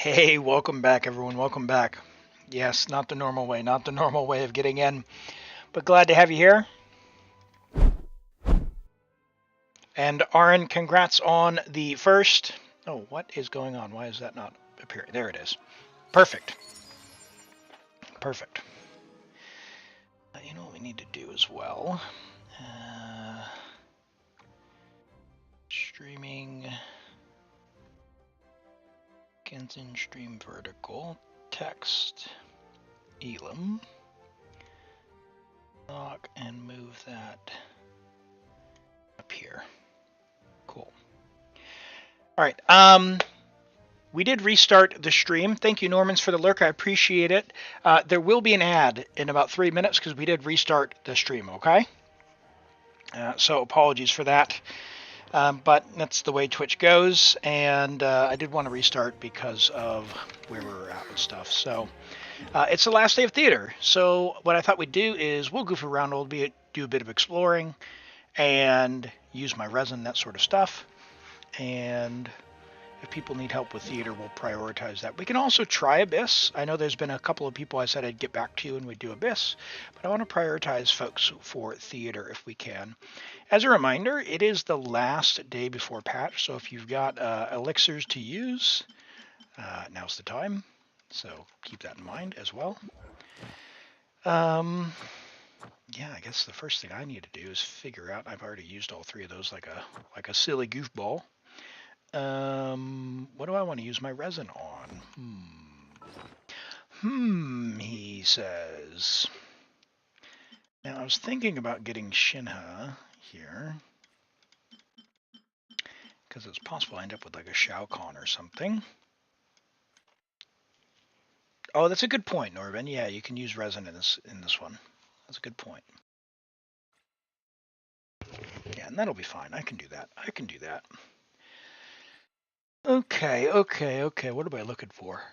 Hey, welcome back, everyone. Welcome back. Yes, not the normal way, not the normal way of getting in, but glad to have you here. And Aaron, congrats on the first. Oh, what is going on? Why is that not appearing? There it is. Perfect. Perfect. You know what we need to do as well? Streaming. Genshin stream vertical. Text. Elim. Lock and move that up here. Cool. All right. We did restart the stream. Thank you, Normans, for the lurk. I appreciate it. There will be an ad in about 3 minutes because we did restart the stream, okay? So apologies for that. But that's the way Twitch goes, and I did want to restart because of where we were at with stuff. So it's the last day of theater. So what I thought we'd do is we'll goof around, we'll do a bit of exploring, and use my resin, that sort of stuff. And if people need help with theater, we'll prioritize that. We can also try Abyss. I know there's been a couple of people I said I'd get back to you and we'd do Abyss, but I want to prioritize folks for theater if we can. As a reminder, it is the last day before patch, so if you've got elixirs to use, now's the time. So keep that in mind as well. Yeah, I guess the first thing I need to do is figure out. I've already used all three of those like a silly goofball. What do I want to use my resin on? He says. Now I was thinking about getting Shinha here, because it's possible I end up with like a Shao Kahn or something. Oh, that's a good point, Norvin. Yeah, you can use resin in this one. That's a good point. Yeah, and that'll be fine. I can do that. Okay. What am I looking for?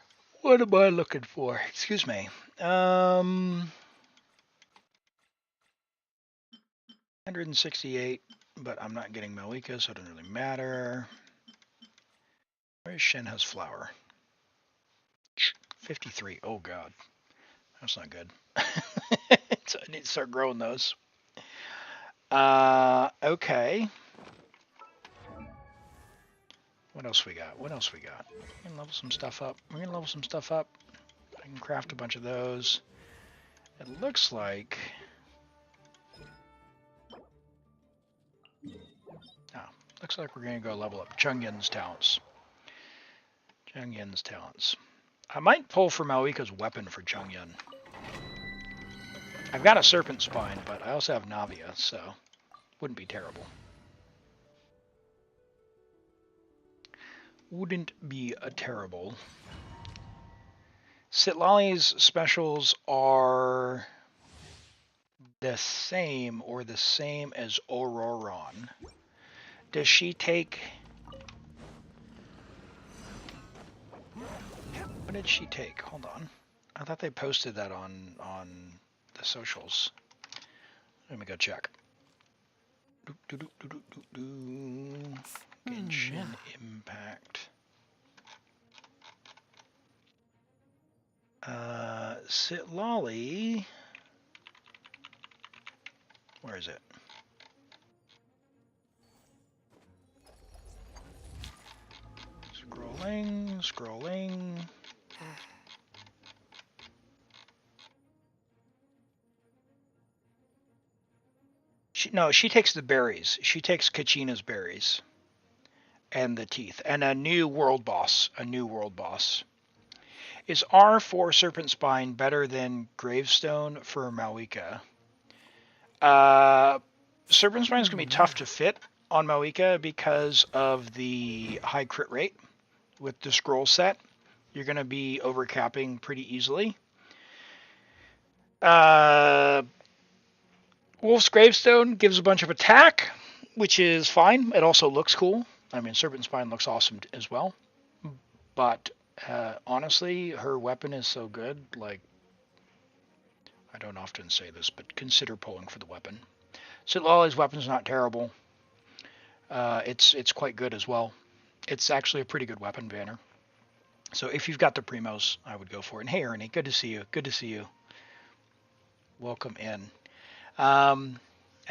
Excuse me. 168, but I'm not getting Mavuika, so it doesn't really matter. Where's Shenha's flower? 53. Oh god, that's not good. So I need to start growing those. Okay. What else we got? We're gonna level some stuff up. I can craft a bunch of those. It looks like. Looks like we're gonna go level up Chungyun's talents. I might pull for Mavuika's weapon for Chungyun. I've got a serpent spine, but I also have Navia, so wouldn't be terrible. Citlali's specials are the same as Auroron. Does she take... What did she take? Hold on. I thought they posted that on the socials. Let me go check. Genshin Impact. Citlali. Where is it? Scrolling. She takes the berries. She takes Kachina's berries. And the teeth. And a new world boss. Is R4 Serpent Spine better than Gravestone for Mavuika? Serpent Spine is going to be tough to fit on Mavuika because of the high crit rate with the scroll set. You're going to be overcapping pretty easily. Wolf's Gravestone gives a bunch of attack, which is fine. It also looks cool. I mean, Serpent Spine looks awesome as well. But honestly, her weapon is so good. Like, I don't often say this, but consider pulling for the weapon. Citlali's weapon's not terrible. It's quite good as well. It's actually a pretty good weapon, Banner. So if you've got the Primos, I would go for it. And hey, Ernie, good to see you. Good to see you. Welcome in. And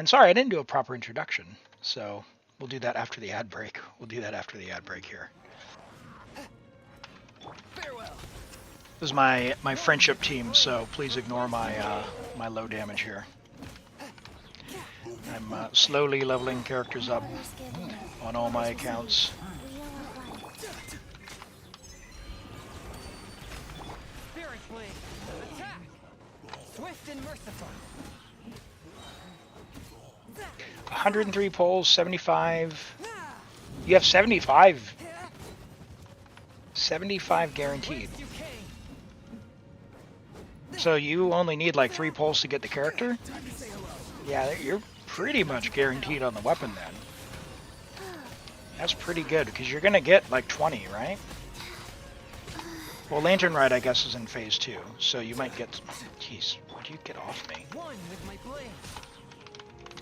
sorry, I didn't do a proper introduction. So we'll do that after the ad break. We'll do that after the ad break here. Farewell. This is my friendship team, so please ignore my my low damage here. I'm slowly leveling characters up on all my accounts. Spirit blade. Attack. Swift and merciful. 103 pulls, 75. You have 75. 75 guaranteed. So you only need like 3 pulls to get the character? Yeah, you're pretty much guaranteed on the weapon then. That's pretty good, because you're going to get like 20, right? Well, Lantern Ride, I guess, is in phase 2, so you might get... Jeez, would you get off me?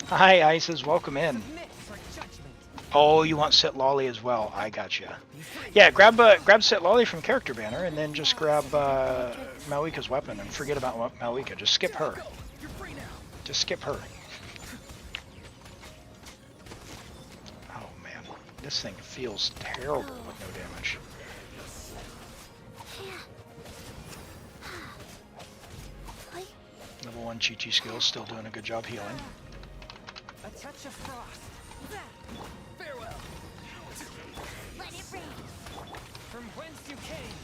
Hi, Isis, welcome in. Oh, you want Citlali as well. I gotcha. Yeah, grab Citlali from Character Banner, and then just grab Mavuika's weapon, and forget about Mavuika. Just skip her. Just skip her. Oh, man. This thing feels terrible with no damage. Level 1 Chi-Chi skill, still doing a good job healing. A touch of frost. Farewell. Let it rain. From whence you came.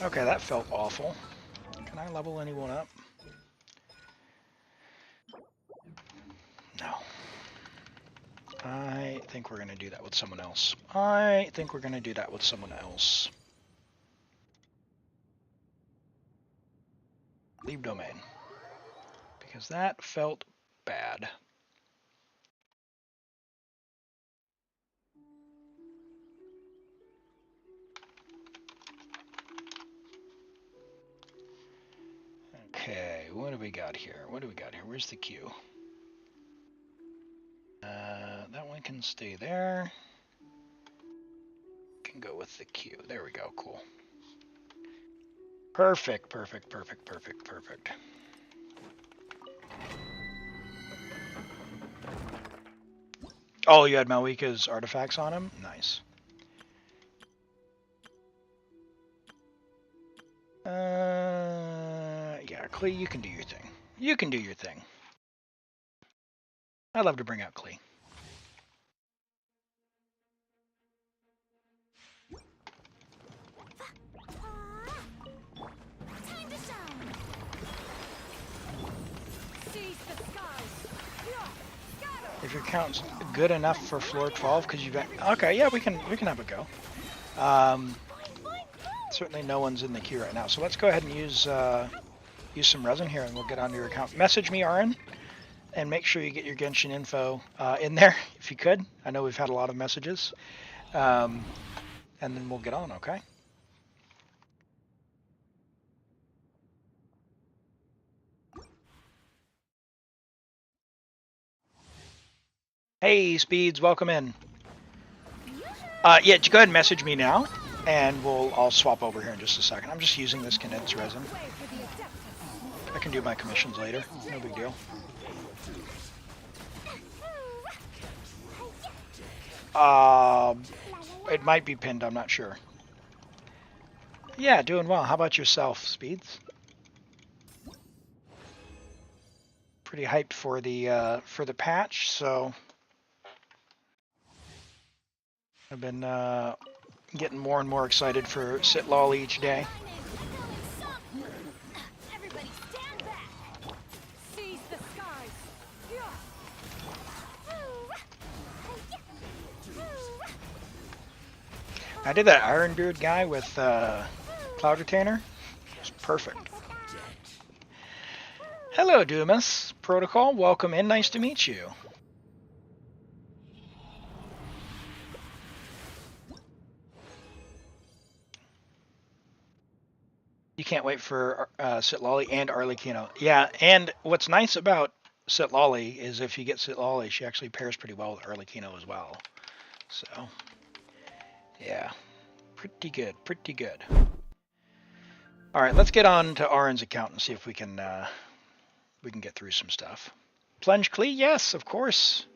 Okay, that felt awful. Can I level anyone up? No. I think we're going to do that with someone else. Leave domain. Because that felt bad. Okay, what do we got here? Where's the queue? That one can stay there. Can go with the queue. There we go, cool. Perfect. Oh, you had Mavuika's artifacts on him? Nice. Yeah, Klee, you can do your thing. I'd love to bring out Klee. If your count's good enough for floor 12, because you've got... Okay, yeah, we can have a go. Certainly no one's in the queue right now, so let's go ahead and use some resin here, and we'll get onto your account. Message me, Aaron, and make sure you get your Genshin info in there, if you could. I know we've had a lot of messages. And then we'll get on, okay? Hey, Speeds, welcome in. Yeah, go ahead and message me now, and I'll swap over here in just a second. I'm just using this condensed resin. I can do my commissions later, no big deal. It might be pinned, I'm not sure. Yeah, doing well. How about yourself, Speeds? Pretty hyped for the patch, so I've been getting more and more excited for Citlali each day. I did that Ironbeard guy with Cloud Retainer. It's perfect. Hello, Dumas. Protocol, welcome in. Nice to meet you. You can't wait for Citlali and Arlecchino. Yeah, and what's nice about Citlali is if you get Citlali, she actually pairs pretty well with Arlecchino as well. So, yeah. Pretty good, pretty good. All right, let's get on to Arin's account and see if we can get through some stuff. Plunge Klee, yes, of course.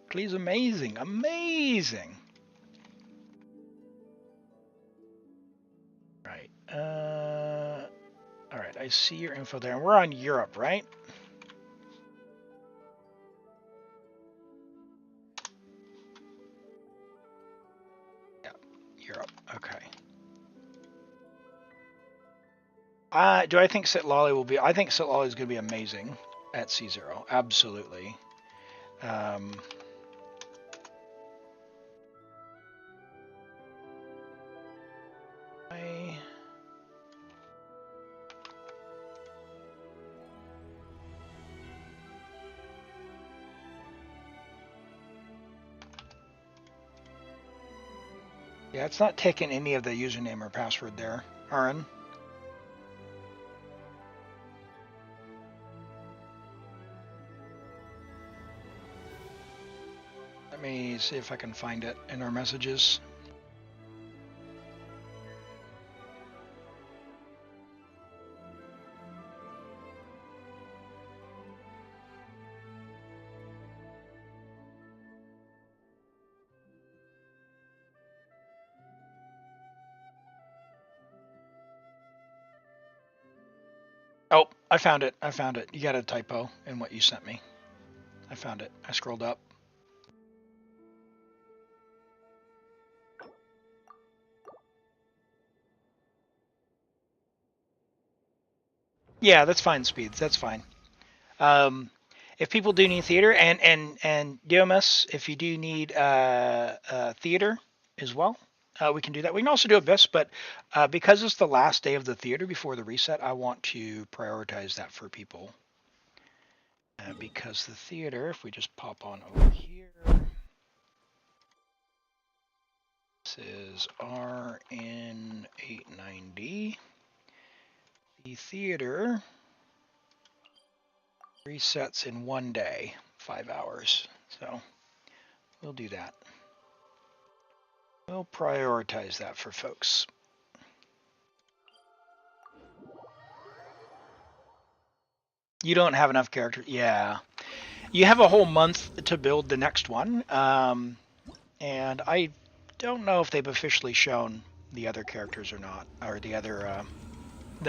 Klee's amazing, amazing. Right. All right, I see your info there. We're on Europe, right? Yeah, Europe. Okay. Do I think Citlali will be? I think Citlali is going to be amazing at C0. Absolutely. Yeah, it's not taking any of the username or password there, Arin. Let me see if I can find it in our messages. Oh, I found it. I found it. You got a typo in what you sent me. I found it. I scrolled up. Yeah, that's fine, Speeds. That's fine. If people do need theater, and DMS, if you do need theater as well, we can do that. We can also do Abyss, but because it's the last day of the theater before the reset, I want to prioritize that for people. Because the theater, if we just pop on over here, this is RN890. The theater resets in 1 day, 5 hours. So we'll do that. We'll prioritize that for folks. You don't have enough characters. Yeah. You have a whole month to build the next one. And I don't know if they've officially shown the other characters or not, or the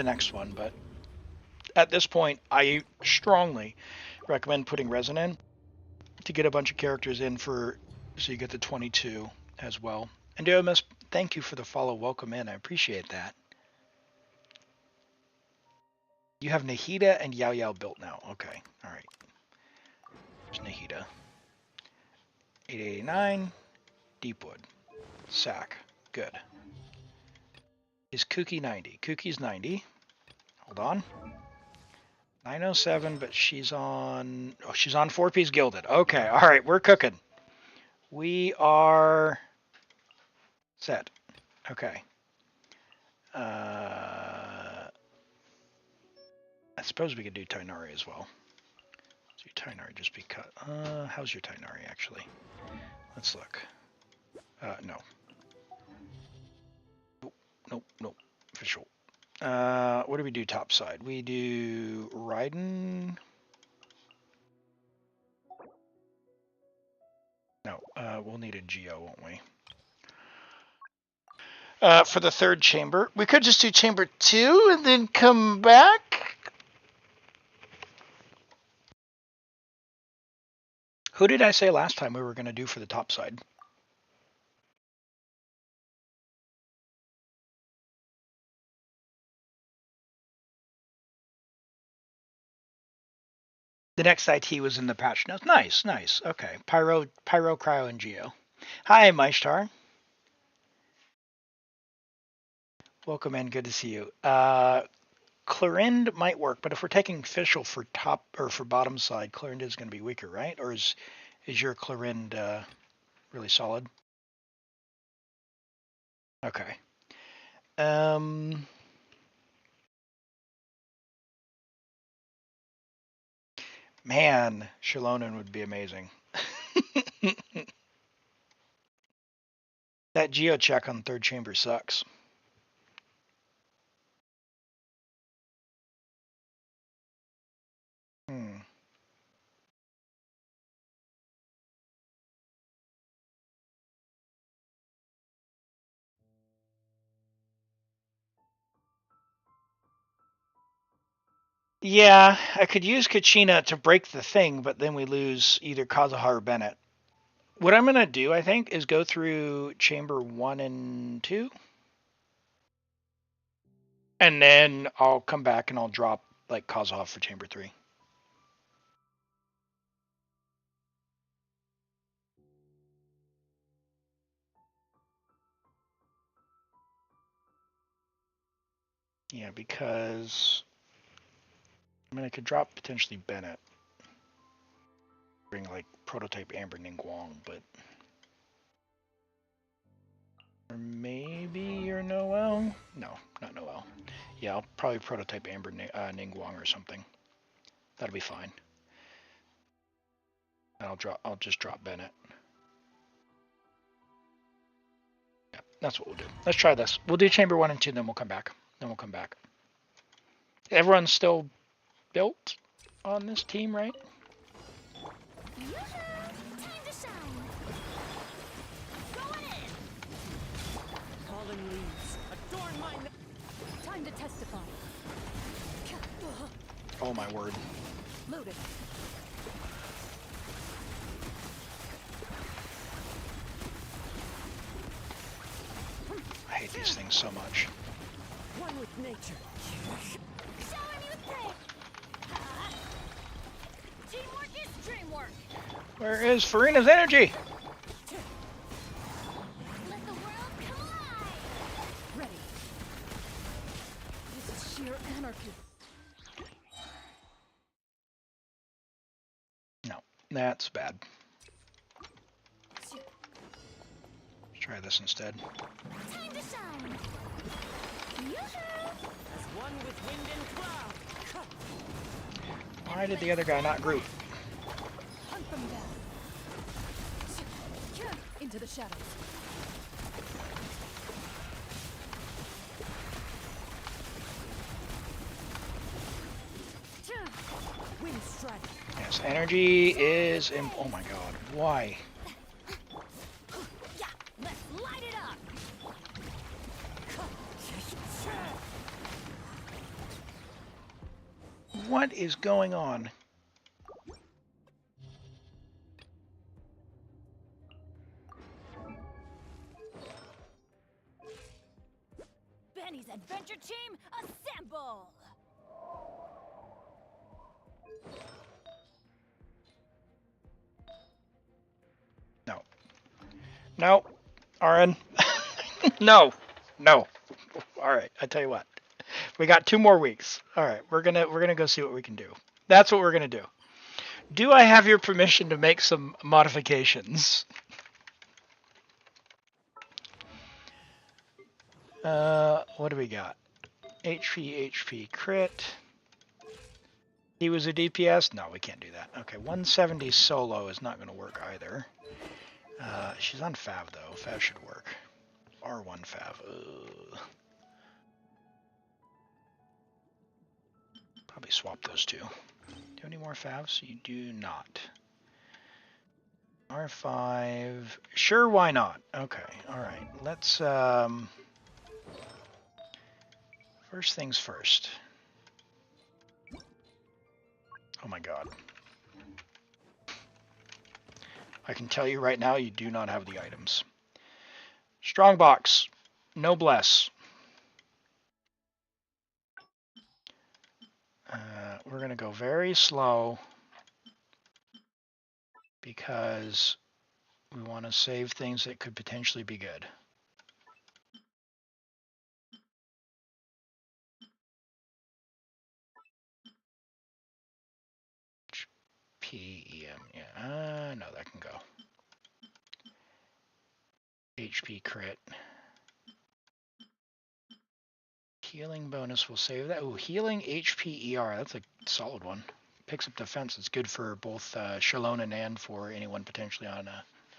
next one, but at this point, I strongly recommend putting resin in to get a bunch of characters in so you get the 22 as well. And DOMS, thank you for the follow. Welcome in. I appreciate that. You have Nahida and Yao Yao built now. Okay. All right. There's Nahida. 889. Deepwood. Sack. Good. Is Kookie 90? Kookie's 90. Hold on. 907, but she's on 4-piece gilded. Okay. All right. We're cooking. We are set. Okay. I suppose we could do Tainari as well. Let's do Tainari just because. How's your Tainari actually? Let's look. No. Nope. Fischl. What do we do topside? We do Raiden. No, we'll need a Geo, won't we? For the third chamber. We could just do chamber 2 and then come back. Who did I say last time we were going to do for the topside? The next IT was in the patch notes. Nice. Okay. Pyro, Cryo, and Geo. Hi, Maishtar. Welcome in. Good to see you. Clarind might work, but if we're taking Fischl for top or for bottom side, Clarind is going to be weaker, right? Or is your Clarind really solid? Okay. Man, Shalonen would be amazing. That geo check on third chamber sucks. Yeah, I could use Kachina to break the thing, but then we lose either Kazuha or Bennett. What I'm going to do, I think, is go through chamber 1 and 2. And then I'll come back and I'll drop like Kazuha for chamber 3. Yeah, because I mean I could drop potentially Bennett. Bring like prototype Amber Ningguang, but or maybe you're Noel? No, not Noel. Yeah, I'll probably prototype Amber Ningguang or something. That'll be fine. And I'll just drop Bennett. Yeah, that's what we'll do. Let's try this. We'll do chamber 1 and 2, then we'll come back. Everyone's still built on this team, right? Time to testify. Oh my word. Loaded. I hate these things so much. One with nature. Showing you things. Teamwork is dreamwork. Where is Furina's energy? Let the world come alive. Ready. This is sheer anarchy. No, that's bad. Let's try this instead. Time to shine. As one with wind and cloud. Why did the other guy not group? Hunt them down. Into the shadows. Wind strike. Yes, energy is oh my god, why? Yeah, let's light it up. What is going on? Benny's adventure team, assemble! No. No. RN. No. No. Alright, I tell you what. We got 2 more weeks. Alright, we're gonna go see what we can do. That's what we're gonna do. Do I have your permission to make some modifications? What do we got? HP crit. He was a DPS? No, we can't do that. Okay, 170 solo is not going to work either. She's on Fav though. Fav should work. R1 Fav. Ugh. Probably swap those two. Do you have any more Favs? You do not. R5. Sure, why not? Okay, alright. Let's, first things first. Oh my god. I can tell you right now, you do not have the items. Strongbox. Noblesse. We're going to go very slow because we want to save things that could potentially be good. PM, yeah, no, that can go. HP crit. Healing bonus will save that. Ooh, healing HP ER, that's a solid one. Picks up defense. It's good for both Shalona and for anyone potentially on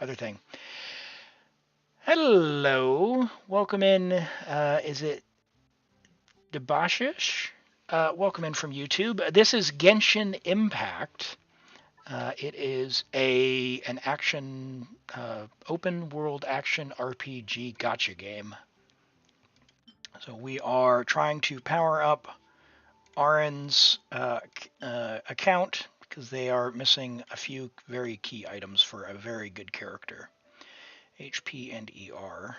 other thing. Hello, welcome in. Is it Debashish? Welcome in from YouTube. This is Genshin Impact. It is an action, open world action RPG gacha game. So we are trying to power up Arin's account because they are missing a few very key items for a very good character. HP and ER.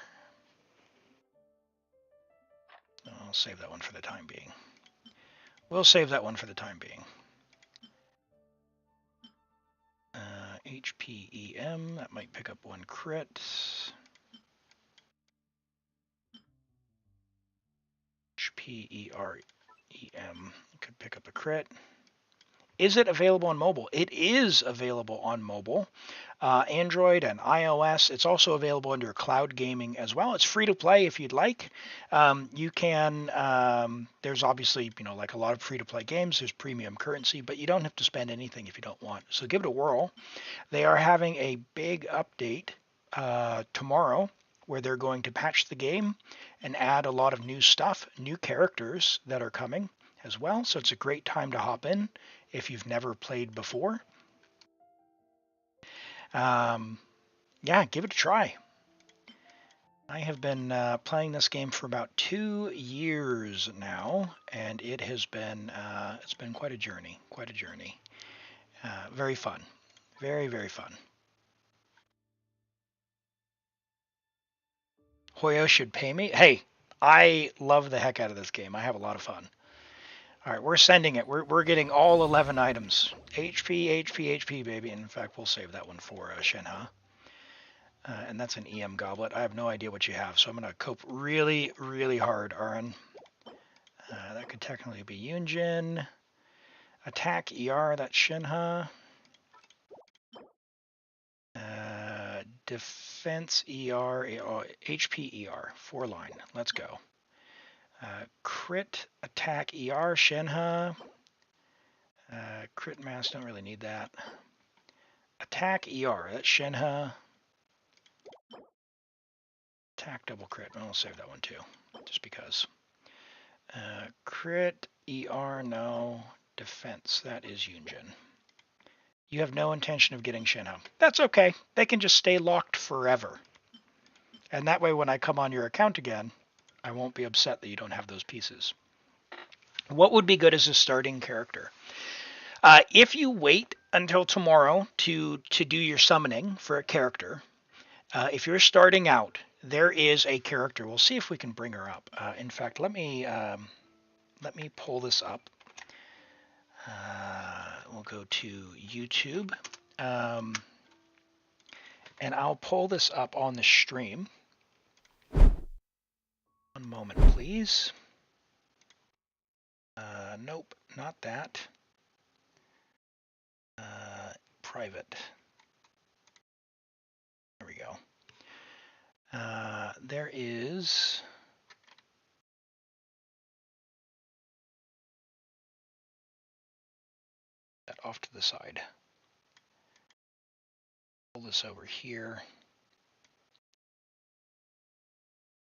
I'll save that one for the time being. We'll save that one for the time being. HPEM, that might pick up one crit. HPEREM, could pick up a crit. Is it available on mobile? It is available on mobile. Android and iOS. It's also available under cloud gaming as well. It's free to play if you'd like. You can, there's obviously, like a lot of free to play games, there's premium currency, but you don't have to spend anything if you don't want. So give it a whirl. They are having a big update tomorrow where they're going to patch the game and add a lot of new stuff, new characters that are coming as well. So it's a great time to hop in if you've never played before. Yeah, give it a try. I have been playing this game for about 2 years now, and it has been it's been quite a journey. Very fun, very, very fun. Hoyo should pay me. Hey, I love the heck out of this game. I have a lot of fun. All right, we're sending it. We're getting all 11 items. HP, baby. And in fact, we'll save that one for Shenhe. And that's an EM goblet. I have no idea what you have, so I'm going to cope really, really hard, Arin. That could technically be Yunjin. Attack ER, that's Shenhe. Defense ER, HP ER, 4-line. Let's go. Crit attack ER, Shenhe. Crit mass, don't really need that. Attack ER, that's Shenhe. Attack double crit, I'll save that one too, just because. Crit ER, no. Defense, that is Yunjin. You have no intention of getting Shenhe. That's okay. They can just stay locked forever. And that way when I come on your account again, I won't be upset that you don't have those pieces. What would be good as a starting character? If you wait until tomorrow to do your summoning for a character, if you're starting out, there is a character. We'll see if we can bring her up. In fact, let me pull this up. We'll go to YouTube, and I'll pull this up on the stream. One moment, please. Nope, not that. Private. There we go. There is... that off to the side. Pull this over here.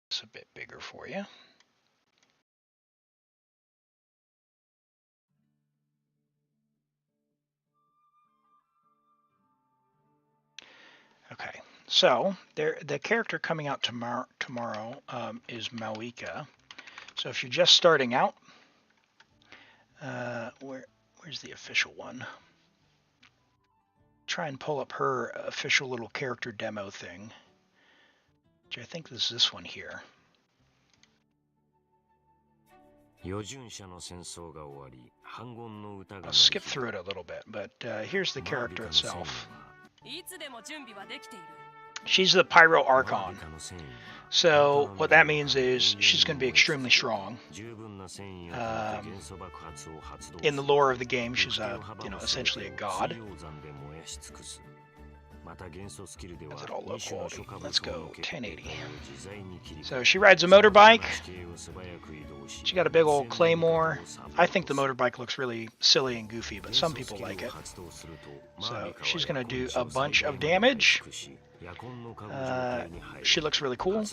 It's a bit bigger for you. Okay, so the character coming out tomorrow is Mavuika. So if you're just starting out, where's the official one? Try and pull up her official little character demo thing, which I think is this one here. I'll skip through it a little bit, but here's the character itself. She's the Pyro Archon. So what that means is she's going to be extremely strong. In the lore of the game, she's essentially a god. Is it all low quality? Let's go 1080. So she rides a motorbike. She got a big old Claymore. I think the motorbike looks really silly and goofy, but some people like it. So she's going to do a bunch of damage. She looks really cool.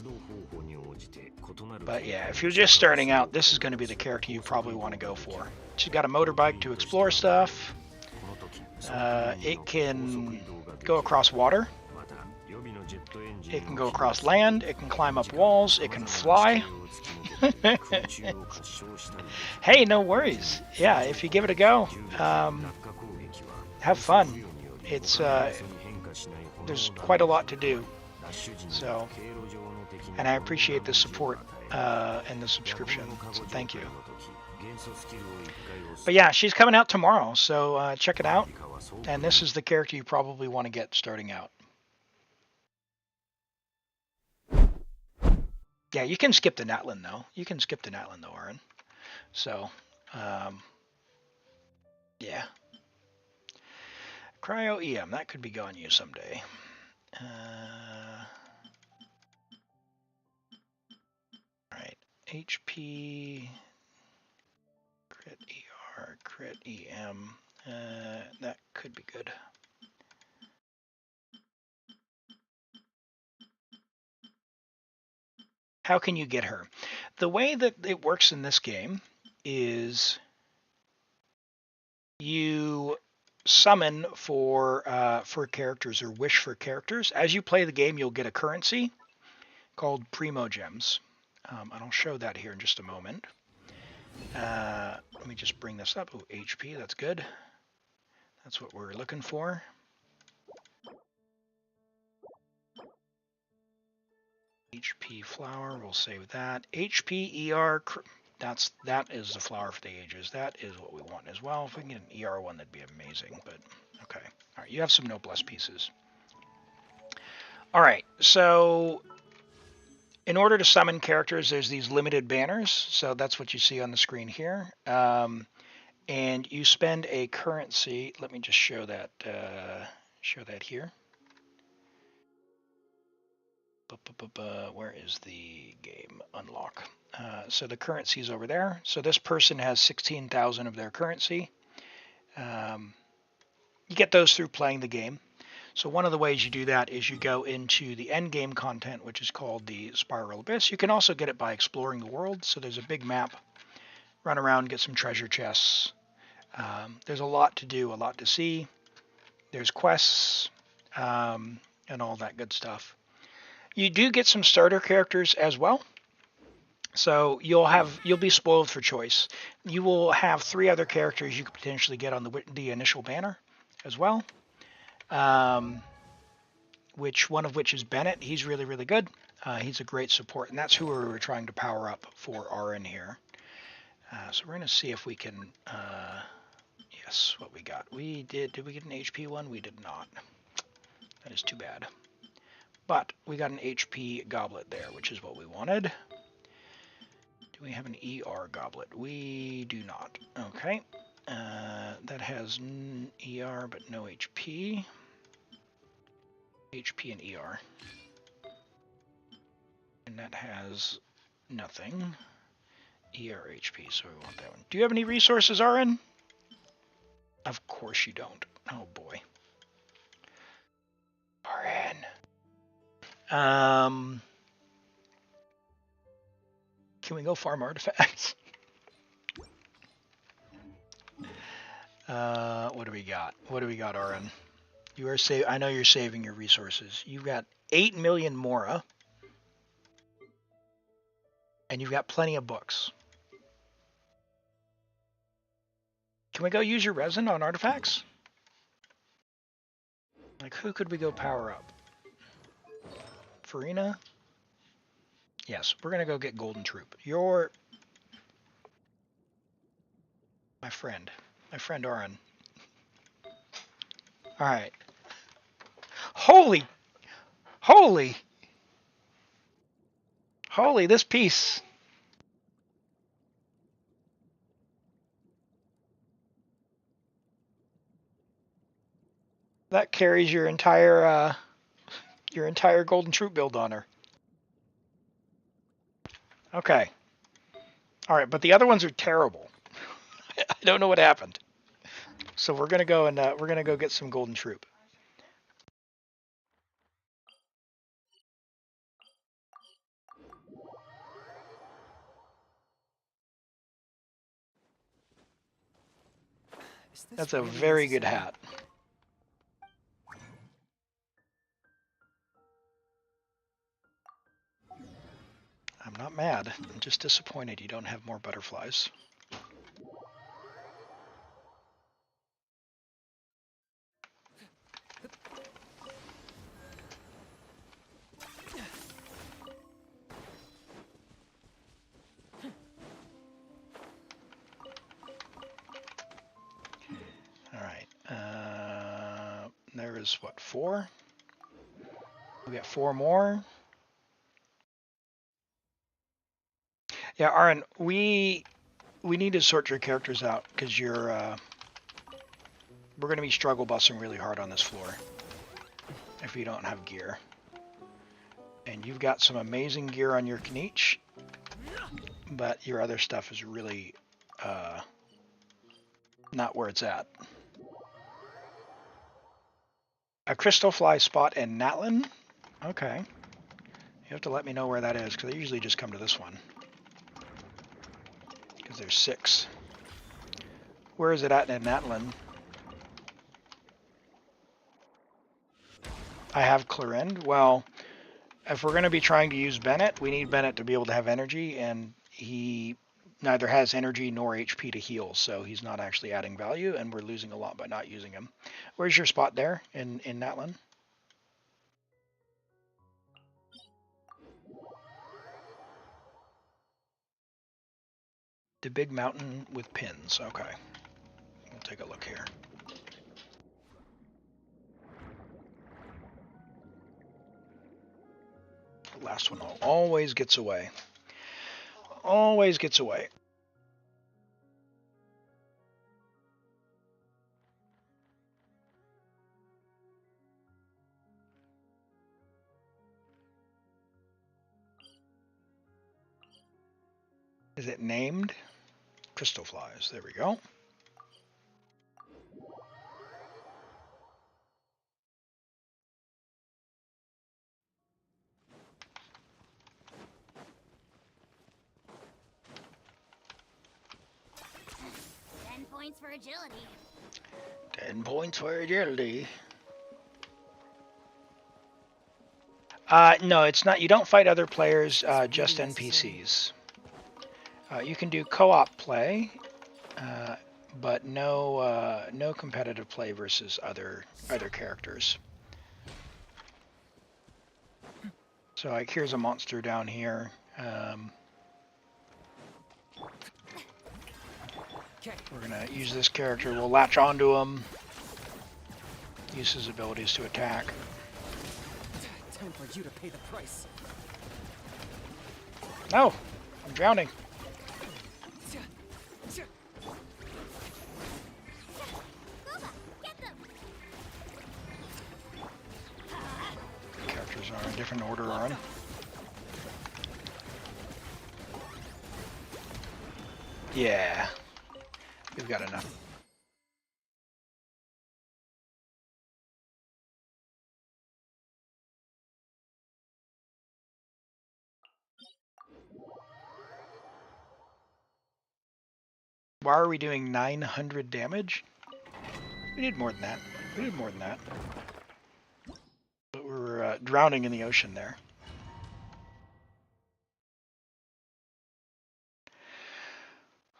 But yeah, if you're just starting out, this is going to be the character you probably want to go for. She's got a motorbike to explore stuff. It can go across water. It can go across land. It can climb up walls. It can fly. Hey, no worries. Yeah, if you give it a go, have fun. It's there's quite a lot to do. So, and I appreciate the support and the subscription. So thank you. But yeah, she's coming out tomorrow, so check it out. And this is the character you probably want to get starting out. Yeah, you can skip the Natlin though. You can skip the Natlin though, Aaron. So, yeah. Cryo EM, that could be Ganyu someday. Alright, HP, crit ER, crit EM. That could be good. How can you get her? The way that it works in this game is you summon for characters or wish for characters. As you play the game, you'll get a currency called Primogems. And I'll show that here in just a moment. Let me just bring this up. Oh, HP, that's good. That's what we're looking for. HP flower, we'll save that. HP ER, that is the flower for the ages. That is what we want as well. If we can get an ER one, that'd be amazing. But okay, all right. You have some noblesse pieces. All right. So in order to summon characters, there's these limited banners. So that's what you see on the screen here. And you spend a currency. Let me just show that. Show that here. Where is the game unlock? So the currency is over there. So this person has 16,000 of their currency. You get those through playing the game. So one of the ways you do that is you go into the end game content, which is called the Spiral Abyss. You can also get it by exploring the world. So there's a big map. Run around, get some treasure chests. There's a lot to do, a lot to see. There's quests and all that good stuff. You do get some starter characters as well. So you'll be spoiled for choice. You will have 3 other characters you could potentially get on the initial banner as well. One of which is Bennett. He's really, really good. He's a great support, and that's who we were trying to power up for RN here. So we're going to see if we can, yes, what we got. Did we get an HP one? We did not. That is too bad. But we got an HP goblet there, which is what we wanted. Do we have an ER goblet? We do not. Okay. That has ER but no HP. HP and ER. And that has nothing. ER HP, so we want that one. Do you have any resources, RN? Of course you don't. Oh boy. RN. Can we go farm artifacts? What do we got? What do we got, RN? You are I know you're saving your resources. You've got 8 million Mora, and you've got plenty of books. Can we go use your resin on artifacts? Like, who could we go power up? Furina? Yes, we're going to go get Golden Troupe. You're my friend Aron. All right. Holy, this piece. that carries your entire golden troop build on her. Okay. All right, but the other ones are terrible. I don't know what happened. So we're gonna go and we're gonna go get some golden troop. That's a very good hat. I'm not mad. I'm just disappointed you don't have more butterflies. All right. There is what, 4? We got 4 more. Yeah, Aaron, we need to sort your characters out because we're going to be struggle bussing really hard on this floor if you don't have gear. And you've got some amazing gear on your Kinich, but your other stuff is really not where it's at. A crystal fly spot in Natlin? Okay. You have to let me know where that is, because I usually just come to this one. Because there's 6. Where is it at in Natlin? I have Clarend. Well, if we're going to be trying to use Bennett, we need Bennett to be able to have energy, and he neither has energy nor HP to heal, so he's not actually adding value, and we're losing a lot by not using him. Where's your spot there in Natlin? The big mountain with pins. Okay. We'll take a look here. The last one always gets away. Always gets away. Is it named? Crystal flies. There we go. Points for agility. 10 points for agility. No, it's not. You don't fight other players, just NPCs. You can do co-op play, but no competitive play versus other characters. So like here's a monster down here. We're gonna use this character. We'll latch onto him. Use his abilities to attack. Time for you to pay the price. No, I'm drowning. Characters are in different order on. Yeah. We've got enough. Why are we doing 900 damage? We did more than that. We did more than that. But we're drowning in the ocean there.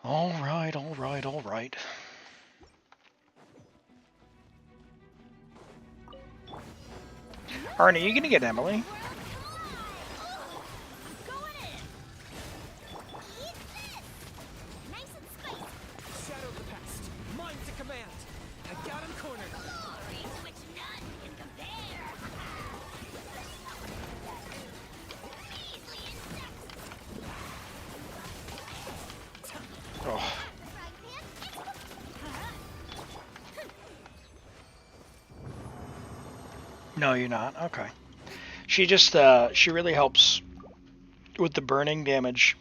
All right, all right, all right. Arnie, are you gonna get Emily? Oh. No, you're not. Okay. She just, she really helps with the burning damage.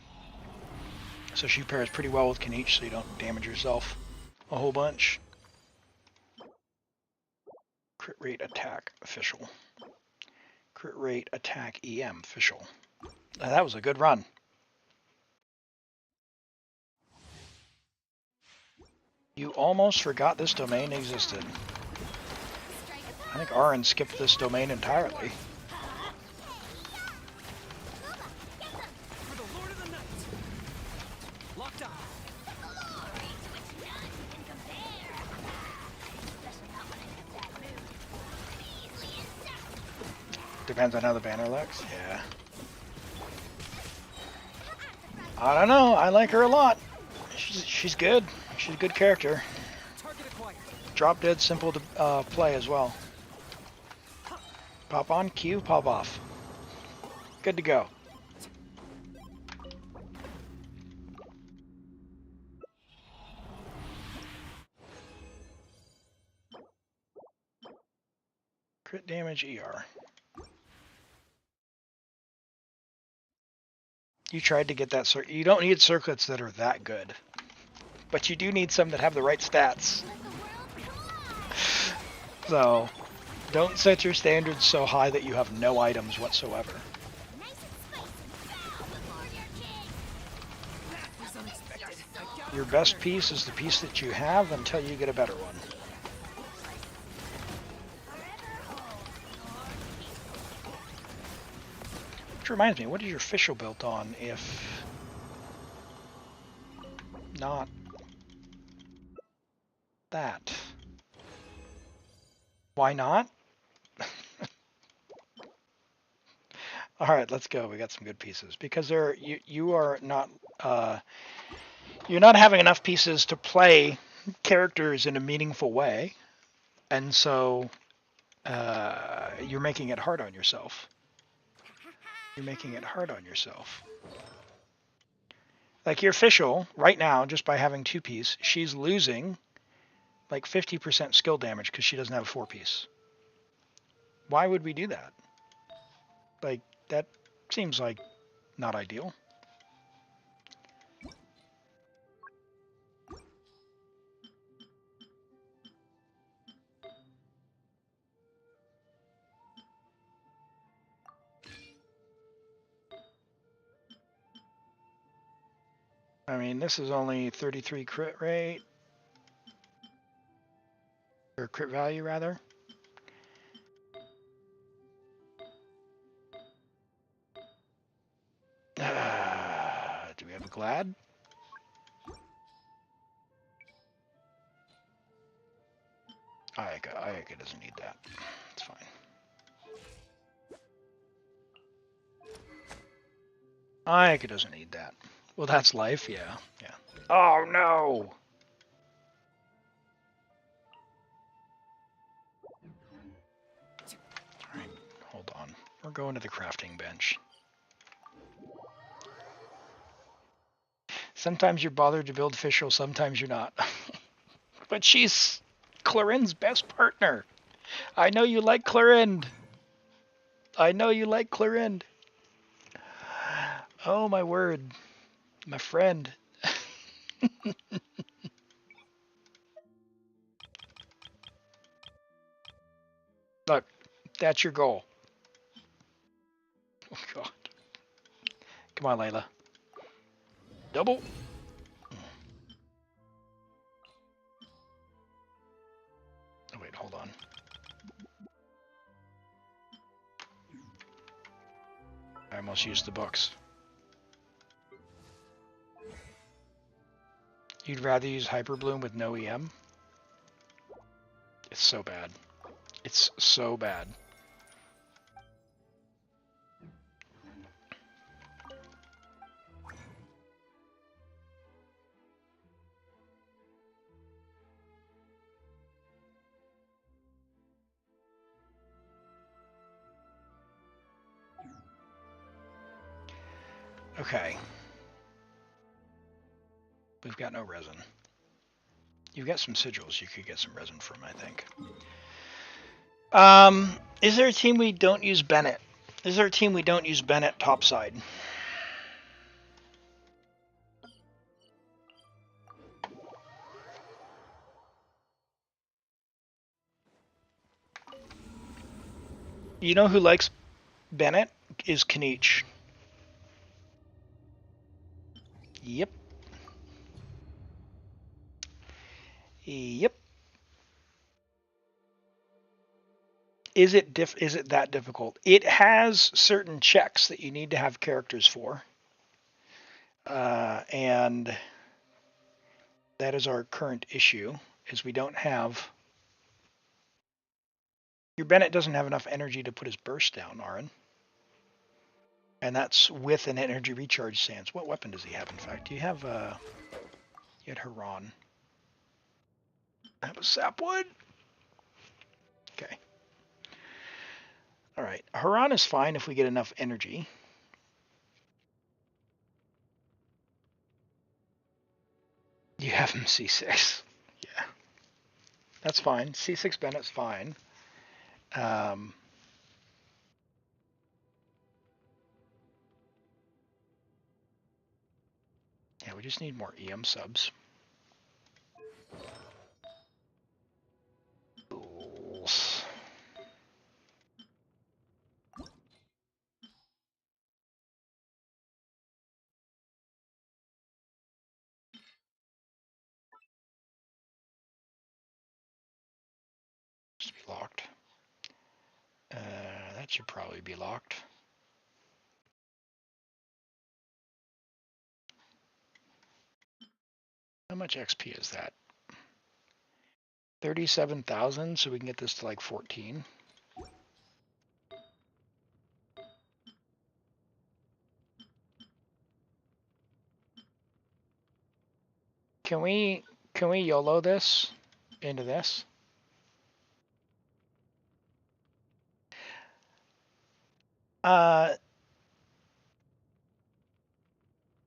So she pairs pretty well with Kinich so you don't damage yourself a whole bunch. Crit rate attack, Fischl. Crit rate attack EM, Fischl. That was a good run. You almost forgot this domain existed. I think Aaron skipped this domain entirely. Depends on how the banner looks. Yeah. I don't know. I like her a lot. She's good. She's a good character. Drop dead simple to play as well. Pop on, Q, pop off. Good to go. Crit damage ER. You tried to get that you don't need circlets that are that good. But you do need some that have the right stats. So, don't set your standards so high that you have no items whatsoever. Your best piece is the piece that you have until you get a better one. Which reminds me, what is your Fischl built on if not that? Why not? All right, let's go. We got some good pieces because you are not you're not having enough pieces to play characters in a meaningful way, and so you're making it hard on yourself. You're making it hard on yourself. Like your Fischl right now, just by having 2-piece, she's losing like 50% skill damage because she doesn't have a 4-piece. Why would we do that? Like, that seems like not ideal. I mean, this is only 33 crit rate. Or crit value, rather. Do we have a Glad? Ayaka doesn't need that. It's fine. Ayaka doesn't need that. Well, that's life, yeah. Yeah. Oh, no! Alright, hold on. We're going to the crafting bench. Sometimes you're bothered to build Fischl, sometimes you're not. But she's Clarin's best partner. I know you like Clarin. I know you like Clarin. Oh, my word. My friend. Look, that's your goal. Oh, God. Come on, Layla. Double. Oh, wait, hold on. I almost used the books. You'd rather use Hyperbloom with no EM? It's so bad. It's so bad. Okay. We've got no resin. You've got some sigils you could get some resin from, I think. Is there a team we don't use Bennett? Is there a team we don't use Bennett topside? You know who likes Bennett? Is Kinich. Yep. Yep. Is it that difficult? It has certain checks that you need to have characters for. And that is our current issue, is we don't have... Your Bennett doesn't have enough energy to put his burst down, Aaron. And that's with an energy recharge stance. What weapon does he have, in fact? Do you have... You had Haran. I have a Sapwood? Okay. Alright. Haran is fine if we get enough energy. You have him C6. Yeah. That's fine. C6 Bennett's fine. Yeah, we just need more EM subs. Ools. Should be locked. That should probably be locked. How much XP is that? 37,000, so we can get this to like 14. Can we YOLO this into this?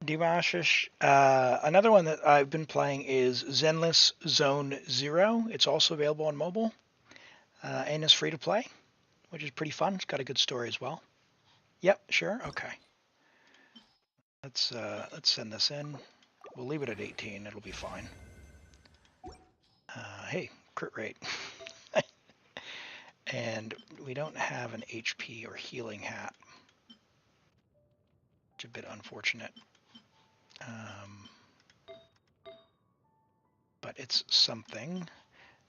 Dimashish. Another one that I've been playing is Zenless Zone Zero. It's also available on mobile and is free to play, which is pretty fun. It's got a good story as well. Yep, sure, okay. Let's send this in. We'll leave it at 18. It'll be fine. Hey, crit rate. And we don't have an HP or healing hat. It's a bit unfortunate. But it's something.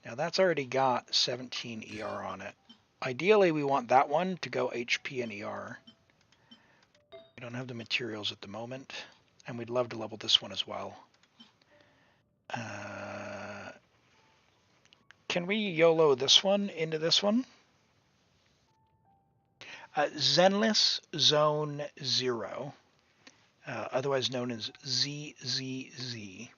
Now that's already got 17 ER on it. Ideally, we want that one to go HP and ER. We don't have the materials at the moment, and we'd love to level this one as well. Can we YOLO this one into this one? Zenless Zone Zero, otherwise known as ZZZ.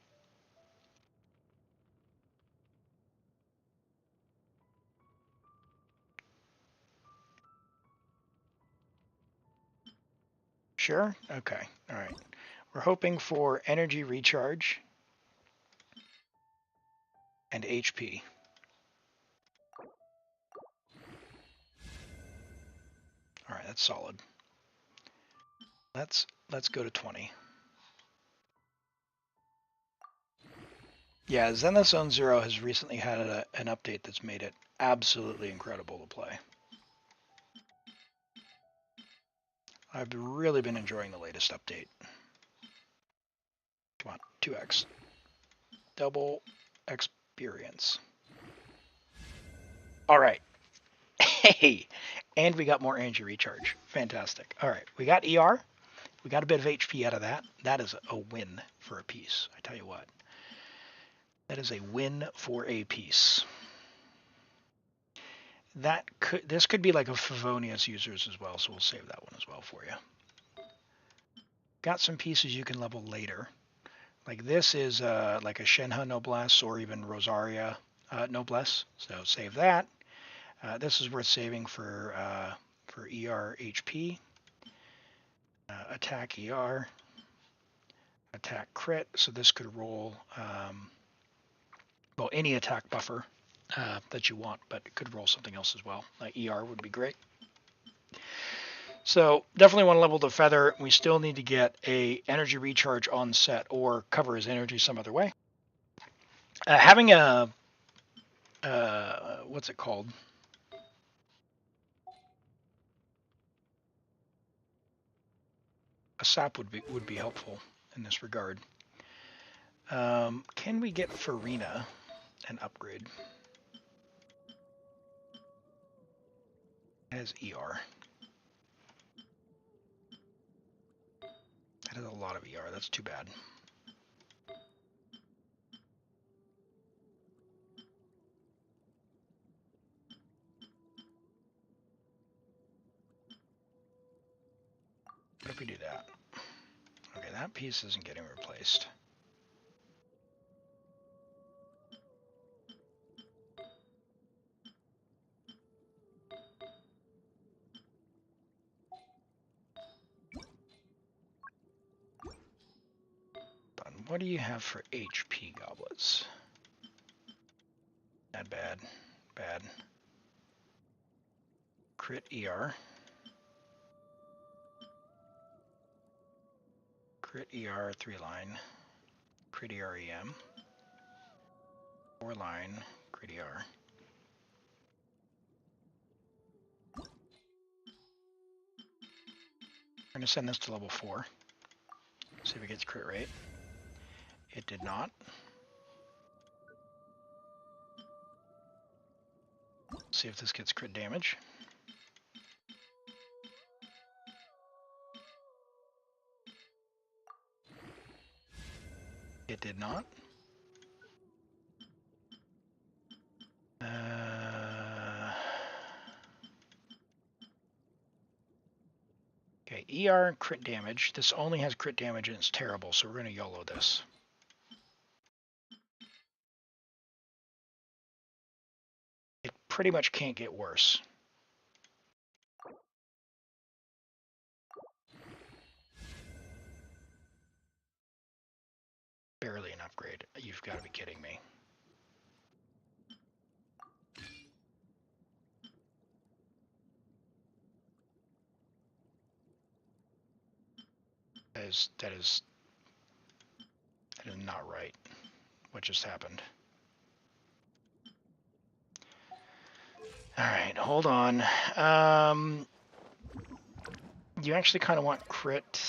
Sure? Okay. All right. We're hoping for energy recharge and HP. All right, that's solid. Let's go to 20. Yeah, Zenless Zone Zero has recently had an update that's made it absolutely incredible to play. I've really been enjoying the latest update. Come on, 2x. Double experience. All right. Hey, and we got more energy recharge. Fantastic. All right, we got ER. We got a bit of HP out of that. That is a win for a piece. I tell you what. That is a win for a piece. This could be like a Favonius users as well, so we'll save that one as well for you. Got some pieces you can level later. Like this is like a Shenhe Noblesse or even Rosaria Noblesse, so save that. This is worth saving for ER HP. Attack ER. Attack crit, so this could roll, well, any attack buffer that you want, but it could roll something else as well. Like ER would be great. So definitely want to level the feather. We still need to get a energy recharge on set or cover his energy some other way. Having a what's it called? A sap would be helpful in this regard. Can we get Furina an upgrade? It has ER. That is a lot of ER. That's too bad. What if we do that? Okay, that piece isn't getting replaced. What do you have for HP goblets? Bad, bad, bad. Crit ER. Crit ER 3-line. Crit ER EM. 4-line. Crit ER. We're going to send this to level 4. See if it gets crit rate. It did not. See if this gets crit damage. It did not. Okay, ER crit damage. This only has crit damage and it's terrible, so we're going to YOLO this. It pretty much can't get worse. Barely an upgrade. You've got to be kidding me. That is not right. What just happened? All right, hold on. You actually kind of want crit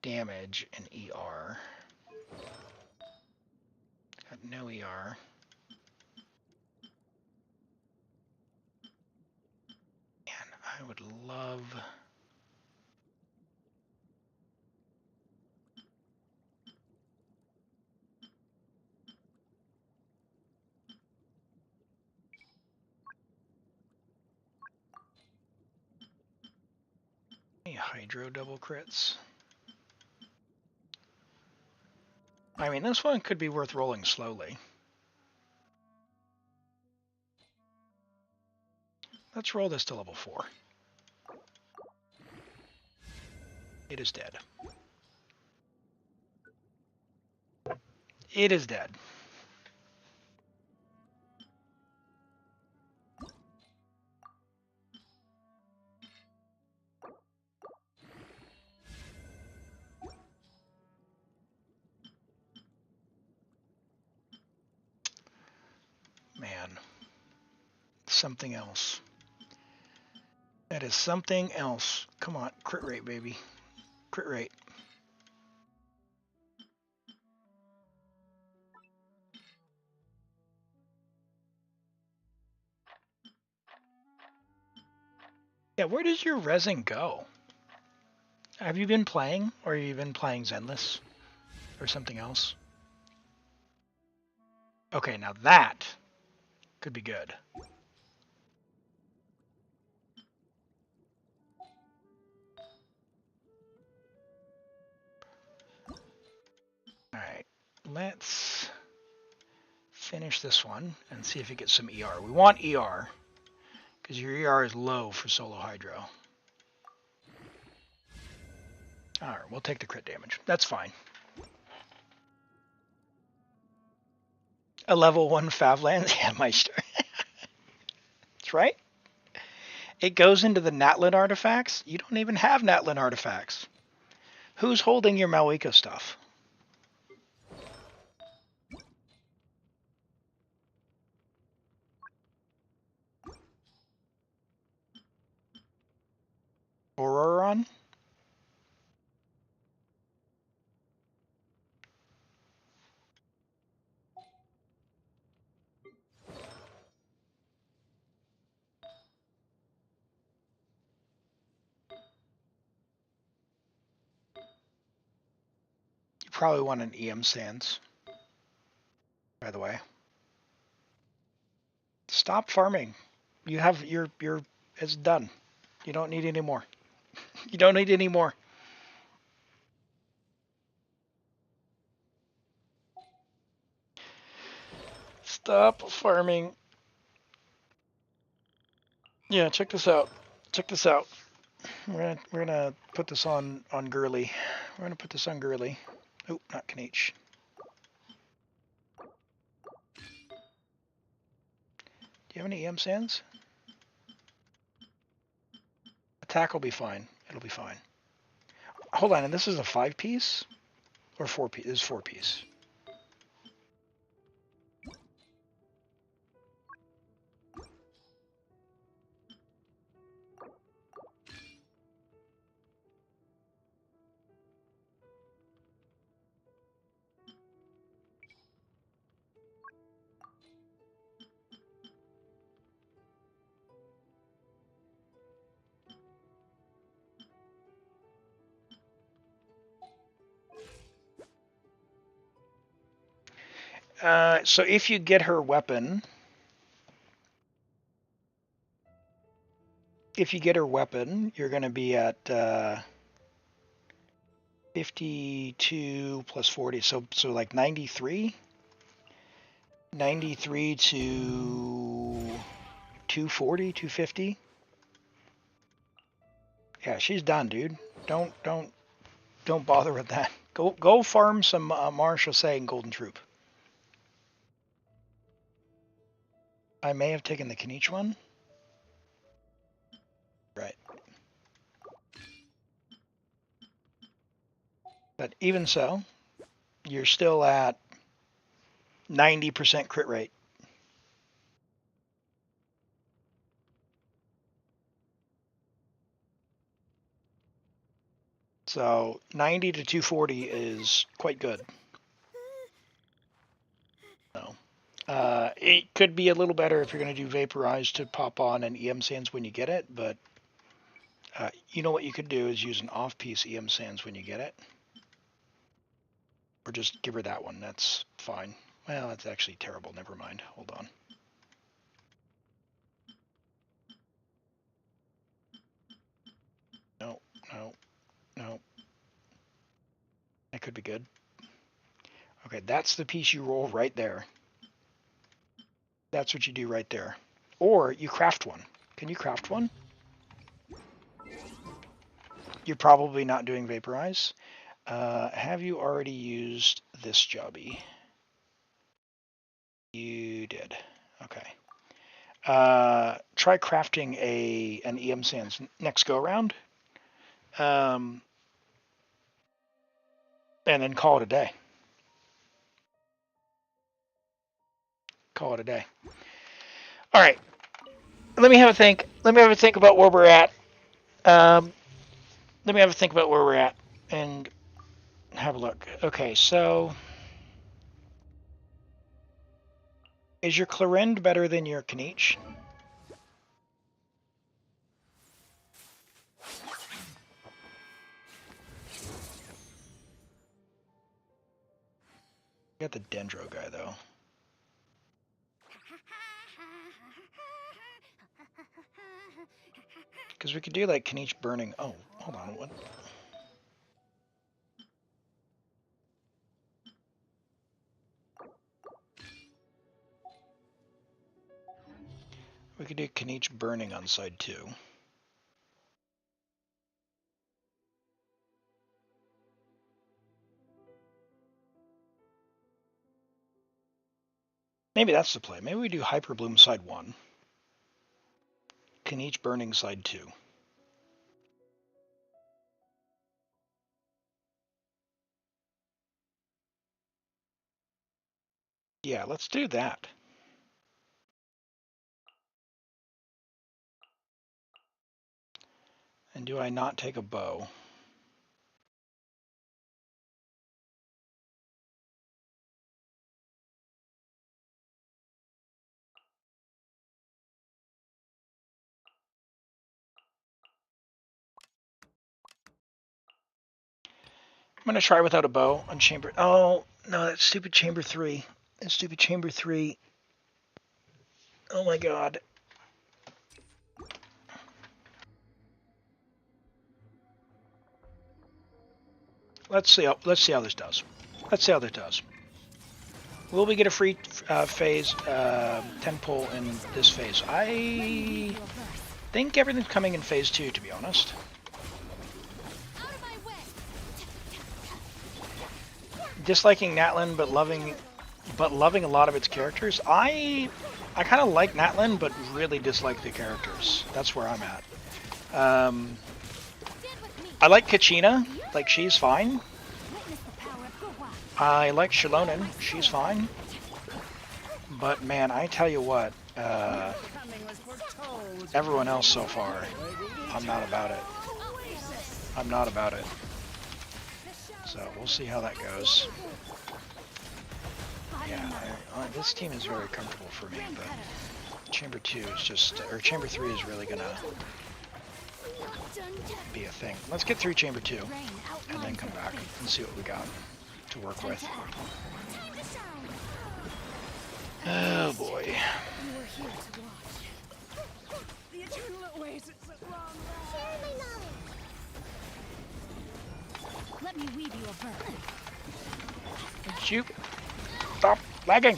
damage and ER. Got no ER. Man, I would love... Any Hydro double crits? I mean, this one could be worth rolling slowly. Let's roll this to level 4. It is dead. It is dead. Man. Something else. That is something else. Come on, crit rate, baby. Crit rate. Yeah, where does your resin go? Have you been playing? Or have you been playing Zenless? Or something else? Okay, now that could be good. Alright, let's finish this one and see if it gets some ER. We want ER, because your ER is low for solo Hydro. Alright, we'll take the crit damage. That's fine. A level 1 Favlands? Yeah, Meister. That's right. It goes into the Natlin artifacts? You don't even have Natlin artifacts. Who's holding your Mavuika stuff? Auroron? You probably want an EM Sands, by the way. Stop farming. You have your it's done. You don't need any more. You don't need any more. Stop farming. Yeah, check this out. Check this out. We're gonna put this on Gurley. We're gonna put this on Gurley. Oh, not Kinich. Do you have any EM Sands? Attack will be fine. It'll be fine. Hold on, and this is a 5-piece? Or 4-piece? This is 4-piece. So if you get her weapon, you're going to be at 52 plus 40, so like 93? 93 to 240, 250? Yeah, she's done, dude. Don't bother with that. Go farm some Marshal Say and Golden Troupe. I may have taken the Kinich one. Right. But even so, you're still at 90% crit rate. So 90 to 240 is quite good. So, it could be a little better if you're going to do Vaporize to pop on an EM Sands when you get it, but you know what you could do is use an off-piece EM Sands when you get it. Or just give her that one. That's fine. Well, that's actually terrible. Never mind. Hold on. No, no, no. That could be good. Okay, that's the piece you roll right there. That's what you do right there. Or you craft one. Can you craft one? You're probably not doing Vaporize. Have you already used this jobby? You did. Okay. Try crafting an EM Sands next go around. And then call it a day. Call it a day. All right. Let me have a think. Let me have a think about where we're at. Let me have a think about where we're at and have a look. Okay, so is your Clarend better than your Kinich? You got the Dendro guy though. Because we could do like Kinich burning. Oh, hold on. What? We could do Kinich burning on side 2. Maybe that's the play. Maybe we do Hyperbloom side 1. Kinich Burning side 2. Yeah, let's do that. And do I not take a bow? I'm going to try without a bow on chamber. Oh, no, that's stupid chamber 3. That's stupid chamber 3. Oh my god. Let's see how this does. Let's see how this does. Will we get a free phase 10 pull in this phase? I think everything's coming in phase 2, to be honest. Disliking Natlin, but loving a lot of its characters. I kind of like Natlin, but really dislike the characters. That's where I'm at. I like Kachina. Like, she's fine. I like Shalonen. She's fine. But man, I tell you what, everyone else so far, I'm not about it. I'm not about it. So we'll see how that goes. Yeah, this team is very comfortable for me, but Chamber 2 is just, or Chamber 3 is really gonna be a thing. Let's get through Chamber 2 and then come back and see what we got to work with. Oh boy. Let me weave you a verse. Shoot. Stop lagging.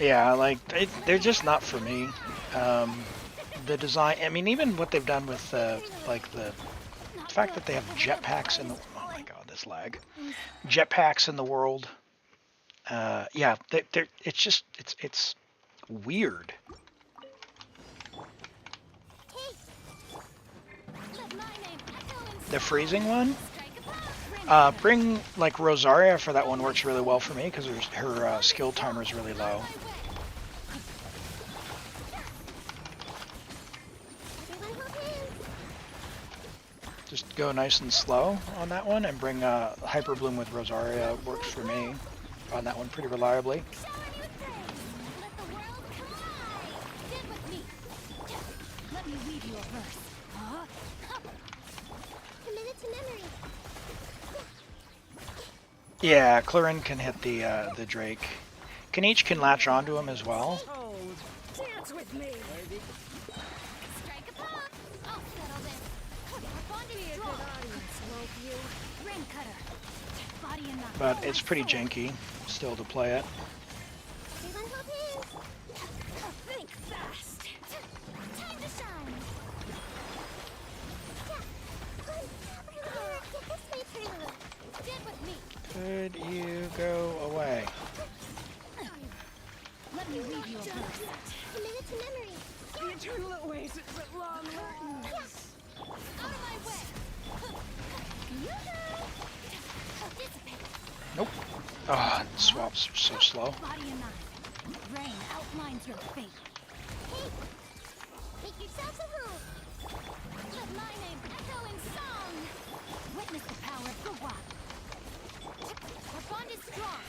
Yeah, like, they're just not for me. The design, I mean, even what they've done with, like, the fact that they have jetpacks in the, oh my god, this lag. Jetpacks in the world. Yeah, it's just, it's weird. The freezing one? Bring, like, Rosaria for that one works really well for me, because her skill timer is really low. Just go nice and slow on that one, and bring Hyperbloom with Rosaria works for me on that one pretty reliably. Yeah, Clarin can hit the Drake. Kinich can latch onto him as well. Dance with me. But it's pretty janky still to play it. Think fast. Time to shine. Could you go away? Let me read you a verse. Committed to memory. The eternal that waits at long lines. Out of my way. Nope. Ah, oh, swaps are so slow. Body and mind. Rain outlines your fate. Hey, make yourselves at home. Let my name echo in song. Witness the power of the walk. Our bond is strong.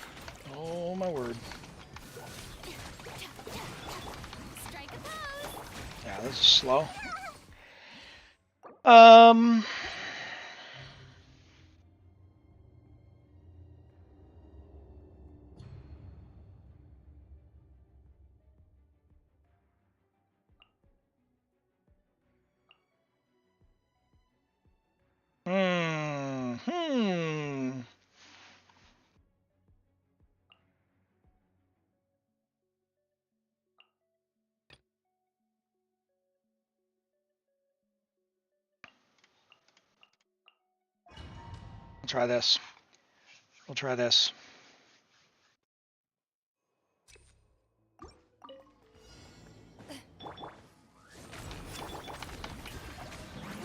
Oh my word. Strike a pose. Yeah, this is slow. We'll try this. We'll try this.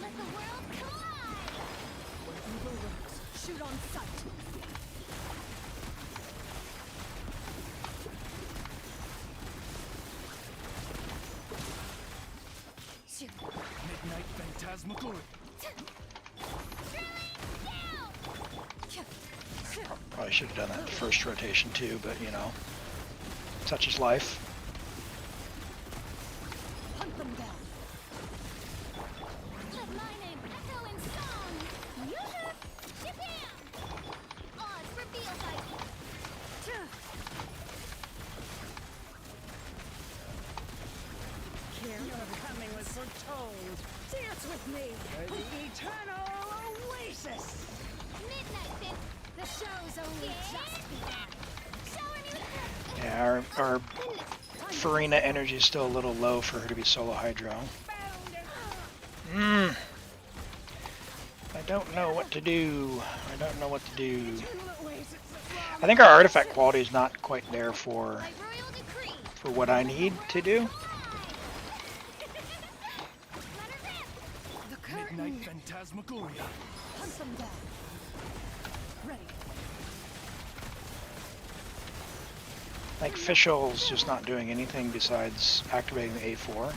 Let the world collide! Where evil lurks, shoot on sight. Shoot. Midnight Phantasmagoria. Probably should have done that in the first rotation too, but you know, such is life. Hunt them down. Let my name echo in song! Yoo-hoo! Japan! Odds reveal fight! You're coming was foretold. Dance with me for the eternal oasis. Midnight Fit! The show's only just begun! Shower me with the... Yeah, our Furina energy is still a little low for her to be solo Hydro. I don't know what to do. I don't know what to do. I think our artifact quality is not quite there for By royal decree! what I need to do. Let her rip! The curtain. Midnight Phantasmagoria. Hunt them down. Ready. Like Fischl's just not doing anything besides activating the A4.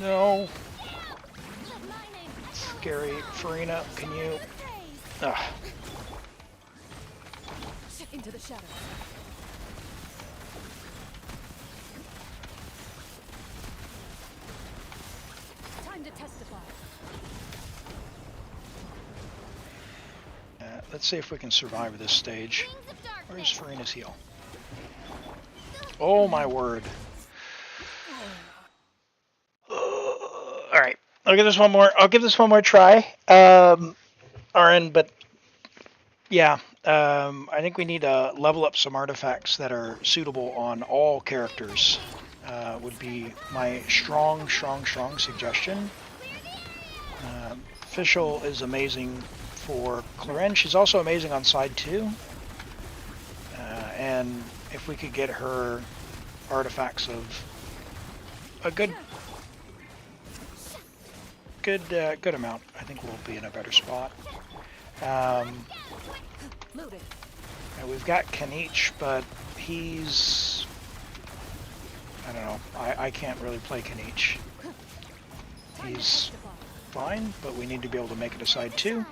No. Let my name echo Scary. Furina, can you... in praise! Ugh. Into the shadows. Time to testify. Let's see if we can survive this stage. Wings of Where's darkness! Furina's heal? Oh my word. Alright. I'll give this one more try. RN, but yeah. I think we need to level up some artifacts that are suitable on all characters. Would be my strong suggestion. Fischl is amazing for Claren. She's also amazing on side 2. And if we could get her artifacts of a good amount, I think we'll be in a better spot. Loaded. And we've got Kinich, but he's... I don't know. I can't really play Kinich. He's fine, but we need to be able to make it a side 2.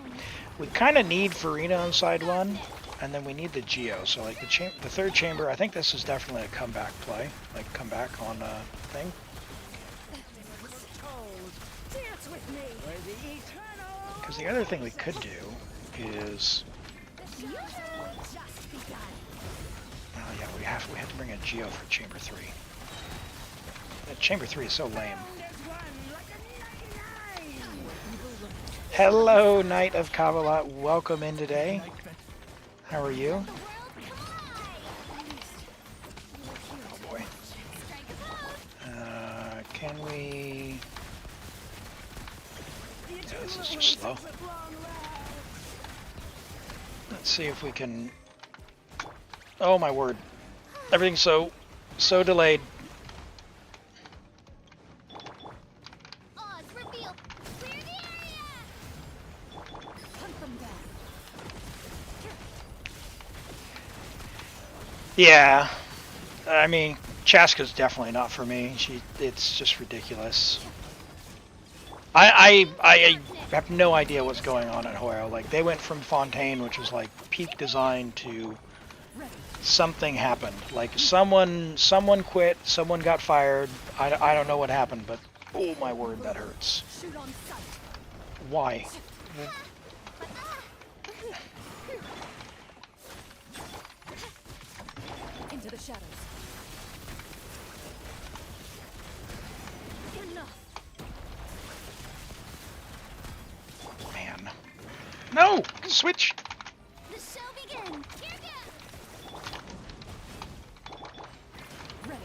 We kind of need Furina on side 1, and then we need the Geo. So like the third chamber, I think this is definitely a comeback play. Like comeback on a thing. Dance with me for the eternal. Because the other thing we could do is... The show's only just begun! Oh yeah, we have to bring a Geo for chamber 3. Chamber 3 is so lame. Hello, Knight of Kavalot. Welcome in today. How are you? The world collide! Oh boy. Strike a pose! Can we... Yeah, this is just slow. Let's see if we can... Oh my word. Everything's so delayed. Odds reveal! Clear the area! Hunt them down. Yeah. I mean, Chaska's definitely not for me. It's just ridiculous. I have no idea what's going on at Hoyo. Like, they went from Fontaine, which was like peak design, to something happened. Like someone quit, someone got fired. I don't know what happened, but oh my word, that hurts. Shoot on sight. Why? Into the shadows. Enough. Man. No! Switch! The show begins! Here goes! Ready.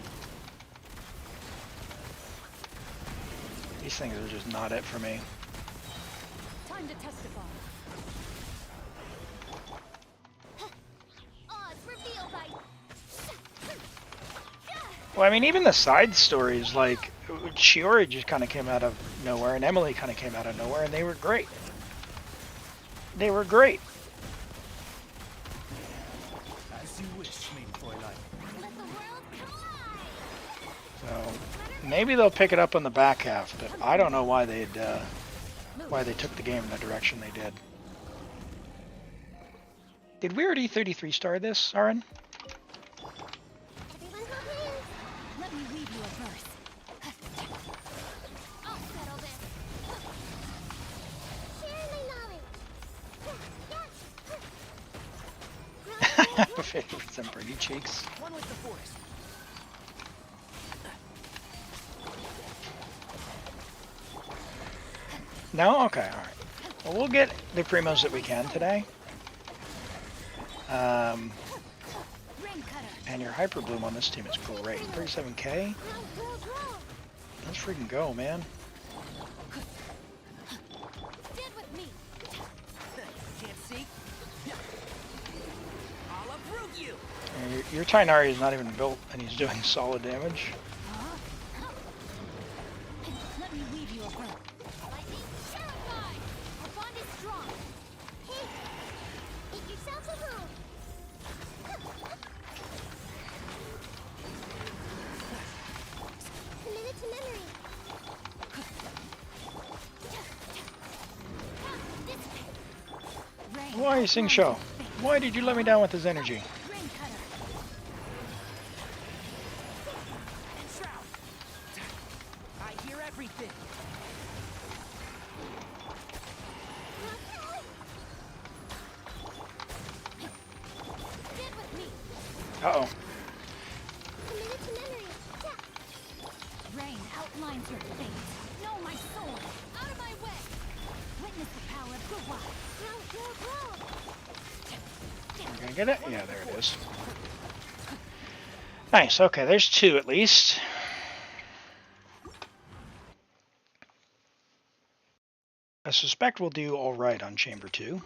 These things are just not it for me. Time to testify. Odds revealed by... Well, I mean, even the side stories, like Shiori just kind of came out of nowhere, and Emily kind of came out of nowhere, and they were great. They were great. As you wish, main Fräulein. Let the world collide! So maybe they'll pick it up on the back half, but I don't know why they took the game in the direction they did. Did we already 33 star this, Aaron? Everyone hold hands! Let me read you a verse. I'll settle this. Share my knowledge. With some pretty cheeks. One with the forest. No? Okay, alright. Well, we'll get the primos that we can today. Rain cutter. And your Hyperbloom on this team is great. 37k? Let's freaking go, man. Stand with me. Can't see? I'll approve you. And your Tainari is not even built, and he's doing solid damage. Let me weave you a verse. Lightning terrified. Our bond is strong. Hey, make yourselves a home. Committed to memory. This way. Rain. Why are you sing show? Why did you let me down with his energy? Rain cutter. Shroud. I hear everything. Stand with me. Uh-oh. Committed to memory. Rain outlines your fate. Know my sword. Out of my way. Witness the power of the wild. Grow. We're gonna get it? Yeah, there it is. Nice, okay, there's two at least. I suspect we'll do alright on Chamber 2.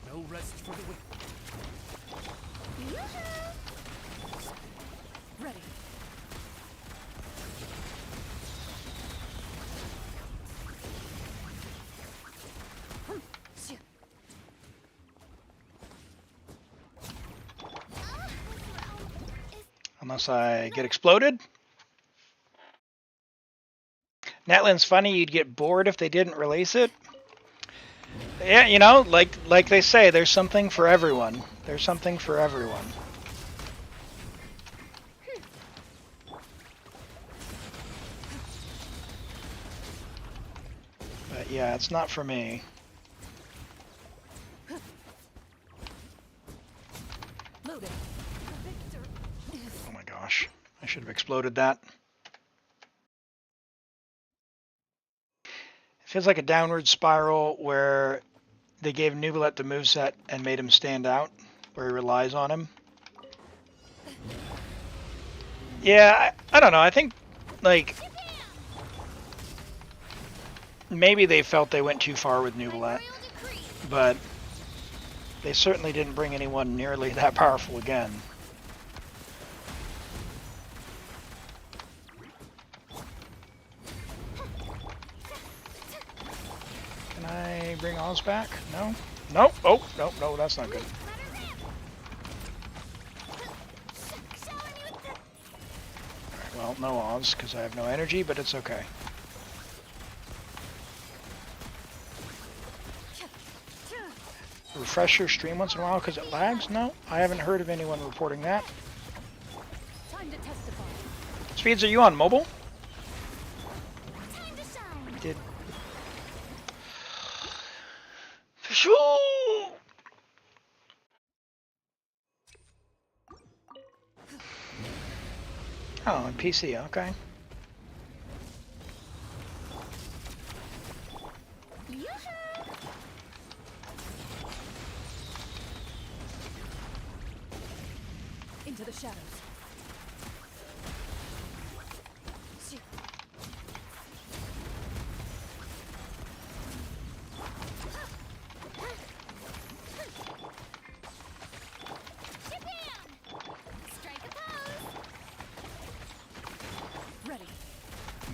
No rest for the wicked. Ready. Shit. Unless I get exploded. Natlin's funny, you'd get bored if they didn't release it. Yeah, you know, like they say, there's something for everyone. There's something for everyone. But yeah, it's not for me. Loaded. The victor is Oh my gosh, I should have exploded that. It feels like a downward spiral where they gave Neuvillette the moveset and made him stand out, where he relies on him. Yeah, I don't know. I think, like, maybe they felt they went too far with Neuvillette, but they certainly didn't bring anyone nearly that powerful again. Can I bring Oz back? No? No? Oh, no, no, that's not good. Alright, well, no Oz, because I have no energy, but it's okay. Refresh your stream once in a while because it lags? No, I haven't heard of anyone reporting that. time to testify. Speeds, are you on mobile? Time to shine. Did... Oh, on PC, okay. Into the shadows.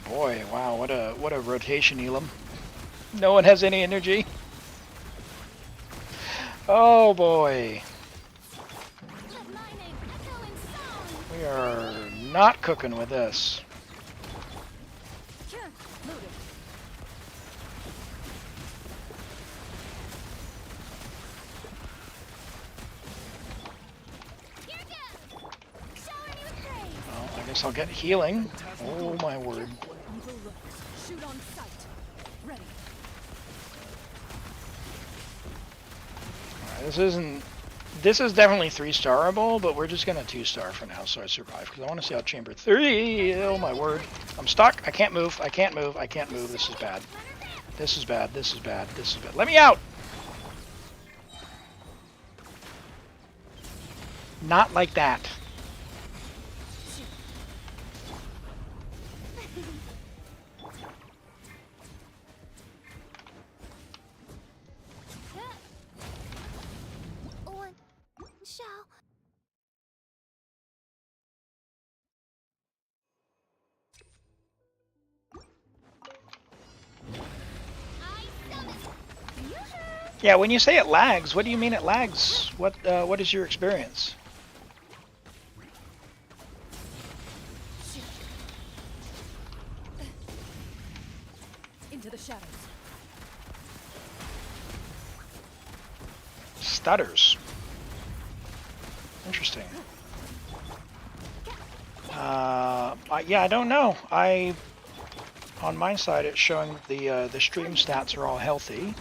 boy, wow, what a rotation, Elim. No one has any energy. Oh boy. Let my name echo in song. We are not cooking with this. Sure, loaded. Here goes. Showering you with praise. Well, I guess I'll get healing. Oh my word. Evil looks. Shoot on sight. Ready. Alright, this is definitely 3-starable, but we're just gonna 2-star for now so I survive, because I want to see how chamber 3. Oh my word. I'm stuck. I can't move. I can't move. I can't move. This is bad. This is bad. This is bad. This is bad. Let me out! Not like that. One shall. I summon. Yeah, when you say it lags, what do you mean it lags? What is your experience? Into the shadows. Stutters. Interesting. Yeah, I don't know. On my side, it's showing the stream stats are all healthy.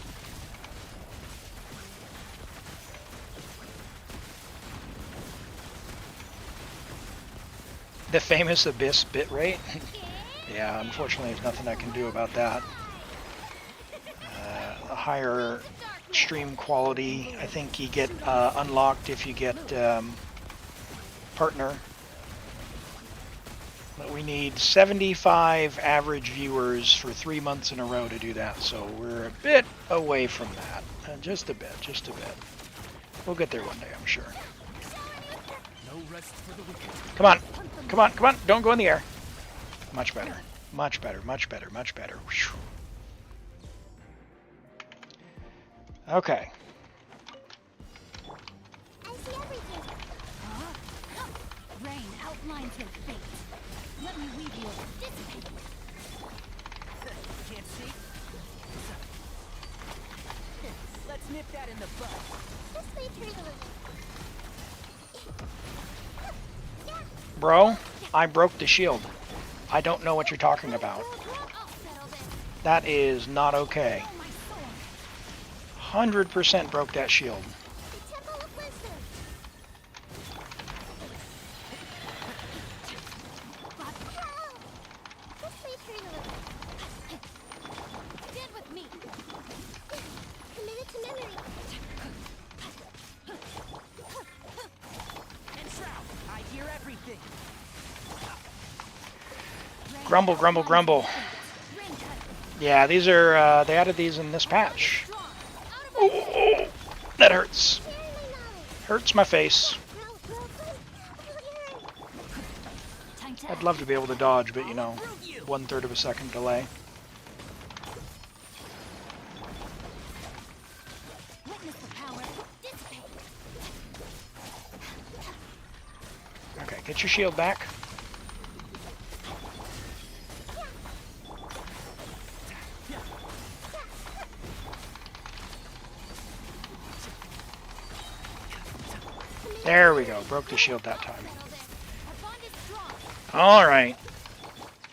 The famous Abyss bitrate. Yeah, unfortunately, there's nothing I can do about that. A higher stream quality, I think you get unlocked if you get partner. But we need 75 average viewers for 3 months in a row to do that, so we're a bit away from that. Just a bit, just a bit. We'll get there one day, I'm sure. No rest for the wicked. Come on, come on, come on, don't go in the air. Much better, much better, much better, much better. Whew. Okay. I see everything. Rain outlines your fate. Let me weave you over. Dissipate. Can't see? Let's nip that in the bud. This way, Turtle. Bro, I broke the shield. I don't know what you're talking about. I'll settle this. That is not okay. Oh, my sword. 100% broke that shield. The Temple of Wisdom. This way, Turtle. Stand with me. Committed to memory. And Shroud, I hear everything. Grumble, grumble, grumble. Rain cutter. Yeah, these are, they added these in this patch. Strong. Oh, that hurts. Sharing my knowledge. Hurts my face. Time to I'd love to be able to dodge, but you know, 1/3 of a second delay. witness the power. Dissipate. Okay, get your shield back. There we go. Broke the shield that time. Our bond is strong. All right.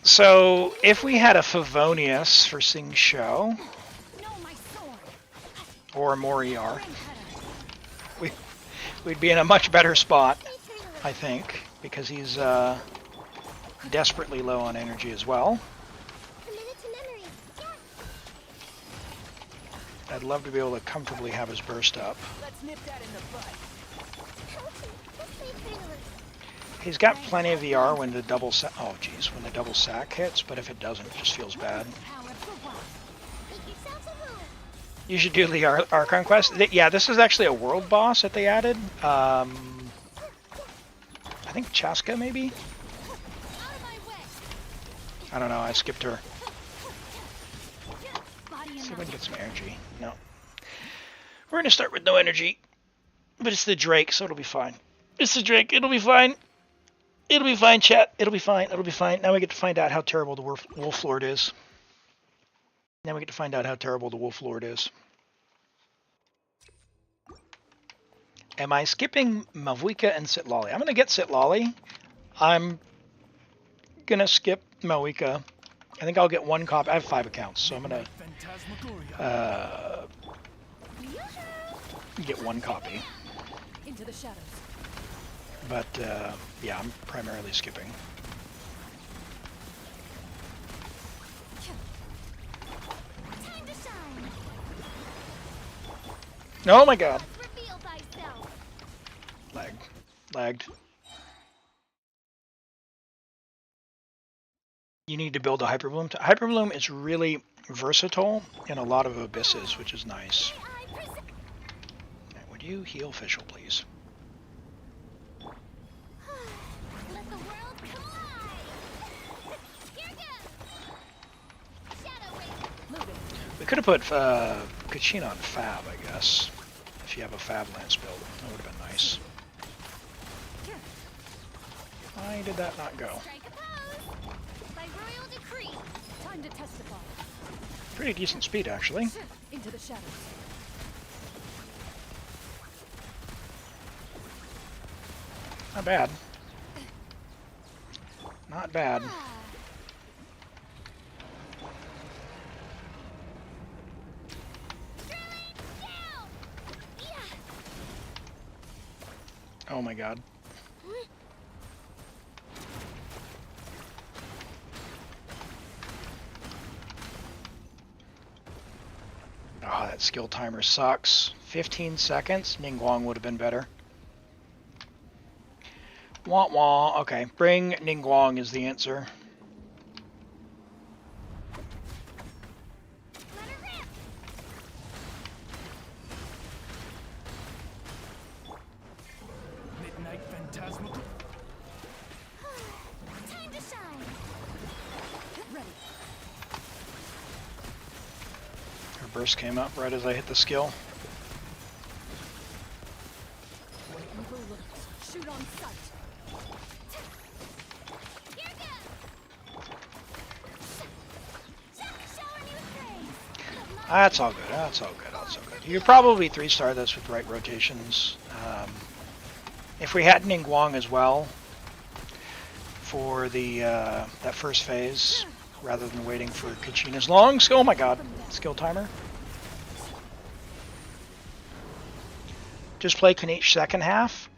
So if we had a Favonius for Sing Show No, my sword. or Moriar, Rain cutter. we'd be in a much better spot, I think, because he's desperately low on energy as well. Committed to memory. I'd love to be able to comfortably have his burst up. Let's nip that in the bud. This way, Turtle. He's got plenty of VR when the double sack. Oh, geez, when the double sack hits, but if it doesn't, it just feels bad. Power for what? Make yourselves a home. You should do the Archon quest. Yeah, this is actually a world boss that they added. I think Chaska, maybe? Out of my way. I don't know, I skipped her. Body See if enough. I can get some energy. No. We're going to start with no energy. But it's the Drake, so it'll be fine. It's the Drake, it'll be fine. It'll be fine, chat. It'll be fine, it'll be fine. Now we get to find out how terrible the Wolf Lord is. Now we get to find out how terrible the Wolf Lord is. Am I skipping Mavuika and Citlali? I'm going to get Citlali. I'm going to skip Mavuika. I think I'll get one copy. I have 5 accounts, so I'm going to get one copy. Into the shadows. But, yeah, I'm primarily skipping. Time to shine. Oh my god. Reveal thyself. Lagged. You need to build a Hyperbloom. Hyperbloom is really versatile in a lot of abysses, which is nice. Would you heal Fischl, please? Let the world collide. Here goes. Shadow wave. We could have put Kachin on Fab, I guess. If you have a Fab Lance build. That would have been nice. Why did that not go? Strike a pose. By royal decree. Time to testify. Pretty decent speed, actually. Into the shadows. Not bad. Not bad. Oh my god. Oh, that skill timer sucks. 15 seconds? Ningguang would have been better. Wah wah. Okay, bring Ningguang is the answer. Let her rip. Midnight Phantasmagoria. Time to shine. Ready. Her burst came up right as I hit the skill. When evil lurks, shoot on sight. Here goes. Showing you praise. That's all good. That's all good. That's all good. You could probably 3-star this with right rotations. If we had Ningguang as well for the that first phase, rather than waiting for Kachina's long skill. Oh my god, skill timer. Just play Kinich second half.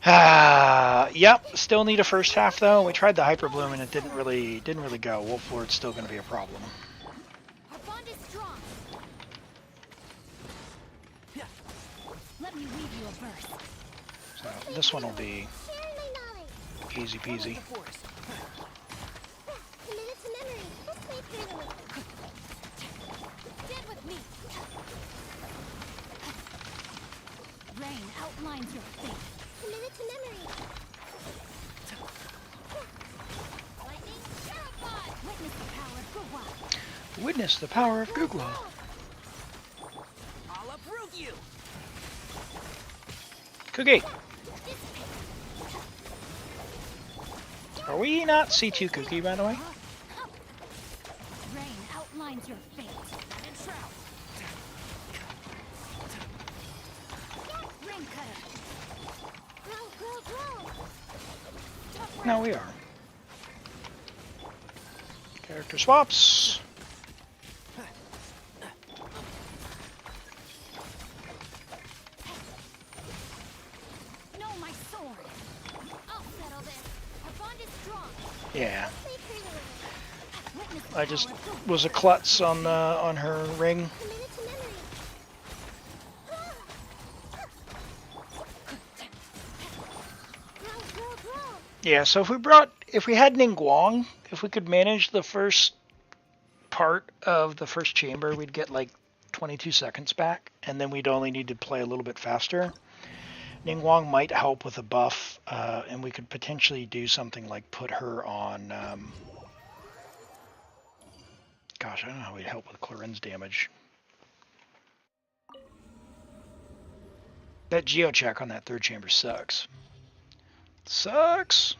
Yep, still need a first half though. We tried the Hyperbloom and it didn't really go. Wolf Lord's still going to be a problem. Our bond is strong. Let me weave you a burst. So this one will be Sharing my knowledge. easy peasy. Committed to memory. Let's play freely. Get with me. Rain outlines your fate. Committed to memory. Lightning, terrified. Witness the power of Gugwa. Witness the power of Gugwa. I'll uproot you. Cookie. Are we not C2 Cookie, by the way? Rain outlines your fate. And Troupe. Rain cutter. Grow. No, we are. Character swaps. No, my sword. I'll settle this. Our bond is strong. Yeah, Play freely. Witness the I just power of Gugwa. was a klutz on her ring. Committed to memory. Grow. Yeah, so if we had Ningguang, if we could manage the first part of the first chamber, we'd get like 22 seconds back, and then we'd only need to play a little bit faster. Ningguang might help with a buff, and we could potentially do something like put her on Gosh, I don't know how we'd help with Claren's damage. That geocheck on that third chamber sucks. Sucks!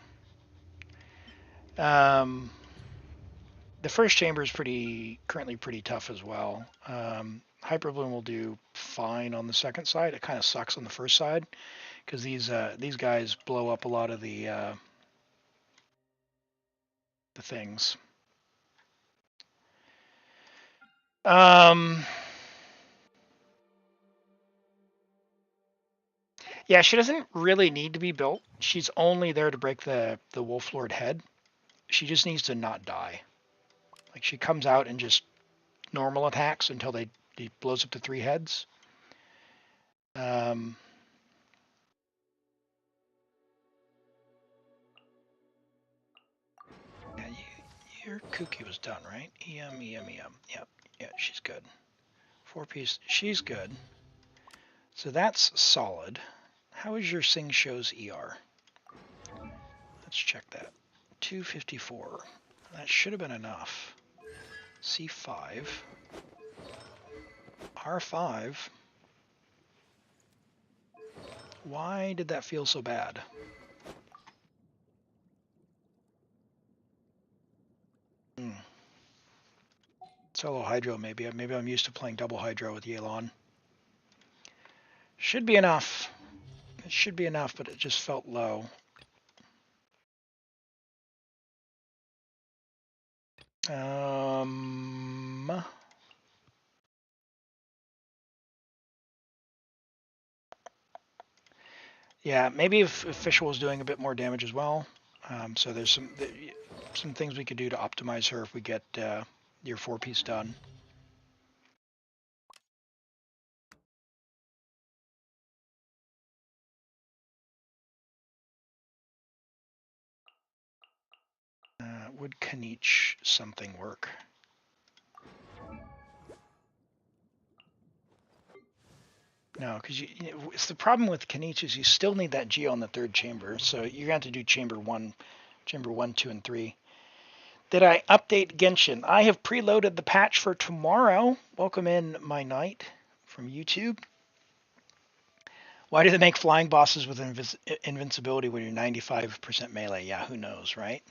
The first chamber is currently pretty tough as well. Hyperbloom will do fine on the second side. It kind of sucks on the first side because these guys blow up a lot of the things. Yeah, she doesn't really need to be built. She's only there to break the Wolf Lord head. She just needs to not die. Like, she comes out and just normal attacks until he blows up the 3 heads. Yeah, your Kuki was done, right? EM. Yep, yeah, she's good. 4-piece, she's good. So that's solid. How is your Sing Show's ER? Let's check that. 254. That should have been enough. C5. R5. Why did that feel so bad? Solo Hydro, maybe. Maybe I'm used to playing double Hydro with Yelan. Should be enough. It should be enough, but it just felt low. Yeah, maybe if Fischl was doing a bit more damage as well. So there's some things we could do to optimize her if we get your 4-piece done. Would Kinich something work? No, because it's the problem with Kinich is you still need that geo on the third chamber, so you're going to have to do chamber 1, 2, and 3. Did I update Genshin? I have preloaded the patch for tomorrow. Welcome in, my knight from YouTube. Why do they make flying bosses with invincibility when you're 95% melee? Yeah, who knows, right?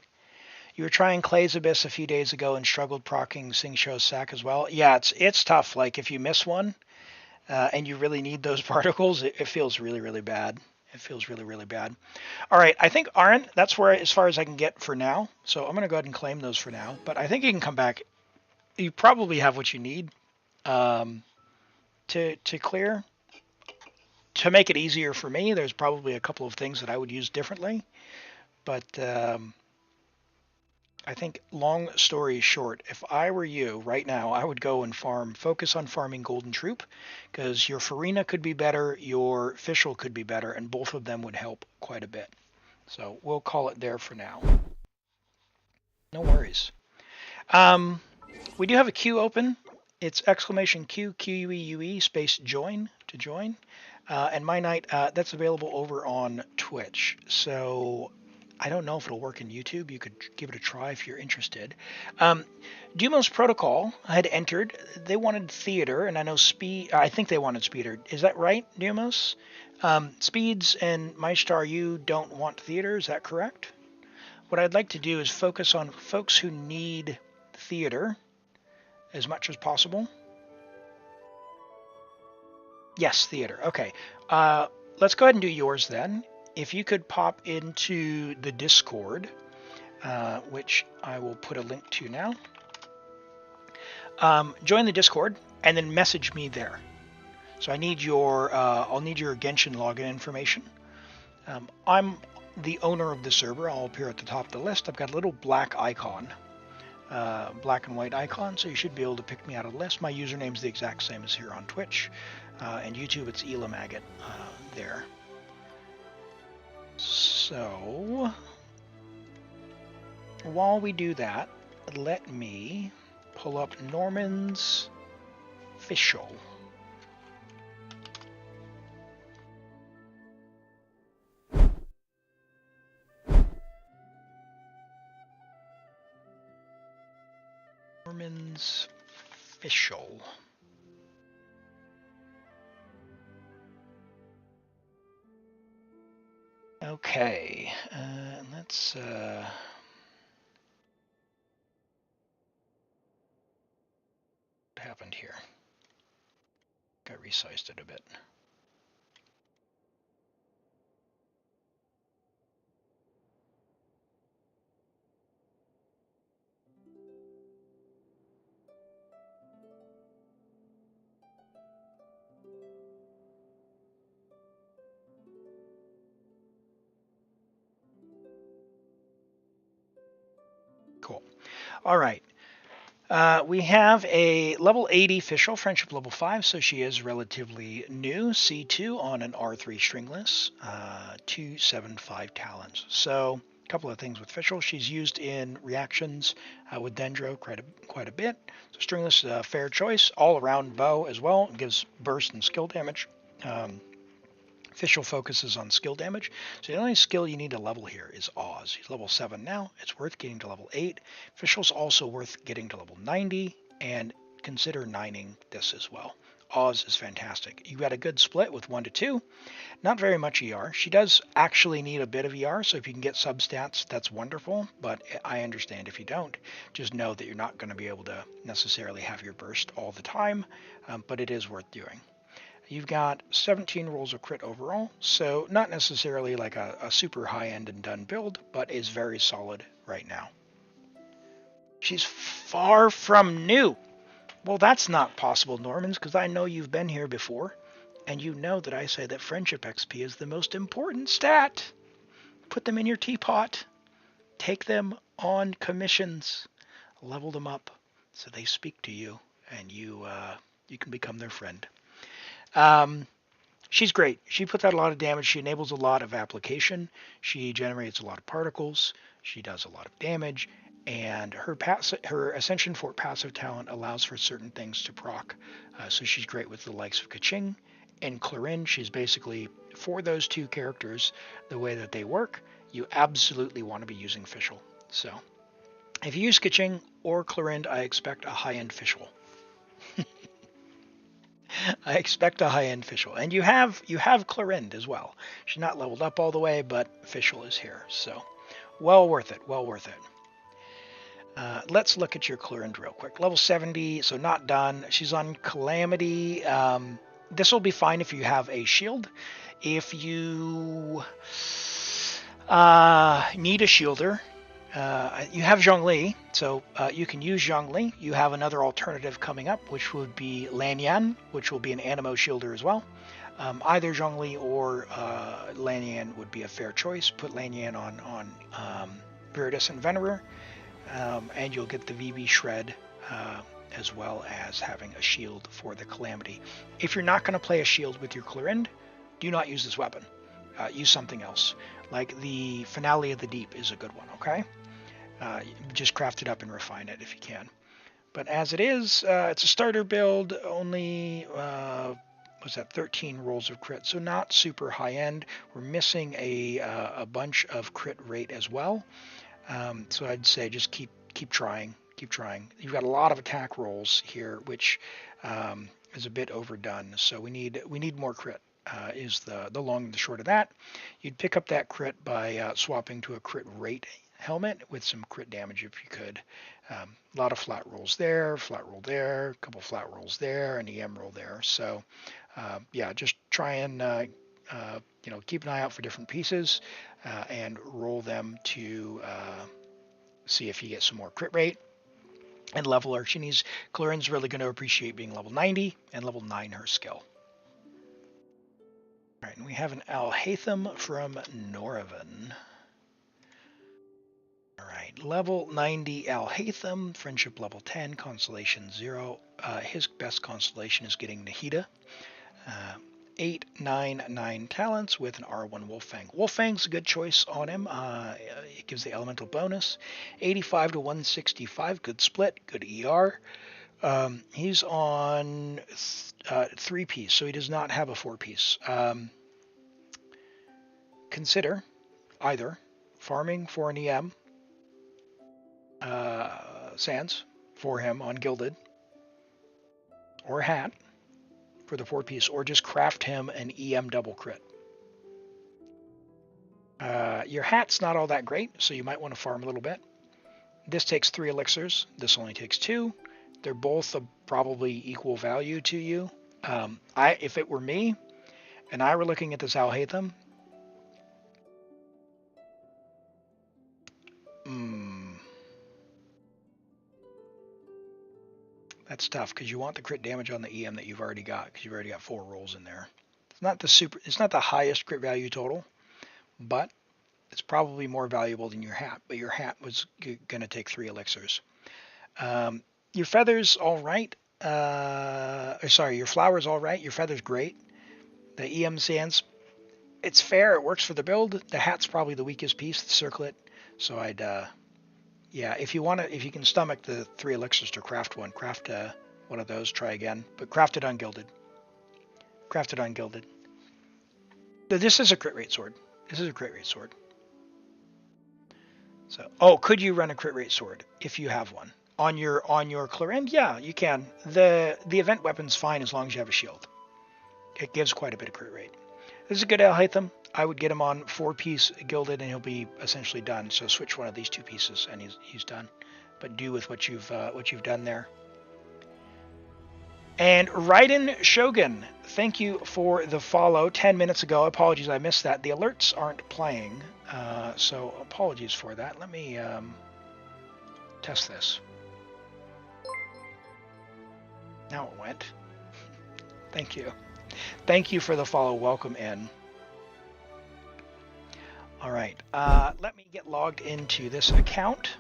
You were trying Clay's Abyss a few days ago and struggled proccing Sing Show's sack as well. Yeah, it's tough. Like, if you miss one and you really need those particles, it feels really, really bad. It feels really, really bad. All right, I think, Arn, that's where as far as I can get for now. So I'm going to go ahead and claim those for now. But I think you can come back. You probably have what you need to clear. To make it easier for me, there's probably a couple of things that I would use differently. But I think, long story short, if I were you right now, I would go and focus on farming Golden Troupe, because your Furina could be better, your Fischl could be better, and both of them would help quite a bit. So we'll call it there for now. No worries. We do have a queue open. It's !Q QUE space join to join. And my knight, that's available over on Twitch. So I don't know if it'll work in YouTube. You could give it a try if you're interested. Dumo's Protocol had entered. They wanted theater, and I know Speed. I think they wanted Speeder. Is that right, Dumos? Speeds and MyStar, you don't want theater. Is that correct? What I'd like to do is focus on folks who need theater as much as possible. Yes, theater. Okay. Let's go ahead and do yours then. If you could pop into the Discord, which I will put a link to now. Join the Discord and then message me there. So I need I'll need your Genshin login information. I'm the owner of the server. I'll appear at the top of the list. I've got a little black icon, black and white icon, so you should be able to pick me out of the list. My username is the exact same as here on Twitch. And YouTube, it's ElimAgate there. So, while we do that, let me pull up Norman's Fischl. Norman's Fischl. Okay, let's what happened here? I resized it a bit. Cool. All right. We have a level 80 Fischl, friendship level 5, so she is relatively new. C2 on an R3 stringless, 275 talents. So a couple of things with Fischl. She's used in reactions with Dendro quite a bit. So stringless, fair choice. All around bow as well. It gives burst and skill damage. Fischl focuses on skill damage, so the only skill you need to level here is Oz. He's level 7 now. It's worth getting to level 8. Fischl's also worth getting to level 90, and consider 9ing this as well. Oz is fantastic. You got a good split with 1 to 2. Not very much ER. She does actually need a bit of ER, so if you can get substats, that's wonderful, but I understand if you don't. Just know that you're not going to be able to necessarily have your burst all the time, but it is worth doing. You've got 17 rolls of crit overall, so not necessarily like a super high-end and done build, but is very solid right now. She's far from new. Well, that's not possible, Normans, because I know you've been here before, and you know that I say that friendship XP is the most important stat. Put them in your teapot. Take them on commissions. Level them up so they speak to you, and you can become their friend. She's great. She puts out a lot of damage. She enables a lot of application. She generates a lot of particles. She does a lot of damage. And her Ascension Fort passive talent allows for certain things to proc. So she's great with the likes of Kaching and Clorinde. She's basically, for those two characters, the way that they work, you absolutely want to be using Fischl. So if you use Kaching or Clorinde, I expect a high-end Fischl. I expect a high-end Fischl. And you have Clorinde as well. She's not leveled up all the way, but Fischl is here. So well worth it. Well worth it. Let's look at your Clorinde real quick. Level 70, so not done. She's on Calamity. This will be fine if you have a shield. If you need a shielder, you have Zhongli, so you can use Zhongli. You have another alternative coming up, which would be Lanyan, which will be an Animo shielder as well. Either Zhongli or Lanyan would be a fair choice. Put Lanyan on Viridis and Venerer, and you'll get the VB Shred, as well as having a shield for the Calamity. If you're not going to play a shield with your Clorinde, do not use this weapon. Use something else. Like the Finale of the Deep is a good one, okay? Just craft it up and refine it if you can. But as it is, it's a starter build, only, 13 rolls of crit, so not super high end. We're missing a bunch of crit rate as well. So I'd say just keep trying. Keep trying. You've got a lot of attack rolls here, which is a bit overdone. So we need more crit. Is the long and the short of that. You'd pick up that crit by swapping to a crit rate helmet with some crit damage if you could. A lot of flat rolls there, flat roll there, a couple flat rolls there, and EM roll there. So yeah, just try and keep an eye out for different pieces and roll them to see if you get some more crit rate. And level her. Clorinde's really going to appreciate being level 90 and level 9 her skill. All right, and we have an Alhaitham from Noravan. All right, level 90 Alhaitham, friendship level 10, constellation 0. His best constellation is getting Nahida. 899 talents with an R1 Wolffang. Wolffang's a good choice on him. It gives the elemental bonus. 85 to 165, good split, good ER. He's on 3-piece, so he does not have a 4-piece. Consider either farming for an EM, Sands, for him on Gilded, or a hat for the 4-piece, or just craft him an EM double crit. Your hat's not all that great, so you might want to farm a little bit. This takes 3 elixirs. This only takes 2. They're both probably equal value to you. If it were me, and I were looking at this Alhaitham, that's tough because you want the crit damage on the EM that you've already got, because you've already got 4 rolls in there. It's not the highest crit value total, but it's probably more valuable than your hat. But your hat was going to take 3 elixirs. Your feather's all right. Your flower's all right. Your feather's great. The EM sands, it's fair. It works for the build. The hat's probably the weakest piece, the circlet. So I'd, yeah, if you can stomach the 3 elixirs to craft one, craft one of those. Try again, but craft it ungilded. Craft it ungilded. This is a crit rate sword. This is a crit rate sword. So, could you run a crit rate sword if you have one on your Clarend? Yeah, you can. The event weapon's fine as long as you have a shield. It gives quite a bit of crit rate. This is a good Alhaitham. I would get him on 4-piece gilded, and he'll be essentially done. So switch one of these 2 pieces, and he's done. But do with what you've done there. And Raiden Shogun, thank you for the follow 10 minutes ago. Apologies, I missed that. The alerts aren't playing, so apologies for that. Let me test this. Now it went. Thank you. Thank you for the follow. Welcome in. All right, let me get logged into this account,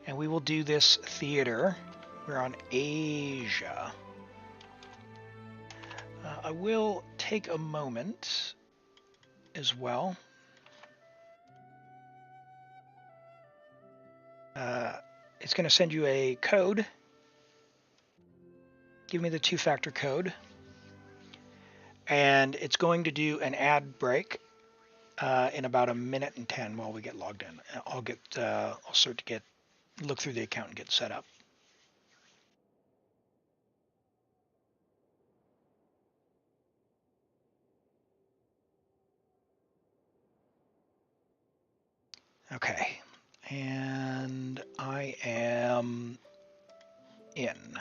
and we will do this theater. We're on Asia. I will take a moment as well. It's going to send you a code. Give me the 2-factor code. And it's going to do an ad break in about 1:10 while we get logged in. I'll start to look through the account and get set up. Okay, and I am in.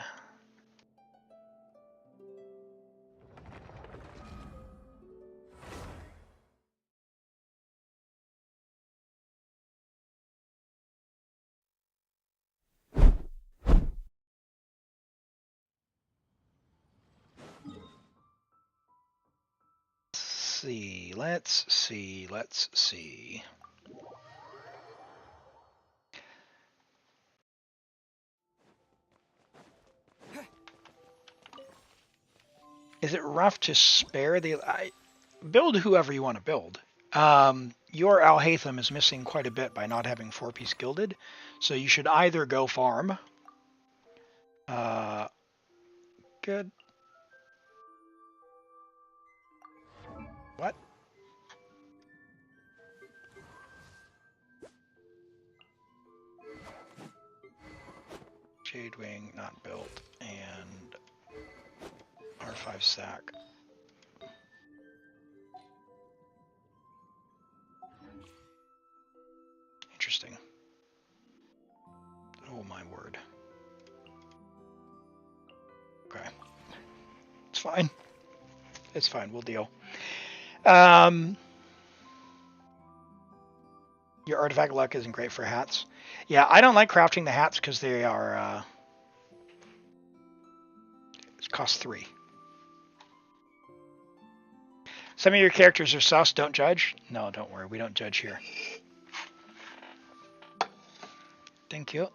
Let's see. Is it rough to spare build whoever you want to build? Your Alhaitham is missing quite a bit by not having 4-piece gilded, so you should either go farm. Good. What? Jadewing not built, and R5 sack. Interesting. Oh my word. Okay. It's fine. It's fine. We'll deal. Your artifact luck isn't great for hats. Yeah, I don't like crafting the hats because they are it costs 3. Some of your characters are sus. Don't judge. No, don't worry. We don't judge here. Thank you.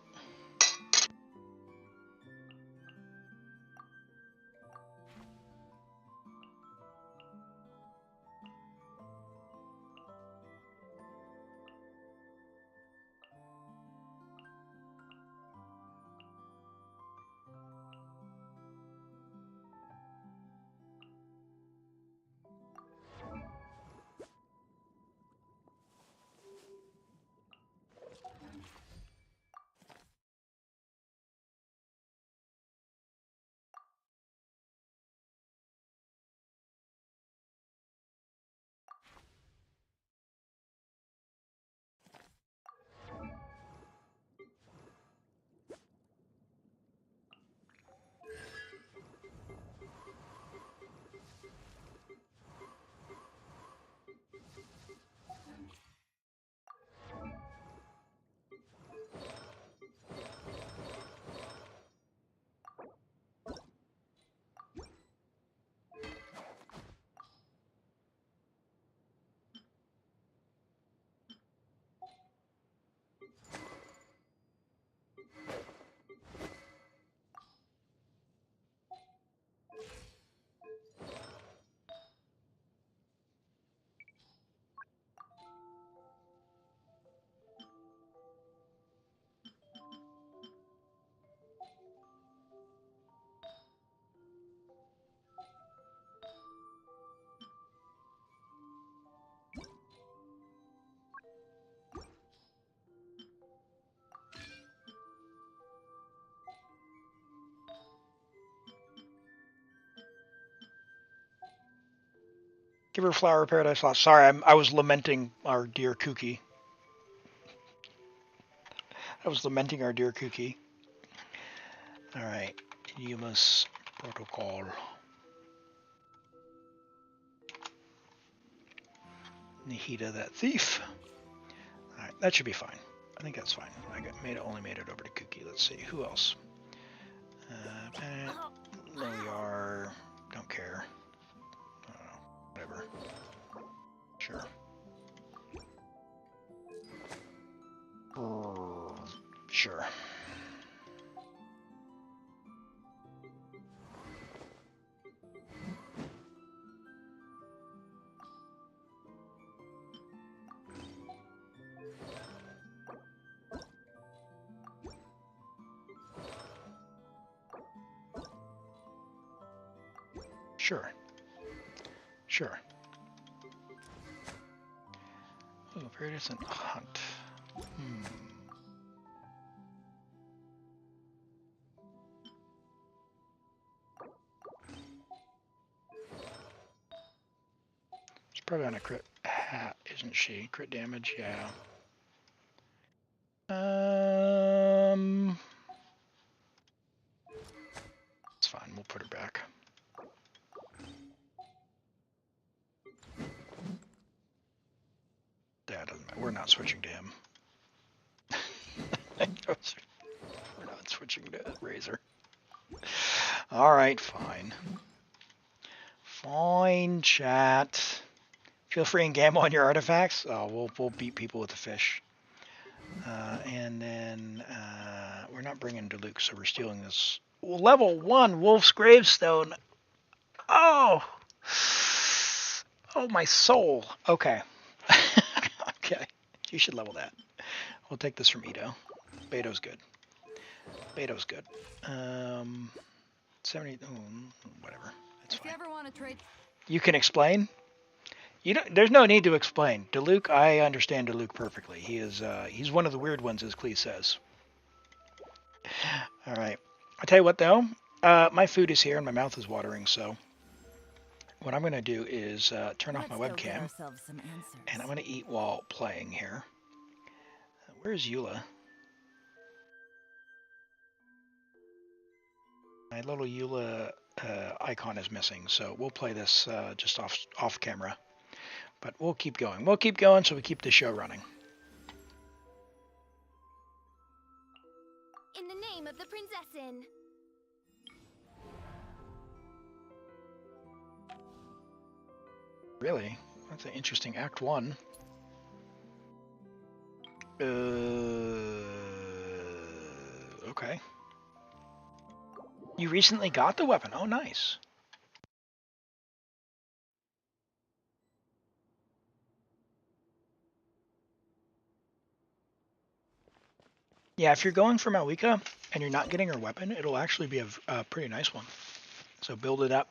Give her flower of paradise lost. Sorry, I was lamenting our dear Kuki. I was lamenting our dear Kuki. Alright. Yuma's protocol. Nihida, that thief. Alright, that should be fine. I think that's fine. Only made it over to Kuki. Let's see. Who else? Bennett. Loyar. Don't care. Whatever. Sure. Sure. Sure. Sure. Oh, very distant hunt. She's probably on a crit hat, isn't she? Crit damage, yeah. It's fine, we'll put her back. That doesn't matter. We're not switching to him. We're not switching to Razor. Alright, fine. Fine, chat. Feel free and gamble on your artifacts. Oh, we'll beat people with the fish. And then we're not bringing Diluc, so we're stealing this. Level 1 Wolf's Gravestone. Oh! Oh, my soul. Okay. Okay. You should level that. We'll take this from Ito. Beto's good. Beto's good. 70. Whatever. It's fine. If you ever want to trade, you can explain. You don't. There's no need to explain. Diluc, I understand Diluc perfectly. He is. He's one of the weird ones, as Clee says. All right. I'll tell you what, though. My food is here and my mouth is watering. So what I'm going to do is turn off my webcam, and I'm going to eat while playing here. Where's Eula? My little Eula icon is missing, so we'll play this just off camera. But we'll keep going. We'll keep going so we keep the show running. in the name of the Prinzessin. Really? That's an interesting Act 1. Okay. You recently got the weapon. Oh, nice. Yeah, if you're going for Mavuika and you're not getting her weapon, it'll actually be a pretty nice one. So build it up.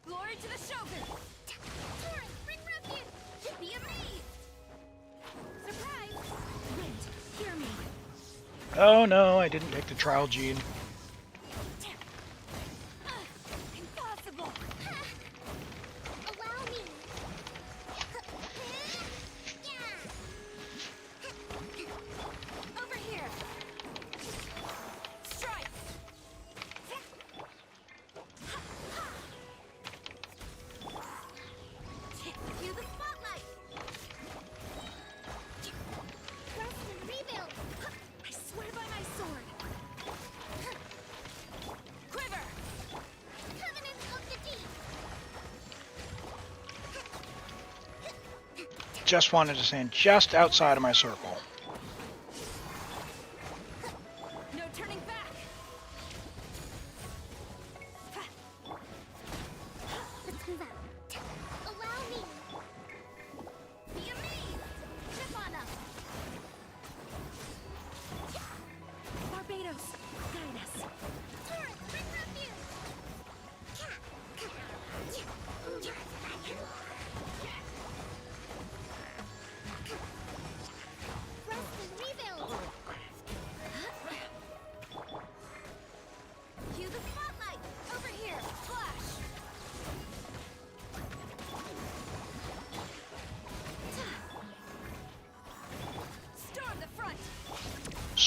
Glory to the Shogun! Torrent, bring refuge! Be amazed! Surprise! Wind, hear me! Oh no, I didn't take the trial gene. Impossible! Allow me! Over here! Strike! Cue the spotlight! Rest and rebuild! I swear by my sword! Quiver! Covenant of the deep! Just wanted to stand just outside of my circle. No turning back! Let's move out. Allow me! Be amazed! Chip on us!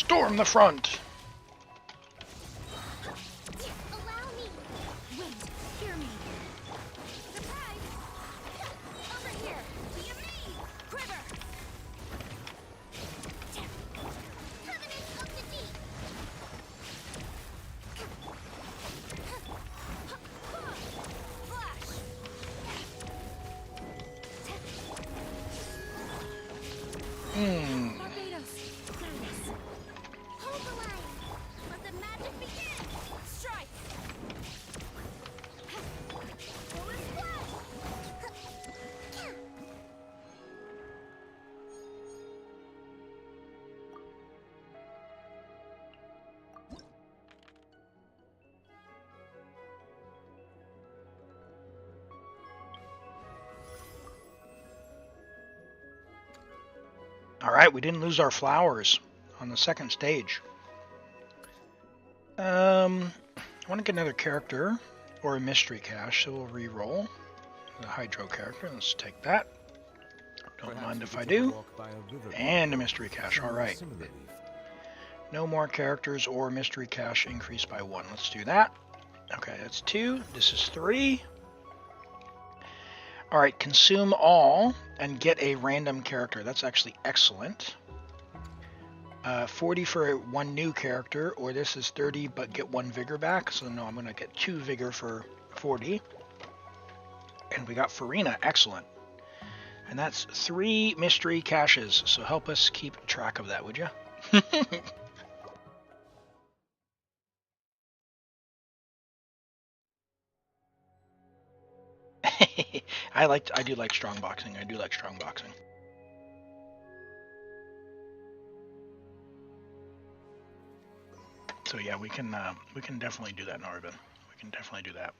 Storm the front! Allow me. Wait, hear me. Surprise! Over here. Be a me. Quiver. Covenant of the deep. Flash. Barbados. Guidance. Hold the line. Let the magic begin. Strike. Forward splash. Alright, we didn't lose our flowers on the second stage. I want to get another character or a mystery cache, so we'll re-roll the Hydro character. Let's take that. Don't mind if I do. And a mystery cache, alright. No more characters or mystery cache increased by 1. Let's do that. Okay, that's 2. This is 3. Alright, consume all and get a random character. That's actually excellent. 40 for 1 new character, or this is 30 but get 1 vigor back. So no, I'm going to get 2 vigor for 40. And we got Furina, excellent. And that's 3 mystery caches, so help us keep track of that, would you? I do like strong boxing. I do like strong boxing. So yeah, we can definitely do that, Norvin. We can definitely do that.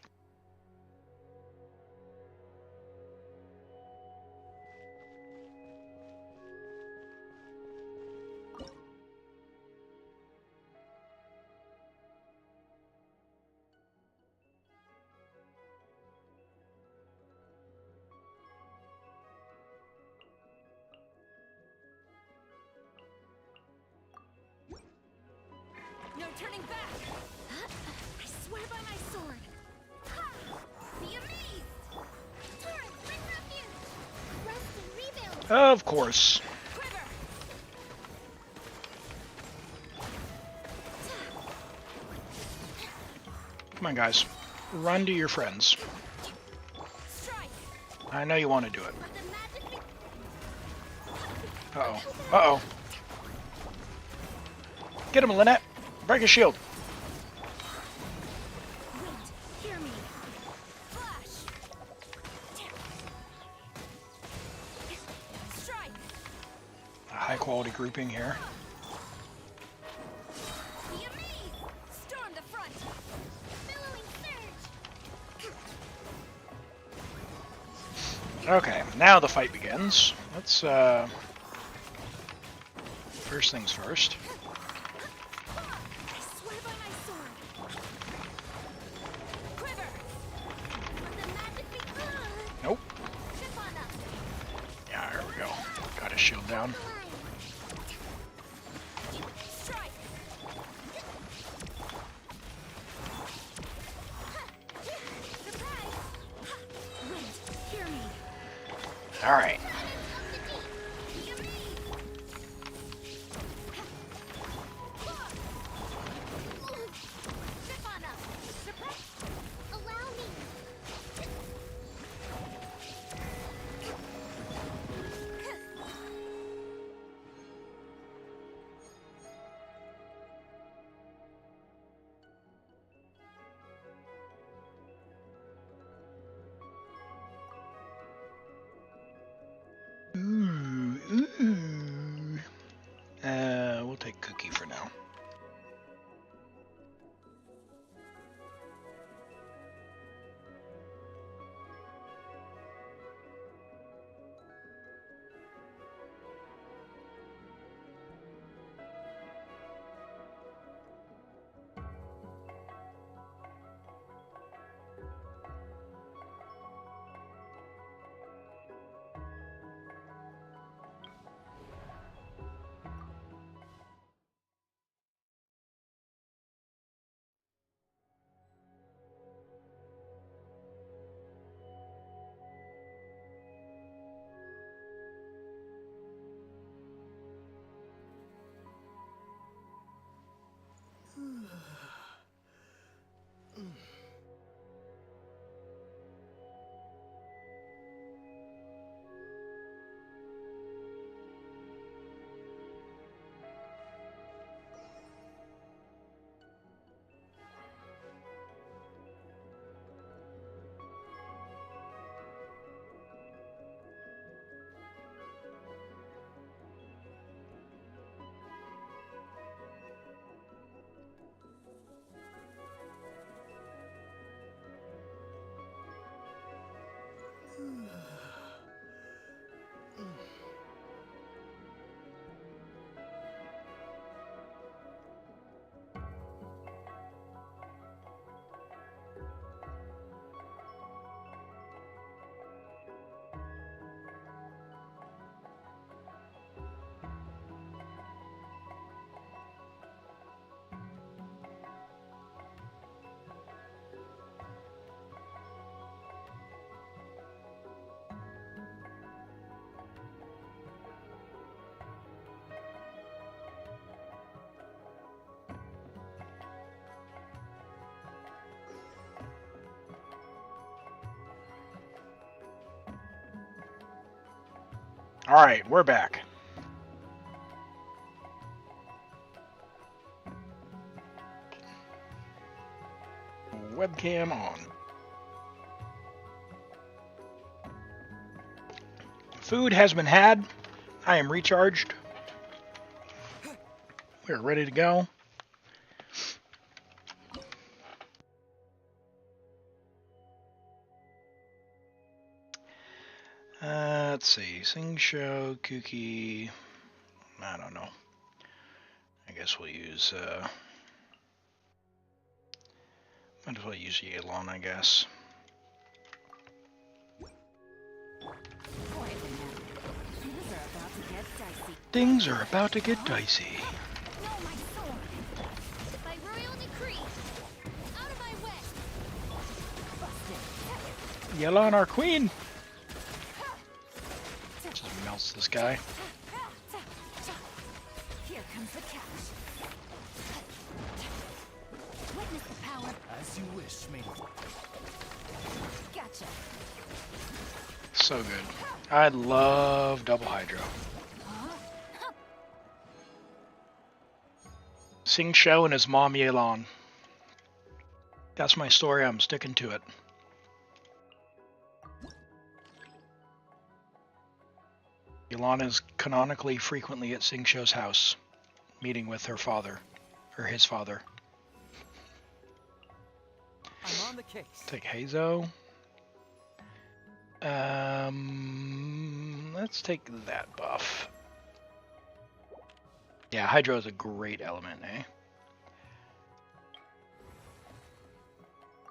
No turning back! I swear by my sword! Ha! Be amazed! Torrent, bring refuge! Rest and rebuild! Of course. Quiver! Come on, guys. Run to your friends. Strike! I know you want to do it. Let the magic be... Uh-oh. Uh-oh. Get him, Lynette. Break his shield. Wait, hear me. Flash! Strike! A high-quality grouping here. Be amazed! Storm the front! Billowing surge! Okay, now the fight begins. Let's, first things first. I swear by my sword! Quiver! Let the magic be... Nope. Ship on up! Yeah, there we go. Got his shield down. Strike! Surprise! Wait, hear me. Alright. Be amazed! Ship on up! Surprise! Allow me! Alright, we're back. Webcam on. Food has been had. I am recharged. We're ready to go. Let's see. Sing Show, Kuki. I don't know. I guess we'll use. Might as well use Yelan, I guess. Things are about to get dicey. No, my sword. By royal decree. Out of my way. Yelan, our queen. Just melts this guy. Here comes the catch. Witness the power. As you wish, me. Gotcha. So good. I love double hydro. Sing Show and his mom Yelan. That's my story. I'm sticking to it. Yelan is canonically frequently at Sing Show's house, meeting with her father, or his father. I'm on the case. Take Hazo. Let's take that buff. Yeah, Hydro is a great element, eh?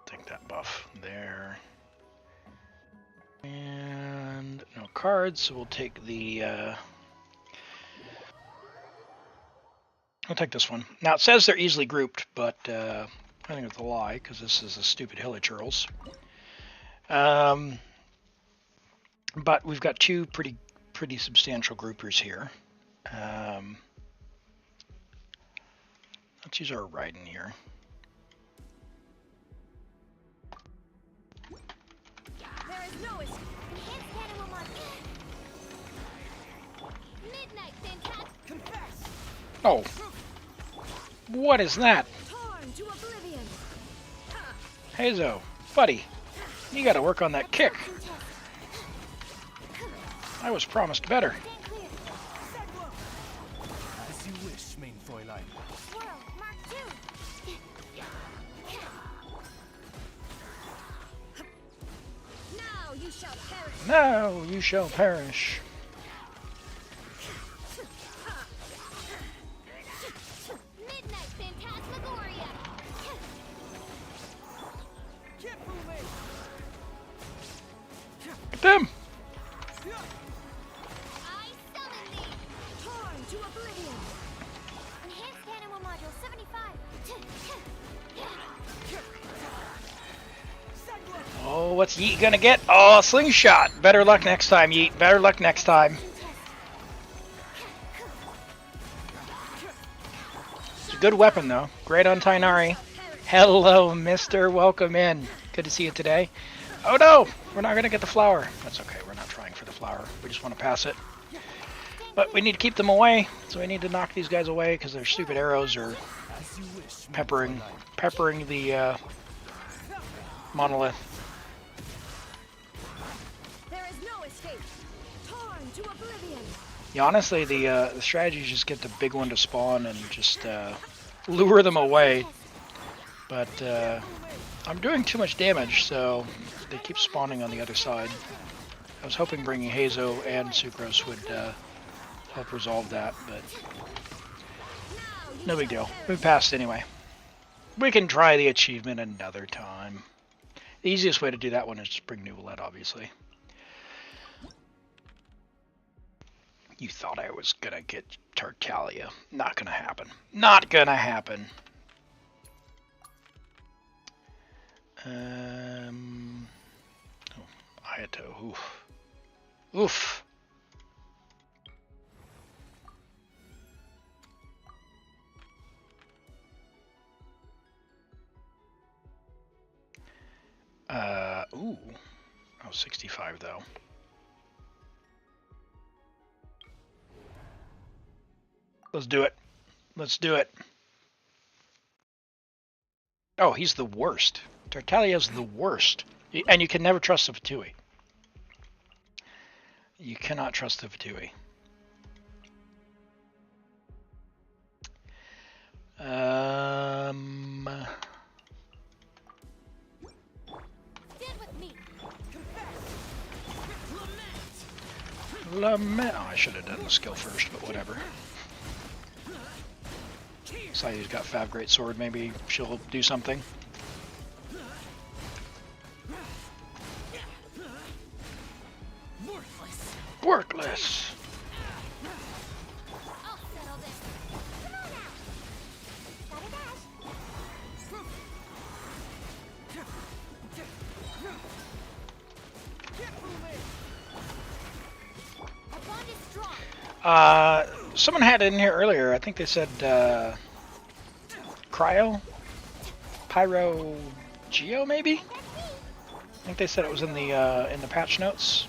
Take that buff there. And no cards, so we'll take the I'll take this one. Now it says they're easily grouped, but I think it's a lie because this is a stupid Hilichurls. But we've got two pretty substantial groupers here. Let's use our Raiden here. There is no escape. Enhanced animal monster. Midnight Fantastic. Confess. Oh, what is that? Torn to oblivion. Hazo, buddy, you got to work on that kick. I was promised better. Stand clear. As you wish, main Fräulein. Swirl. Mark 2. Now you shall perish. Now you shall perish. Midnight Phantasmagoria. Get them. I summon thee. Torn to oblivion. Enhanced animal module 75. Oh, what's Yeet gonna get? Oh, slingshot. Better luck next time, Yeet. Better luck next time. It's a good weapon, though. Great on Tainari. Hello, mister. Welcome in. Good to see you today. Oh, no. We're not going to get the flower. That's okay. We're not trying for the flower. We just want to pass it. But we need to keep them away. So we need to knock these guys away because their stupid arrows are As you wish, main peppering the monolith. There is no escape. Torn to oblivion. Yeah, honestly, the strategy is just get the big one to spawn and just lure them away. But I'm doing too much damage, so they keep spawning on the other side. I was hoping bringing Hazo and Sucrose would help resolve that, but no big deal. We passed anyway. We can try the achievement another time. The easiest way to do that one is just bring Neuvillette, obviously. You thought I was gonna get Tartalia. Not gonna happen. Not gonna happen. Oh, Ayato. Oof. Oof. Ooh. Oh, 65 though. Let's do it. Let's do it. Oh, he's the worst. Tartalia's the worst. And you can never trust the Fatui. You cannot trust the Fatui. Lament. Oh, I should have done the skill first, but whatever. Sayu's got Fab Great Sword. Maybe she'll do something. Worthless. Someone had it in here earlier. I think they said Cryo? Pyro Geo, maybe? I think they said it was in the patch notes.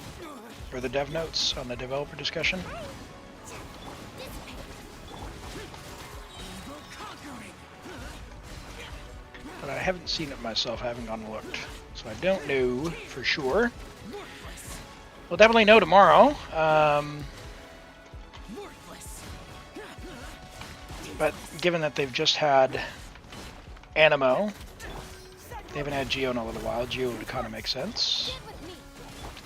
Or the dev notes on the developer discussion. But I haven't seen it myself. I haven't gone and looked. So I don't know for sure. We'll definitely know tomorrow. But given that they've just had Animo, they haven't had Geo in a little while. Geo would kind of make sense.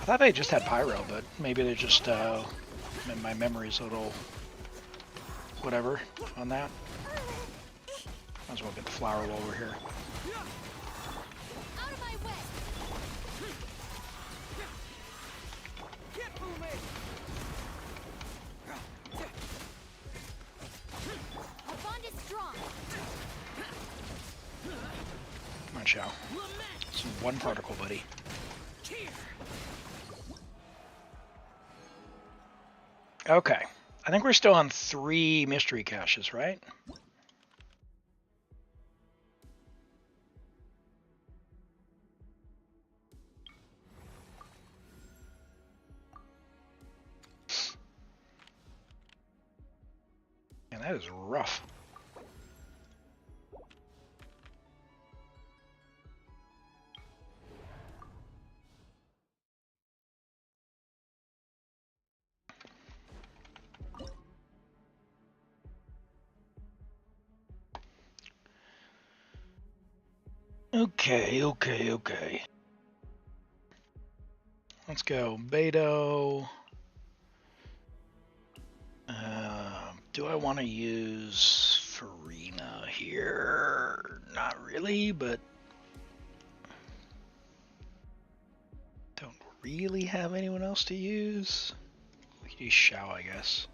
I thought they just had Pyro, but maybe they're just, my memory's a little whatever on that. Might as well get the flower while we're here. Come on, Shao. It's one particle, buddy. Okay. I think we're still on 3 mystery caches, right? And that is rough. Okay. Let's go. Beto. Do I want to use Furina here? Not really, but don't really have anyone else to use. We could use Shao, I guess.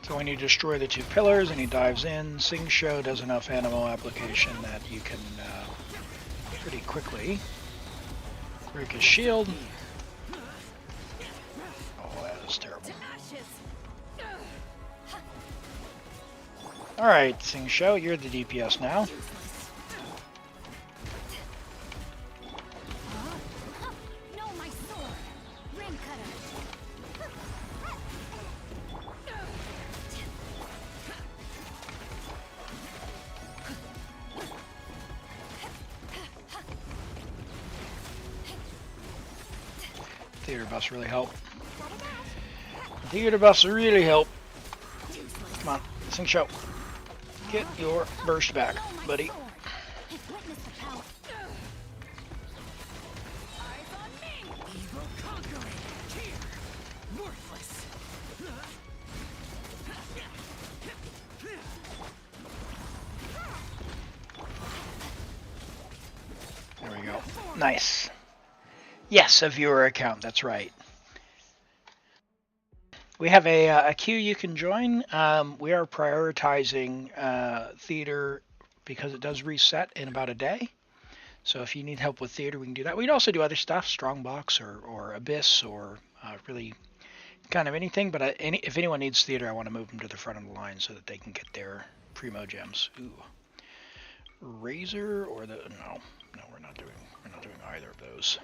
So when you destroy the 2 pillars and he dives in, Sing Show does enough Animo application that you can pretty quickly break his shield. Oh, that is terrible. Alright, Sing Show, you're the DPS now. theater buffs really help. Theater buffs really help. Come on, sing show. Get your burst back, buddy. Witness the power. Eyes on me! Evil conquering! Here! Worthless! There we go. Nice. Yes, a viewer account. That's right. We have a queue you can join. We are prioritizing theater because it does reset in about a day. So if you need help with theater, we can do that. We'd also do other stuff, Strongbox or Abyss or really kind of anything. But if anyone needs theater, I want to move them to the front of the line so that they can get their Primogems. Ooh, Razor or the no, we're not doing either of those.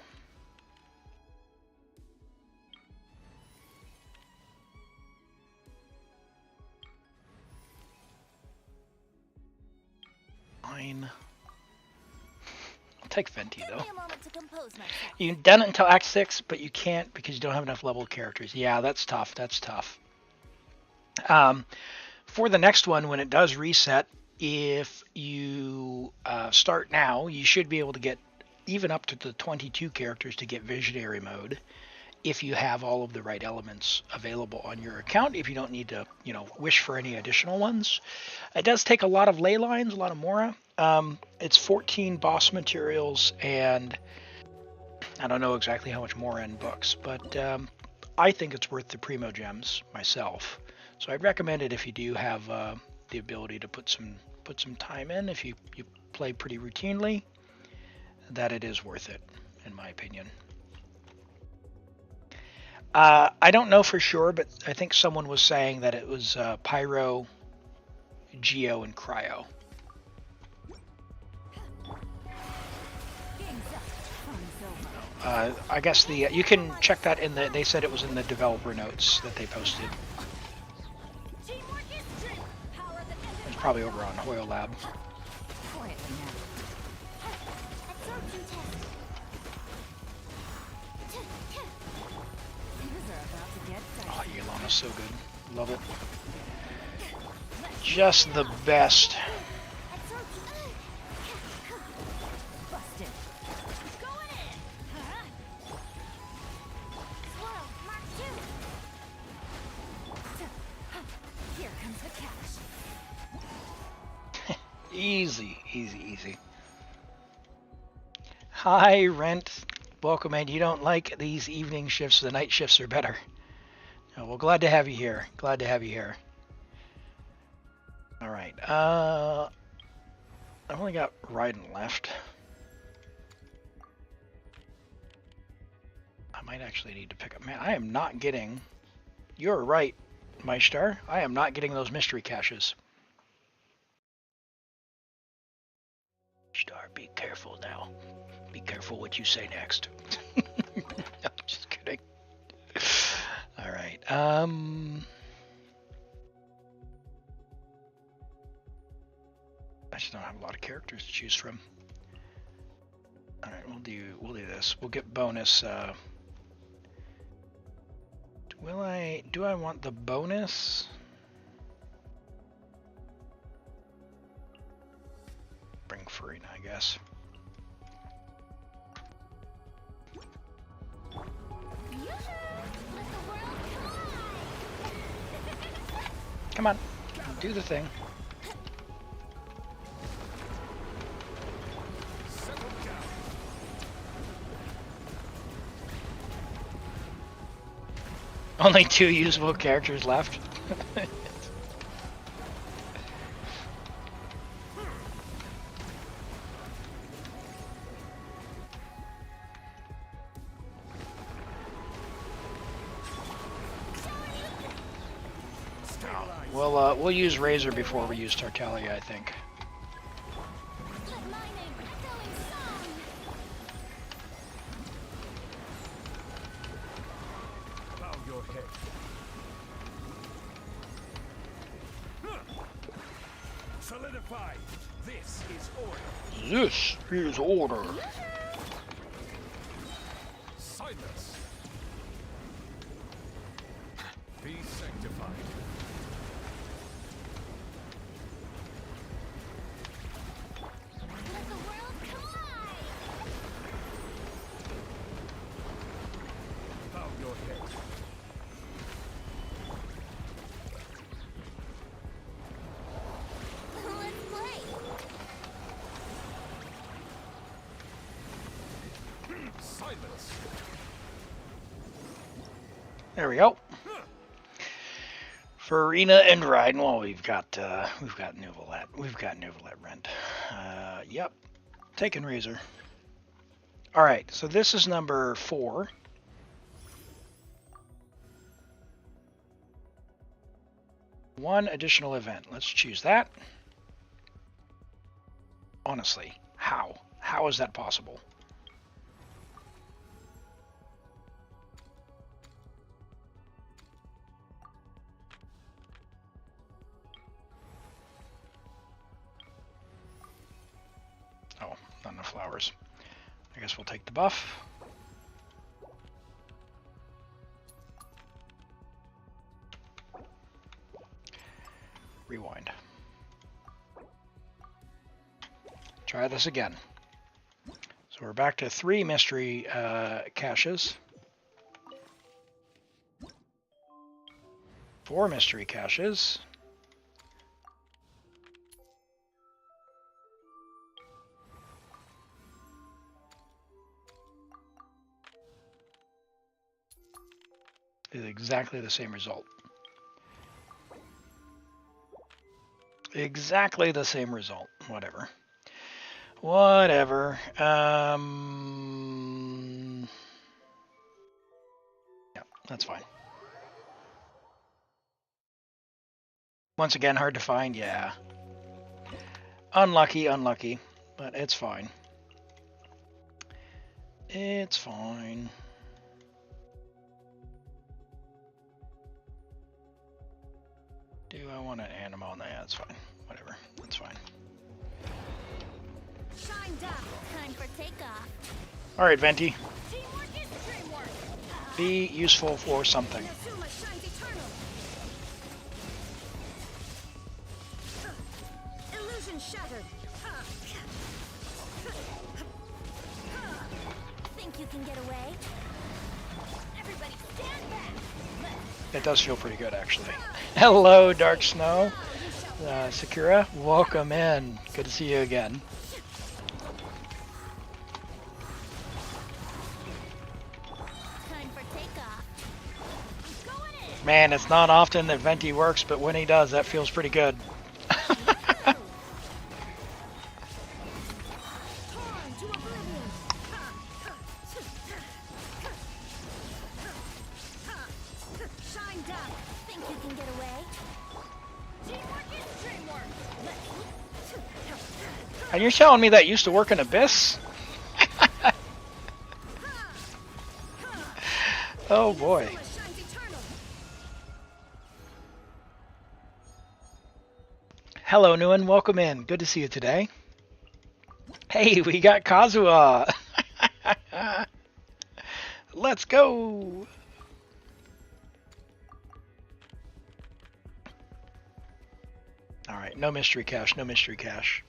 Fine. I'll take Venti though. Give me a moment to compose myself. You've done it until Act 6, but you can't because you don't have enough level characters. Yeah, that's tough. That's tough. For the next one, when it does reset, if you start now, you should be able to get even up to the 22 characters to get Visionary mode if you have all of the right elements available on your account. If you don't need to, wish for any additional ones. It does take a lot of ley lines, a lot of Mora. It's 14 boss materials, and I don't know exactly how much Mora in books, but I think it's worth the Primogems myself. So I'd recommend it if you do have the ability to put some time in. If you play pretty routinely, that it is worth it, in my opinion. I don't know for sure, but I think someone was saying that it was Pyro, Geo, and Cryo. I guess you can check that in they said it was in the developer notes that they posted. It's probably over on Hoyle Lab. Oh, Yolana's so good. Love it. Just the best. Easy, easy, easy. Hi, Rent. Welcome, and you don't like these evening shifts, the night shifts are better. Oh, well, glad to have you here. Glad to have you here. All right. I've only got Raiden left. I might actually need to pick up. Man, I am not getting. You're right, Meister. I am not getting those mystery caches. Star, be careful now. Be careful what you say next. I'm just kidding. All right. I just don't have a lot of characters to choose from. All right, we'll do this. We'll get bonus. Do I want the bonus? Bring Furina, I guess. Come on, do the thing. Only 2 usable characters left. We'll use Razor before we use Tartaglia, I think. Bow your head. Solidify. This is order. This is order. Silence. silence. There we go. Furina and Raiden. Well, we've got Neuvillette. We've got Neuvillette rent. Yep. Taking Razor. All right. So this is number 4. One additional event. Let's choose that. Honestly, how? How is that possible? Oh, not enough flowers. I guess we'll take the buff. Rewind. Try this again. So we're back to 3 mystery caches. 4 mystery caches. Is exactly the same result. Exactly the same result. Whatever. Whatever. Yeah, that's fine. Once again, hard to find. Yeah. Unlucky, unlucky. But it's fine. It's fine. Do I want an animal? No, yeah, that's fine. Whatever. That's fine. Shine down. Time for takeoff. Alright, Venti. Teamwork is dreamwork. Be useful for something. Inazuma shines eternal. Illusion shattered. Think you can get away? Everybody stand back. It does feel pretty good, actually. Hello, Dark Snow. Sakura, welcome in. Good to see you again. Time for takeoff. Going in. Man, it's not often that Venti works, but when he does, that feels pretty good. Torn to oblivion. Shine down. Think you can get away? Teamwork is dreamwork. And you're telling me that used to work in Abyss? Oh boy. Shines eternal. Hello, Nguyen. Welcome in. Good to see you today. Hey, we got Kazuha. Let's go. All right, no mystery cache, no mystery cache.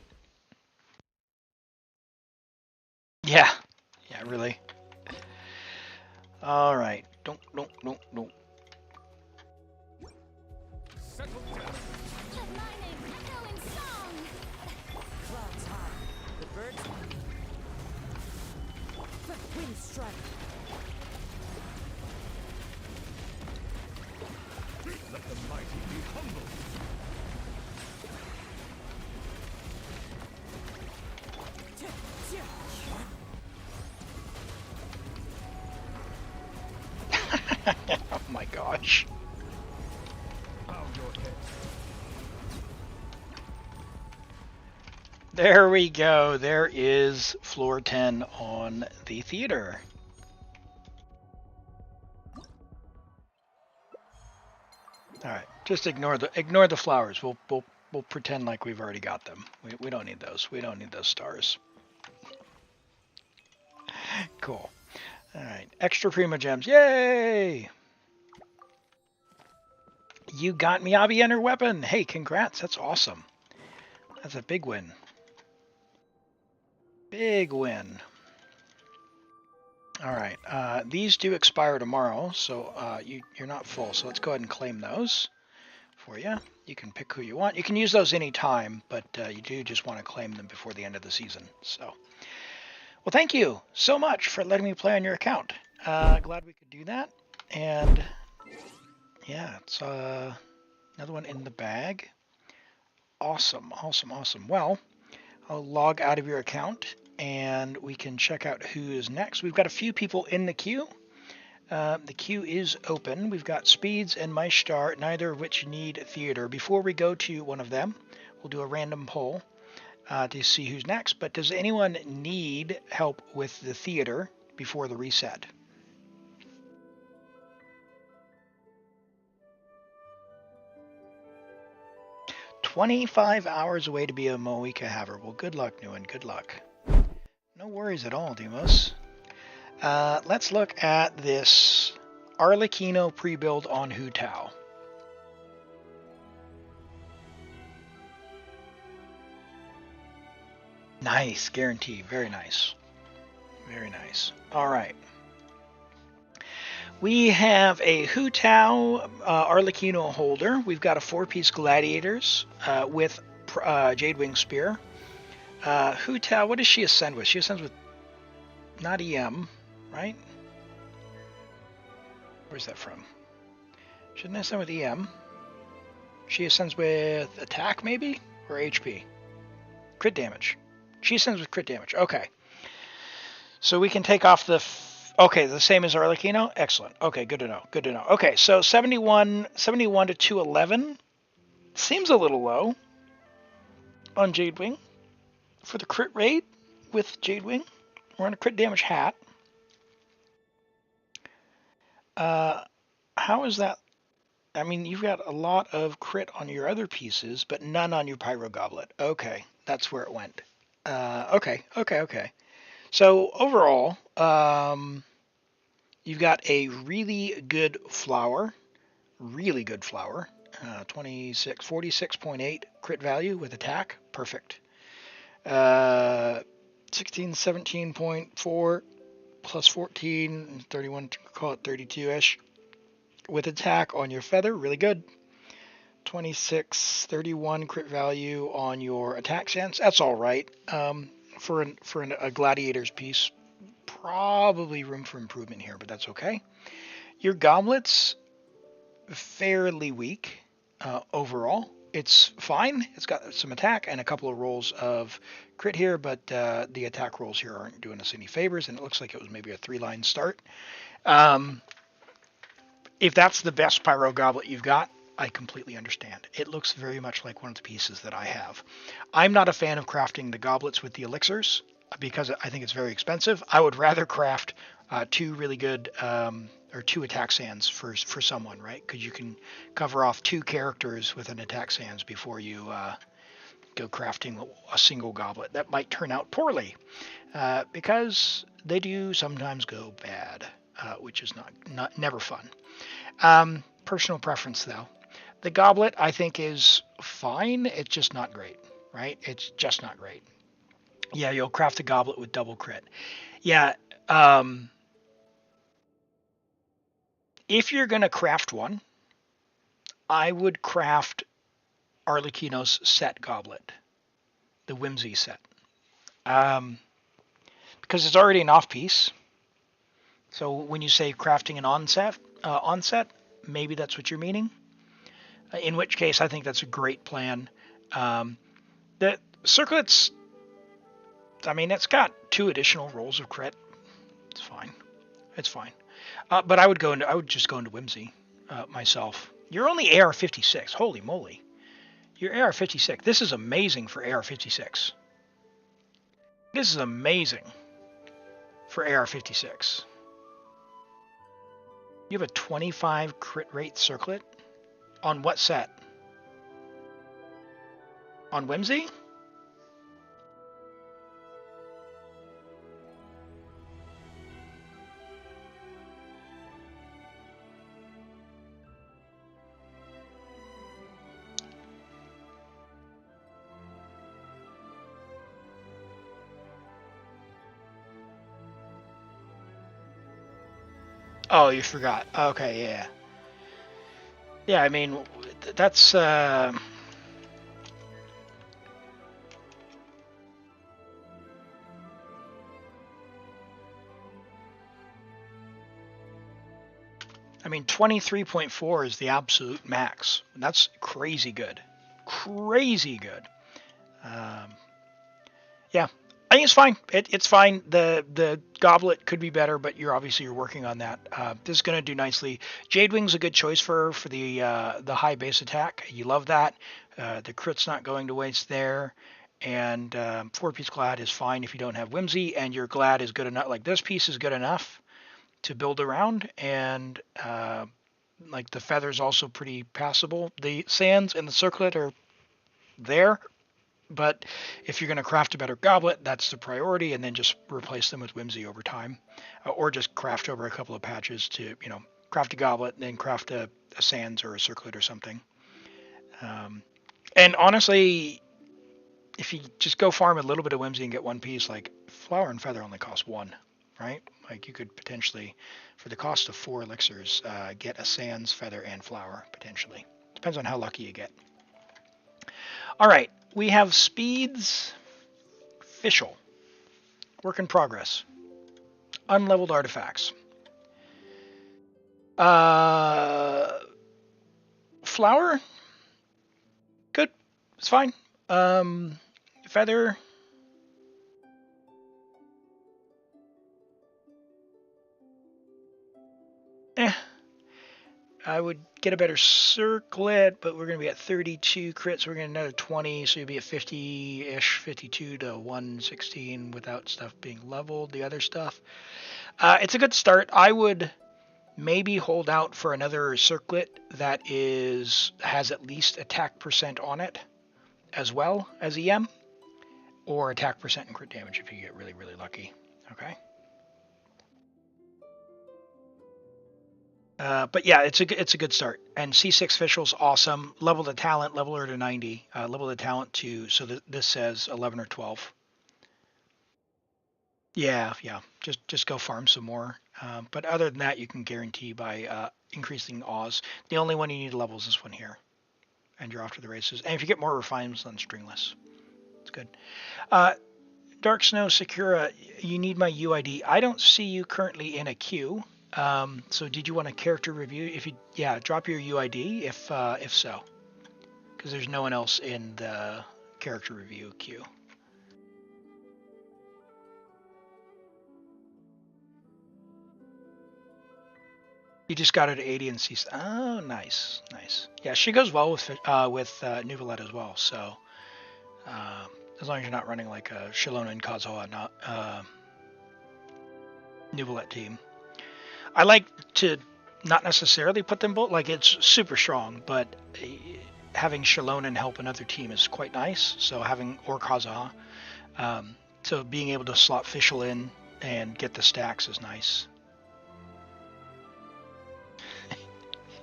Yeah, really. All right, don't. Settle down. Let my name echo in song. Clouds high. The birds. Wind strike. Let the mighty be humble. Oh my gosh. Bow your head. There we go. There is floor 10 on the theater. All right, just ignore the flowers. We'll pretend like we've already got them. We don't need those. We don't need those stars. Cool. All right, extra Primogems. Yay! You got Miyabi and her weapon. Hey, congrats. That's awesome. That's a big win. Big win. All right, these do expire tomorrow, so you're not full. So let's go ahead and claim those for you. You can pick who you want. You can use those any time, but you do just want to claim them before the end of the season. So Well, thank you so much for letting me play on your account. Glad we could do that. And yeah, it's another one in the bag. Awesome, awesome, awesome. Well, I'll log out of your account and we can check out who is next. We've got a few people in the queue. The queue is open. We've got Speeds and Maishtar, neither of which need theater. Before we go to one of them, we'll do a random poll to see who's next. But does anyone need help with the theater before the reset? "25 hours away to be a Mavuika haver." Well, good luck, Nguyen. Good luck. No worries at all, Demos. Let's look at this Arlecchino pre-build on Hu Tao. Nice, guarantee. Very nice. Very nice. All right. We have a Hu Tao Arlecchino holder. We've got a 4-piece Gladiators with Jadewing Spear. Hu Tao, what does she ascend with? She ascends with not EM, right? Where's that from? Shouldn't ascend with EM. She ascends with attack, maybe? Or HP? Crit damage. She ascends with crit damage. Okay. So we can take off the... Okay, the same as Arlecchino? Excellent. Okay, good to know. Good to know. Okay, so 71 to 211. Seems a little low on Jadewing for the crit rate with Jadewing. We're on a crit damage hat. How is that? I mean, you've got a lot of crit on your other pieces, but none on your Pyro Goblet. Okay, that's where it went. Okay. So overall, you've got a really good flower, 46.8 crit value with attack, perfect. 17.4 plus 14, 31, call it 32-ish. With attack on your feather, really good. 26.31 crit value on your attack sense. That's all right. For a Gladiator's piece, probably room for improvement here, but that's okay. Your goblets, fairly weak overall. It's fine. It's got some attack and a couple of rolls of crit here, but the attack rolls here aren't doing us any favors, and it looks like it was maybe a 3-line start. If that's the best Pyro Goblet you've got, I completely understand. It looks very much like one of the pieces that I have. I'm not a fan of crafting the goblets with the elixirs because I think it's very expensive. I would rather craft 2 really good or 2 attack sands for someone, right? Because you can cover off 2 characters with an attack sands before you go crafting a single goblet. That might turn out poorly because they do sometimes go bad, which is never fun. Personal preference, though. The goblet, I think, is fine. It's just not great, right? It's just not great. Yeah, you'll craft a goblet with double crit. Yeah, if you're going to craft one, I would craft Arlecchino's set goblet, the Whimsy set, because it's already an off-piece. So when you say crafting an onset, maybe that's what you're meaning. In which case, I think that's a great plan. The circlets, I mean, it's got 2 additional rolls of crit. It's fine. It's fine. But I would just go into Whimsy myself. You're only AR 56. Holy moly. You're AR 56. This is amazing for AR 56. This is amazing for AR 56. You have a 25 crit rate circlet? On what set? On Whimsy? Oh, you forgot. Okay, yeah. Yeah, I mean, that's... I mean, 23.4 is the absolute max. That's crazy good. Crazy good. Yeah, I think it's fine. It's fine. The goblet could be better, but you're working on that. This is going to do nicely. Jade Wing's a good choice for the high base attack. You love that. The crit's not going to waste there. And 4-piece Glad is fine if you don't have Whimsy, and your Glad is good enough. Like, this piece is good enough to build around, and like the feather's also pretty passable. The sands and the circlet are there, but if you're going to craft a better goblet, that's the priority, and then just replace them with Whimsy over time, or just craft over a couple of patches to, craft a goblet and then craft a sands or a circlet or something. And honestly, if you just go farm a little bit of Whimsy and get one piece, like Flower and Feather only cost one, right? Like, you could potentially, for the cost of 4 elixirs, get a Sands, Feather, and Flower, potentially. Depends on how lucky you get. All right, we have Speeds, Fischl, work in progress, unleveled artifacts. Flower, good, it's fine. Feather, I would get a better circlet, but we're going to be at 32 crits. So we're going to another 20, so you'll be at 50-ish, 52 to 116 without stuff being leveled, the other stuff. It's a good start. I would maybe hold out for another circlet that has at least attack percent on it, as well as EM, or attack percent and crit damage if you get really, really lucky. Okay. But yeah, it's a good start. And C6 Fischl's awesome. Level the talent, level her to 90. Level the talent to, so this says 11 or 12. Yeah. Just go farm some more. But other than that, you can guarantee by increasing Oz. The only one you need to level is this one here. And you're off to the races. And if you get more refinements, then stringless. It's good. Dark Snow Sakura, you need my UID. I don't see you currently in a queue. So did you want a character review? Drop your UID if so, because there's no one else in the character review queue. You just got her to 80 and C. Oh, nice. Yeah, she goes well with Neuvillette as well. So as long as you're not running like a Shalona and Kazuha, not Neuvillette team. I like to not necessarily put them both, like, it's super strong, but having Shalona help another team is quite nice. So or Kazuha. So being able to slot Fischl in and get the stacks is nice.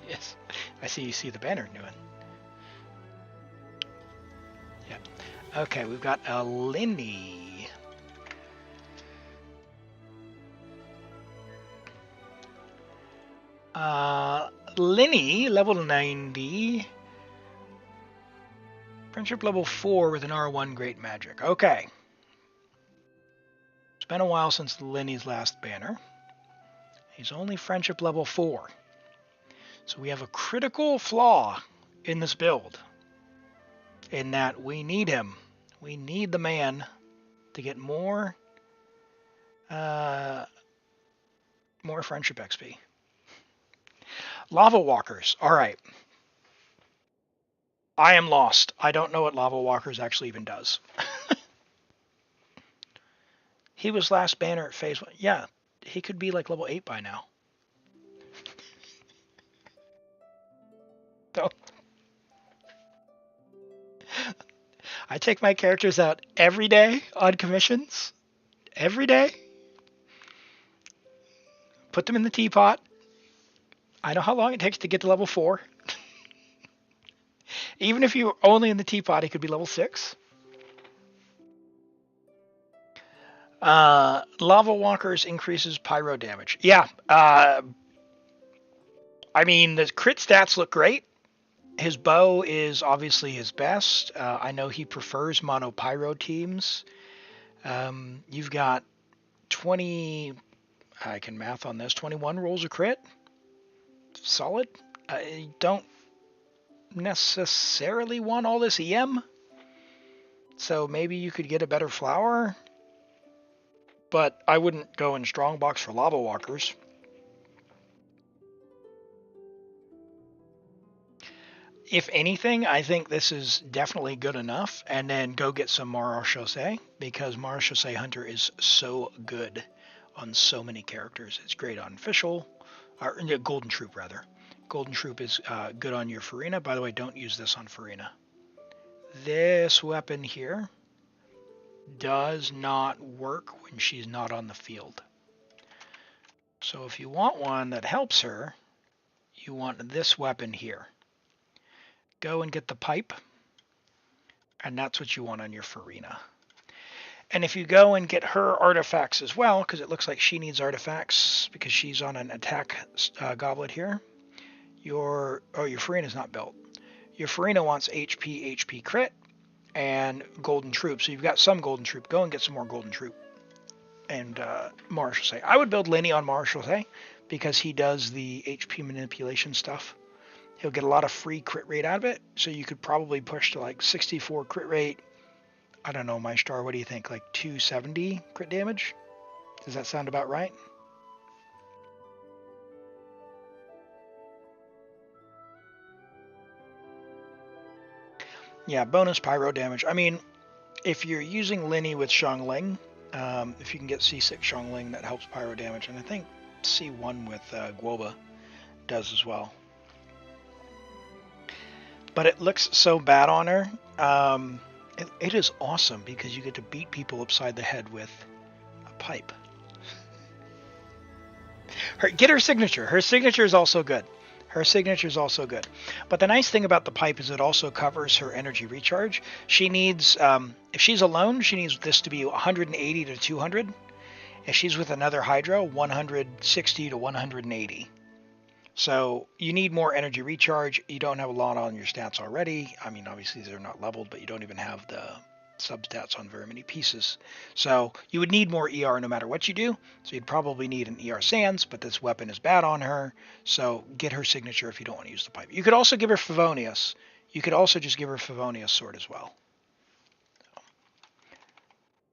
Yes, I see you see the banner doing. Yeah. Okay, we've got a Linny. Linny, level 90. Friendship level 4 with an R1 Great Magic. Okay. It's been a while since Linny's last banner. He's only friendship level 4. So we have a critical flaw in this build. In that we need him. We need the man to get more friendship XP. Lava Walkers. All right. I am lost. I don't know what Lava Walkers actually even does. He was last banner at phase 1. Yeah, he could be like level 8 by now. So, I take my characters out every day on commissions. Every day. Put them in the teapot. I know how long it takes to get to level 4. Even if you were only in the teapot, it could be level 6. Lava Walkers increases pyro damage. Yeah. I mean, the crit stats look great. His bow is obviously his best. I know he prefers mono pyro teams. You've got 20... I can math on this. 21 rolls of crit. solid. I don't necessarily want all this EM, so maybe you could get a better flower, but I wouldn't go in strongbox for lava walkers. If anything, I think this is definitely good enough, and then go get some Marechaussee, because Marechaussee Hunter is so good on so many characters. It's great on Fischl, or Golden Troupe rather. Golden Troupe is good on your Furina. By the way, don't use this on Furina. This weapon here does not work when she's not on the field. So if you want one that helps her, you want this weapon here. Go and get the pipe, and that's what you want on your Furina. And if you go and get her artifacts as well, because it looks like she needs artifacts because she's on an attack goblet here. Your Furina's not built. Your Furina wants HP crit and Golden Troupe. So you've got some Golden Troupe. Go and get some more Golden Troupe. And Marechaussee. I would build Lenny on Marechaussee because he does the HP manipulation stuff. He'll get a lot of free crit rate out of it. So you could probably push to like 64 crit rate. I don't know, my star, what do you think? Like 270 crit damage? Does that sound about right? Yeah, bonus pyro damage. I mean, if you're using Lenny with Xiangling, if you can get C6 Xiangling, that helps pyro damage. And I think C1 with Guoba does as well. But it looks so bad on her. It is awesome because you get to beat people upside the head with a pipe. Get her signature. Her signature is also good. Her signature is also good. But the nice thing about the pipe is it also covers her energy recharge. She needs, if she's alone, she needs this to be 180 to 200. If she's with another Hydra, 160 to 180. So you need more energy recharge. You don't have a lot on your stats already. I mean, obviously they're not leveled, but you don't even have the substats on very many pieces. So you would need more ER no matter what you do. So you'd probably need an ER Sands, but this weapon is bad on her. So get her signature if you don't want to use the pipe. You could also give her Favonius. You could also just give her Favonius sword as well.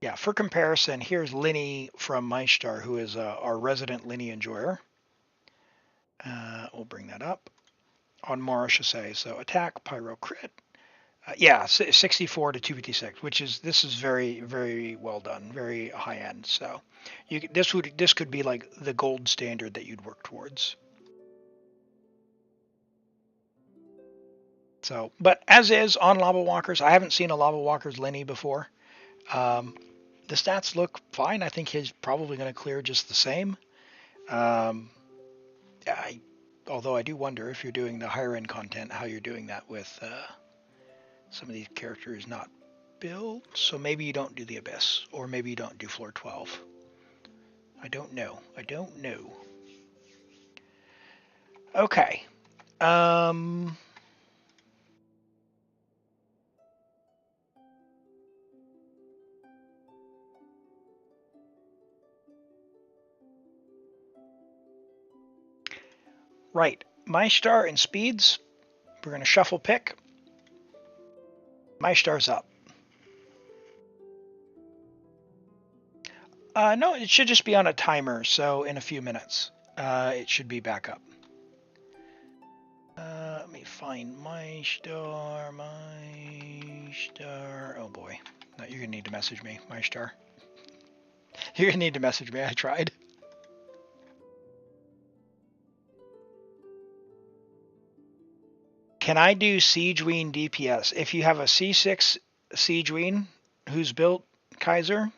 Yeah, for comparison, here's Linny from Meister, who is our resident Linny enjoyer. We'll bring that up on Marechaussee. So attack, pyro, crit. Yeah, 64 to 256, which is, this is very, very well done, very high end. So this could be like the gold standard that you'd work towards. So, but as is on Lava Walkers, I haven't seen a Lava Walkers Lenny before. The stats look fine. I think he's probably going to clear just the same. Although I do wonder if you're doing the higher end content, how you're doing that with some of these characters not built. So maybe you don't do the Abyss, or maybe you don't do floor 12. I don't know. I don't know. Okay. Right. My star and speeds. We're going to shuffle pick. My star's up. No, it should just be on a timer, so in a few minutes, it should be back up. Let me find my star. Oh boy. No, you're going to need to message me, my star. You're going to need to message me. I tried. Can I do Siegeween DPS? If you have a C6 Siegeween who's built Kaiser,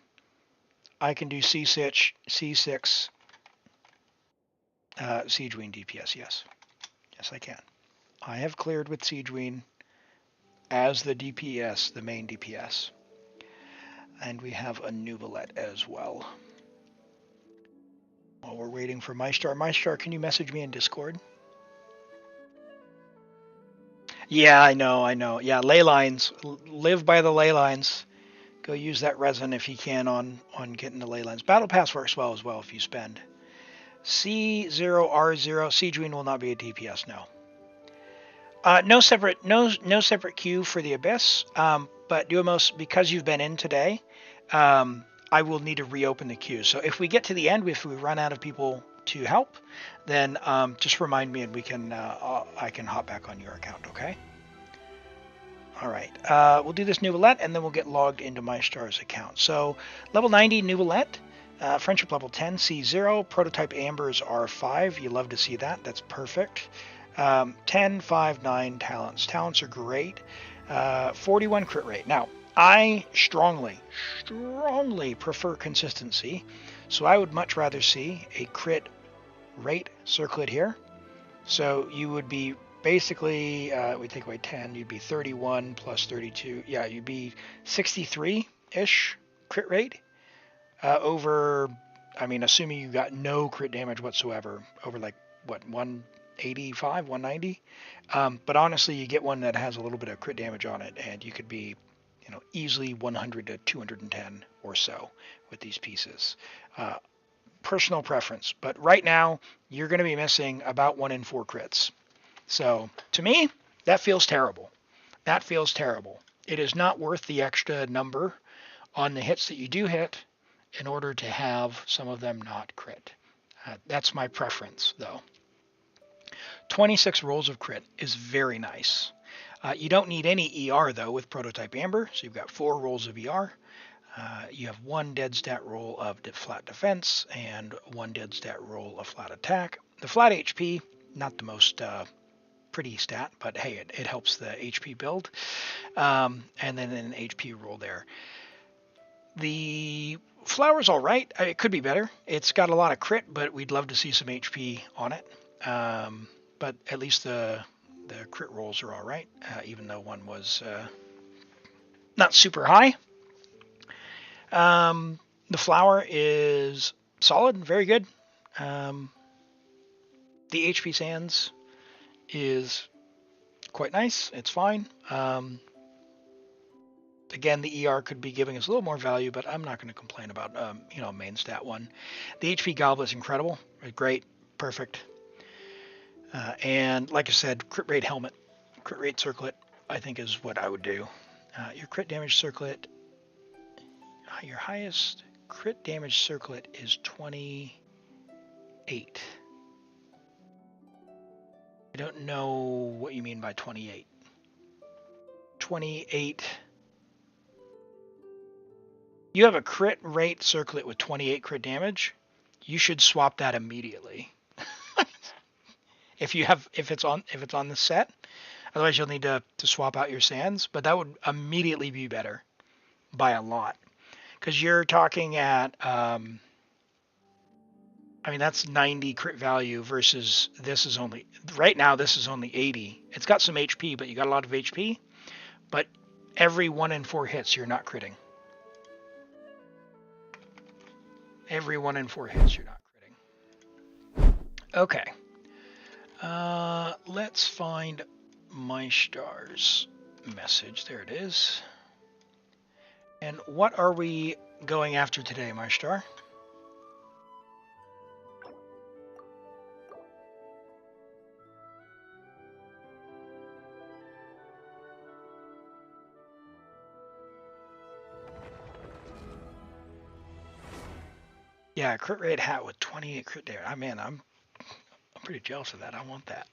I can do C6 Siegeween DPS, yes. Yes, I can. I have cleared with Siegeween as the DPS, the main DPS. And we have a Neuvillette as well. While we're waiting for Maestar, can you message me in Discord? Yeah, I know. Yeah, ley lines. Live by the ley lines. Go use that resin if you can on getting the ley lines. Battle Pass works well as well if you spend. C0R0. Siege Queen will not be a DPS, no. No separate queue for the Abyss, but Duomos, because you've been in today, I will need to reopen the queue. So if we get to the end, if we run out of people to help, then just remind me and we can I can hop back on your account, okay? All right, we'll do this Neuvillette and then we'll get logged into my stars account. So level 90 Neuvillette, friendship level 10 C0, prototype Amber is R5. You love to see that. That's perfect. 10, 5, 9 talents. Talents are great. 41 crit rate. Now, I strongly prefer consistency, so I would much rather see a crit rate circlet here. So you would be basically, we take away 10, you'd be 31 plus 32. Yeah, you'd be 63-ish crit rate over, I mean, assuming you got no crit damage whatsoever, over like, what, 185, 190? But honestly, you get one that has a little bit of crit damage on it, and you could be, you know, easily 100 to 210 or so with these pieces. Personal preference, but right now you're going to be missing about 1 in 4 crits. So to me, that feels terrible. That feels terrible. It is not worth the extra number on the hits that you do hit in order to have some of them not crit. That's my preference, though. 26 rolls of crit is very nice. You don't need any ER, though, with Prototype Amber, so you've got 4 rolls of ER. You have 1 dead stat roll of flat defense and 1 dead stat roll of flat attack. The flat HP, not the most pretty stat, but hey, it helps the HP build. And then an HP roll there. The flower's all right. It could be better. It's got a lot of crit, but we'd love to see some HP on it. But at least the crit rolls are all right, even though one was not super high. The flower is solid, very good. The HP Sands is quite nice. It's fine. Again, the ER could be giving us a little more value, but I'm not going to complain about, main stat one. The HP Goblet is incredible. Great. Perfect. And like I said, crit rate helmet, crit rate circlet, I think is what I would do. Your crit damage circlet, your highest crit damage circlet is 28. I don't know what you mean by 28. 28. You have a crit rate circlet with 28 crit damage. You should swap that immediately. if it's on the set. Otherwise you'll need to swap out your sands, but that would immediately be better by a lot. Because you're talking at that's 90 crit value versus this is only, right now this is only 80. It's got some HP, but you got a lot of HP. But every 1 in 4 hits, you're not critting. Every 1 in 4 hits, you're not critting. Okay. Let's find my stars message. There it is. And what are we going after today, my star? Yeah, crit rate hat with 28 crit damage. I'm pretty jealous of that. I want that.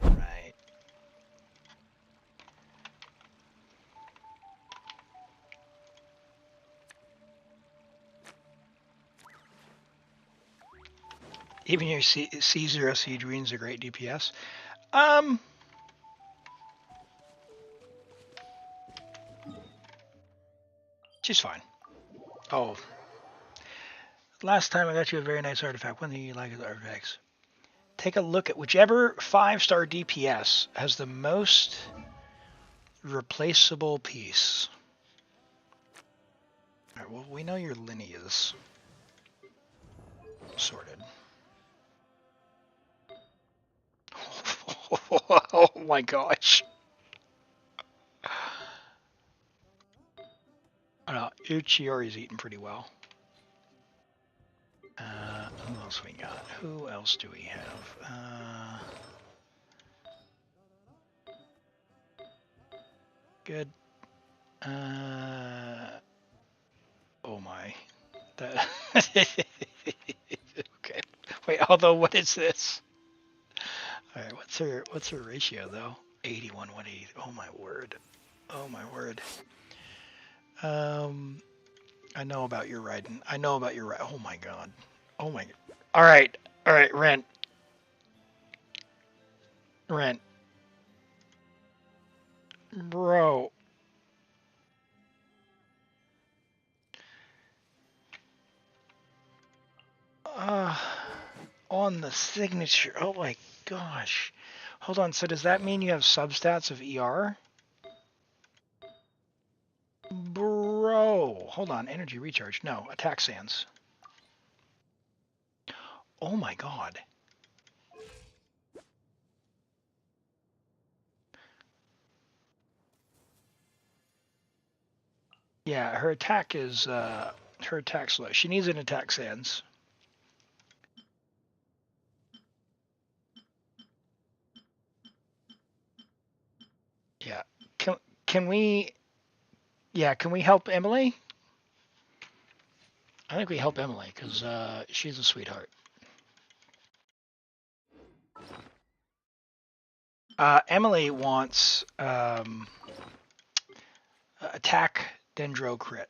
Right. Even your C0 Siege Greens are great DPS. She's fine. Oh. Last time I got you a very nice artifact. One thing you like is artifacts. Take a look at whichever 5-star DPS has the most replaceable piece. Alright, well, we know your Linny is sorted. my gosh. Oh, no, Uchiori's eating pretty well. Who else we got? Who else do we have? Good. Oh my. That okay. Wait, although what is this? Alright, what's her ratio though? 81, 180. Oh my word. Oh my word. I know about your Raiden. I know about your oh my god. Oh my. Alright, Rent. Bro. On the signature. Oh my gosh. Hold on, so does that mean you have substats of ER? Bro. Hold on, energy recharge. No, attack sands. Oh my god. Yeah, her attack is her attack's low. She needs an attack sands. Yeah. Can we help Emily? I think we help Emily because she's a sweetheart. Emily wants attack Dendro crit.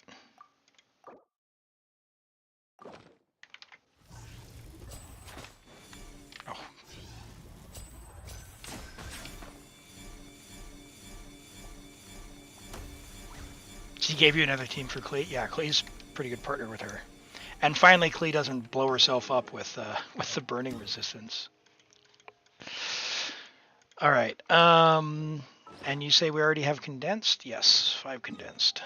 Oh. She gave you another team for Klee? Yeah, Klee's a pretty good partner with her. And finally, Klee doesn't blow herself up with the burning resistance. All right. And you say we already have condensed? Yes, 5 condensed.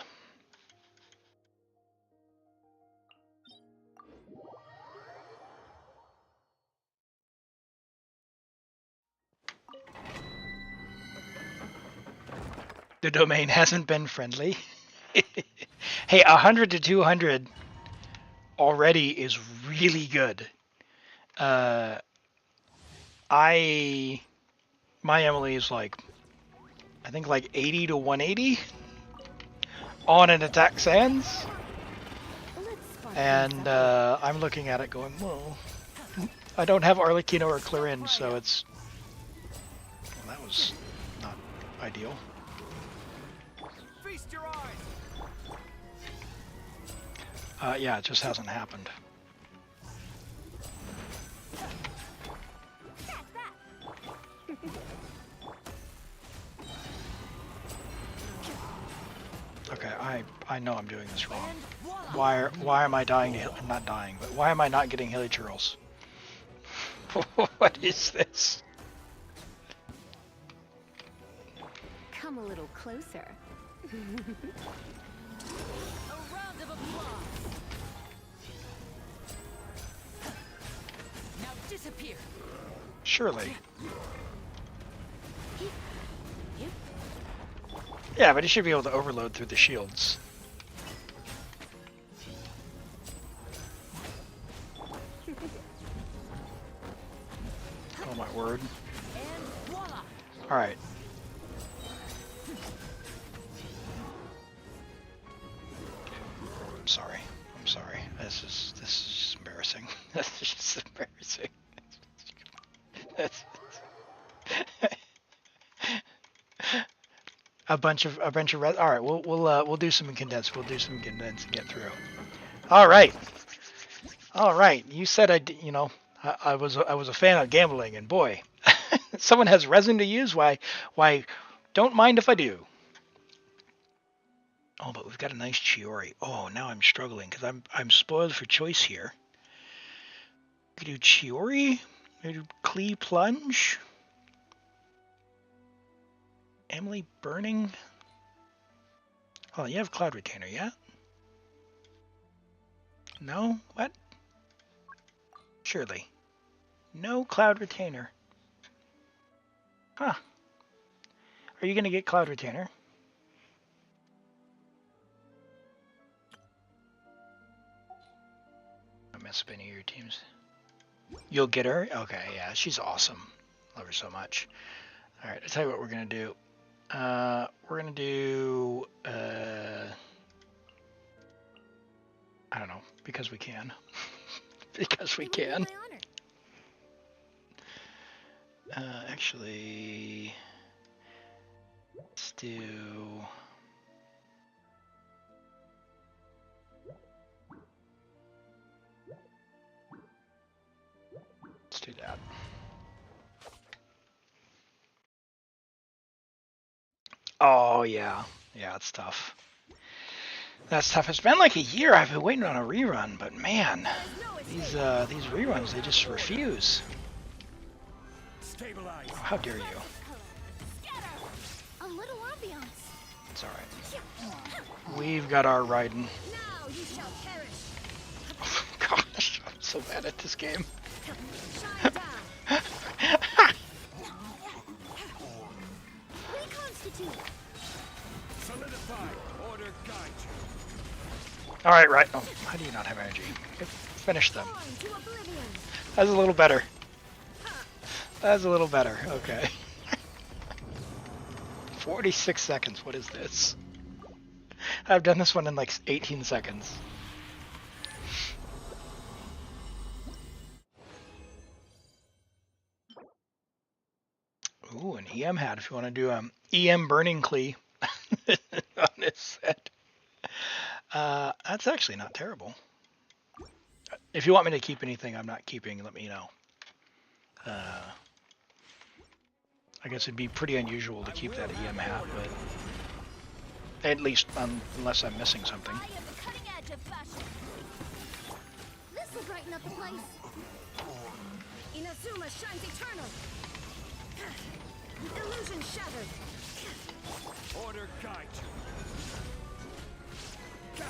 The domain hasn't been friendly. Hey, 100 to 200 already is really good. My Emily is like, I think like 80 to 180 on an attack sands. And I'm looking at it going, well, I don't have Arlecchino or Clarin, so it's, well, that was not ideal. Feast your eyes. Yeah, it just hasn't happened. Okay, I know I'm doing this wrong. Why am I dying to not dying, but why am I not getting hilly churls? What is this? Come a little closer. A round of applause. Now disappear. Surely. Yeah, but he should be able to overload through the shields. Oh my word. And voila. Alright. I'm sorry. This is just embarrassing. This is just embarrassing. a bunch of red. All right, we'll do some condensed. We'll do some condensed and get through. All right. You said I was a fan of gambling, and boy, someone has resin to use. Why? Don't mind if I do. Oh, but we've got a nice Chiori. Oh, now I'm struggling because I'm spoiled for choice here. We could do Chiori. We could do Klee Plunge. Emily Burning. Oh, you have Cloud Retainer, yeah? No? What? Surely. No Cloud Retainer. Huh. Are you going to get Cloud Retainer? I mess up any of your teams. You'll get her? Okay, yeah, she's awesome. Love her so much. Alright, I'll tell you what we're going to do. We're going to do... I don't know, because we can. Because we can. Actually... Let's do... Let's do that. Oh, yeah. Yeah, it's tough. That's tough. It's been like a year I've been waiting on a rerun, but man, these reruns, they just refuse. Oh, how dare you? A little ambiance. It's alright. We've got our Raiden. Now you shall perish. Oh, gosh, I'm so bad at this game. Shine down. Reconstitute. Solidify. Order guide you. Alright, right. Oh, how do you not have energy? Finish them. Born to oblivion. That's a little better. That's a little better. Okay. 46 seconds. What is this? I've done this one in like 18 seconds. Ooh, an EM hat if you want to do EM Burning Clee on this set. That's actually not terrible. If you want me to keep anything I'm not keeping, let me know. I guess it'd be pretty unusual to keep that EM hat, but at least unless I'm missing something. I am the cutting edge of fashion. This will brighten up the place. Inazuma shines eternal. Illusion shattered. Order guide you.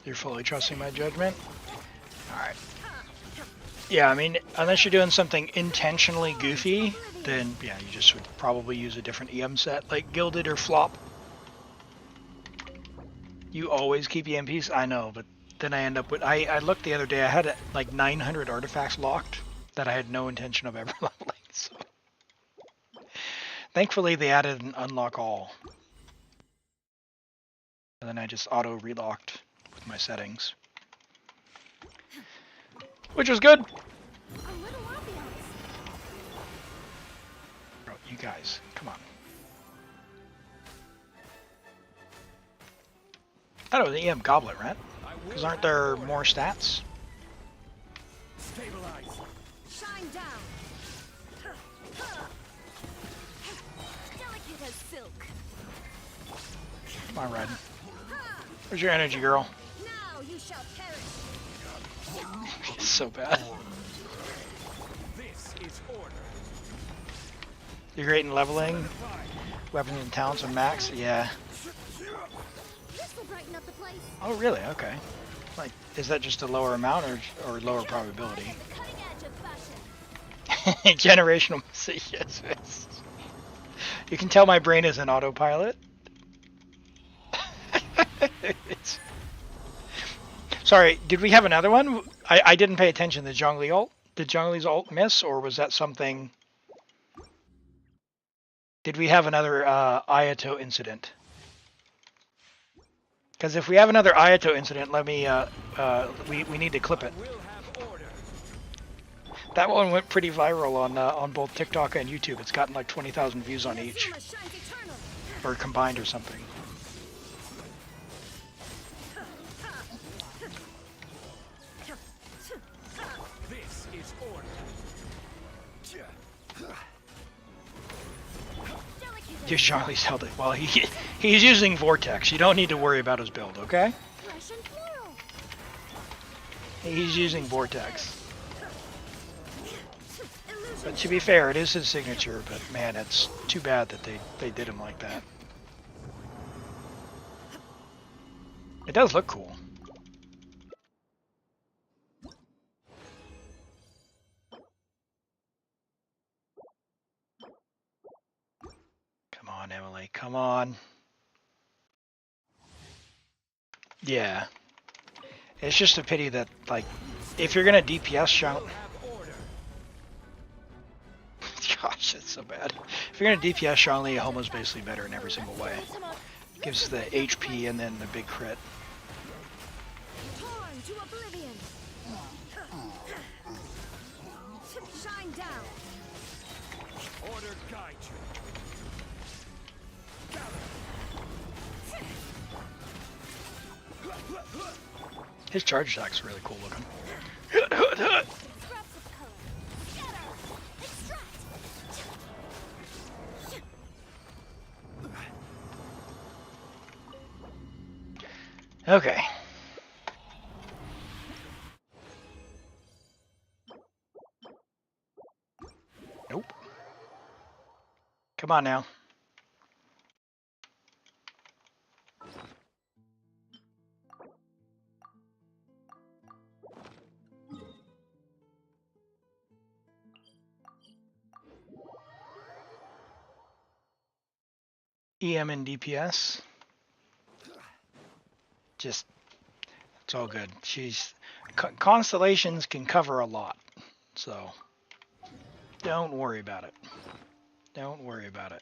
You're fully trusting my judgment? Alright. Yeah, I mean, unless you're doing something intentionally goofy, then yeah, you just would probably use a different EM set, like Gilded or Flop. You always keep EMPs? I know, but then I end up with... I looked the other day, I had like 900 artifacts locked that I had no intention of ever leveling, so... Thankfully, they added an unlock all. And then I just auto-relocked with my settings. Which was good! A little ambiance. Bro, you guys, come on. I thought it was an EM Goblet, right? Because aren't there more stats? Stabilize. Shine down. Delicate as silk. Come on, Raiden. Where's your energy, girl? Now you shall perish. It's so bad. This is order. You're great in leveling. Weapons and talents are max. Yeah. This will brighten up the place. Oh, really? Okay. Like, is that just a lower amount or lower probability? The cutting edge of fashion. Generational message. Yes, yes. You can tell my brain is an autopilot. Sorry, did we have another one? I didn't pay attention. The Zhongli ult? Did Zhongli's ult miss, or was that something... Did we have another Ayato incident? Because if we have another Ayato incident, let me... we need to clip it. We'll have order. That one went pretty viral on both TikTok and YouTube. It's gotten like 20,000 views on each. Inazuma shines eternal. Or combined or something. This is order. Just Charlie's held it. Well, he's using Vortex. You don't need to worry about his build, okay? Fresh and floral. He's using Vortex. Illusion But to be fair, it is his signature, but man, it's too bad that they did him like that. It does look cool. Emily. Come on. Yeah. It's just a pity that, like, if you're gonna DPS Shang... Gosh, that's so bad. If you're gonna DPS Shang-Li, Homo's basically better in every single way. Gives the HP and then the big crit. Torn to oblivion. Shine down. Order guide you. His charge attack's really cool looking. Scraps of color. Scatter. Extract. Okay. Nope. Come on now. EM and DPS. Just, it's all good. Constellations can cover a lot, so don't worry about it. Don't worry about it.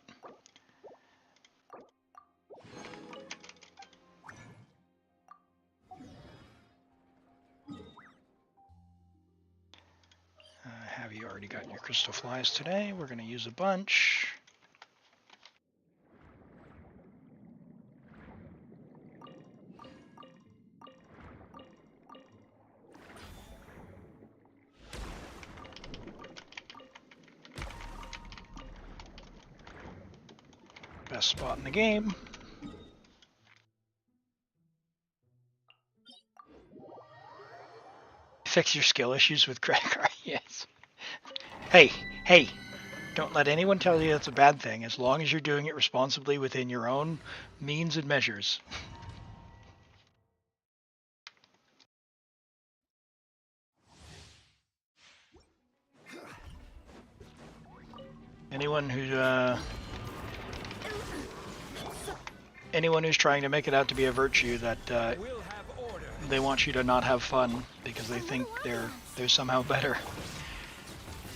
Have you already gotten your crystal flies today? We're going to use a bunch. Best spot in the game. Fix your skill issues with credit card. Yes. Hey, don't let anyone tell you that's a bad thing as long as you're doing it responsibly within your own means and measures. Anyone who's trying to make it out to be a virtue that they want you to not have fun because they think they're somehow better.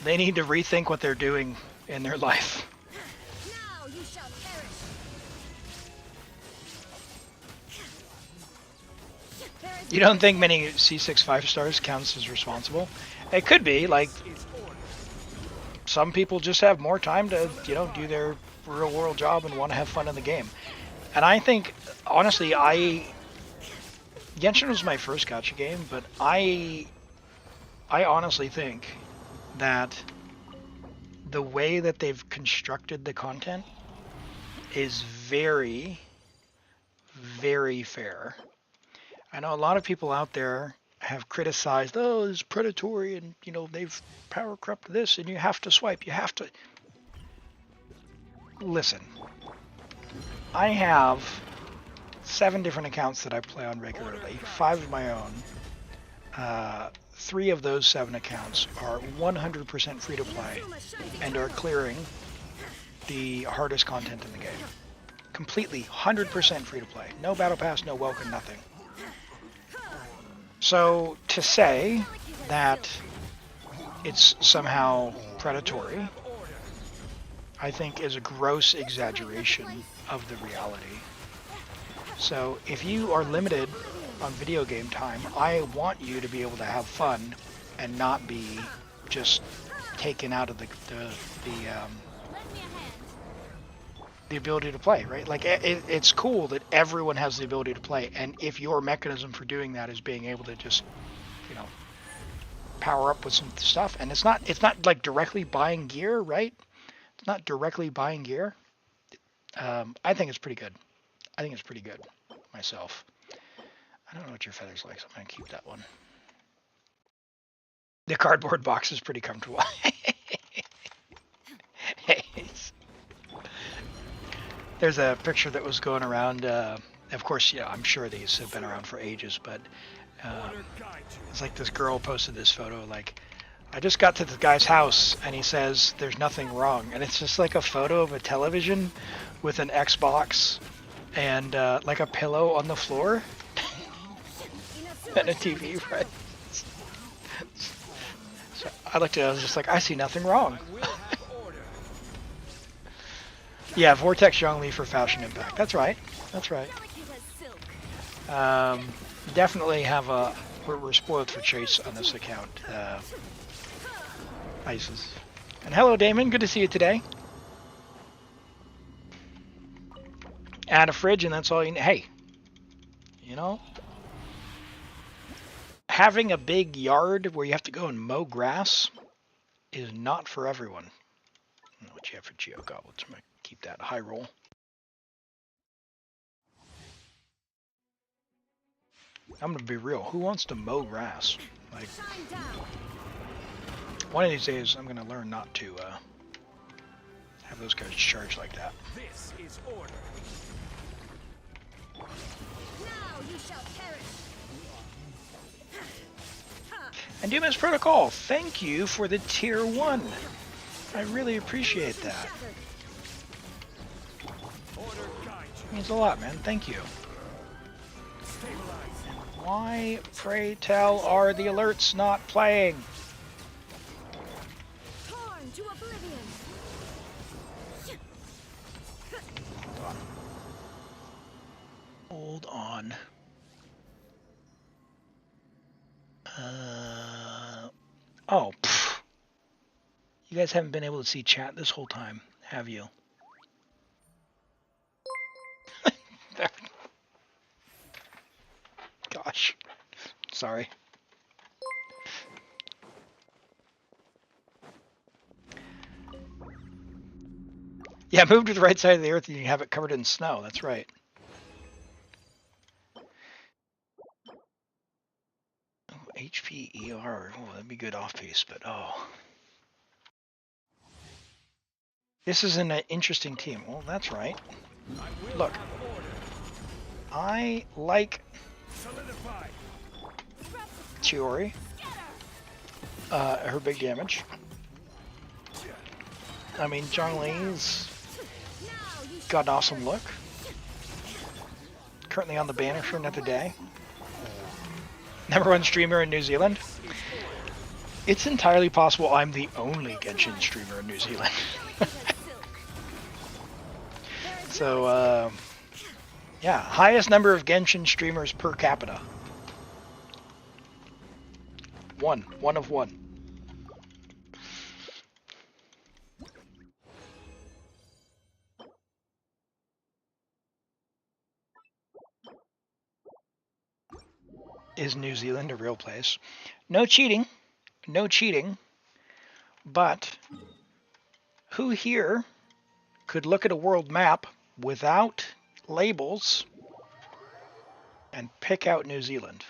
They need to rethink what they're doing in their life. Now you shall perish. You don't think many C6 5-stars counts as responsible? It could be, like, some people just have more time to, do their real world job and want to have fun in the game. And I think, honestly, Genshin was my first gacha game, but I honestly think that the way that they've constructed the content is very, very fair. I know a lot of people out there have criticized, oh, it's predatory and, they've power corrupted this and you have to swipe, you have to... Listen, I have 7 different accounts that I play on regularly, 5 of my own. 3 of those 7 accounts are 100% free to play and are clearing the hardest content in the game. Completely, 100% free to play. No battle pass, no welcome, nothing. So to say that it's somehow predatory, I think is a gross exaggeration of the reality. So if you are limited on video game time, I want you to be able to have fun and not be just taken out of the ability to play, right? Like it's cool that everyone has the ability to play, and if your mechanism for doing that is being able to just, power up with some stuff, and it's not like directly buying gear, right? It's not directly buying gear. I think it's pretty good. I think it's pretty good myself. I don't know what your feather's like, so I'm going to keep that one. The cardboard box is pretty comfortable. Hey, there's a picture that was going around. Of course, I'm sure these have been around for ages, but it's like this girl posted this photo like, I just got to the guy's house and he says there's nothing wrong, and it's just like a photo of a television with an Xbox and like a pillow on the floor and a TV, right? So I looked at it, I was just like, I see nothing wrong. Yeah, Vortex Zhongli for Fashion Impact. That's right. That's right. Definitely have a... We're spoiled for Chase on this account. Isis. And hello, Damon. Good to see you today. Add a fridge and that's all you need. Hey, you know, having a big yard where you have to go and mow grass is not for everyone. I don't know what you have for Geo Goblets. I'm going to keep that high roll. I'm going to be real. Who wants to mow grass? Like, one of these days I'm going to learn not to have those guys charge like that. This is order. Now you shall perish. And Dumas Protocol, thank you for the tier 1. I really appreciate that. It means a lot, man. Thank you. Why, pray tell, are the alerts not playing? Torn to oblivion. Hold on. Oh, pfft. You guys haven't been able to see chat this whole time, have you? Gosh. Sorry. Yeah, move to the right side of the earth and you have it covered in snow. That's right. Oh, HP, ER. Oh, that'd be good off-piece, but oh. This is an interesting team. Well, that's right. Look. I like Chiori. Her big damage. I mean, Zhongli's got an awesome look. Currently on the banner for another day. #1 streamer in New Zealand. It's entirely possible I'm the only Genshin streamer in New Zealand. So, yeah, highest number of Genshin streamers per capita. One of one. Is New Zealand a real place? No cheating. No cheating. But who here could look at a world map without labels and pick out New Zealand?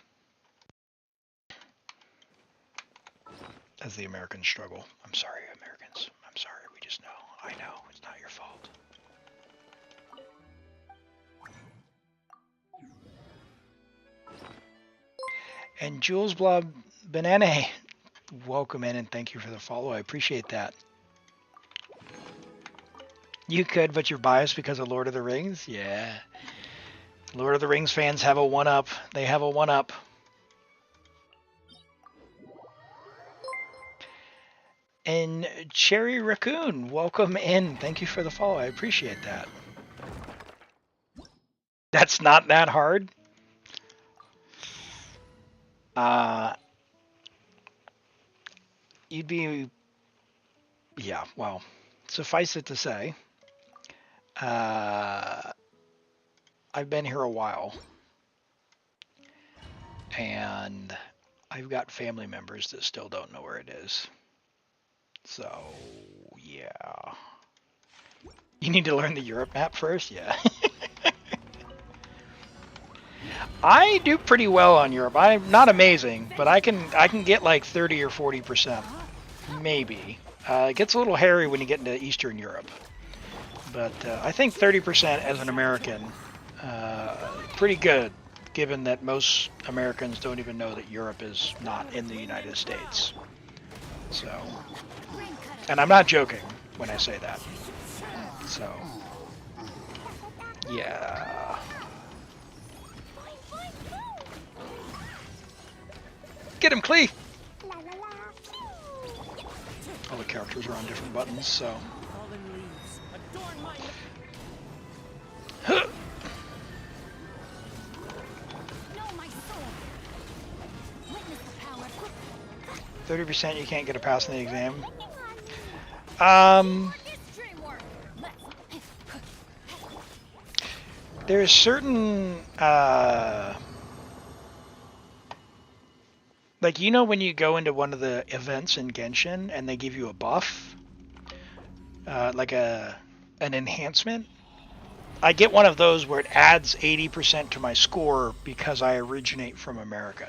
As the Americans struggle. I'm sorry, Americans. I'm sorry. We just know. I know. It's not your fault. And Jules Blob Banana, welcome in and thank you for the follow. I appreciate that. You could, but you're biased because of Lord of the Rings? Yeah. Lord of the Rings fans have a one-up. They have a one-up. And Cherry Raccoon, welcome in. Thank you for the follow. I appreciate that. That's not that hard. You'd be, yeah, well, suffice it to say, I've been here a while, and I've got family members that still don't know where it is. So, yeah. You need to learn the Europe map first? Yeah. I do pretty well on Europe. I'm not amazing, but I can get like 30 or 40%. Maybe. It gets a little hairy when you get into Eastern Europe. But I think 30% as an American, pretty good, given that most Americans don't even know that Europe is not in the United States. So, and I'm not joking when I say that. So, yeah. Get him, Klee! All the characters are on different buttons, so. Huh. 30% you can't get a pass in the exam. There's certain like, you know, when you go into one of the events in Genshin and they give you a buff, like an enhancement, I get one of those where it adds 80% to my score because I originate from America.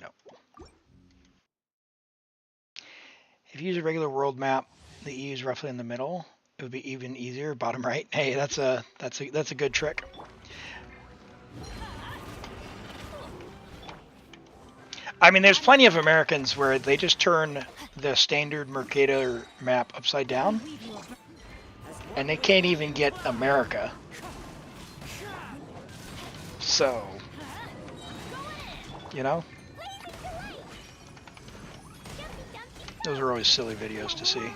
No. If you use a regular world map, the EU is roughly in the middle. It would be even easier. Bottom right. Hey, that's a good trick. I mean, there's plenty of Americans where they just turn the standard Mercator map upside down, and they can't even get America. So, you know, those are always silly videos to see.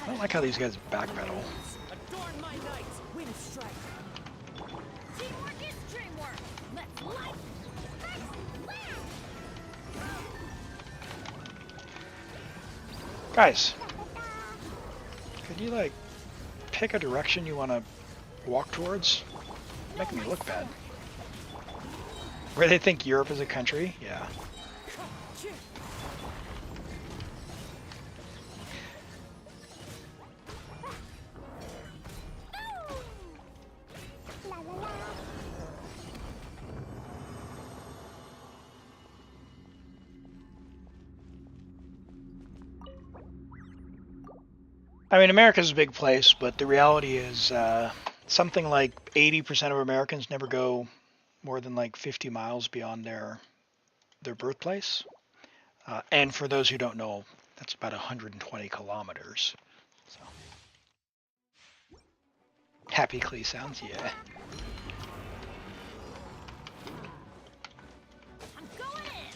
I don't like how these guys backpedal. Guys, could you like pick a direction you want to walk towards? Making me look bad. Where they think Europe is a country? Yeah. I mean, America's a big place, but the reality is something like 80% of Americans never go more than like 50 miles beyond their birthplace. And for those who don't know, that's about 120 kilometers. So. Happy Klee sounds, yeah.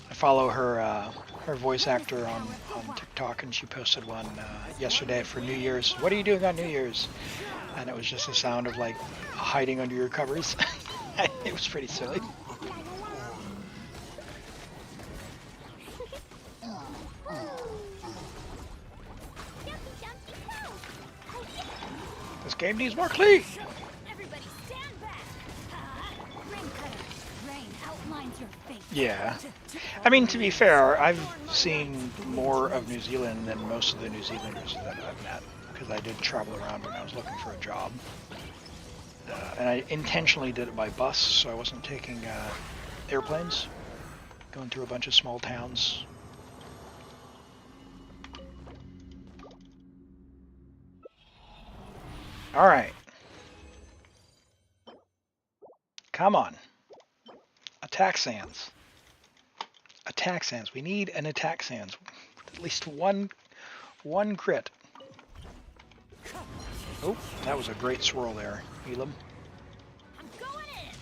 I follow her voice actor on TikTok, and she posted one yesterday for New Year's. What are you doing on New Year's? And it was just a sound of like hiding under your covers. It was pretty silly. This game needs more Klee. Yeah. I mean, to be fair, I've seen more of New Zealand than most of the New Zealanders that I've met, because I did travel around when I was looking for a job. And I intentionally did it by bus, so I wasn't taking airplanes, going through a bunch of small towns. All right. Come on. Attack Sands. Attack Sands. We need an Attack Sands. At least one crit. Oh, that was a great swirl there, Elim. I'm going in.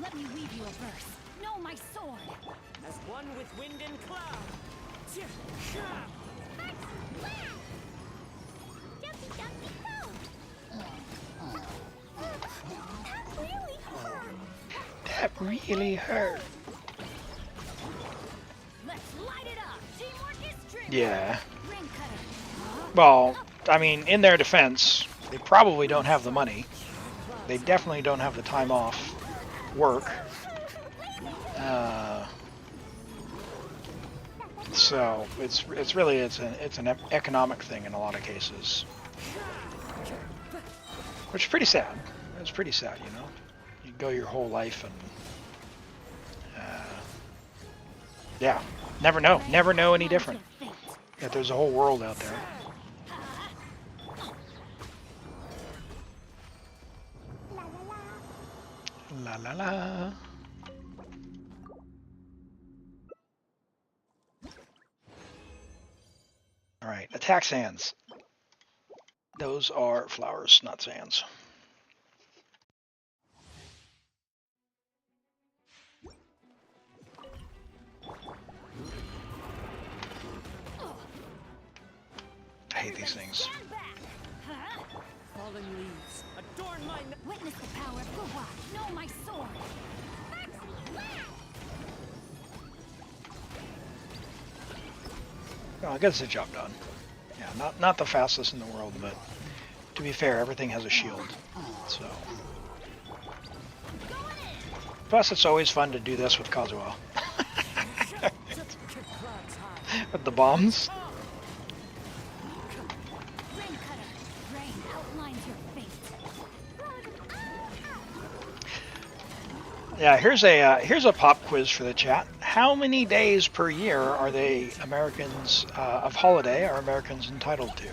Let me weave you a verse. Know my sword. As one with wind and cloud. That really hurt. Yeah. Well, I mean, in their defense, they probably don't have the money. They definitely don't have the time off work. So it's really an economic thing in a lot of cases, which is pretty sad. It's pretty sad, you know. You go your whole life and yeah, Never know. Never know any different. Yet there's a whole world out there. La la la. Alright, attack sands. Those are flowers, not sands. I hate these things. Fallen leaves, adorn my... Witness the power of Gawak. Know my sword. Oh, it gets the job done. Yeah, not the fastest in the world, but to be fair, everything has a shield. So. Plus, it's always fun to do this with Kazuha. With the bombs. Yeah, here's a pop quiz for the chat. How many days per year are they Americans of holiday are Americans entitled to?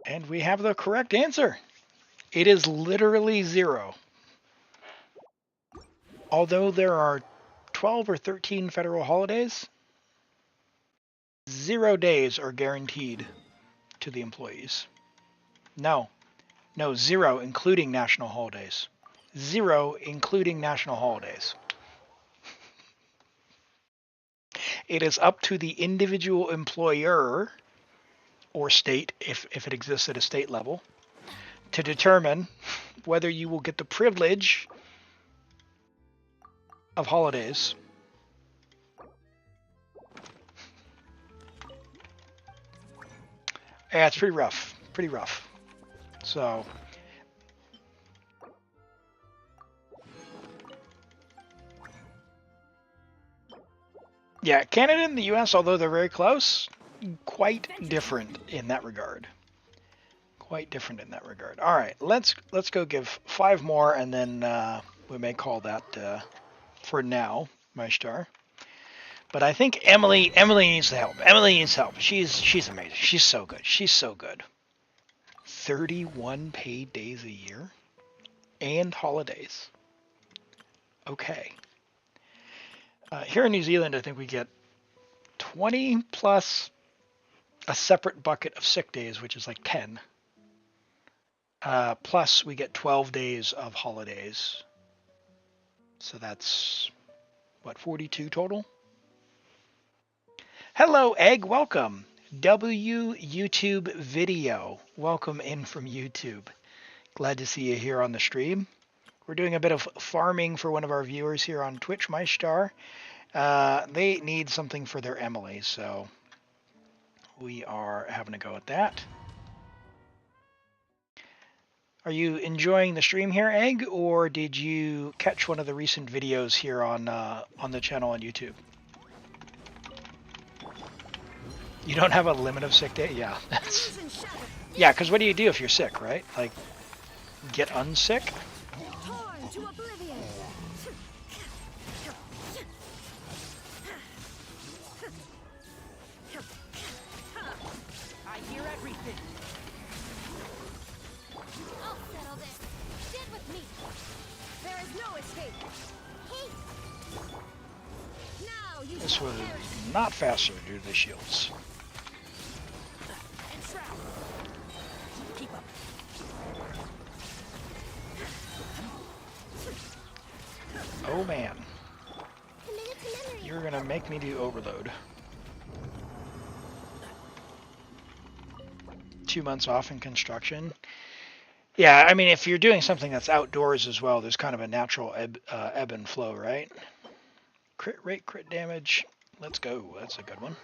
And we have the correct answer. It is literally 0. Although there are 12 or 13 federal holidays, 0 days are guaranteed to the employees. No, 0 including national holidays. 0 including national holidays. It is up to the individual employer or state, if it exists at a state level, to determine whether you will get the privilege of holidays. Yeah, it's pretty rough. Pretty rough. So. Yeah, Canada and the US, although they're very close, quite different in that regard. Quite different in that regard. All right, let's go give 5 more, and then we may call that for now, my star. But I think Emily needs the help. Emily needs help. She's amazing. She's so good. She's so good. 31 paid days a year and holidays. Okay. Here in New Zealand, I think we get 20 plus a separate bucket of sick days, which is like 10. Plus, we get 12 days of holidays. So that's, what, 42 total? Hello, Egg. Welcome. YouTube video. Welcome in from YouTube. Glad to see you here on the stream. We're doing a bit of farming for one of our viewers here on Twitch, my star. They need something for their Emily, so we are having a go at that. Are you enjoying the stream here, Egg, or did you catch one of the recent videos here on the channel on YouTube? You don't have a limit of sick day? Yeah, that's... Yeah, because what do you do if you're sick, right? Like, get unsick? I hear everything. I'll settle this. Stand with me. There is no escape. Now you This was not faster due to the shields. and shroud. Keep up. Oh man. You're gonna make me do overload. 2 months off in construction. Yeah, I mean, if you're doing something that's outdoors as well, there's kind of a natural ebb and flow, right? Crit rate, crit damage. Let's go. That's a good one.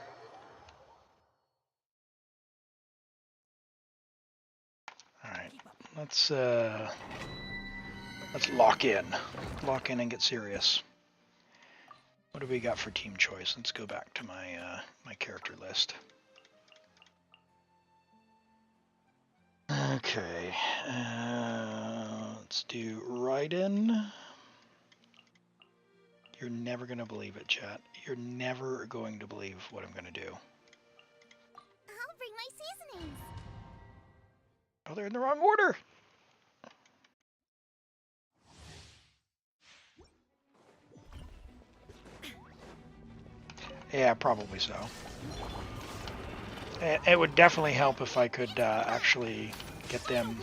All right, let's lock in and get serious. What do we got for team choice? Let's go back to my my character list. Okay, let's do Raiden. You're never gonna believe it, chat. You're never going to believe what I'm gonna do. I'll bring my seasonings. Oh, they're in the wrong order. Yeah, probably so. It would definitely help if I could actually get them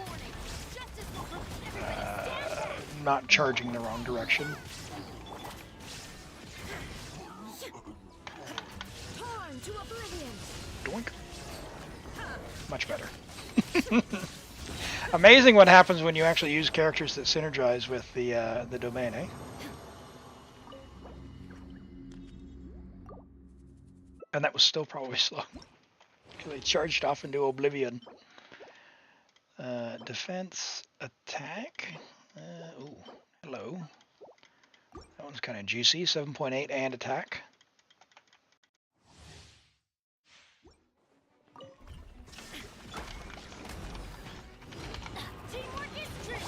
not charging the wrong direction. Doink. Much better. Amazing what happens when you actually use characters that synergize with the domain, eh? And that was still probably slow. They charged off into oblivion. Defense, attack. Ooh, hello. That one's kind of juicy. 7.8 and attack. Teamwork is trick.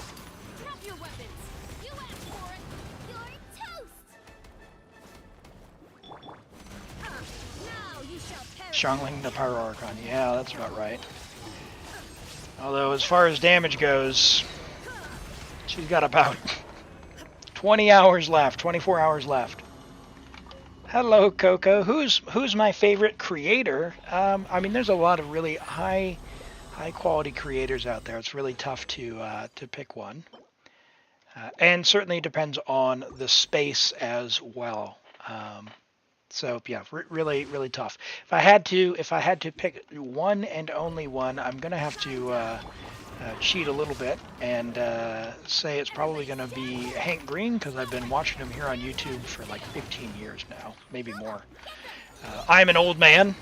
Drop your weapons. You asked for it. You're toast. Now you shall perish. Shangling the Pyro Archon. Yeah, that's about right. Although, as far as damage goes, she's got about 20 hours left, 24 hours left. Hello, Coco. Who's my favorite creator? I mean, there's a lot of really high quality creators out there. It's really tough to pick one, and certainly depends on the space as well. So yeah, really tough. If I had to pick one and only one, I'm gonna have to cheat a little bit and say it's probably gonna be Hank Green, because I've been watching him here on YouTube for like 15 years now, maybe more. I'm an old man,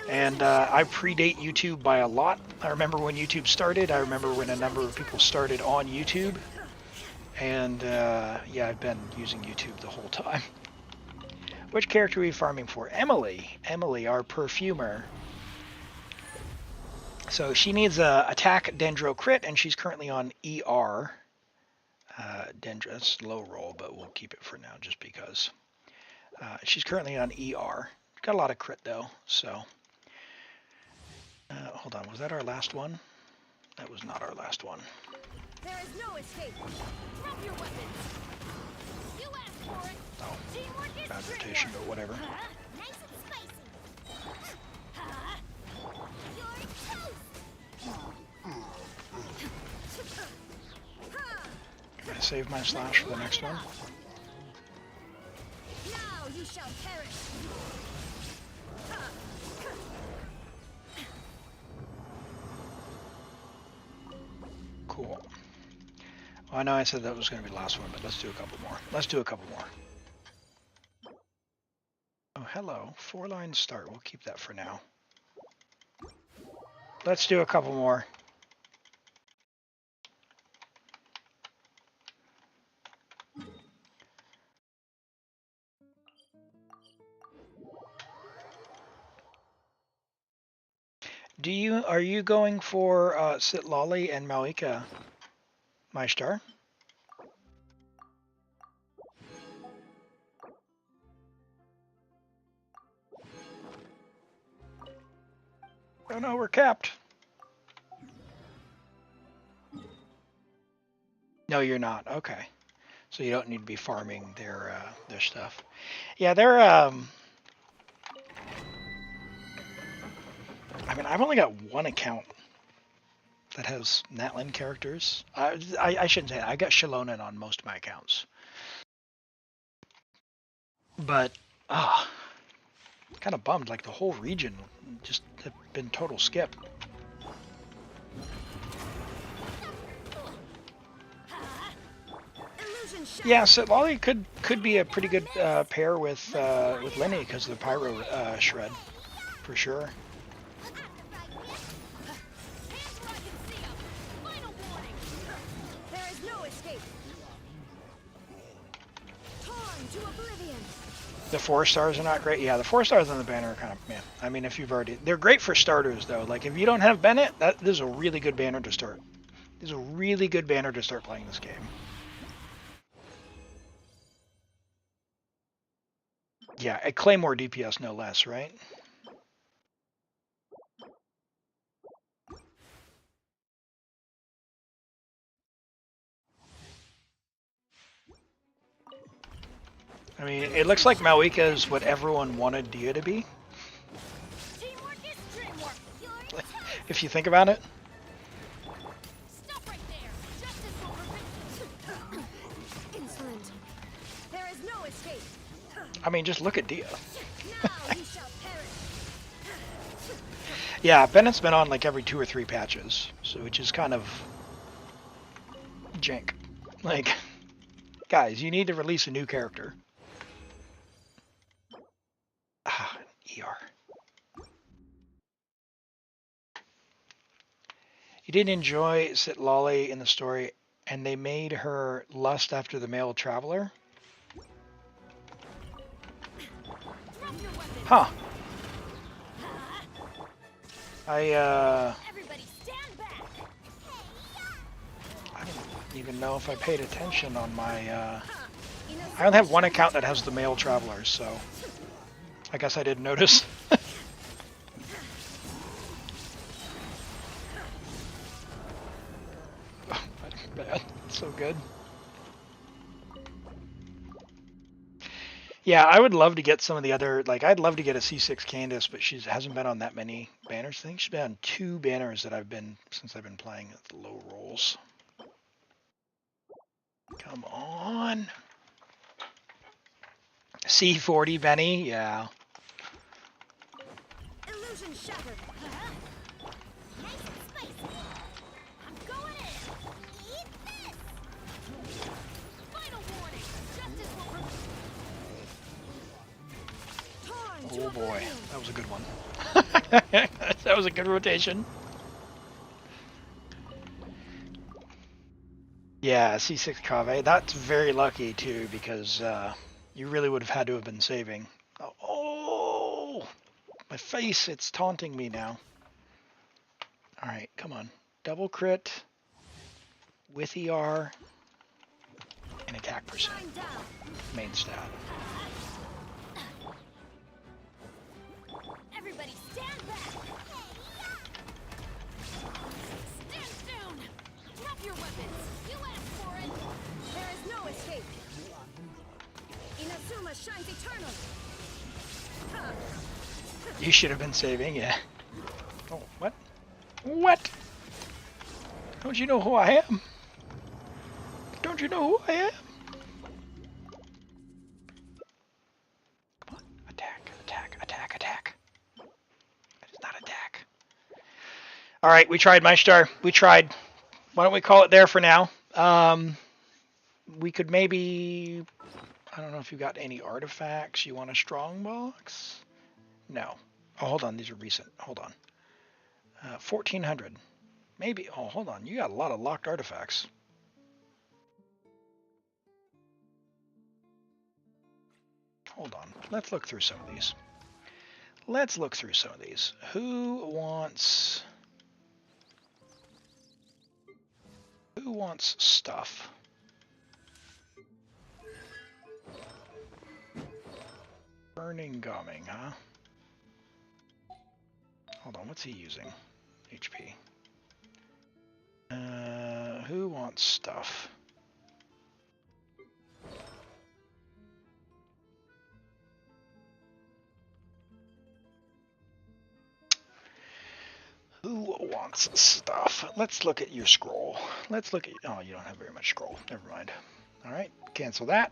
and I predate YouTube by a lot. I remember when YouTube started. I remember when a number of people started on YouTube, and yeah, I've been using YouTube the whole time. Which character are we farming for? Emily. Emily, our perfumer. So she needs a attack Dendro crit, and she's currently on ER. Dendro, that's low roll, but we'll keep it for now just because. She's currently on ER. Got a lot of crit though, so. Hold on, was that our last one? That was not our last one. There is no escape. Drop your weapons. You asked for it. Oh, Teamwork is bad trick. rotation, but whatever. Nice and spicy. You're toast. Can I save my slash for the next one? Now you shall perish. Cool. Well, I know I said that was going to be the last one, but let's do a couple more. Let's do a couple more. Oh, hello. 4-line start. We'll keep that for now. Let's do a couple more. Are you going for Citlali and Mavuika, my star? Oh no, we're capped. No, you're not. Okay, so you don't need to be farming their stuff. Yeah, they're I mean, I've only got one account that has Natlin characters. I shouldn't say that. I got Shalonen on most of my accounts. But, kind of bummed. Like, the whole region just have been total skip. Yeah, Citlali could be a pretty good pair with Lenny because of the Pyro shred, for sure. The 4 stars are not great. Yeah, the 4 stars on the banner are kind of man. I mean, if you've already, they're great for starters though. Like if you don't have Bennett, this is a really good banner to start. This is a really good banner to start playing this game. Yeah, a Claymore DPS no less, right? I mean, it looks like Mavuika is what everyone wanted Dia to be. Teamwork is dreamwork. You're If you think about it. Stop right there. Justice will prevent. Insolent. There is no escape. I mean, just look at Dia. Now he shall perish. Yeah, Bennett's been on like every 2 or 3 patches, so which is kind of jank. Like, guys, you need to release a new character. Ah, ER. You didn't enjoy Citlali in the story, and they made her lust after the male traveler? Huh. Everybody stand back. I don't even know if I paid attention on my, I only have one account that has the male travelers, so I guess I didn't notice. Oh, that's bad. So good. Yeah, I would love to get some of the other, like, I'd love to get a C6 Candace, but she hasn't been on that many banners. I think she's been on 2 banners that I've been, since I've been playing at the low rolls. Come on. C40 Benny, yeah. Illusion shattered. Nice and spicy. I'm going in. Eat this. Final warning. Justice will Oh boy, that was a good one. That was a good rotation. Yeah, C6 Cave. That's very lucky too, because you really would have had to have been saving. Oh, my face, it's taunting me now. Alright, come on. Double crit with ER and attack percent. Main stat. Everybody stand back. Stand down. Drop your weapons. You asked for it. There is no escape. Inazuma shines eternal. You should have been saving, yeah. Oh, what? What? Don't you know who I am? Don't you know who I am? Come on, attack, attack, attack, attack. That is not attack. Alright, we tried, Maestar. We tried. Why don't we call it there for now? We could maybe... I don't know if you got any artifacts. You want a strong box? No. Oh, hold on. These are recent. Hold on. 1,400. Maybe. Oh, hold on. You got a lot of locked artifacts. Hold on. Let's look through some of these. Let's look through some of these. Who wants stuff? Burning Gumming, huh? Hold on, what's he using? HP. Who wants stuff? Who wants stuff? Let's look at your scroll. Let's look at... Oh, you don't have very much scroll. Never mind. All right, cancel that.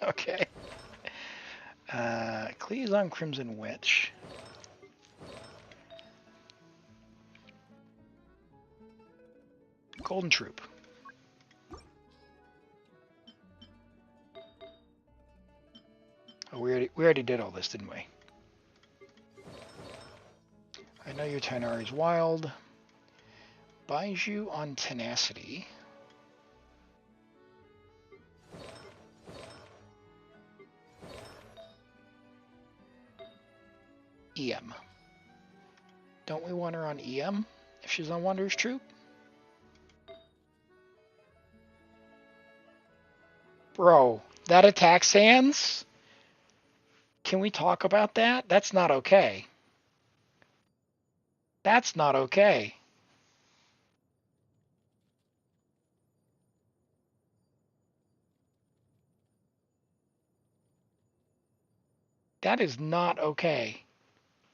Okay. Cleazon Crimson Witch. Golden Troupe. Oh, we already did all this, didn't we? I know your Tainari's wild. Baiju on Tenacity. EM. Don't we want her on EM if she's on Wanderer's Troupe? Bro, that attacks hands? Can we talk about that? That's not okay. That's not okay. That is not okay.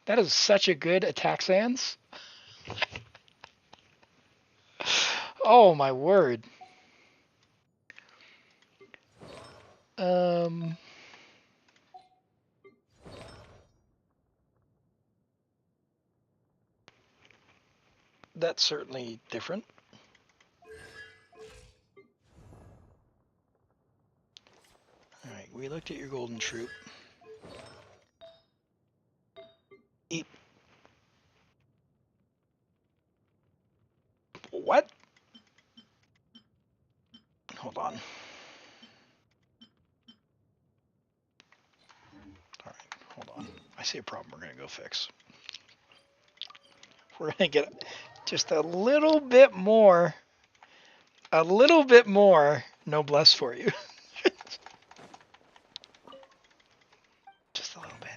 That is such a good attack sans. Oh my word. That's certainly different. Alright, we looked at your golden troupe. Eep. What? Hold on. Alright, hold on. I see a problem we're going to go fix. We're going to get just a little bit more noblesse for you. Just a little bit.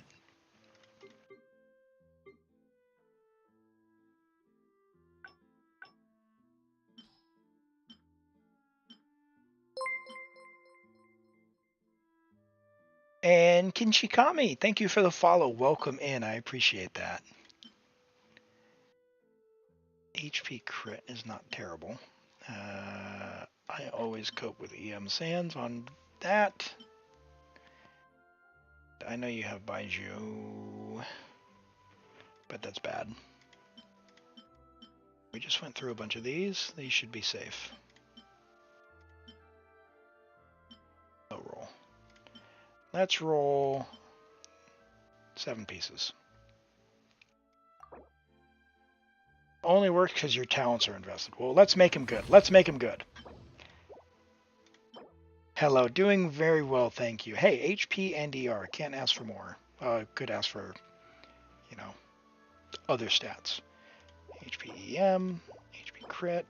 And Kinchikami, thank you for the follow. Welcome in. I appreciate that. HP crit is not terrible. I always cope with EM Sands on that. I know you have Baiju, but that's bad. We just went through a bunch of these. These should be safe. No roll. Let's roll 7 pieces. Only works because your talents are invested. Well, let's make him good. Let's make him good. Hello, doing very well, thank you. Hey, HP and ER, can't ask for more. Could ask for, you know, other stats. HP EM, HP crit,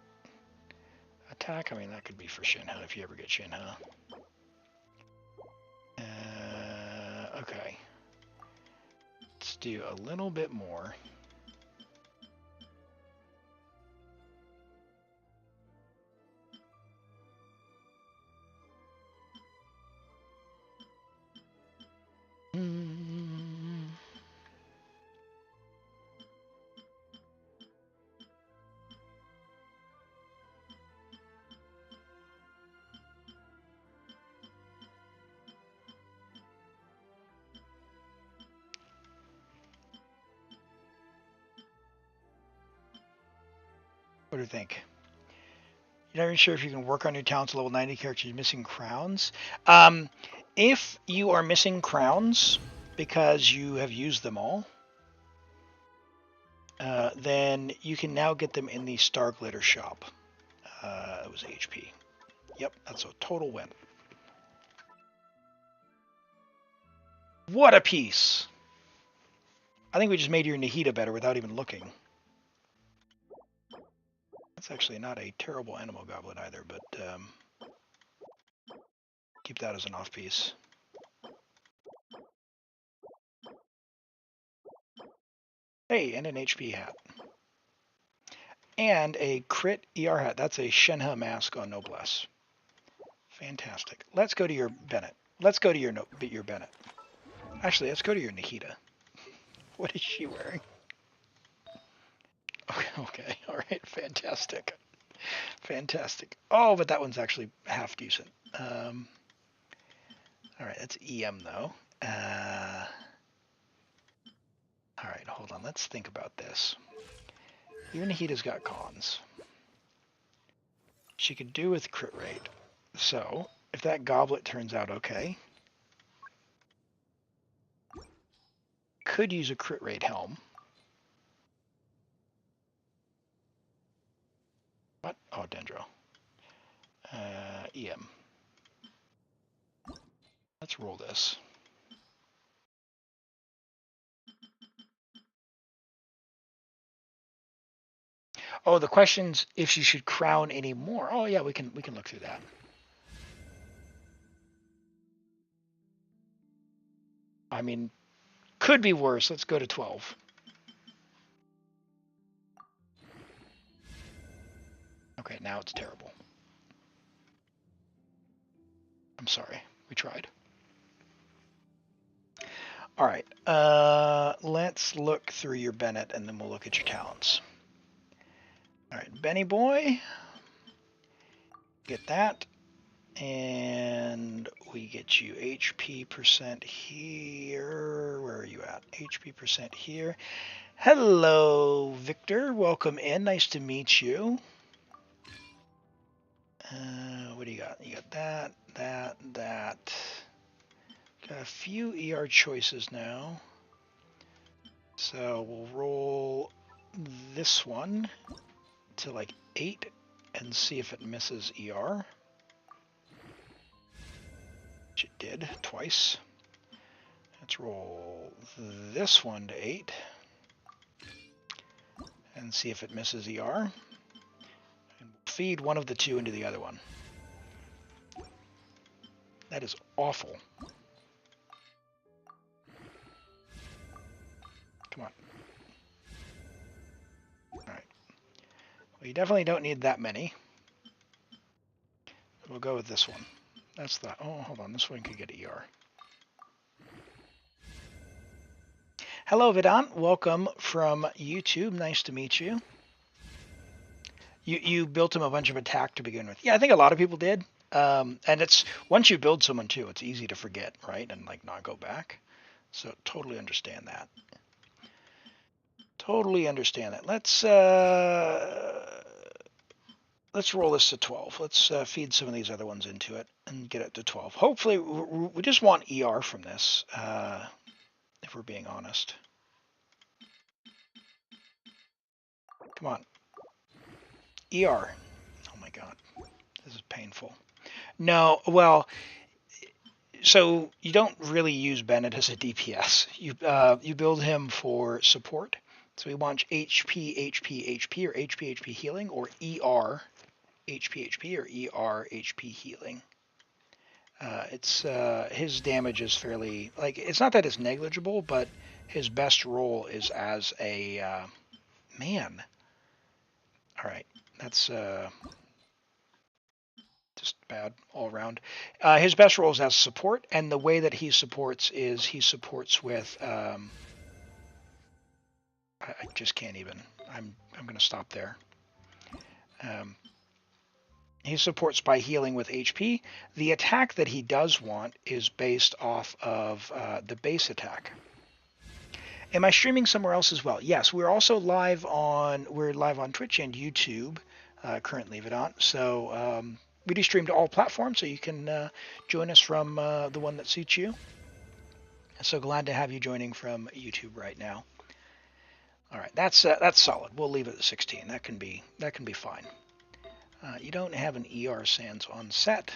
attack. I mean, that could be for Shinha if you ever get Shinha. Okay. Let's do a little bit more. What do you think? You're not even sure if you can work on your talents level 90 characters missing crowns. If you are missing crowns because you have used them all, then you can now get them in the Star Glitter shop. It was HP. Yep, that's a total win. What a piece! I think we just made your Nahida better without even looking. That's actually not a terrible Animo Goblet either, but keep that as an off piece. Hey, and an HP hat. And a crit ER hat. That's a Shenhe mask on Noblesse. Fantastic. Let's go to your Bennett. Let's go to your Bennett. Actually, let's go to your Nahida. What is she wearing? Okay. All right. Fantastic. Fantastic. Oh, but that one's actually half decent. All right. That's EM though. All right. Hold on. Let's think about this. Your Nahida's got cons. She could do with crit rate. So if that goblet turns out okay, could use a crit rate helm. What? Oh, Dendro. EM. Let's roll this. Oh, the question's if she should crown any more. Oh yeah, we can look through that. I mean, could be worse. Let's go to 12. Okay, now it's terrible. I'm sorry. We tried. All right. Let's look through your Bennett, and then we'll look at your talents. All right, Benny boy. Get that. And we get you HP percent here. Where are you at? HP percent here. Hello, Victor. Welcome in. Nice to meet you. What do you got? You got that. Got a few ER choices now. So we'll roll this one to like 8 and see if it misses ER. Which it did twice. Let's roll this one to 8 and see if it misses ER. And feed one of the two into the other one. That is awful. Come on. Alright. Well, you definitely don't need that many. We'll go with this one. That's the... Oh, hold on. This one could get ER. Hello, Vedant. Welcome from YouTube. Nice to meet you. You built him a bunch of attack to begin with. Yeah, I think a lot of people did. And it's... Once you build someone, too, it's easy to forget, right? And, like, not go back. So, totally understand that. Totally understand that. Let's roll this to 12. Let's feed some of these other ones into it and get it to 12. Hopefully, we just want ER from this, if we're being honest. Come on. ER. Oh my god. This is painful. No, well, so you don't really use Bennett as a DPS. You build him for support. So we want HP, HP, HP, or HP, HP healing, or ER, HP, HP, or ER, HP healing. His damage is fairly, like, it's not that it's negligible, but his best role is as a man. All right, that's just bad all around. His best role is as support, and the way that he supports is he supports with. I just can't even. I'm going to stop there. He supports by healing with HP. The attack that he does want is based off of the base attack. Am I streaming somewhere else as well? Yes, we're also live on Twitch and YouTube currently, Vedant. So we do stream to all platforms, so you can join us from the one that suits you. So glad to have you joining from YouTube right now. All right, that's solid. We'll leave it at 16. That can be fine. You don't have an ER Sans on set,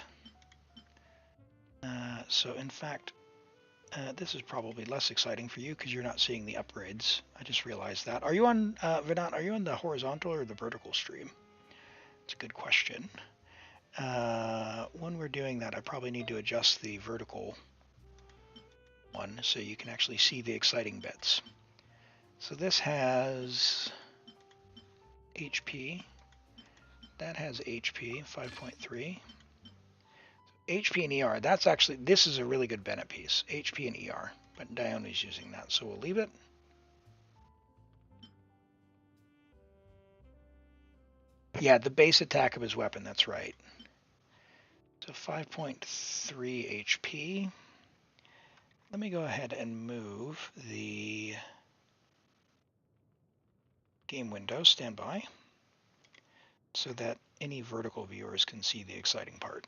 so in fact, this is probably less exciting for you because you're not seeing the upgrades. I just realized that. Are you on Vedant? Are you on the horizontal or the vertical stream? It's a good question. When we're doing that, I probably need to adjust the vertical one so you can actually see the exciting bits. So this has HP. That has HP, 5.3. HP and ER, this is a really good Bennett piece. HP and ER, but Dione's using that, so we'll leave it. Yeah, the base attack of his weapon, that's right. So 5.3 HP. Let me go ahead and move the game window, stand by, so that any vertical viewers can see the exciting part.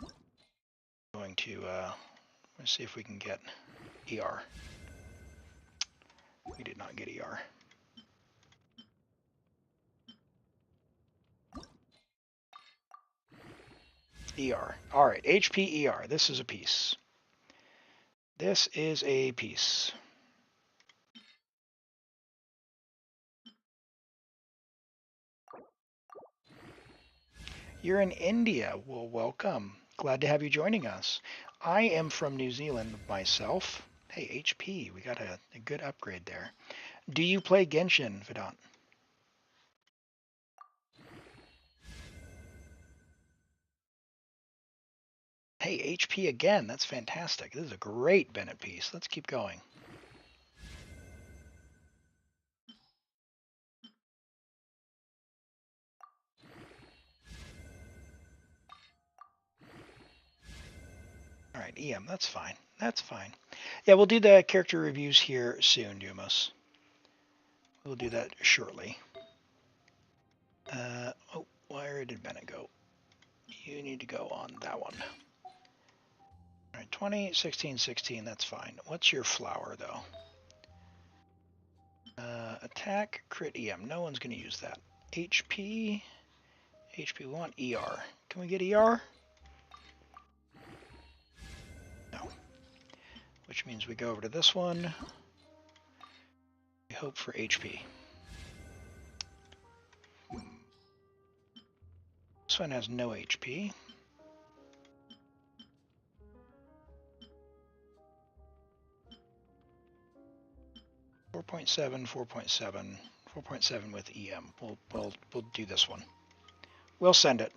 I'm going to let's see if we can get ER. We did not get ER. ER. All right, HP ER. This is a piece. This is a piece. You're in India. Well, welcome. Glad to have you joining us. I am from New Zealand myself. Hey, HP, we got a good upgrade there. Do you play Genshin, Vedant? Hey, HP again. That's fantastic. This is a great Bennett piece. Let's keep going. All right, EM, that's fine. That's fine. Yeah, we'll do the character reviews here soon, Dumas. We'll do that shortly. Oh, where did Bennett go? You need to go on that one. All right, 20, 16, 16, that's fine. What's your flower, though? Attack, crit, EM. No one's going to use that. HP, we want ER. Can we get ER? No. Which means we go over to this one. We hope for HP. This one has no HP. Four 4.7 with EM. We'll do this one. We'll send it.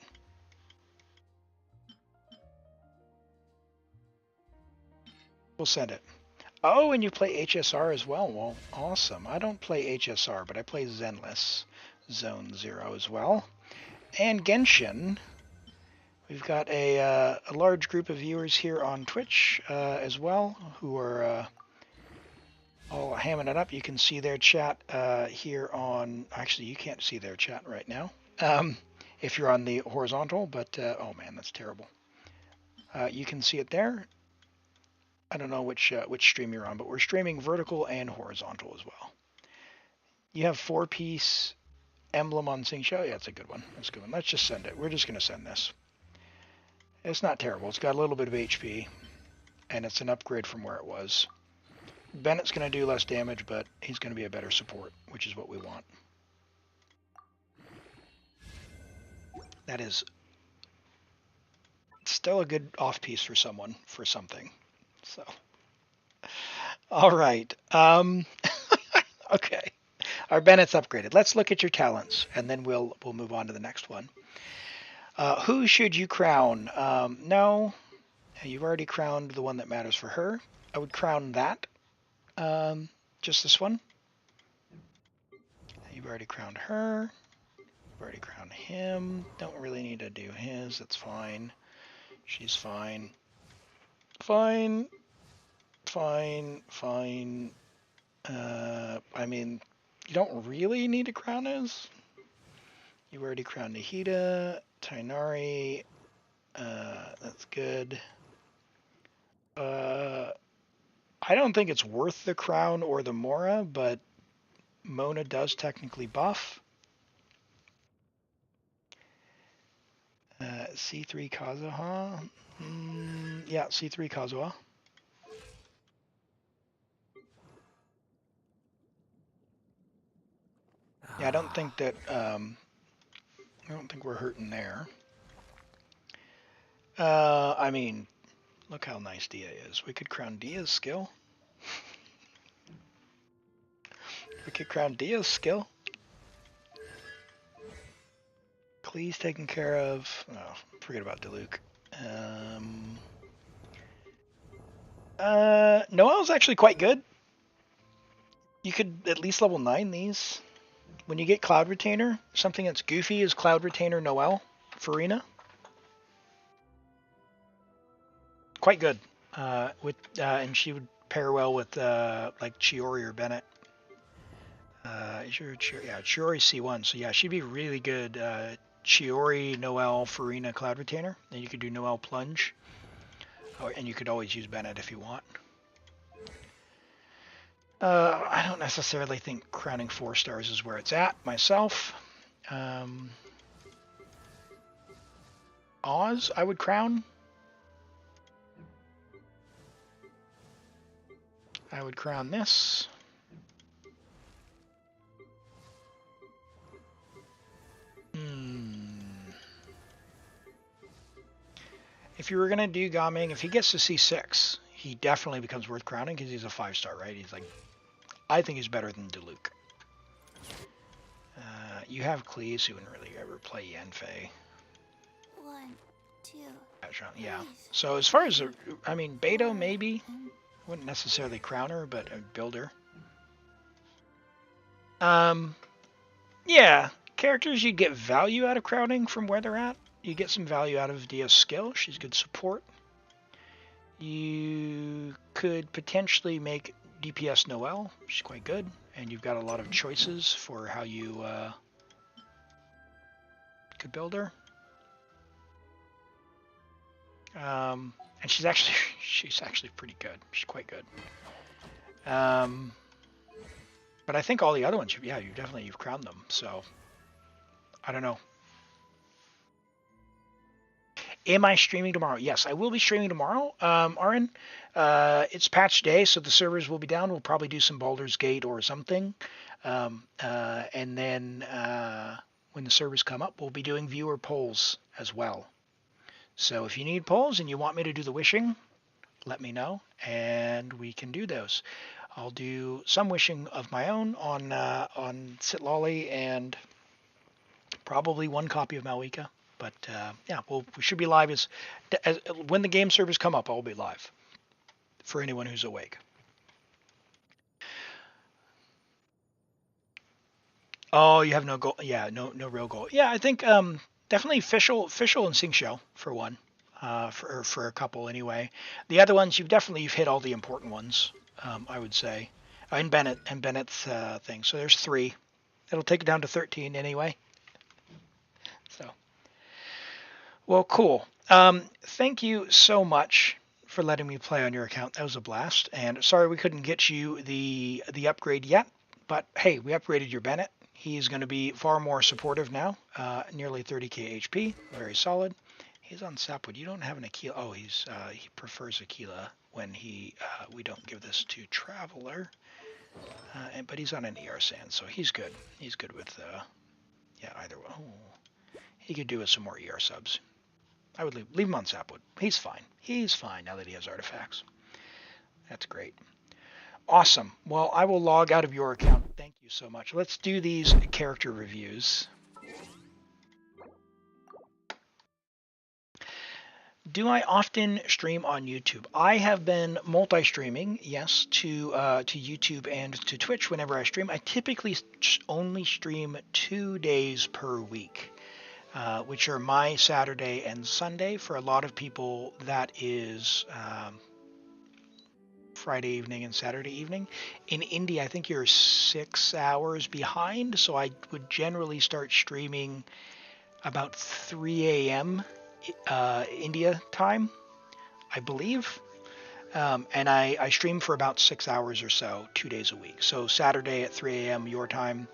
We'll send it. Oh, and you play HSR as well. Well, awesome. I don't play HSR, but I play Zenless Zone 0 as well. And Genshin. We've got a large group of viewers here on Twitch as well who are all hamming it up. You can see their chat here on... Actually, you can't see their chat right now if you're on the horizontal, but... oh man, that's terrible. You can see it there. I don't know which stream you're on, but we're streaming vertical and horizontal as well. You have 4-piece emblem on Sing Show? Yeah, it's a good one. That's a good one. Let's just send it. We're just going to send this. It's not terrible. It's got a little bit of HP, and it's an upgrade from where it was. Bennett's going to do less damage, but he's going to be a better support, which is what we want. That is still a good off-piece for someone, for something. So, all right. Okay. Our Bennett's upgraded. Let's look at your talents, and then we'll move on to the next one. Who should you crown? No, you've already crowned the one that matters for her. I would crown that. Just this one. You've already crowned her. You've already crowned him. Don't really need to do his. That's fine. She's fine. Fine. I mean, you don't really need to crown his. You've already crowned Nahida, Tainari. That's good. I don't think it's worth the crown or the Mora, but Mona does technically buff. C3 Kazuha. Yeah, C3 Kazuha. Yeah, I don't think we're hurting there. I mean, look how nice Dia is. We could crown Dia's skill. We could crown Dia's skill. Klee's taken care of. Oh, forget about Diluc. Noel's actually quite good. You could at least level 9 these. When you get Cloud Retainer, something that's goofy is Cloud Retainer Noel, Furina. Quite good. And she would pair well with like Chiori or Bennett. Chiori C1. So yeah, she'd be really good. Chiori, Noel, Furina, Cloud Retainer. Then you could do Noel Plunge. And you could always use Bennett if you want. I don't necessarily think crowning 4 stars is where it's at myself. Oz, I would crown. I would crown this. if you were gonna do Gaming, if he gets to C6, he definitely becomes worth crowning because he's a 5-star, right? He's like, I think he's better than Diluc. You have Cleese, who wouldn't really ever play Yanfei. 1, 2. Yeah. So as far as, I mean, Beto maybe. Wouldn't necessarily crown her, but a builder. Yeah. Characters you get value out of crowning from where they're at. You get some value out of Dia's skill. She's good support. You could potentially make DPS Noelle. She's quite good. And you've got a lot of choices for how you could build her. And she's actually pretty good. She's quite good. But I think all the other ones, you've crowned them. So I don't know. Am I streaming tomorrow? Yes, I will be streaming tomorrow, Aaron. It's patch day, so the servers will be down. We'll probably do some Baldur's Gate or something. And then when the servers come up, we'll be doing viewer polls as well. So if you need polls and you want me to do the wishing, let me know, and we can do those. I'll do some wishing of my own on Citlali and probably one copy of Mavuika. But yeah, we should be live as when the game servers come up. I'll be live for anyone who's awake. Oh, you have no goal? Yeah, no real goal. Yeah, I think definitely Fischl and Xingqiu for one, for a couple anyway. The other ones you've hit all the important ones. I would say, and Bennett's thing. So there's 3. It'll take it down to 13 anyway. So. Well, cool. Thank you so much for letting me play on your account. That was a blast. And sorry we couldn't get you the upgrade yet, but hey, we upgraded your Bennett. He's going to be far more supportive now. Nearly 30k HP, very solid. He's on Sapwood. You don't have an Aquila. Oh, he prefers Aquila when we don't give this to Traveler. But he's on an ER Sand, so he's good. He's good with either one. Oh, he could do with some more ER subs. I would leave him on Sapwood. He's fine. He's fine now that he has artifacts. That's great. Awesome. Well, I will log out of your account. Thank you so much. Let's do these character reviews. Do I often stream on YouTube? I have been multi-streaming, yes, to YouTube and to Twitch whenever I stream. I typically only stream 2 days per week. Which are my Saturday and Sunday. For a lot of people, that is Friday evening and Saturday evening. In India, I think you're 6 hours behind, so I would generally start streaming about 3 a.m. India time, I believe. And I stream for about 6 hours or so, 2 days a week. So Saturday at 3 a.m. your time,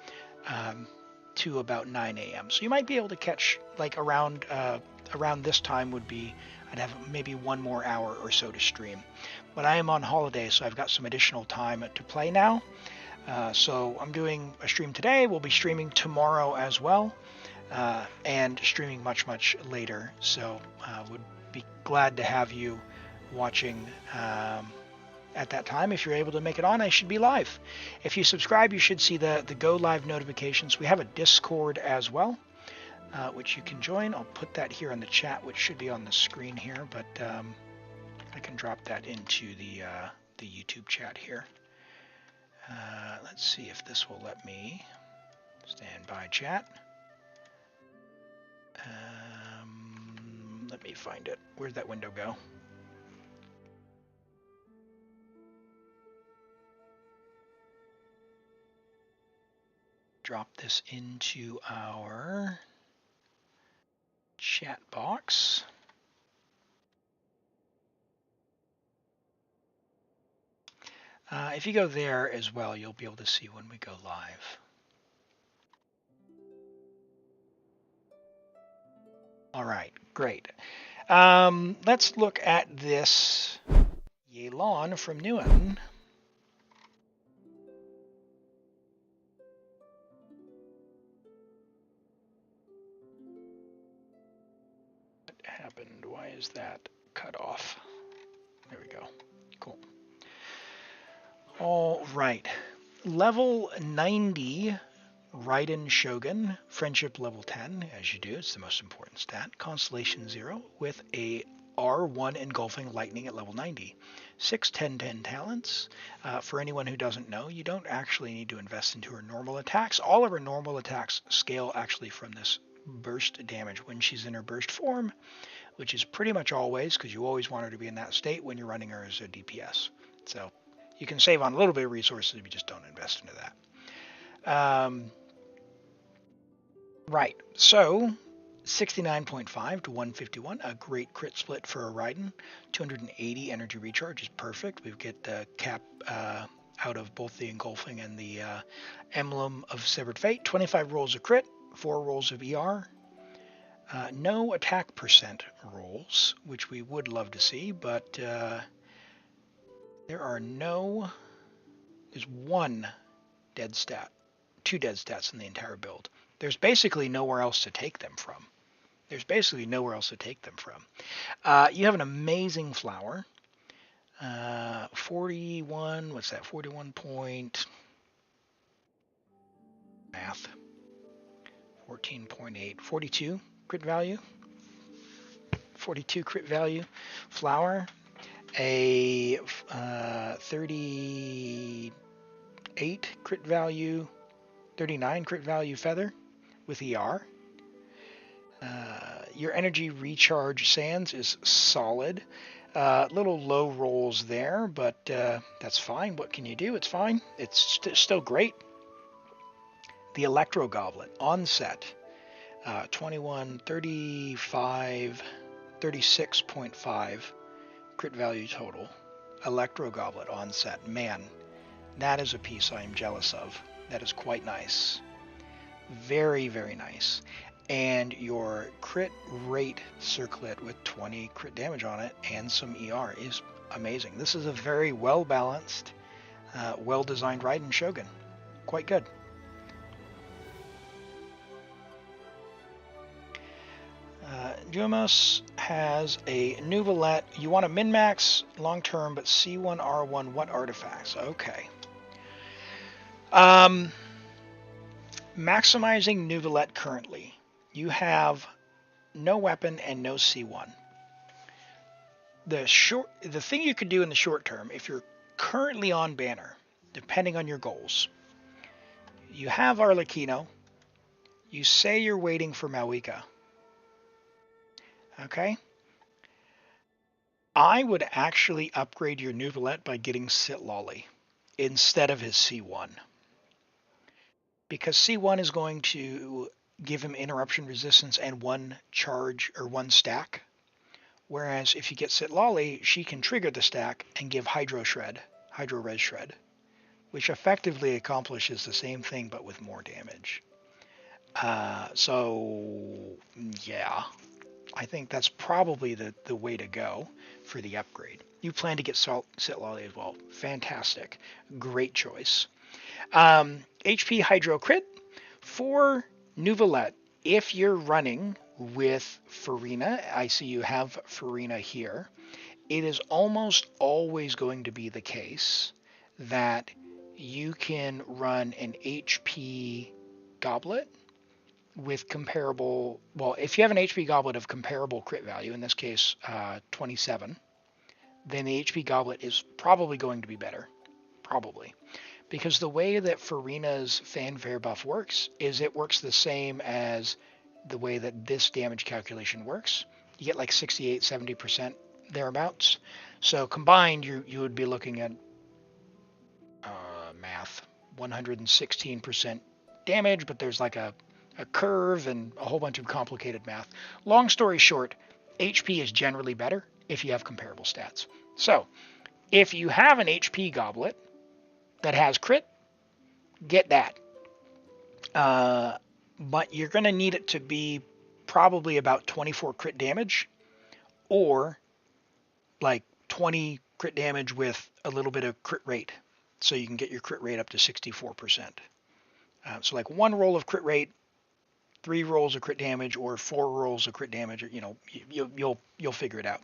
to about 9 a.m. So you might be able to catch like around this time would be, I'd have maybe 1 more hour or so to stream. But I am on holiday, so I've got some additional time to play now. So I'm doing a stream today. We'll be streaming tomorrow as well, and streaming much later. So would be glad to have you watching at that time. If you're able to make it on, I should be live. If you subscribe, you should see the go live notifications. We have a Discord as well, which you can join. I'll put that here in the chat, which should be on the screen here, but I can drop that into the YouTube chat here. Let's see if this will let me. Stand by, chat. Let me find it. Where'd that window go? Drop this into our chat box. If you go there as well, you'll be able to see when we go live. All right, great. Let's look at this Yelan from Neuvillette. What happened? Why is that cut off. There we go. Cool. All right. Level 90 Raiden Shogun, Friendship level 10, as you do. It's the most important stat. Constellation 0 with a R1 Engulfing Lightning at level 90. 6 10-10 talents. For anyone who doesn't know, you don't actually need to invest into her normal attacks. All of her normal attacks scale actually from this burst damage when she's in her burst form, which is pretty much always, because you always want her to be in that state when you're running her as a DPS. So you can save on a little bit of resources if you just don't invest into that. Right, so 69.5 to 151, a great crit split for a Raiden. 280 energy recharge is perfect. We get the cap out of both the Engulfing and the Emblem of Severed Fate. 25 rolls of crit, 4 rolls of ER. No attack percent rolls, which we would love to see, but there's one dead stat, 2 dead stats in the entire build. There's basically nowhere else to take them from. You have an amazing flower. 41, what's that? 41 point math. 14.8, 42 crit value. 42 crit value flower. A 38 crit value, 39 crit value feather with ER. Your energy recharge sands is solid. Little low rolls there, but that's fine. What can you do? It's fine. It's still great. The Electro Goblet on set. 21, 35, 36.5 crit value total. Electro Goblet on set. Man, that is a piece I am jealous of. That is quite nice. Very, very nice. And your crit rate circlet with 20 crit damage on it and some ER is amazing. This is a very well-balanced, well-designed Raiden Shogun. Quite good. Jumos has a Neuvillette. You want a min-max long-term, but C1, R1, what artifacts? Okay. Maximizing Neuvillette currently. You have no weapon and no C1. The thing you could do in the short term, if you're currently on banner, depending on your goals, you have Arlecchino. You say you're waiting for Mavuika. Okay? I would actually upgrade your Neuvillette by getting Citlali instead of his C1. Because C1 is going to give him interruption resistance and 1 charge or 1 stack. Whereas if you get Citlali, she can trigger the stack and give Hydro Res Shred, which effectively accomplishes the same thing but with more damage. So yeah, I think that's probably the way to go for the upgrade. You plan to get Citlali as well. Fantastic. Great choice. HP Hydro Crit for Neuvillette. If you're running with Furina, I see you have Furina here, it is almost always going to be the case that you can run an HP Goblet with comparable, well, if you have an HP Goblet of comparable crit value, in this case 27, then the HP Goblet is probably going to be better. Probably. Because the way that Furina's fanfare buff works is it works the same as the way that this damage calculation works. You get like 68, 70% thereabouts. So combined, you would be looking at math, 116% damage, but there's like a curve and a whole bunch of complicated math. Long story short, HP is generally better if you have comparable stats. So if you have an HP Goblet that has crit, get that. But you're going to need it to be probably about 24 crit damage or like 20 crit damage with a little bit of crit rate. So you can get your crit rate up to 64%. So like 1 roll of crit rate 3 rolls of crit damage or 4 rolls of crit damage. You know, you'll figure it out.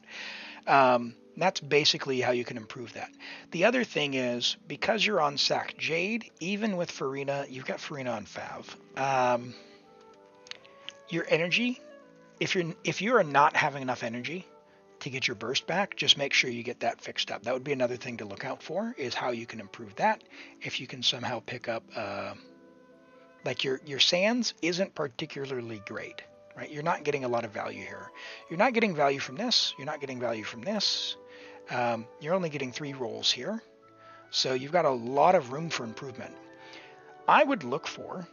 That's basically how you can improve that. The other thing is, because you're on Sac Jade, even with Furina, you've got Furina on Fav. Your energy, if you are not having enough energy to get your burst back, just make sure you get that fixed up. That would be another thing to look out for, is how you can improve that. If you can somehow pick up, like your sands isn't particularly great, right? You're not getting a lot of value here. You're not getting value from this. You're not getting value from this. You're only getting 3 rolls here. So you've got a lot of room for improvement. I would look for,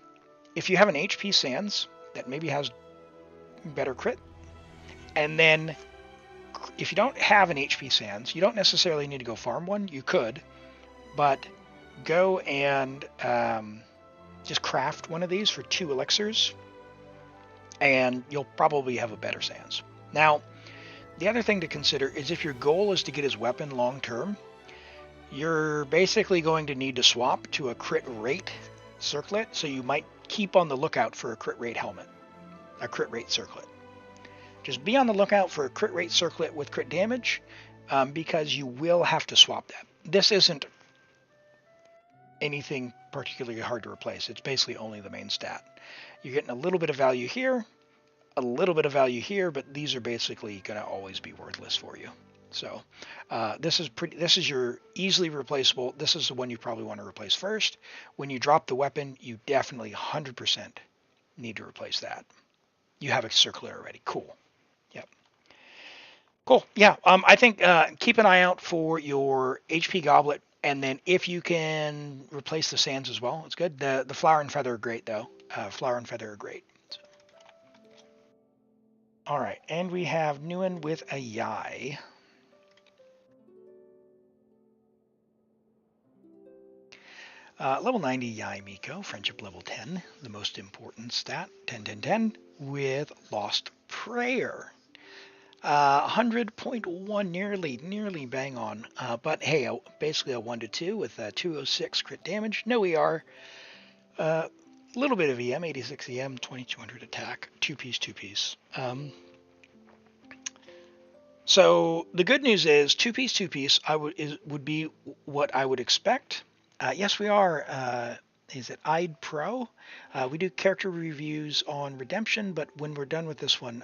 if you have an HP sands that maybe has better crit, and then if you don't have an HP sands, you don't necessarily need to go farm one. You could, but go and just craft one of these for 2 elixirs, and you'll probably have a better sands. Now, the other thing to consider is, if your goal is to get his weapon long term, you're basically going to need to swap to a crit rate circlet, so you might keep on the lookout for a crit rate helmet, a crit rate circlet. Just be on the lookout for a crit rate circlet with crit damage, because you will have to swap that. This isn't anything particularly hard to replace. It's basically only the main stat. You're getting a little bit of value here, a little bit of value here, but these are basically going to always be worthless for you. So this is your easily replaceable. This is the one you probably want to replace first. When you drop the weapon, you definitely 100% need to replace that. You have a circlet already. Cool. Yep. Cool. Yeah. I think keep an eye out for your HP goblet, and then if you can replace the sands as well, it's good. The flower and feather are great though. Flower and feather are great. So. All right, and we have Nguyen with a Yae. Level 90 Yae Miko, friendship level 10, the most important stat, 10-10-10, with Lost Prayer. 100.1, nearly bang on. But hey, basically a 1-2 with 206 crit damage. No ER. A little bit of EM, 86 EM, 2200 attack, 2-piece. So the good news is 2-piece. Would be what I would expect. Yes, we are. Is it I'd Pro? We do character reviews on Redemption, but when we're done with this one,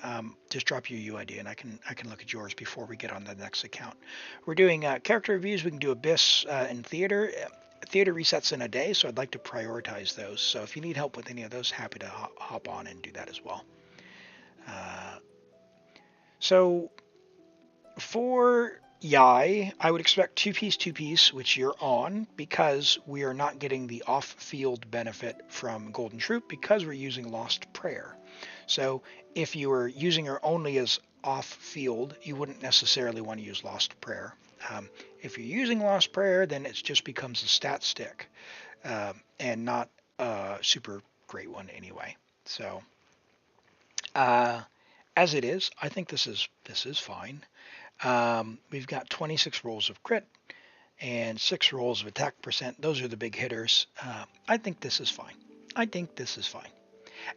just drop your UID and I can look at yours before we get on the next account. We're doing character reviews. We can do Abyss and Theater. Theater resets in a day, so I'd like to prioritize those. So if you need help with any of those, happy to hop on and do that as well. So for Yae, I would expect 2-piece, which you're on, because we are not getting the off-field benefit from Golden Troupe because we're using Lost Prayer. So if you were using her only as off-field, you wouldn't necessarily want to use Lost Prayer. If you're using Lost Prayer, then it just becomes a stat stick, and not a super great one anyway. So as it is, I think this is fine. We've got 26 rolls of crit and 6 rolls of attack percent. Those are the big hitters. I think this is fine.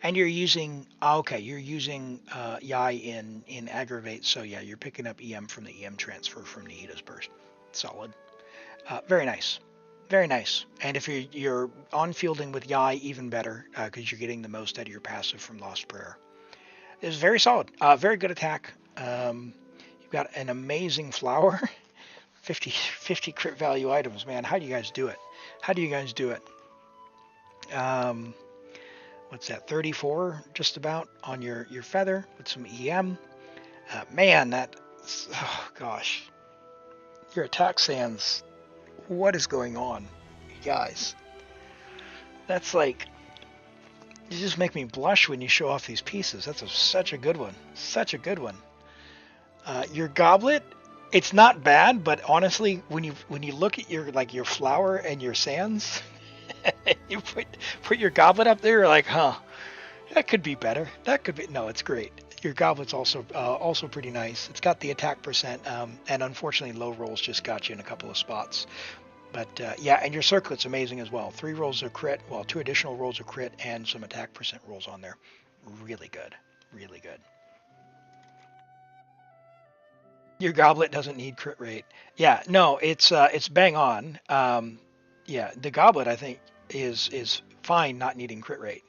And you're using Yae in aggravate, so yeah, you're picking up EM from the EM transfer from Nihida's burst. Solid. Very nice. And if you're on fielding with Yae, even better, because you're getting the most out of your passive from Lost Prayer. It's very solid. Very good attack. You've got an amazing flower. 50 crit value items, man. How do you guys do it? What's that? 34 just about on your feather with some EM. Man, oh gosh. Your attack sands. What is going on, you guys? That's like, you just make me blush when you show off these pieces. That's such a good one. Your goblet, it's not bad, but honestly, when you look at your flower and your sands, you put your goblet up there, you're like, huh, that could be better. No, it's great. Your goblet's also pretty nice. It's got the attack percent, and unfortunately low rolls just got you in a couple of spots. But yeah, and your circlet's amazing as well. 3 rolls of crit, 2 additional rolls of crit, and some attack percent rolls on there. really good. Really good. Your goblet doesn't need crit rate. Yeah, no, it's bang on. Yeah, the goblet I think is fine not needing crit rate,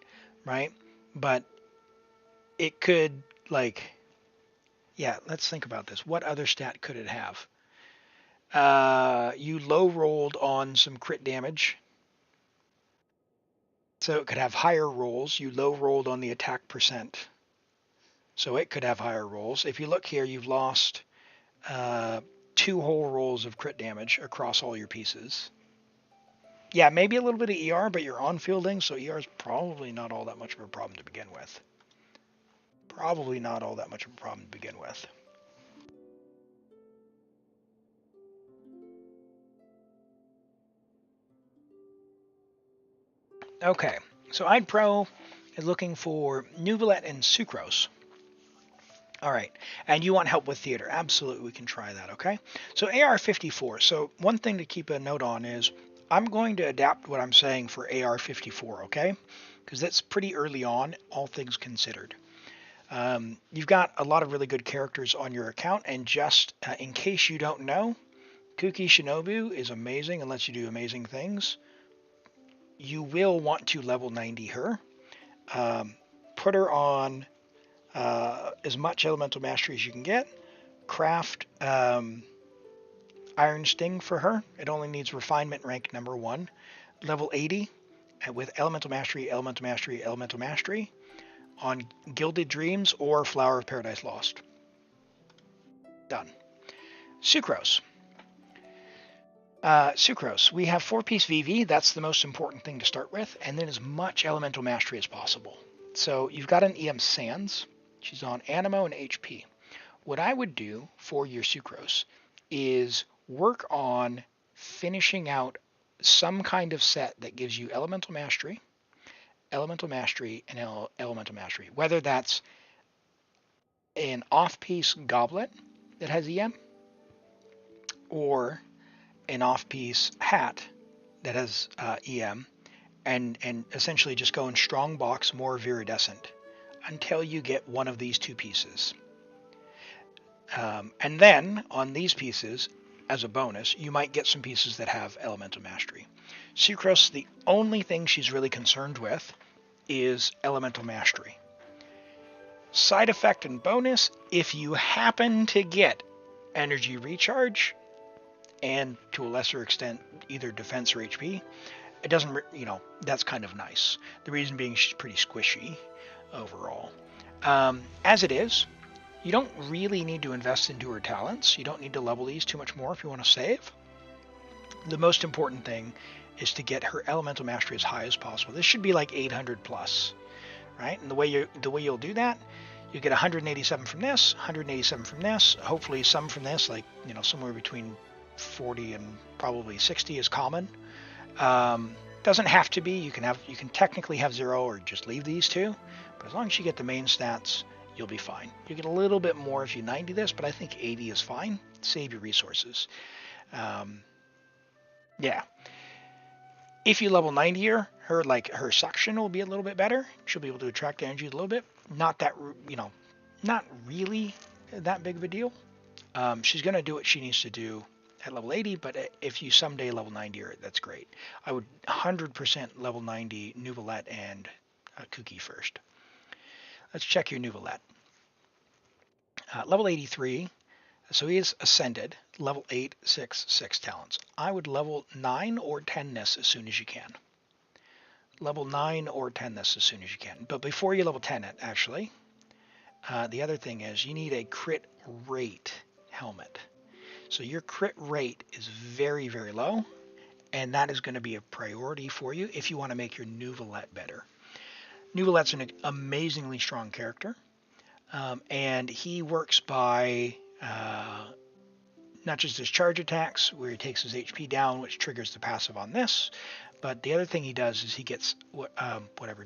right? But it could like, yeah, let's think about this. What other stat could it have? You low rolled on some crit damage, so it could have higher rolls. You low rolled on the attack percent, so it could have higher rolls. If you look here, you've lost 2 whole rolls of crit damage across all your pieces. Yeah, maybe a little bit of ER, but you're on fielding, so ER is probably not all that much of a problem to begin with. Probably not all that much of a problem to begin with. Okay, so I'd Pro is looking for Neuvillette and Sucrose. All right, and you want help with theater? Absolutely, we can try that, okay? So AR-54, so one thing to keep a note on is I'm going to adapt what I'm saying for AR-54, okay? Because that's pretty early on, all things considered. You've got a lot of really good characters on your account, and just in case you don't know, Kuki Shinobu is amazing and lets you do amazing things. You will want to level 90 her. Put her on as much elemental mastery as you can get. Craft Iron Sting for her. It only needs refinement rank number 1. Level 80 with elemental mastery, elemental mastery, elemental mastery on Gilded Dreams or Flower of Paradise Lost. Done. Sucrose. Sucrose. We have 4-piece VV. That's the most important thing to start with. And then as much elemental mastery as possible. So you've got an EM Sans. She's on Animo and HP. What I would do for your Sucrose is work on finishing out some kind of set that gives you elemental mastery, and elemental mastery. Whether that's an off-piece goblet that has EM, or an off-piece hat that has EM, and essentially just go in strong box, more viridescent, until you get one of these 2 pieces. And then on these pieces, as a bonus, you might get some pieces that have elemental mastery. Sucrose, the only thing she's really concerned with is elemental mastery. Side effect and bonus, if you happen to get energy recharge, and to a lesser extent either defense or HP, it doesn't, that's kind of nice. The reason being she's pretty squishy overall. As it is, you don't really need to invest into her talents. You don't need to level these too much more if you want to save. The most important thing is to get her elemental mastery as high as possible. This should be like 800 plus, right? And the way you'll do that, you get 187 from this, 187 from this, hopefully some from this, like somewhere between 40 and probably 60 is common. Doesn't have to be. You can technically have 0 or just leave these 2, but as long as you get the main stats, you'll be fine. You get a little bit more if you 90 this, but I think 80 is fine. Save your resources. Yeah. If you level 90 her suction will be a little bit better. She'll be able to attract energy a little bit. Not that, not really that big of a deal. She's going to do what she needs to do at level 80, but if you someday level 90 her, that's great. I would 100% level 90 Neuvillette and Kuki first. Let's check your Neuvillette. Level 83, so he is ascended, level 8, 6 talents. I would level 9 or 10 this as soon as you can. Level 9 or 10 this as soon as you can. But before you level 10 it, actually, the other thing is you need a crit rate helmet. So your crit rate is very, very low, and that is going to be a priority for you if you want to make your Neuvillette better. Neuvillette's an amazingly strong character, and he works by not just his charge attacks, where he takes his HP down, which triggers the passive on this, but the other thing he does is he gets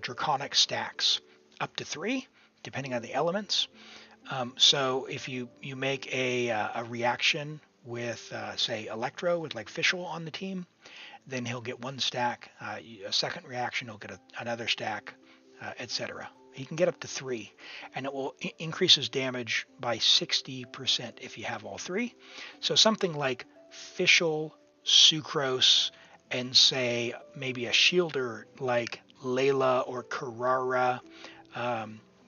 draconic stacks up to 3, depending on the elements. So if you make a reaction with, say, Electro, with like Fischl on the team, then he'll get 1 stack. A second reaction, he'll get another stack, etc. He can get up to 3, and it will increase his damage by 60% if you have all 3. So something like Fischl, Sucrose, and say maybe a shielder like Layla or Carrara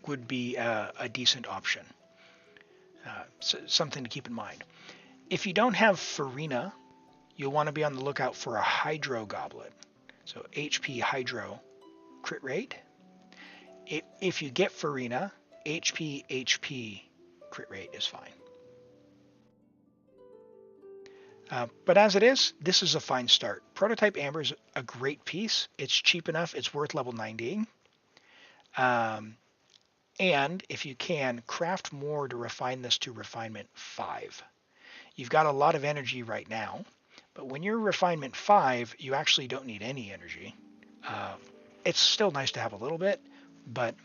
would be a decent option. So something to keep in mind. If you don't have Furina, you'll want to be on the lookout for a Hydro Goblet. So HP Hydro crit rate. If you get Furina, HP crit rate is fine. But as it is, this is a fine start. Prototype Amber is a great piece. It's cheap enough. It's worth level 90. And if you can, craft more to refine this to refinement 5. You've got a lot of energy right now, but when you're refinement 5, you actually don't need any energy. It's still nice to have a little bit, but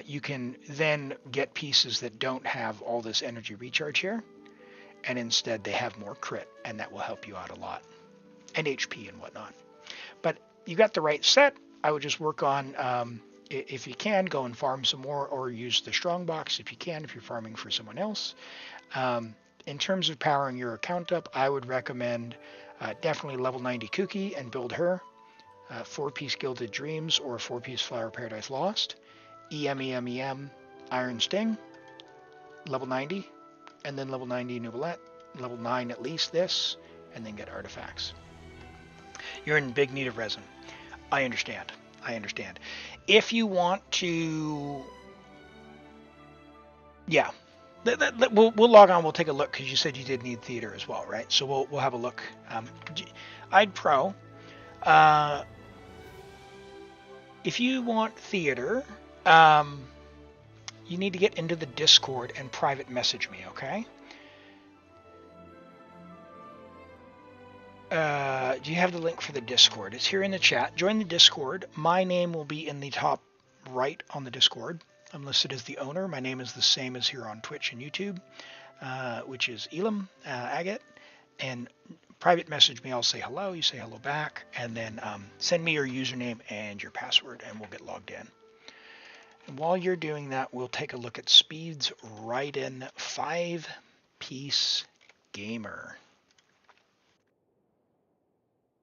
you can then get pieces that don't have all this energy recharge here, and instead they have more crit, and that will help you out a lot, and HP and whatnot. But you got the right set. I would just work on, if you can, go and farm some more, or use the strong box if you can, if you're farming for someone else. In terms of powering your account up, I would recommend definitely level 90 Cookie and build her, 4-piece Gilded Dreams or 4-piece Flower Paradise Lost, EM, Iron Sting, level 90, and then level 90 Neuvillette, level 9 at least this, and then get artifacts. You're in big need of resin. I understand. If you want to, yeah, we'll log on. We'll take a look because you said you did need theater as well, right? So we'll have a look. I'd pro. If you want theater, you need to get into the Discord and private message me, okay? Do you have the link for the Discord? It's here in the chat. Join the Discord. My name will be in the top right on the Discord. I'm listed as the owner. My name is the same as here on Twitch and YouTube, which is ElimAgate. And private message me. I'll say hello. You say hello back. And then send me your username and your password, and we'll get logged in. And while you're doing that, we'll take a look at Speed's Raiden 5-piece gamer.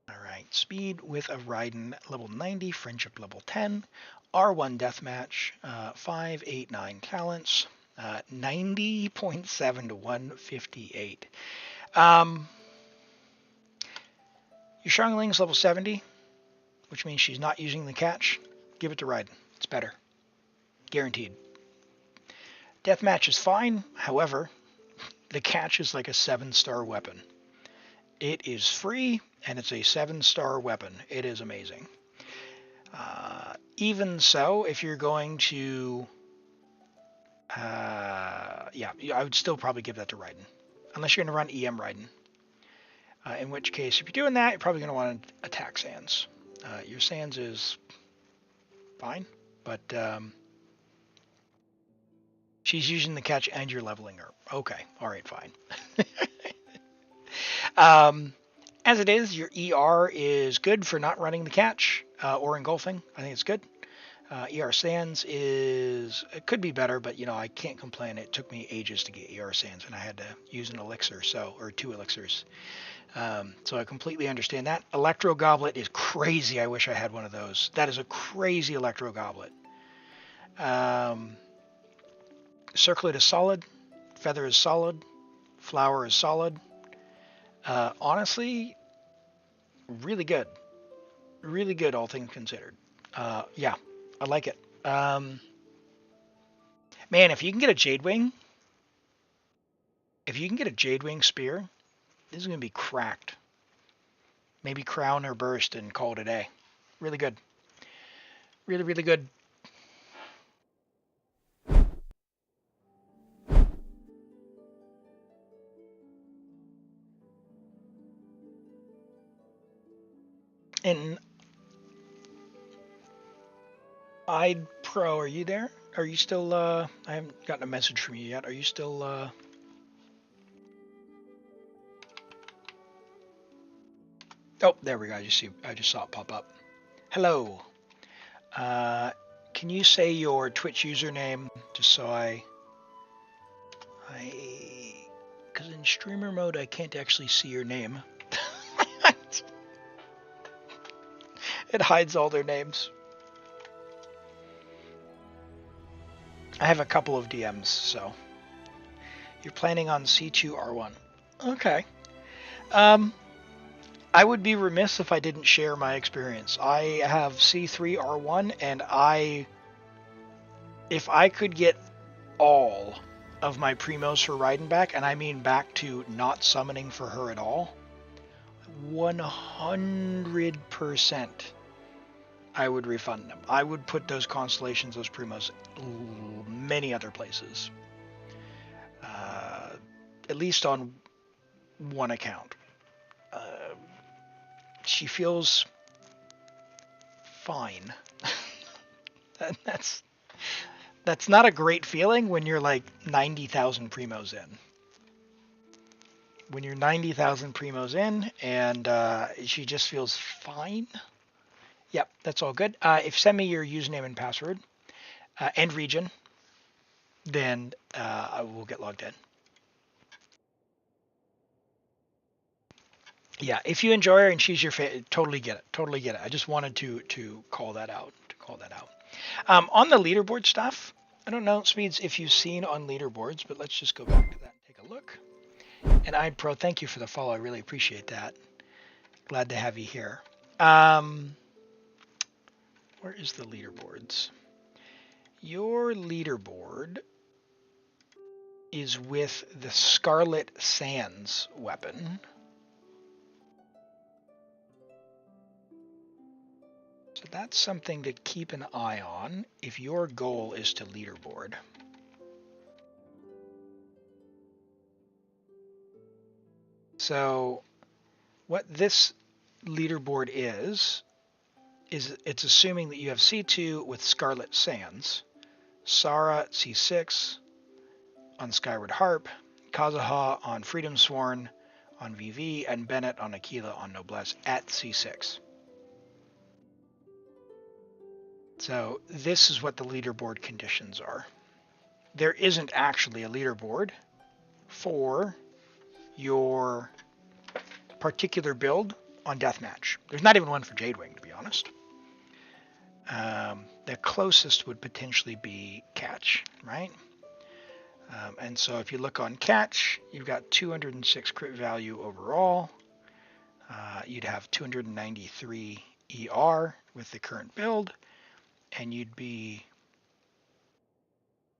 All right, Speed with a Raiden level 90, Friendship level 10, R1 Deathmatch, 5, 8, 9 talents, 90.7 to 158. Your Xiangling's level 70, which means she's not using the catch. Give it to Raiden. It's better. Guaranteed. Deathmatch is fine. However, the catch is like a 7-star weapon. It is free, and it's a 7-star weapon. It is amazing. Even so, if you're going to, yeah, I would still probably give that to Raiden, unless you're going to run EM Raiden. In which case, if you're doing that, you're probably going to want to attack Sans. Your Sans is fine, but she's using the catch and you're leveling her. Okay, all right, fine. As it is, your ER is good for not running the catch or engulfing. I think it's good. ER Sans it could be better, but you know, I can't complain. It took me ages to get ER Sans, and I had to use an elixir, or 2 elixirs. So I completely understand that. Electro Goblet is crazy. I wish I had one of those. That is a crazy Electro Goblet. Circlet is solid. Feather is solid. Flower is solid. Honestly, really good. Really good, all things considered. Yeah, I like it. Man, if you can get a Jade Wing spear, this is going to be cracked. Maybe crown or burst and call it a day. Really good. Really, really good. And I'd Pro, are you there? Are you still, I haven't gotten a message from you yet. Are you still, Oh, there we go. I just saw it pop up. Hello. can you say your Twitch username just so because in streamer mode I can't actually see your name. It hides all their names. I have a couple of DMs, so you're planning on C2 R1. Okay. I would be remiss if I didn't share my experience. I have C3 R1, and if I could get all of my Primos for Raiden back, and I mean back to not summoning for her at all, 100% I would refund them. I would put those constellations, those Primos, many other places. At least on one account. She feels fine. That's not a great feeling when you're like 90,000 Primos in. When you're 90,000 Primos in and she just feels fine. Yep, that's all good. If send me your username and password and region, then I will get logged in. Yeah, if you enjoy her and she's your favorite, totally get it. Totally get it. I just wanted to call that out. On the leaderboard stuff, I don't know, Speeds, if you've seen on leaderboards, but let's just go back to that and take a look. And IDPro, thank you for the follow. I really appreciate that. Glad to have you here. Where is the leaderboards? Your leaderboard is with the Scarlet Sands weapon. So that's something to keep an eye on if your goal is to leaderboard. So what this leaderboard is it's assuming that you have C2 with Scarlet Sands, Sara at C6 on Skyward Harp, Kazuha on Freedom Sworn on VV, and Bennett on Aquila on Noblesse at C6. So this is what the leaderboard conditions are. There isn't actually a leaderboard for your particular build on Deathmatch. There's not even one for Jadewing, to be honest. The closest would potentially be Catch, right? And so if you look on Catch, you've got 206 crit value overall. You'd have 293 ER with the current build. And you'd be,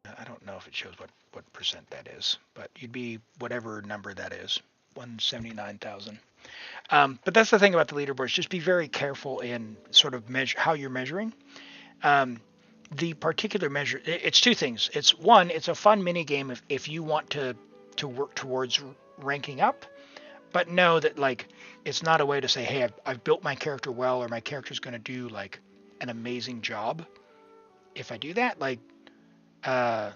I don't know if it shows what percent that is, but you'd be whatever number that is, 179,000. But that's the thing about the leaderboards. Just be very careful in sort of how you're measuring. The particular measure, it's two things. It's one, it's a fun mini game if you want to work towards ranking up, but know that like it's not a way to say, hey, I've built my character well, or my character's going to do like an amazing job. If I do that, like, I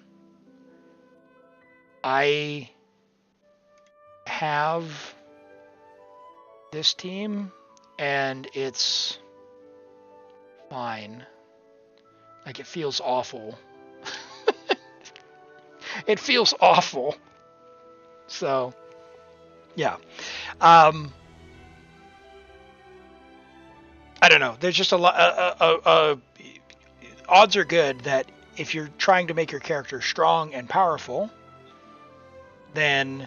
have this team and it's fine. Like, it feels awful. It feels awful. So, yeah. I don't know. There's just a lot. Odds are good that if you're trying to make your character strong and powerful, then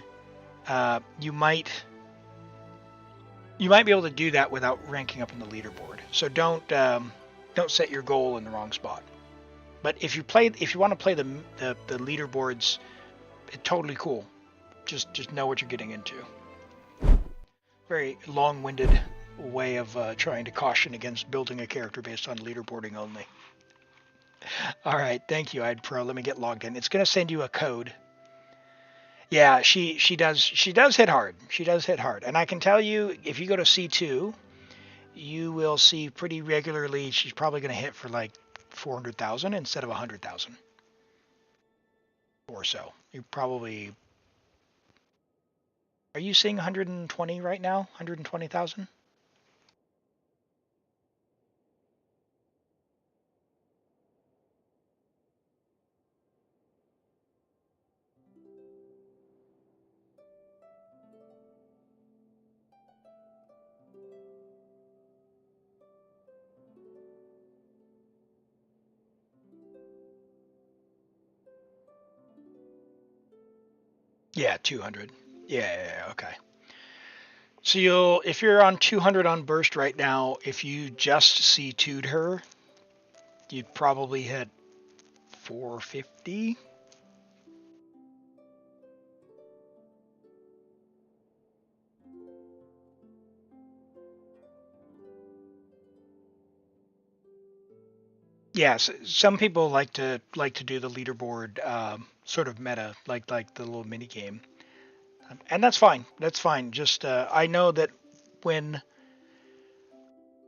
you might be able to do that without ranking up in the leaderboard. So don't set your goal in the wrong spot. But if you want to play the leaderboards, it's totally cool. Just know what you're getting into. Very long-winded way of trying to caution against building a character based on leaderboarding only. All right, thank you, IDPro. Let me get logged in. It's going to send you a code. Yeah, she does hit hard. She does hit hard. And I can tell you, if you go to C2, you will see pretty regularly she's probably going to hit for like 400,000 instead of 100,000 or so. You probably... Are you seeing 120 right now? 120,000? Yeah, 200. Yeah, okay. So if you're on 200 on burst right now, if you just C2'd her, you'd probably hit 450. Yes, some people like to do the leaderboard sort of meta, like the little mini game, and that's fine. That's fine. Just I know that when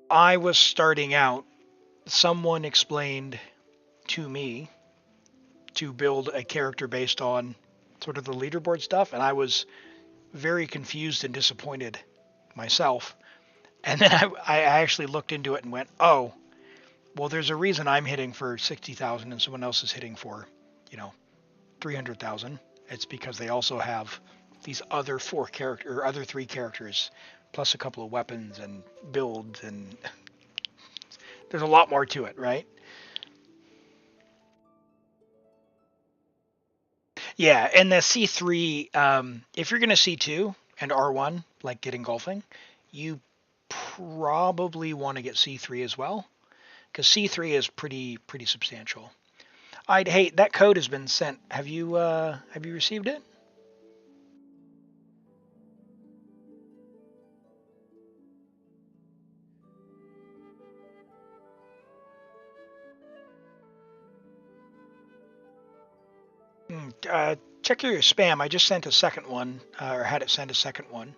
I was starting out, someone explained to me to build a character based on sort of the leaderboard stuff, and I was very confused and disappointed myself. And then I actually looked into it and went, oh, well, there's a reason I'm hitting for 60,000 and someone else is hitting for, 300,000. It's because they also have these other other three characters, plus a couple of weapons and builds, and there's a lot more to it, right? Yeah, and the C3, if you're going to C2 and R1, like getting golfing, you probably want to get C3 as well, because C3 is pretty substantial. Hey, that code has been sent. Have you received it? Check your spam. I just sent a second one, or had it send a second one.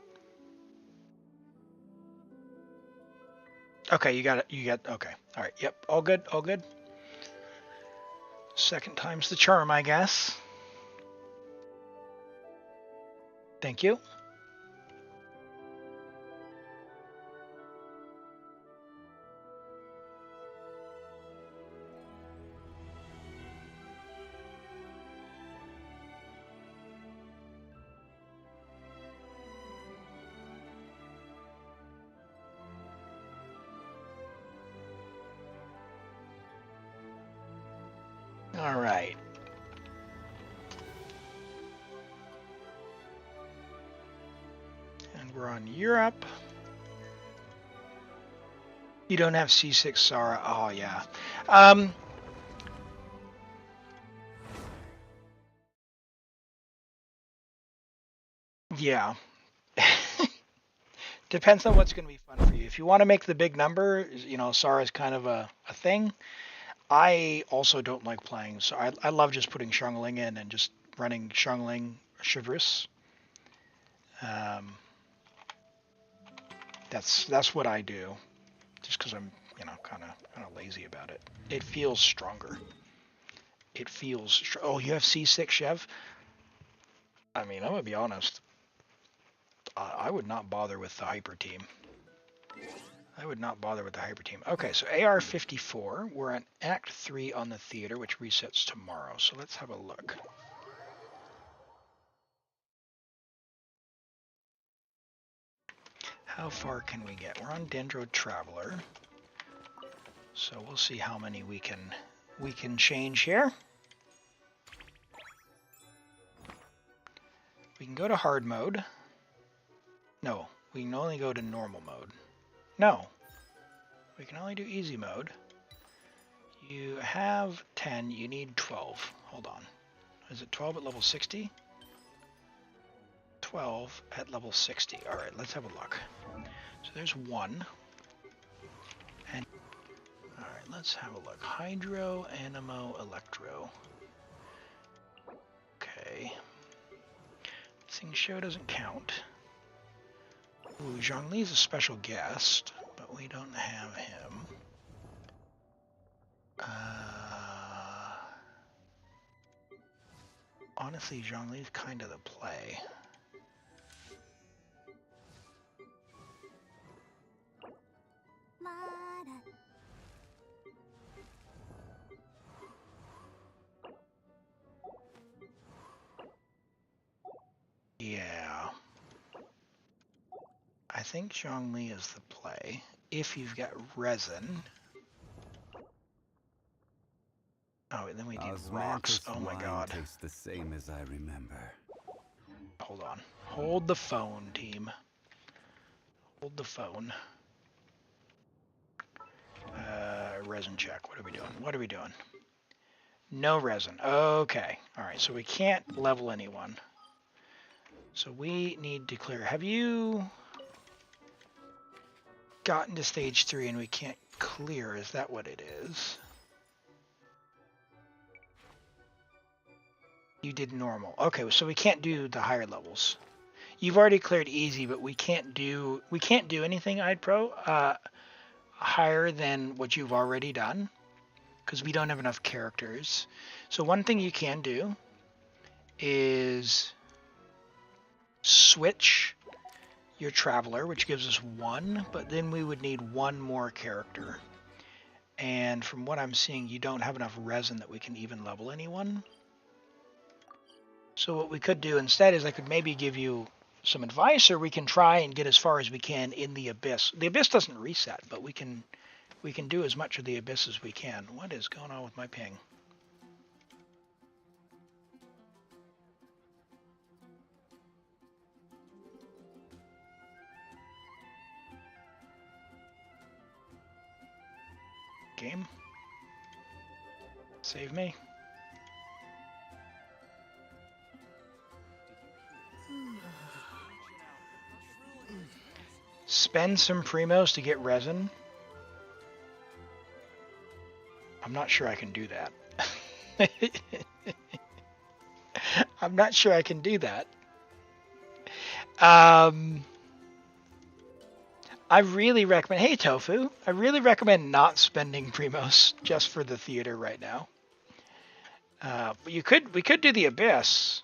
Okay, you got it. Okay. All right. Yep. All good. All good. Second time's the charm, I guess. Thank you. All right. And we're on Europe. You don't have C6 Sara. Oh, yeah. Yeah. Depends on what's going to be fun for you. If you want to make the big number, Sara is kind of a thing. I also don't like playing, so I love just putting Shungling in and just running Shungling Chivalrous. That's what I do, just because I'm kind of lazy about it. It feels stronger. It feels. Oh, you have C6 Chev? I mean, I'm gonna be honest. I would not bother with the hyper team. I would not bother with the hyper team. Okay, so AR-54. We're on Act 3 on the theater, which resets tomorrow. So let's have a look. How far can we get? We're on Dendro Traveler. So we'll see how many we can change here. We can go to hard mode. No, we can only go to normal mode. No, we can only do easy mode. You have 10, you need 12. Hold on. Is it 12 at level 60? 12 at level 60. All right, let's have a look. So there's one. And all right, let's have a look. Hydro, Animo, Electro. Okay. Sing Show doesn't count. Ooh, Zhongli's a special guest, but we don't have him. Honestly, Zhongli's kind of the play. Yeah. I think Zhongli is the play. If you've got resin. Oh, and then we need rocks. Oh my god. Tastes the same as I remember. hold on. Hold the phone, team. Hold the phone. Resin check. What are we doing? What are we doing? No resin. Okay. All right. So we can't level anyone. So we need to clear. Have you gotten to stage 3 and we can't clear? Is that what it is? You did normal. Okay. So we can't do the higher levels. You've already cleared easy, but we can't do anything IDPro higher than what you've already done because we don't have enough characters. So one thing you can do is switch your traveler, which gives us 1, but then we would need 1 more character. And from what I'm seeing, you don't have enough resin that we can even level anyone. So what we could do instead is I could maybe give you some advice, or we can try and get as far as we can in the Abyss. The Abyss doesn't reset, but we can do as much of the Abyss as we can. What is going on with my ping? Game? Save me. Spend some primos to get resin. I'm not sure I can do that. I'm not sure I can do that. I really recommend, hey Tofu, I really recommend not spending primos just for the theater right now. But we could do the Abyss.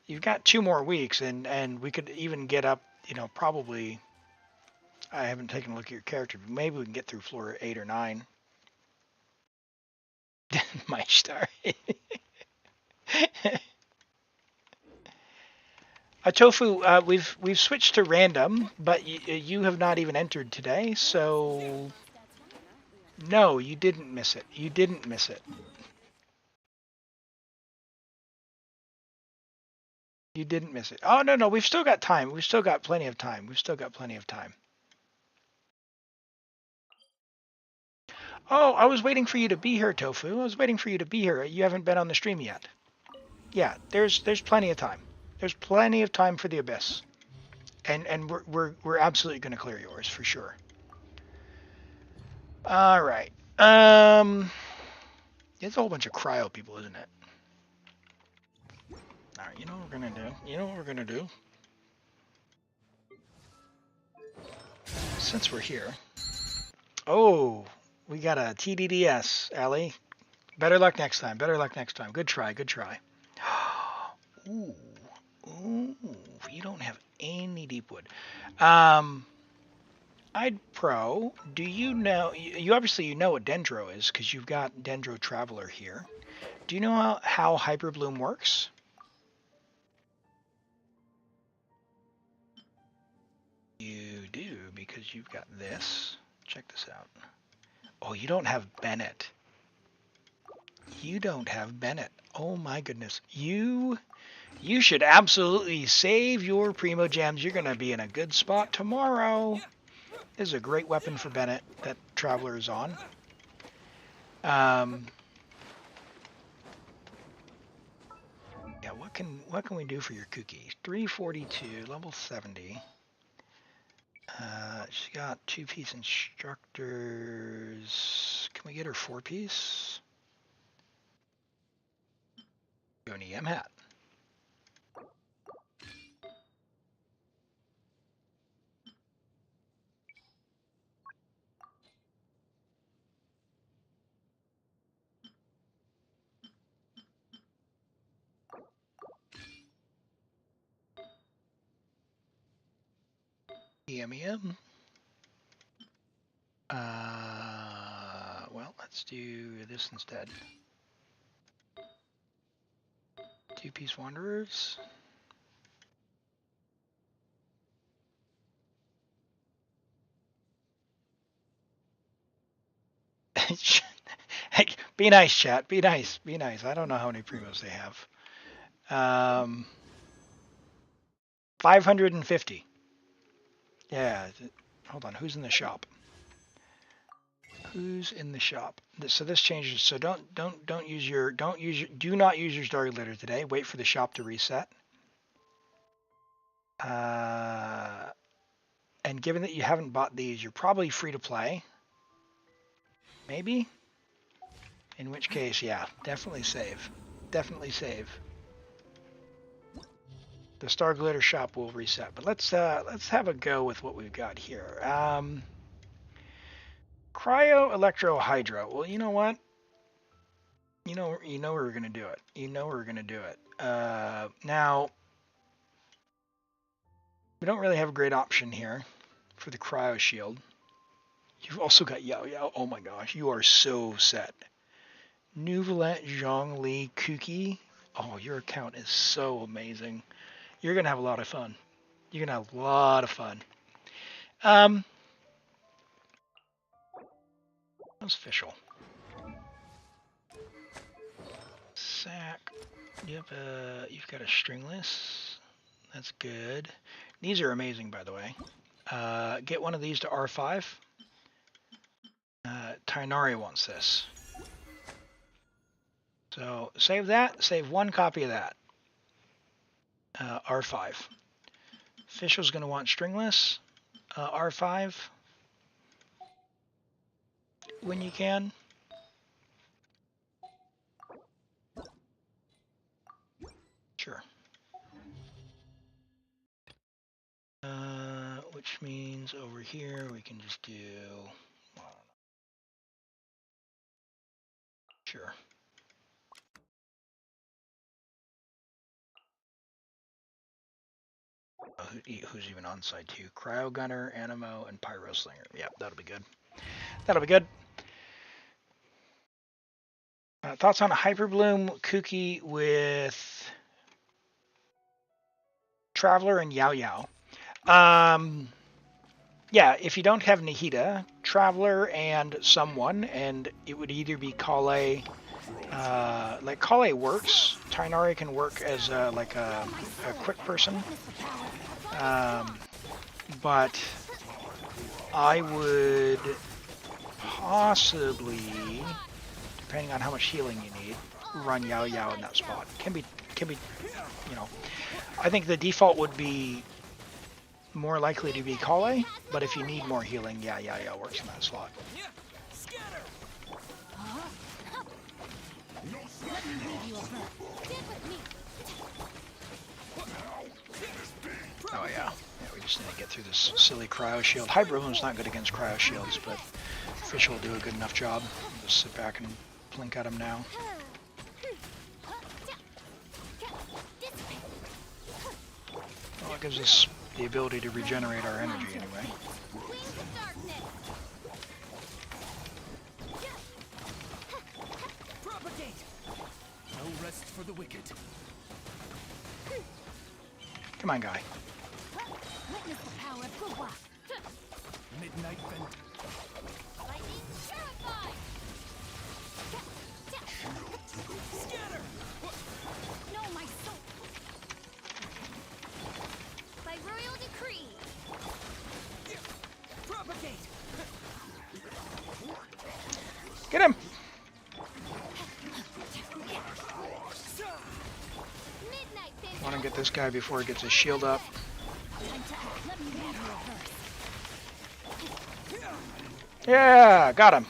You've got 2 more weeks, and we could even get up, probably, I haven't taken a look at your character, but maybe we can get through floor 8 or 9. My star. Tofu, we've switched to random, but you have not even entered today, so no, you didn't miss it. You didn't miss it. You didn't miss it. Oh no, we've still got time. We've still got plenty of time. We've still got plenty of time. Oh, I was waiting for you to be here, Tofu. I was waiting for you to be here. You haven't been on the stream yet. Yeah, there's plenty of time. There's plenty of time for the Abyss, and we're absolutely going to clear yours for sure. All right. It's a whole bunch of cryo people, isn't it? All right. You know what we're gonna do? You know what we're gonna do? Since we're here. Oh, we got a TDDS, Allie. Better luck next time. Better luck next time. Good try. Good try. Ooh. Ooh, you don't have any deep wood. I'd pro. Do you know? You obviously know what Dendro is because you've got Dendro Traveler here. Do you know how Hyperbloom works? You do because you've got this. Check this out. Oh, you don't have Bennett. You don't have Bennett. Oh my goodness. You should absolutely save your Primogems. You're going to be in a good spot tomorrow. This is a great weapon for Bennett that Traveler is on. Yeah, what can we do for your cookie? 342, level 70. She's got 2-piece instructors. Can we get her 4-piece? Go an EM hat. EM. Well, let's do this instead. 2-piece Wanderers. Hey, be nice, chat. Be nice. Be nice. I don't know how many primos they have. 550. Yeah. Hold on. Who's in the shop? Who's in the shop? So this changes. So do not use your Star Glitter today. Wait for the shop to reset. And given that you haven't bought these, you're probably free to play. Maybe. In which case, yeah, definitely save. Definitely save. The Star Glitter shop will reset, but let's have a go with what we've got here. Cryo, Electro, Hydro. Well, you know what? You know we're gonna do it. You know we're gonna do it. Now, we don't really have a great option here for the Cryo Shield. You've also got Yao. Oh my gosh, you are so set. Neuvillette, Zhongli, Kuki. Oh, your account is so amazing. You're gonna have a lot of fun. You're gonna have a lot of fun. How's Fischl? Sack. You've got a stringless. That's good. These are amazing, by the way. Get one of these to R5. Tainari wants this. So save that. Save one copy of that. R5. Fischl's going to want stringless. R5. When you can. Sure. Which means over here we can just do... Sure. Who's even on side 2? Cryo Gunner, Animo, and Pyro Slinger. Yep, that'll be good. That'll be good. Thoughts on a Hyperbloom Kuki with Traveler and Yao. Yeah, if you don't have Nahida, Traveler and someone, and it would either be Kale. Like Kale works. Tainari can work as like a quick person. But I would possibly, depending on how much healing you need, run Yao in that spot. Can be, you know. I think the default would be more likely to be Kale, but if you need more healing, yeah, Yao works in that slot. Oh yeah, we just need to get through this silly Cryo Shield. Hyperbloom's not good against Cryo Shields, but Fischl will do a good enough job. I'll just sit back and blink at him now. Well, it gives us the ability to regenerate our energy anyway. No rest for the wicked. Come on, guy. Witness the power of Gua. Midnight vent. Lightning terrified. Scatter! No, my soul. By royal decree. Propagate! Get him! Want to get this guy before he gets his shield up. Yeah, got him.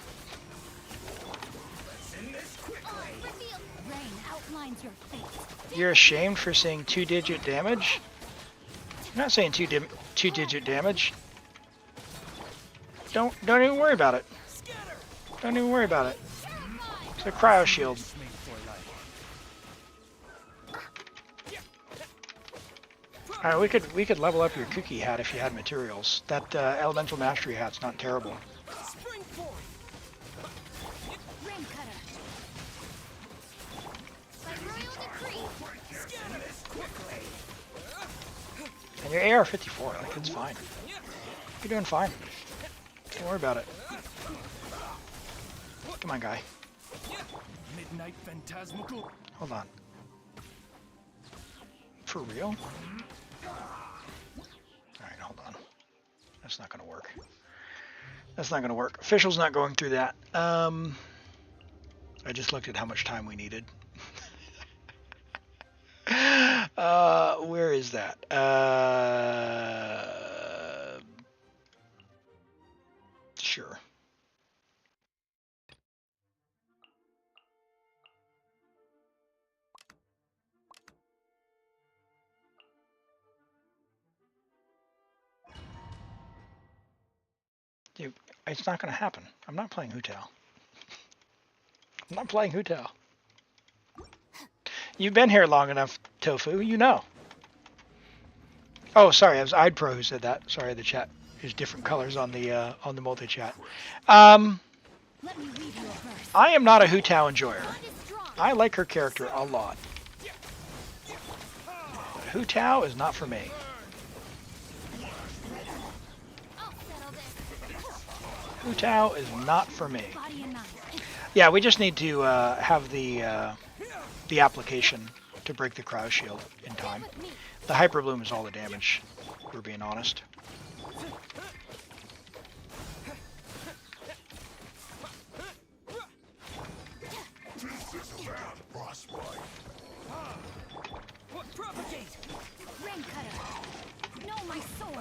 You're ashamed for saying 2-digit damage? I'm not saying two-digit damage. Don't even worry about it. Don't even worry about it. It's a cryo shield. Alright, we could level up your cookie hat if you had materials. That elemental mastery hat's not terrible. And your AR-54, like, it's fine. You're doing fine. Don't worry about it. Come on, guy. Midnight phantasmical. Hold on. For real? That's not going to work. That's not going to work. Fischl's not going through that. I just looked at how much time we needed. Where is that? Sure. Dude, it's not going to happen. I'm not playing Hu Tao. I'm not playing Hu Tao. You've been here long enough, Tofu. You know. Oh, sorry. It was IdPro who said that. Sorry, the chat is different colors on the multi-chat. Let me read you a verse. I am not a Hu Tao enjoyer. I like her character a lot. Hu Tao is not for me. I'll settle this. Hu Tao is not for me. Body and mind. Yeah, we just need to have the application to break the cryo shield in time. With me. The Hyperbloom is all the damage, if we're being honest. Propagate! Rain cutter. Know my sword.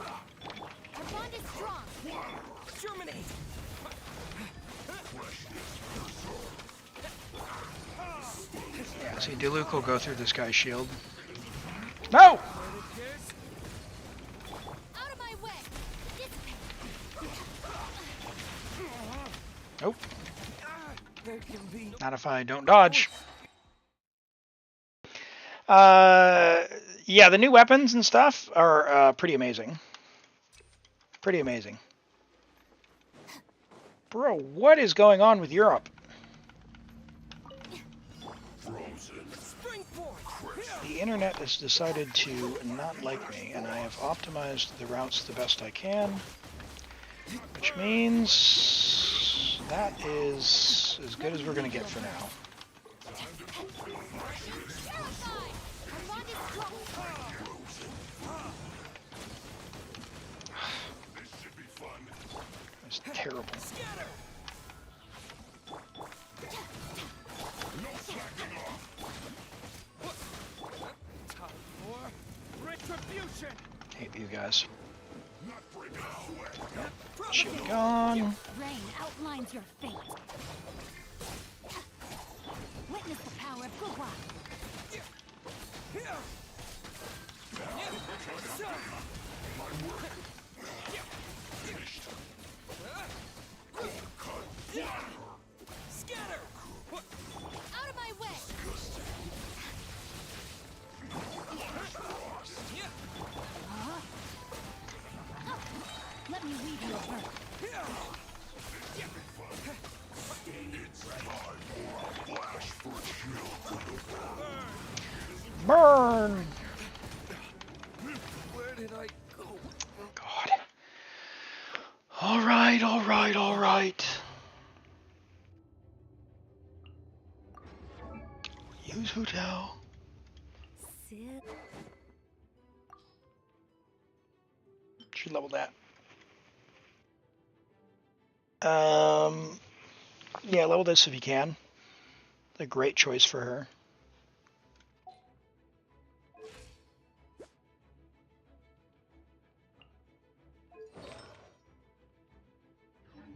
Our bond is strong. Germinate! Yeah, see, Diluc will go through this guy's shield. No! Out of my way. Dissipate. Nope. There can be Not if I don't dodge. Yeah, the new weapons and stuff are pretty amazing. Pretty amazing. Bro, what is going on with Europe? The internet has decided to not like me, and I have optimized the routes the best I can, which means that is as good as we're going to get for now. It's terrible. retribution! Hate these guys. Shield gone. Rain outlines your fate. Witness the power of Gugwa. Scatter! Out of my way. Let me read you a verse. Burn! Where did I go? God. Alright, alright, alright. Use Hu Tao. Sit. Should level that. Yeah, level this if you can. A great choice for her.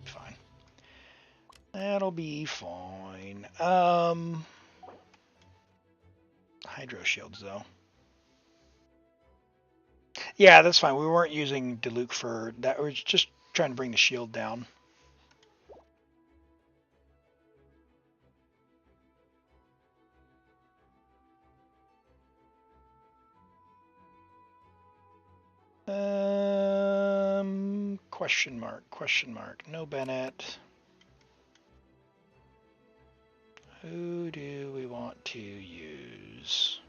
Fine. That'll be fine. Hydro shields though. Yeah, that's fine. We weren't using Diluc for that. We were just trying to bring the shield down. Question mark, question mark. No Bennett. Who do we want to use?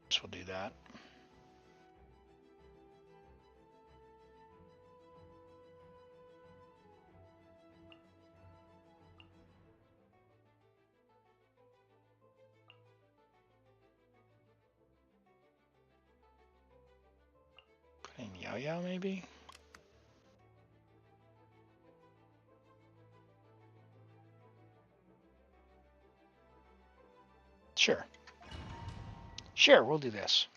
So we'll do that. Putting Yae Xiaoya, maybe? Sure. Sure, we'll do this.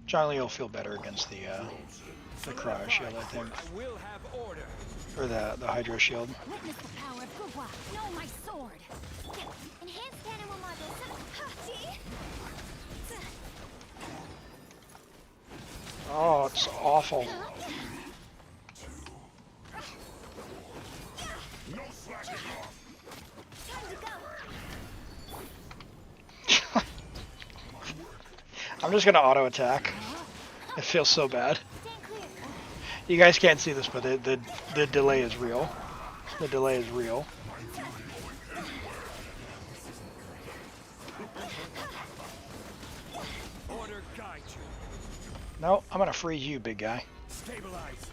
Zhongli will feel better against the cryo shield, I think. I will have order. Or the hydro shield. Witness the power of Gua. Know my sword. Enhanced animal module. Oh, it's awful. I'm just gonna auto attack. It feels so bad. You guys can't see this, but the delay is real. The delay is real. Order guide you. No, I'm gonna freeze you, big guy. Stabilize.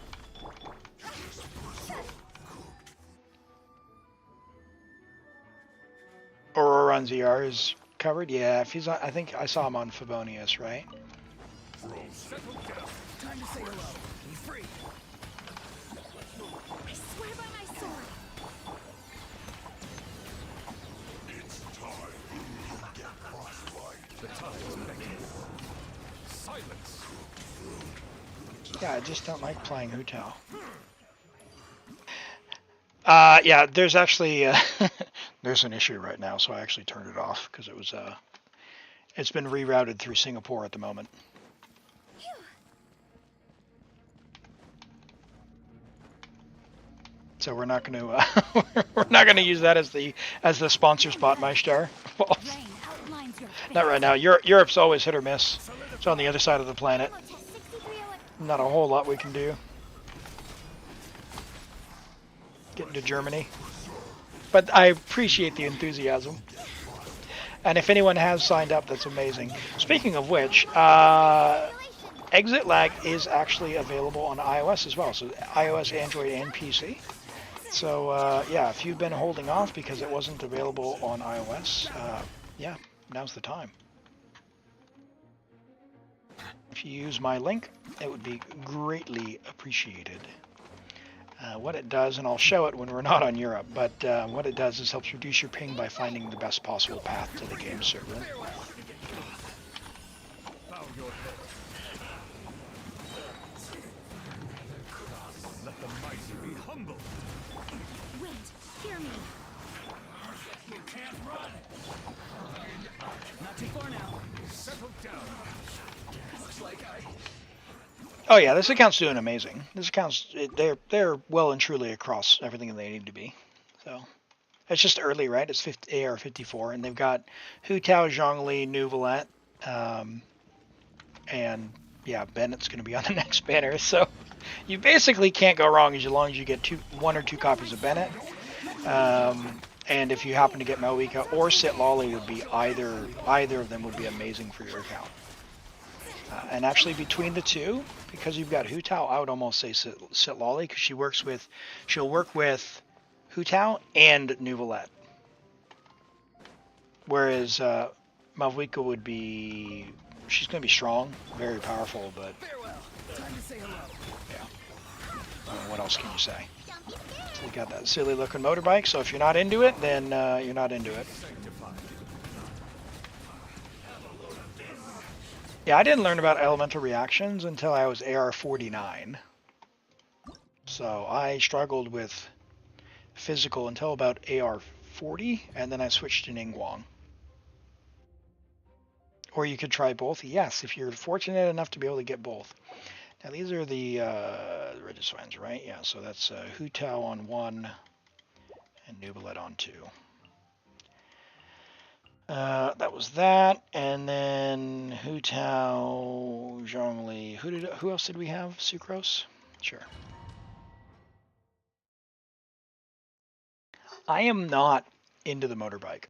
Aurora on ZR is covered. Yeah, if he's on, I think I saw him on Favonius, right? Settle down. Time to say hello. Be free. I swear by my sword. The time is beckoning. Silence. Yeah, I just don't like playing Hu Tao. Yeah, there's actually there's an issue right now, so I actually turned it off because it was it's been rerouted through Singapore at the moment. So we're not going to we're not going to use that as the sponsor spot, Maestar. Not right now. Europe's always hit or miss. It's on the other side of the planet. Not a whole lot we can do. Getting to Germany. But I appreciate the enthusiasm. And if anyone has signed up, that's amazing. Speaking of which, ExitLag is actually available on iOS as well. So iOS, Android, and PC. So yeah, if you've been holding off because it wasn't available on iOS, yeah, now's the time. If you use my link, it would be greatly appreciated. What it does, and I'll show it when we're not on Europe, but what it does is helps reduce your ping by finding the best possible path to the game server. Bow your head. Let the mighty be humble. Wind, hear me. You can't run. Not too far now. Settle down. Looks like Oh yeah, this account's doing amazing. This account's they're well and truly across everything they need to be. So it's just early, right? It's AR 54, and they've got Hu Tao, Zhongli, Neuvillette, and yeah, Bennett's going to be on the next banner. So you basically can't go wrong as long as you get one or two copies of Bennett. And if you happen to get Mavuika or Citlali, would be either of them would be amazing for your account. And actually, between the two, because you've got Hu Tao, I would almost say Citlali, because she'll work with Hu Tao and Neuvillette. Whereas Mavuika would be, she's going to be strong, very powerful, but farewell. Time to say hello. yeah. What else can you say? So you got that silly looking motorbike, so if you're not into it, then you're not into it. Sanctified. Yeah, I didn't learn about elemental reactions until I was AR 49. So I struggled with physical until about AR 40, and then I switched to Ningguang. Or you could try both. Yes, if you're fortunate enough to be able to get both. Now these are the Regicines, right? Yeah, so that's Hu Tao on 1 and Neuvillette on 2. That was that, and then Hu Tao, Zhongli. Who else did we have? Sucrose? Sure. I am not into the motorbike.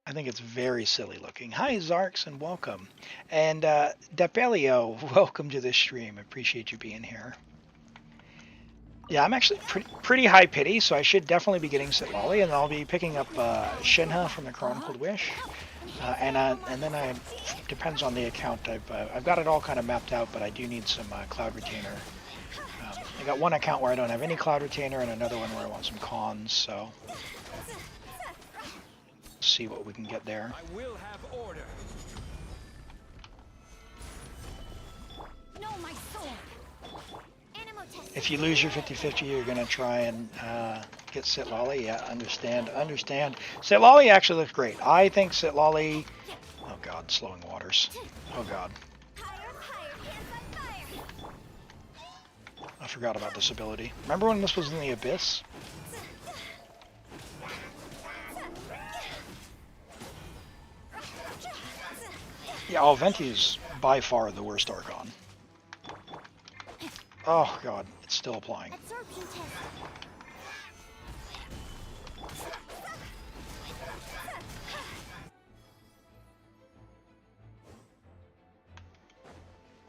I think it's very silly looking. Hi, Zarks, and welcome. And Depelio, welcome to the stream. Appreciate you being here. Yeah, I'm actually pretty high pity, so I should definitely be getting Citlali, and I'll be picking up Shinha from the Chronicled Wish, and then I depends on the account. I've got it all kind of mapped out, but I do need some Cloud Retainer. I got one account where I don't have any Cloud Retainer, and another one where I want some cons. So see what we can get there. I will have order. No, my sword. Animal test. If you lose your 50-50, you're gonna try and get Citlali. Yeah, understand. Citlali actually looks great. I think Citlali. Oh God, slowing waters. Oh God. I forgot about this ability. Remember when this was in the Abyss? Yeah, oh, Venti's by far the worst Archon. Oh God, it's still applying. Absorption test.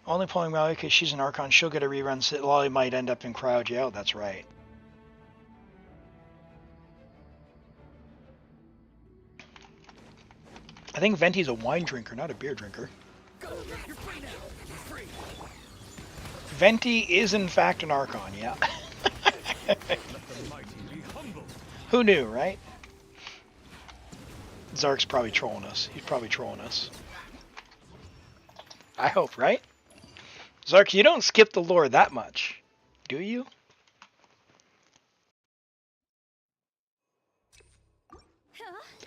Only pulling Maui because she's an Archon. She'll get a rerun. Citlali might end up in crowd jail. That's right. I think Venti's a wine drinker, not a beer drinker. Go, you're free now. You're free. Venti is in fact an Archon, yeah. Let the mighty be humble. Who knew, right? Zark's probably trolling us. He's probably trolling us. I hope, right? Zark, you don't skip the lore that much, do you?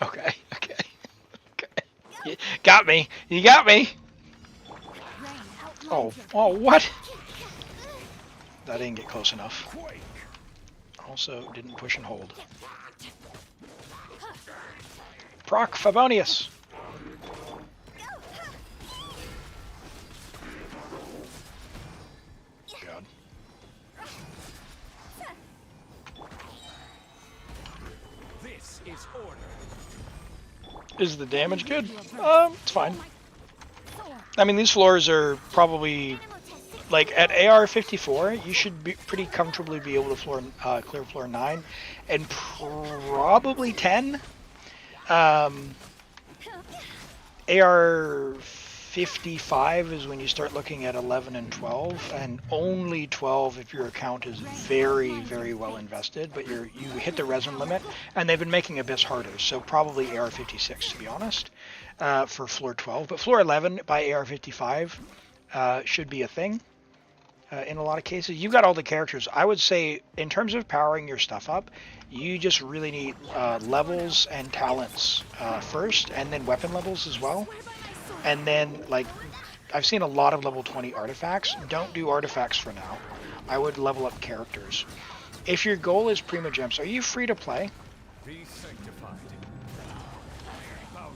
Okay. You got me. You got me. Oh, what? That didn't get close enough. Quake. Also, didn't push and hold. Proc Favonius. God. This is order. Is the damage good? It's fine. I mean, these floors are probably, like, at AR 54, you should be pretty comfortably be able to clear floor 9, and probably 10. AR 55 is when you start looking at 11 and 12, and only 12 if your account is very, very well invested, but you hit the resin limit, and they've been making Abyss harder, so probably AR 56 to be honest, for floor 12. But floor 11 by AR 55 should be a thing in a lot of cases. You've got all the characters. I would say in terms of powering your stuff up, you just really need levels and talents first, and then weapon levels as well. And then, like, I've seen a lot of level 20 artifacts. Don't do artifacts for now. I would level up characters. If your goal is Primogems, are you free to play? Be sanctified.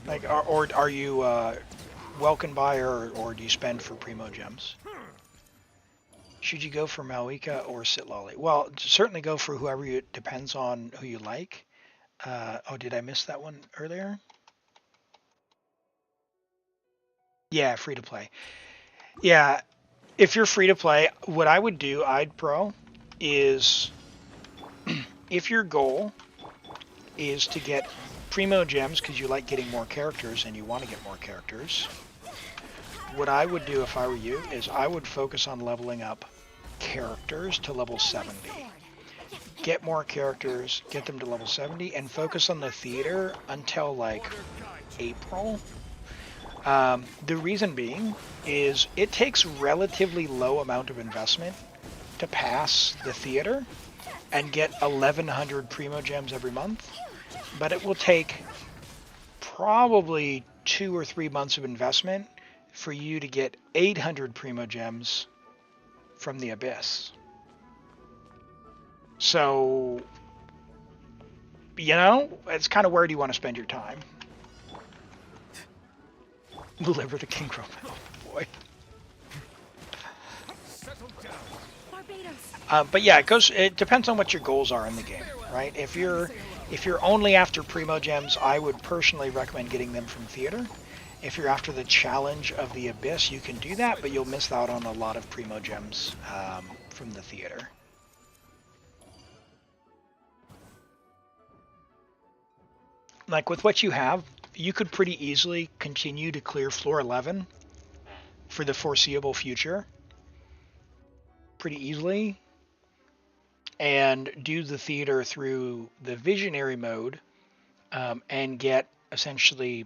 Like, or are you welcome buy, or do you spend for Primogems? Should you go for Mavuika or Citlali? Well, certainly go for whoever you. It depends on who you like. Oh, did I miss that one earlier? Yeah, free to play. Yeah, if you're free to play, what I would do, Pro, is if your goal is to get Primogems because you like getting more characters and you want to get more characters, what I would do if I were you is I would focus on leveling up characters to level 70. Get more characters, get them to level 70, and focus on the theater until like April. The reason being is it takes relatively low amount of investment to pass the theater and get 1100 Primogems every month, but it will take probably 2 or 3 months of investment for you to get 800 Primogems from the Abyss. So, you know, it's kind of where do you want to spend your time? Deliver the King Crow. Oh boy. But yeah, it depends on what your goals are in the game, right? If you're only after Primogems, I would personally recommend getting them from theater. If you're after the challenge of the Abyss, you can do that, but you'll miss out on a lot of Primogems from the theater. like with what you have, you could pretty easily continue to clear floor 11 for the foreseeable future. Pretty easily. And do the theater through the visionary mode and get essentially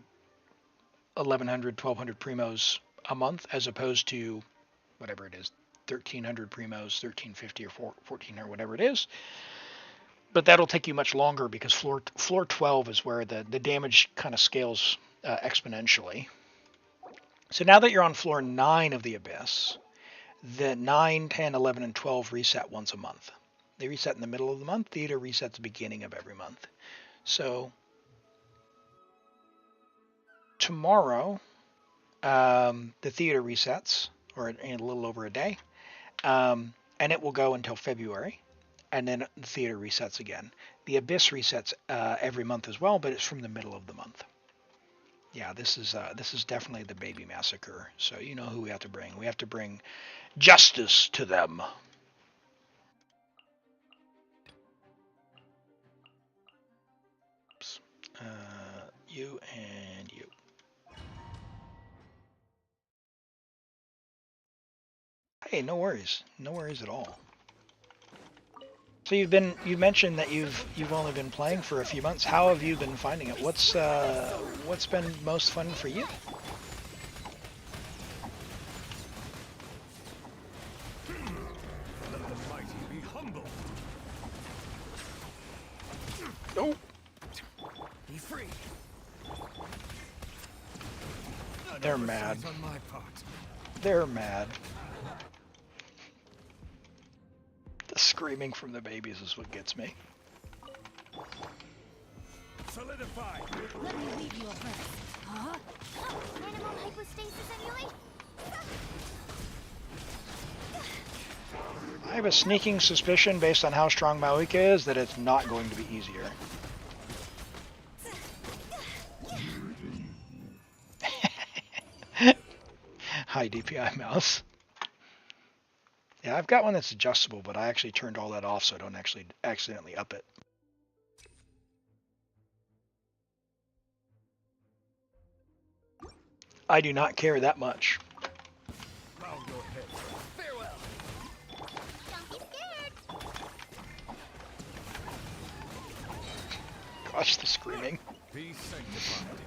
1,100, 1,200 primos a month as opposed to whatever it is, 1,300 primos, 1,350 or 1,400, whatever it is. But that'll take you much longer because floor 12 is where the damage kind of scales exponentially. So now that you're on floor 9 of the Abyss, the 9, 10, 11, and 12 reset once a month. They reset in the middle of the month. Theater resets the beginning of every month. So tomorrow, the theater resets, or in a little over a day, and it will go until February. And then the theater resets again. The Abyss resets every month as well, but it's from the middle of the month. Yeah, this is definitely the baby massacre. So you know who we have to bring. We have to bring justice to them. Oops. You and you. Hey, no worries. No worries at all. So you mentioned that you've only been playing for a few months. How have you been finding it? What's been most fun for you? Let the mighty be humble. Oh, Be free. they're mad. On my part. They're mad. The screaming from the babies is what gets me. Solidify. Let me leave you a verse. Huh? Animal hypostasis emulate? I have a sneaking suspicion, based on how strong Mavuika is, that it's not going to be easier. Hi, DPI mouse. Yeah, I've got one that's adjustable, but I actually turned all that off so I don't actually accidentally up it. I do not care that much. Bow your head. Farewell. Don't be scared. Gosh, the screaming. Be sanctified.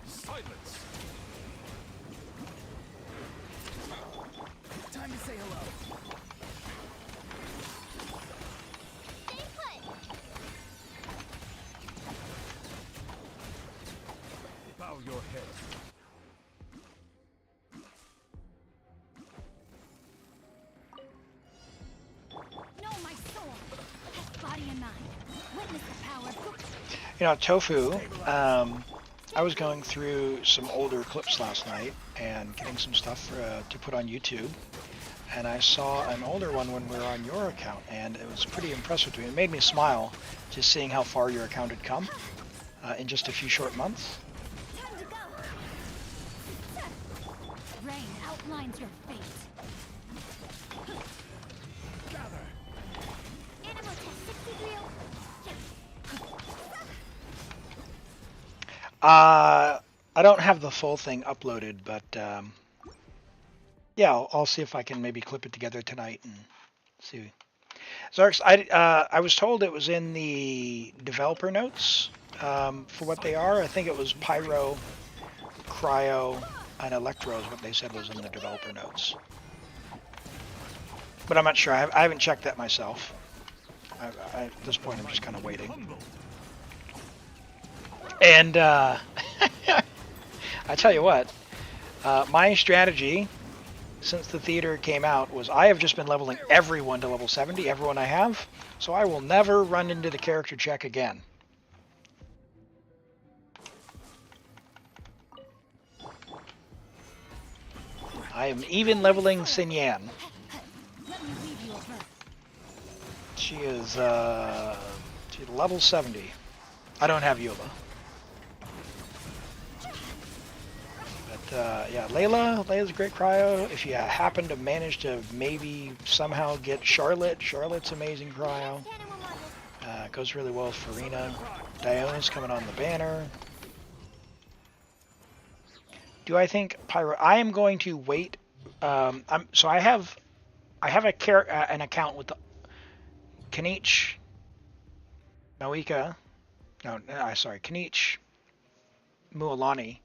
Silence. Time to say hello. Stay put. Bow your head. Know my soul. Test body and mind. Witness the power of You know, Tofu, I was going through some older clips last night and getting some stuff to put on YouTube. And I saw an older one when we were on your account, and it was pretty impressive to me. It made me smile just seeing how far your account had come in just a few short months. time to go. Rain outlines your fate. Gather. Animal test 60 real. I don't have the full thing uploaded, but yeah, I'll see if I can maybe clip it together tonight and see. Zarx, I was told it was in the developer notes for what they are. I think it was Pyro, Cryo, and Electro is what they said was in the developer notes. But I'm not sure. I haven't checked that myself. At this point, I'm just kind of waiting. Humble. And I tell you what, my strategy since the theater came out was I have just been leveling everyone to level 70, everyone I have, so I will never run into the character check again. I am even leveling Xin Yan. Let me leave you a verse. She is she's level 70. I don't have Yoba. yeah, Layla's a great cryo. If you happen to manage to maybe somehow get Charlotte's amazing cryo. Goes really well with Furina. Diona's coming on the banner. Do I think Pyro? I am going to wait. So I have an account with the Kinich, Mavuika. No, sorry, Kinich, Mualani.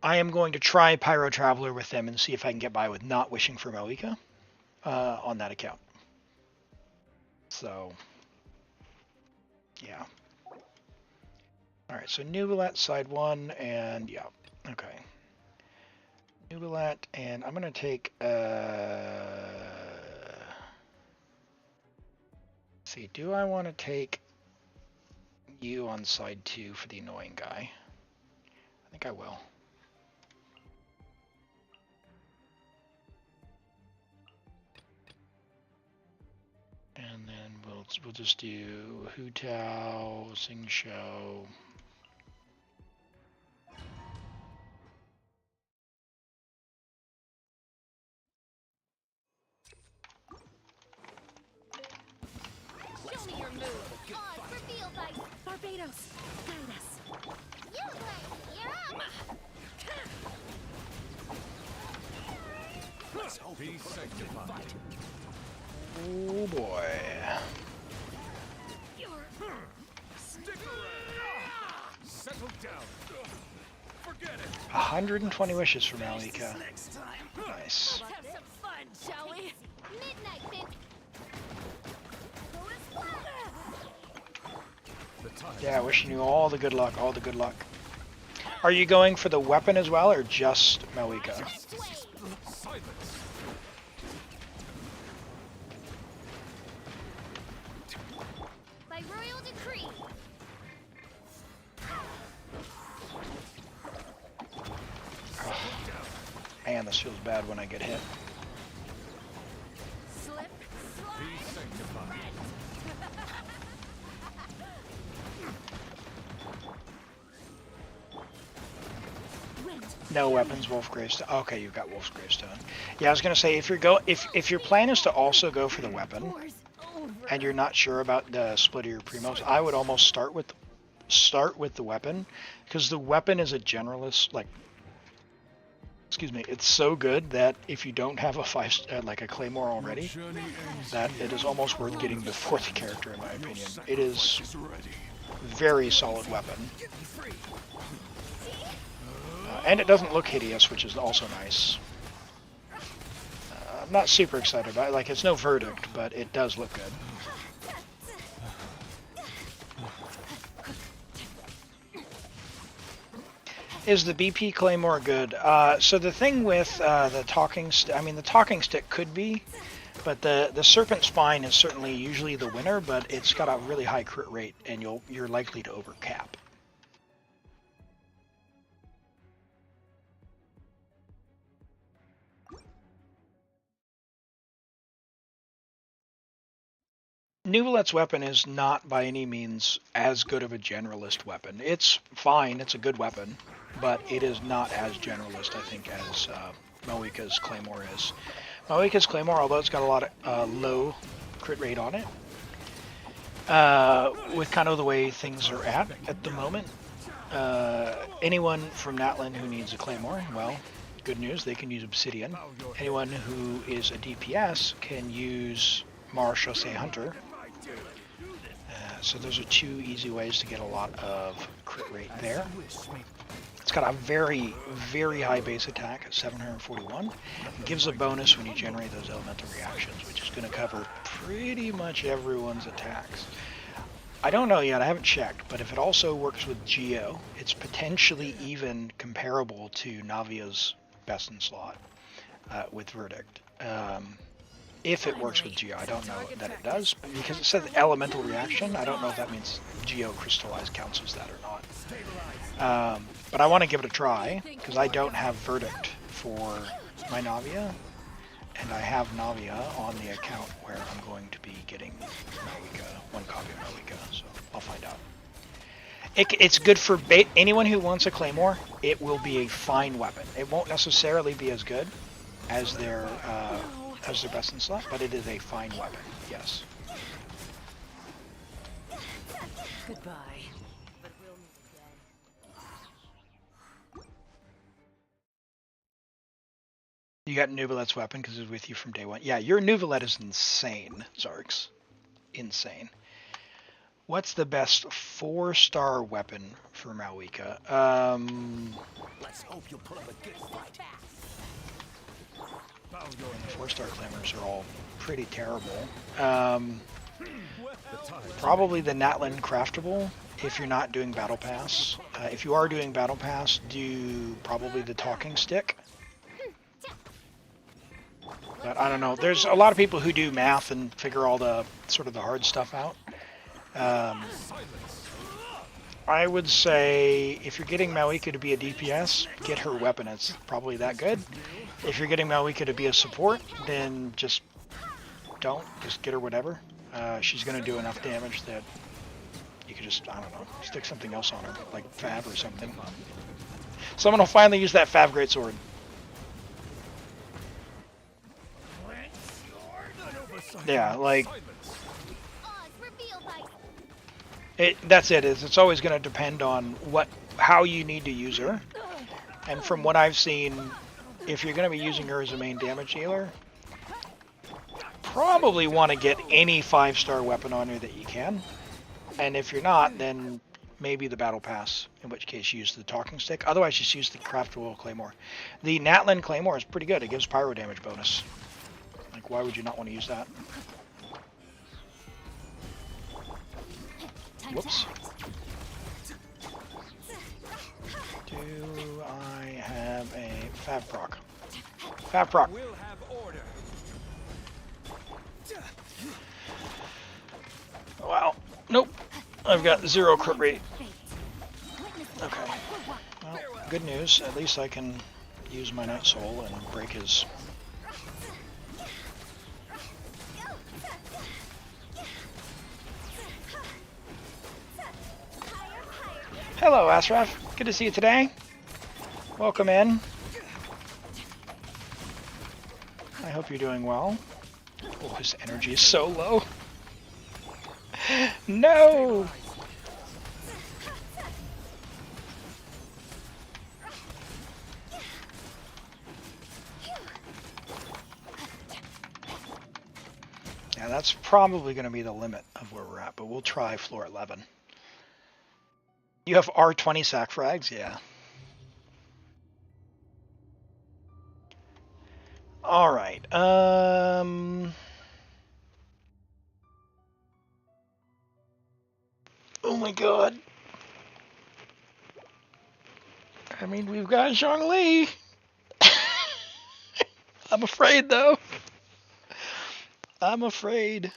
I am going to try Pyro Traveler with them and see if I can get by with not wishing for Mavuika on that account. So, yeah. Alright, so Neuvillette side 1, and yeah, okay. Neuvillette, and I'm going to take, see, do I want to take you on side 2 for the annoying guy? I think I will. And then we'll just do Hu Tao, Sing Show. Show me your move. Odds revealed by Barbados. Guide us. You play. You're up. Let's hope he sanctified. Oh boy. Stick around. Settle down. Forget it. 120 wishes from Mavuika. Next time. Nice. Let's have some fun, shall we? Midnight Fist. The time. Yeah, wishing you all the good luck, all the good luck. Are you going for the weapon as well, or just Mavuika? Silence. By royal decree. Man, this feels bad when I get hit. Slip, slide. Be sanctified. No weapons, Wolf Gravestone. Okay, you've got Wolf's Gravestone. Yeah, I was gonna say if your plan is to also go for the weapon, War's over. and you're not sure about the split of your primos, I would almost start with the weapon, because the weapon is a generalist. Like, excuse me, it's so good that if you don't have a like a Claymore already, that it is almost worth getting before the character, in my opinion. It is very solid weapon. And it doesn't look hideous, which is also nice. I'm not super excited about it. Like, it's no Verdict, but it does look good. Is the BP Claymore good? So the thing with the talking stick, I mean, the talking stick could be, but the Serpent Spine is certainly usually the winner, but it's got a really high crit rate, and you're likely to overcap. Neuvillette's weapon is not by any means as good of a generalist weapon. It's fine, it's a good weapon, but it is not as generalist, I think, as Mavuika's Claymore is. Mavuika's Claymore, although it's got a lot of low crit rate on it, with kind of the way things are at the moment, anyone from Natlan who needs a Claymore, well, good news, they can use Obsidian. Anyone who is a DPS can use Marechaussee Hunter. So those are two easy ways to get a lot of crit rate there. It's got a very, very high base attack at 741. It gives a bonus when you generate those elemental reactions, which is going to cover pretty much everyone's attacks. I don't know yet, I haven't checked, but if it also works with Geo, it's potentially even comparable to Navia's Best in Slot with Verdict. If it works with Geo, I don't know that it does, because it says elemental reaction. I don't know if that means Geo crystallized counts as that or not. But I want to give it a try, because I don't have Verdict for my Navia, and I have Navia on the account where I'm going to be getting Mavuika, one copy of Mavuika, so I'll find out. It's good for anyone who wants a Claymore. It will be a fine weapon. It won't necessarily be as good as their best in slot, but it is a fine weapon. Yes. Goodbye. You got Neuvillette's weapon because it's with you from day one. Yeah, your Neuvillette is insane, Zarks. Insane. What's the best 4-star weapon for Mavuika? Let's hope you'll put up a good fight. 4-star Claymores are all pretty terrible. Probably the Natlan Craftable if you're not doing Battle Pass. If you are doing Battle Pass, do probably the Talking Stick. But I don't know. There's a lot of people who do math and figure all the sort of the hard stuff out. I would say if you're getting Mavuika to be a DPS, get her weapon. It's probably that good. If you're getting Mavuika to be a support, then just don't. Just get her whatever. She's going to do enough damage that you could just, I don't know, stick something else on her, like Fab or something. Someone will finally use that Fab Greatsword. Yeah, like... That's it. It's always going to depend on how you need to use her. And from what I've seen, if you're going to be using her as a main damage dealer, probably want to get any 5-star weapon on her that you can. And if you're not, then maybe the Battle Pass, in which case use the Talking Stick. Otherwise, just use the Craftable Claymore. The Natlan Claymore is pretty good. It gives pyro damage bonus. Like, why would you not want to use that? Whoops. Do I have a Fab proc? Fab proc. We'll have order. Wow. Nope. I've got 0 crit rate. Okay. Well, good news. At least I can use my Night Soul and break his... Hello, Ashraf. Good to see you today. Welcome in. I hope you're doing well. Oh, his energy is so low. No! Yeah, that's probably going to be the limit of where we're at, but we'll try floor 11. You have R20 sack frags? Yeah. All right. Oh my god. I mean, we've got Zhongli. I'm afraid, though. I'm afraid.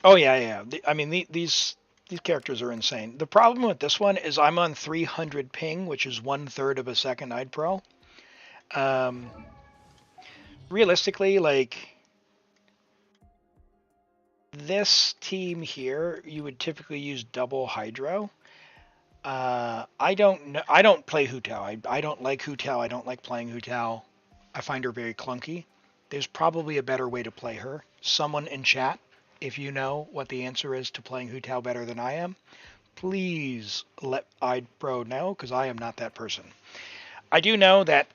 Oh yeah. I mean, these characters are insane. The problem with this one is I'm on 300 ping, which is 1/3 of a second I'd pro. Realistically, like this team here, you would typically use double hydro. I don't play Hu Tao. I don't like Hu Tao. I don't like playing Hu Tao. I find her very clunky. There's probably a better way to play her. Someone in chat, if you know what the answer is to playing Hu Tao better than I am, please let iPro know, because I am not that person. I do know that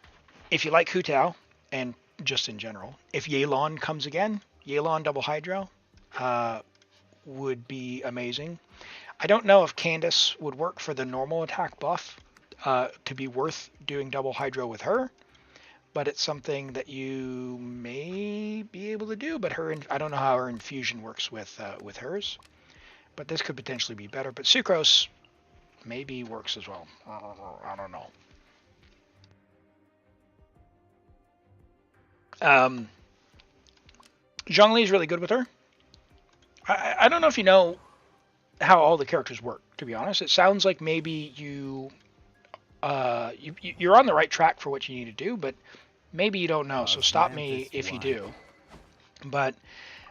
if you like Hu Tao, and just in general, if Yelan comes again, Yelan double hydro would be amazing. I don't know if Candace would work for the normal attack buff to be worth doing double hydro with her, but it's something that you may be able to do. But I don't know how her infusion works with hers, but this could potentially be better. But Sucrose maybe works as well. I don't know. Zhongli is really good with her. I don't know if you know how all the characters work, to be honest. It sounds like maybe you you're on the right track for what you need to do, but maybe you don't know. So stop me Osmanthus if you blood. do. But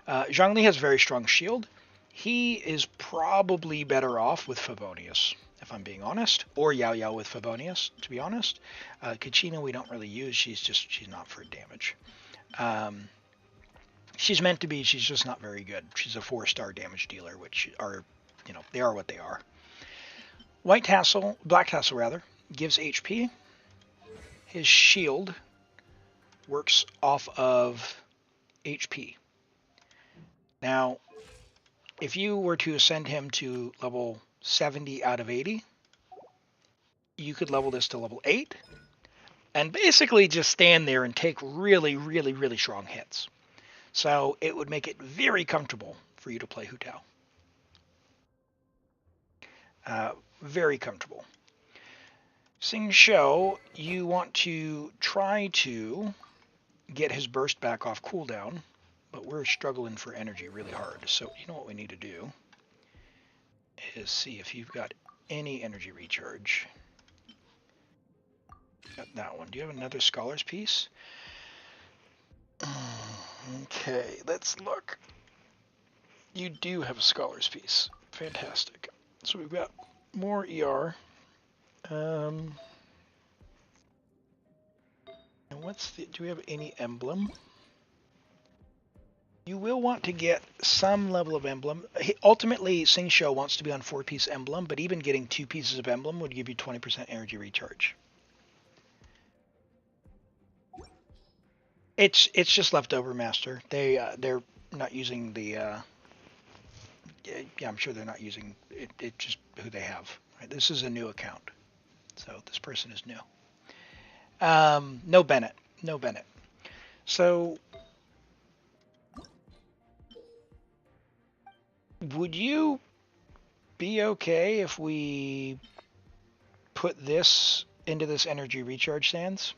Zhongli has a very strong shield. He is probably better off with Favonius, if I'm being honest, or Yao Yao with Favonius, to be honest. Kachina we don't really use. She's not for damage. She's meant to be. She's just not very good. She's a 4-star damage dealer, which are, they are what they are. Black Tassel rather, gives HP. His shield works off of HP. Now, if you were to ascend him to level 70 out of 80, you could level this to level 8 and basically just stand there and take really, really, really strong hits. So it would make it very comfortable for you to play Hu Tao. Very comfortable. Xing Shou, you want to try to get his burst back off cooldown, but we're struggling for energy really hard. So you know what we need to do is see if you've got any energy recharge. Got that one. Do you have another Scholar's Piece? Okay, let's look. You do have a Scholar's Piece. Fantastic. So we've got more ER. And do we have any emblem? You will want to get some level of emblem. Ultimately, Xing Shou wants to be on 4-piece emblem, but even getting 2 pieces of emblem would give you 20% energy recharge. It's just leftover master. They're not using the. Yeah, I'm sure they're not using it. It's just who they have. Right? This is a new account, so this person is new. No Bennett. No Bennett. So, would you be okay if we put this into this energy recharge sands?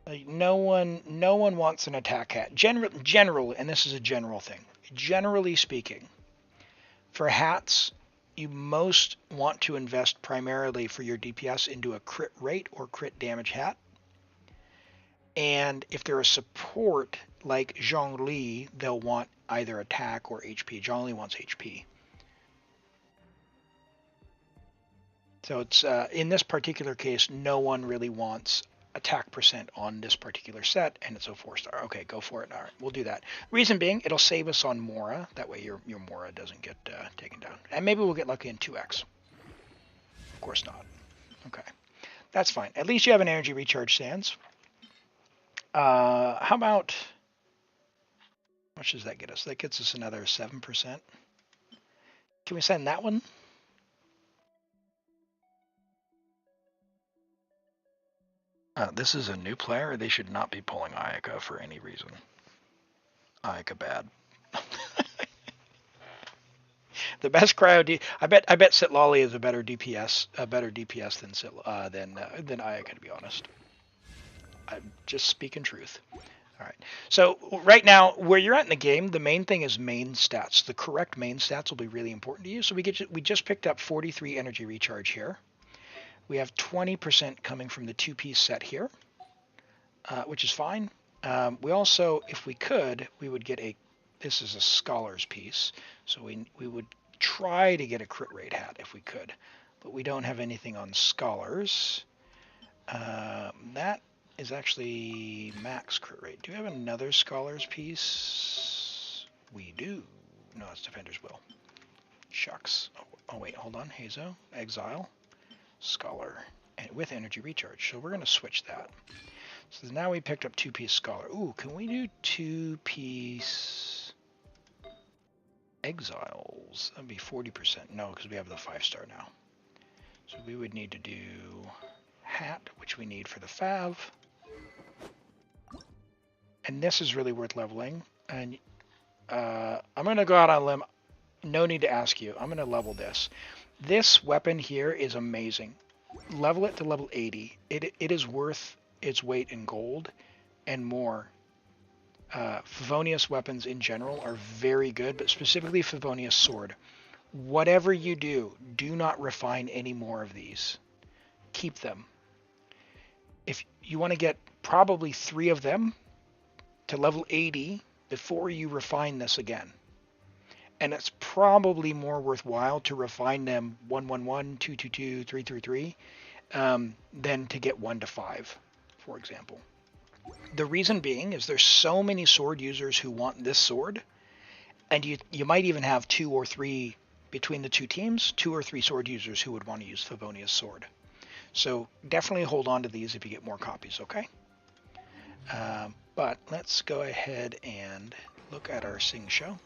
Like no one wants an attack hat. Generally, and this is a general thing. Generally speaking, for hats, you most want to invest primarily for your DPS into a crit rate or crit damage hat. And if they're a support like Zhongli, they'll want either attack or HP. Zhongli wants HP. So it's in this particular case, no one really wants attack percent on this particular set, and it's a 4-star. Okay, go for it. All right, we'll do that. Reason being, it'll save us on Mora. That way your Mora doesn't get taken down. And maybe we'll get lucky in 2x. Of course not. Okay, that's fine. At least you have an energy recharge sands. How about, how much does that get us? That gets us another 7%. Can we send that one? This is a new player. They should not be pulling Ayaka for any reason. Ayaka bad. The best cryo I bet Citlali is a better DPS than Ayaka, to be honest. I'm just speaking truth. All right. So right now, where you're at in the game, the main thing is main stats. The correct main stats will be really important to you. So we just picked up 43 energy recharge here. We have 20% coming from the 2-piece set here, which is fine. We also, if we could, we would get this is a Scholar's Piece, so we would try to get a crit rate hat if we could, but we don't have anything on Scholars. That is actually max crit rate. Do we have another Scholar's Piece? We do. No, it's Defender's Will. Shucks. Oh wait, hold on. Hazo, Exile. Scholar, and with energy recharge. So we're going to switch that. So now we picked up 2-piece Scholar. Ooh, can we do 2-piece Exiles? That'd be 40%. No, because we have the 5-star now. So we would need to do Hat, which we need for the Fav. And this is really worth leveling. And I'm going to go out on a limb. No need to ask you. I'm going to level this. This weapon here is amazing. Level it to level 80. It is worth its weight in gold and more. Favonius weapons in general are very good, but specifically Favonius sword. Whatever you do, do not refine any more of these. keep them. If you want to get probably 3 of them to level 80 before you refine this again. And it's probably more worthwhile to refine them 111, 222, 333 than to get 1 to 5, for example. The reason being is there's so many sword users who want this sword, and you might even have 2 or 3 between the 2 teams, 2 or 3 sword users who would want to use Favonia's sword. So definitely hold on to these if you get more copies, okay? But let's go ahead and look at our Sing Show.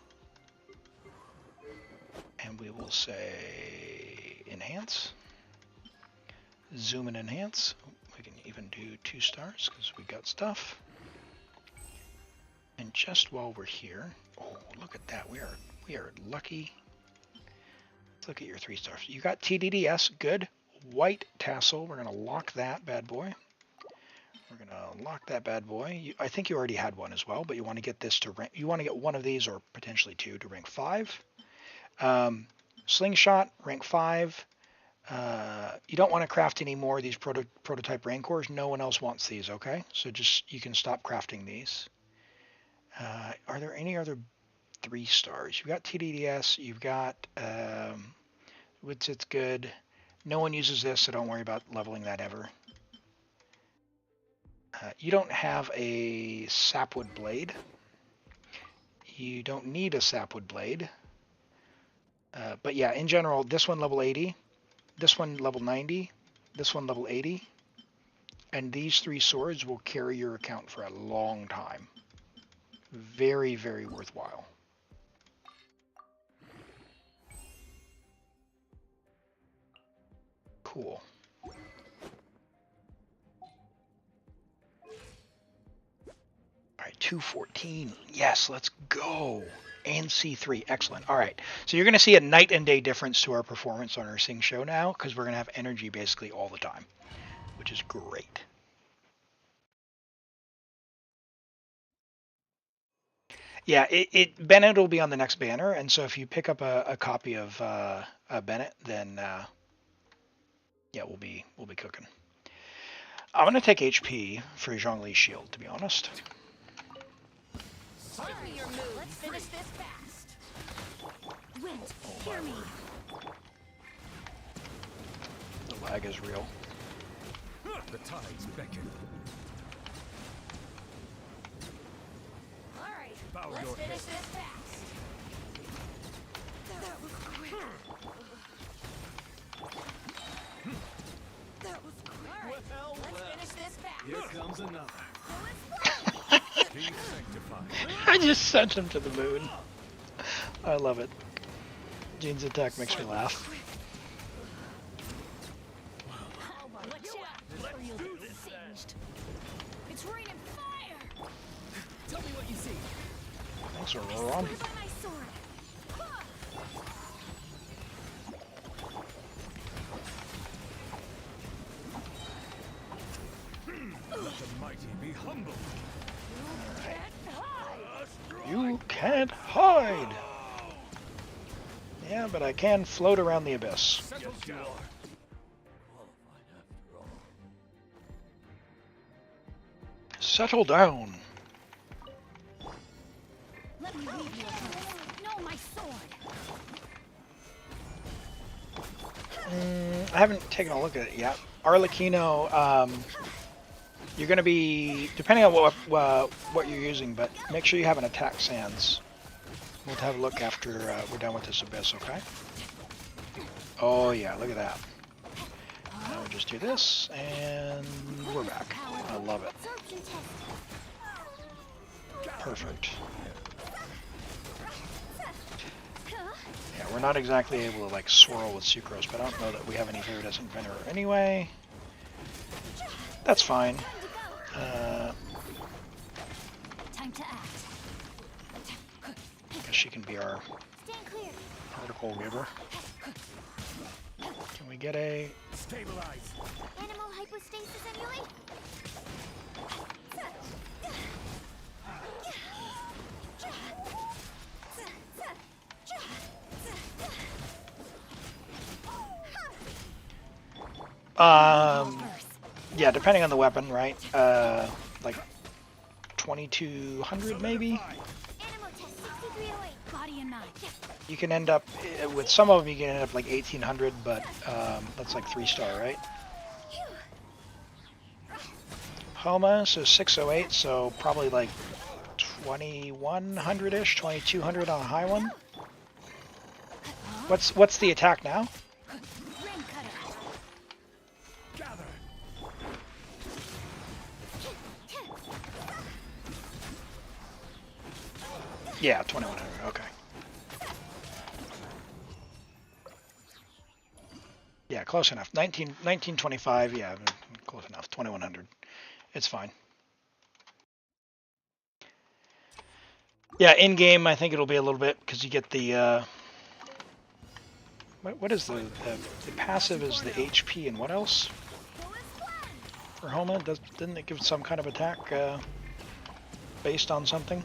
And we will say enhance. Zoom and enhance. We can even do 2 stars because we got stuff. And just while we're here, oh, look at that. We are lucky. Let's look at your 3 stars. You got TDDS, good. White tassel. We're going to lock that bad boy. We're going to lock that bad boy. I think you already had one as well, but you want to get this to rank. You want to get 1 of these or potentially 2 to rank 5. Slingshot, rank 5. You don't want to craft any more of these prototype rancors. No one else wants these, okay? So just, you can stop crafting these. Are there any other 3 stars? You've got TDDS, you've got Woodsit's good. No one uses this, so don't worry about leveling that ever. You don't have a Sapwood Blade. You don't need a Sapwood Blade. But yeah, in general, this one level 80, this one level 90, this one level 80, and these 3 swords will carry your account for a long time. Very, very worthwhile. Cool. All right, 214. Yes, let's go. And C3. Excellent. All right. So you're going to see a night and day difference to our performance on our Sing Show now because we're going to have energy basically all the time, which is great. Yeah, Bennett will be on the next banner, and so if you pick up a copy of Bennett, then yeah, we'll be cooking. I'm gonna take HP for Zhongli's shield, to be honest. Let's finish this fast. Wind, hear me. The lag is real. The tides beckon. All right, Bow let's your finish head. this fast. That was quick. That was quick. All right, Well, let's well. finish this fast. Here comes another. Be sanctified. I just sent him to the moon. I love it. Jean's attack makes me laugh. Watch out, or you'll get singed. It's raining fire. Tell me what you see. Thanks, Aurora. Swear by my sword. Let the mighty be humble. You can't hide! Yeah, but I can float around the abyss. Settle down. Settle down. Let me leave you alone. No, my sword. I haven't taken a look at it yet. Arlecchino, you're going to be, depending on what you're using, but make sure you have an attack sans. We'll have a look after we're done with this abyss, okay? Oh yeah, look at that. Now we'll just do this, and we're back. I love it. Absorption test. Perfect. Yeah, we're not exactly able to like swirl with sucrose, but I don't know that we have any viridescent vinegar anyway. That's fine. Time to act. I guess she can be our Stand clear. particle giver. Can we get a... Stabilize. Animal hypostasis emulate. Yeah, depending on the weapon, right? Like 2200 maybe? Animal test 6308. Body and mind. You can end up, with some of them you can end up like 1800, but that's like 3-star, right? Homa, so 608, so probably like 2100-ish, 2200 on a high one. What's the attack now? Ring cutter. Gather. Yeah, 2100, okay. Yeah, close enough. 1925, yeah, close enough. 2100. It's fine. Yeah, in game, I think it'll be a little bit because you get the. What is the passive? Is the HP and what else? For Homa, didn't it give some kind of attack based on something?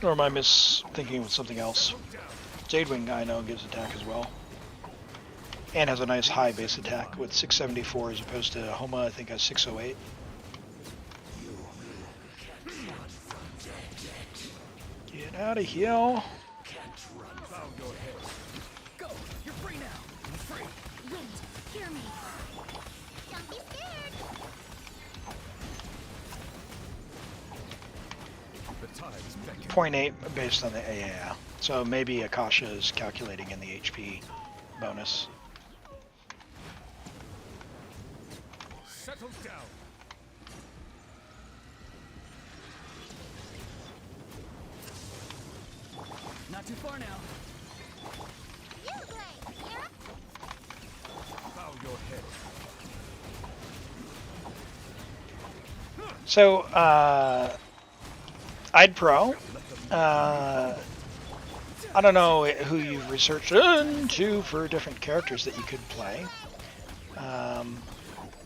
Or am I thinking with something else? Jadewing, I know, gives attack as well. And has a nice high base attack with 674 as opposed to Homa, I think, has 608. Get out of here. Bow your head. Go. You're free now. I'm free. Wait, hear me. Don't be scared. The tide is beckoning. 0.8 based on the yeah. So maybe Akasha is calculating in the HP bonus. Settle down. Not too far now. You play, Kira. Bow your head. So, I'd Pro. I don't know who you've researched into for different characters that you could play.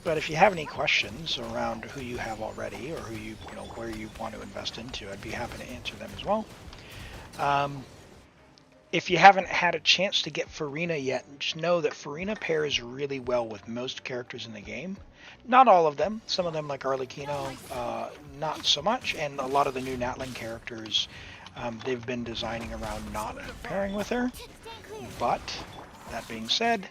But if you have any questions around who you have already or who you know, where you want to invest into, I'd be happy to answer them as well. If you haven't had a chance to get Furina yet, just know that Furina pairs really well with most characters in the game. Not all of them. Some of them, like Arlecchino, not so much. And a lot of the new Natlan characters, they've been designing around not pairing with her. But, that being said,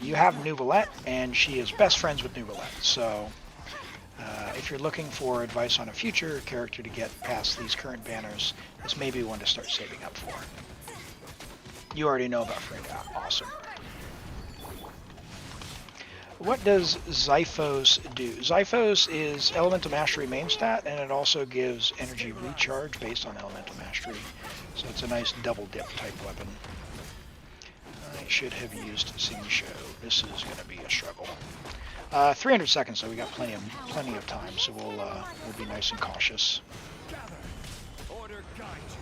you have Neuvillette, and she is best friends with Neuvillette. So, if you're looking for advice on a future character to get past these current banners, this may be one to start saving up for. You already know about Furina. Awesome. What does Zyphos do? Zyphos is Elemental Mastery main stat, and it also gives energy recharge based on Elemental Mastery. So it's a nice double dip type weapon. I should have used Singsho. This is going to be a struggle. 300 seconds, so we got plenty of time. So we'll be nice and cautious. Order guide you.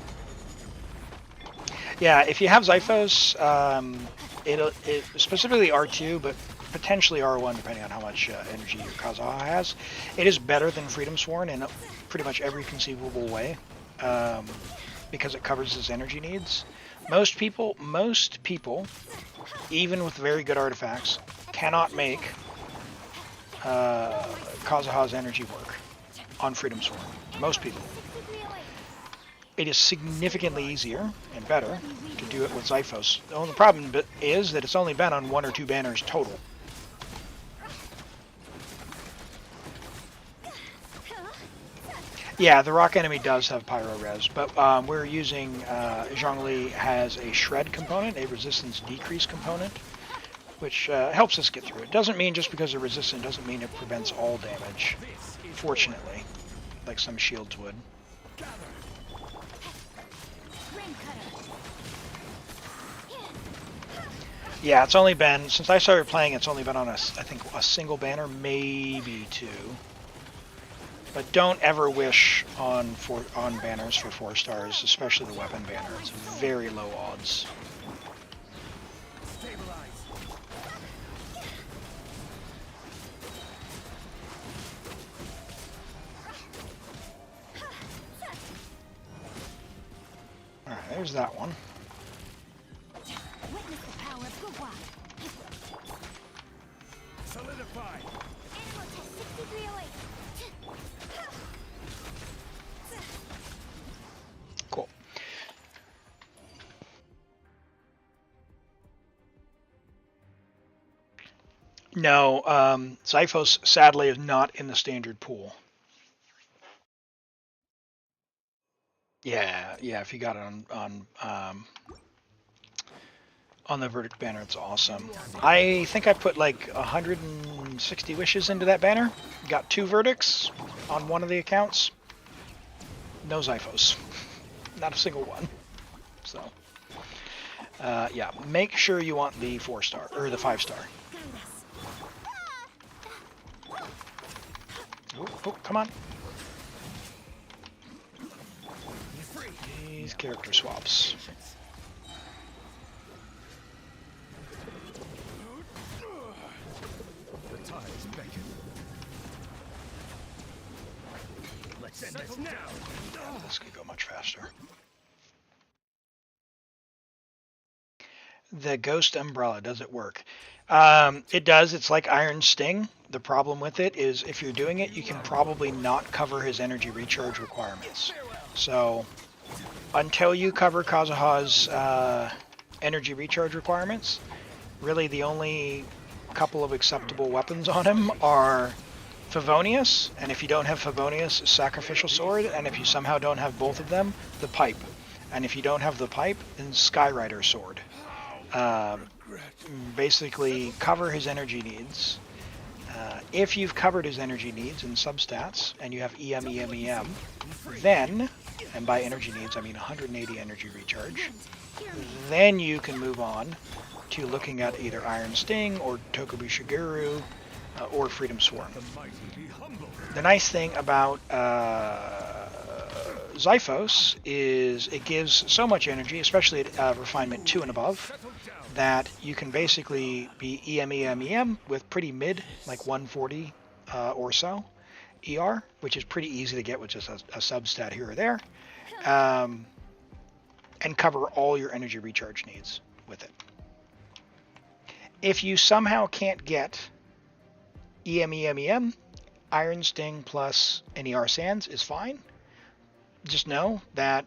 Yeah, if you have Zyphos, it specifically R2, but potentially R1 depending on how much energy your Kazaha has. It is better than Freedom Sworn in pretty much every conceivable way, because it covers his energy needs. Most people, even with very good artifacts, cannot make Kazaha's energy work on Freedom Sworn. Most people. It is significantly easier and better to do it with Zyphos. The only problem is that it's only been on 1 or 2 banners total. Yeah, the rock enemy does have Pyro Res, but we're using Zhongli has a shred component, a resistance decrease component, which helps us get through it. Doesn't mean just because they're resistant doesn't mean it prevents all damage, fortunately, like some shields would. Yeah, it's only been, since I started playing, it's only been on I think a single banner, maybe 2. But don't ever wish on banners for 4 stars, especially the weapon banner. It's very low odds. Alright, there's that one. Solidified. Animal test 6308. Cool. No, Xiphos sadly is not in the standard pool. Yeah, if you got it on the verdict banner, it's awesome. I think I put like 160 wishes into that banner. Got 2 verdicts on one of the accounts. No Xiphos. Not a single one. So, yeah, make sure you want the 4-star, or the 5-star. Oh, come on. These character swaps. The tides beckon. Let's end this now. This could go much faster. The Ghost Umbrella, does it work? It does. It's like Iron Sting. The problem with it is if you're doing it, you can probably not cover his energy recharge requirements. So until you cover Kazuha's energy recharge requirements, really the only couple of acceptable weapons on him are Favonius, and if you don't have Favonius, Sacrificial Sword, and if you somehow don't have both of them, the Pipe. And if you don't have the Pipe, then Skyrider Sword. Basically cover his energy needs. If you've covered his energy needs in substats and you have EM, then, and by energy needs I mean 180 energy recharge, then you can move on to looking at either Iron Sting or Tokubu Shigeru or Freedom Swarm. The nice thing about Xiphos is it gives so much energy, especially at Refinement 2 and above, that you can basically be EM with pretty mid, like 140 or so ER, which is pretty easy to get with just a substat here or there, and cover all your energy recharge needs with it. If you somehow can't get EM, Iron Sting plus NER Sands is fine. Just know that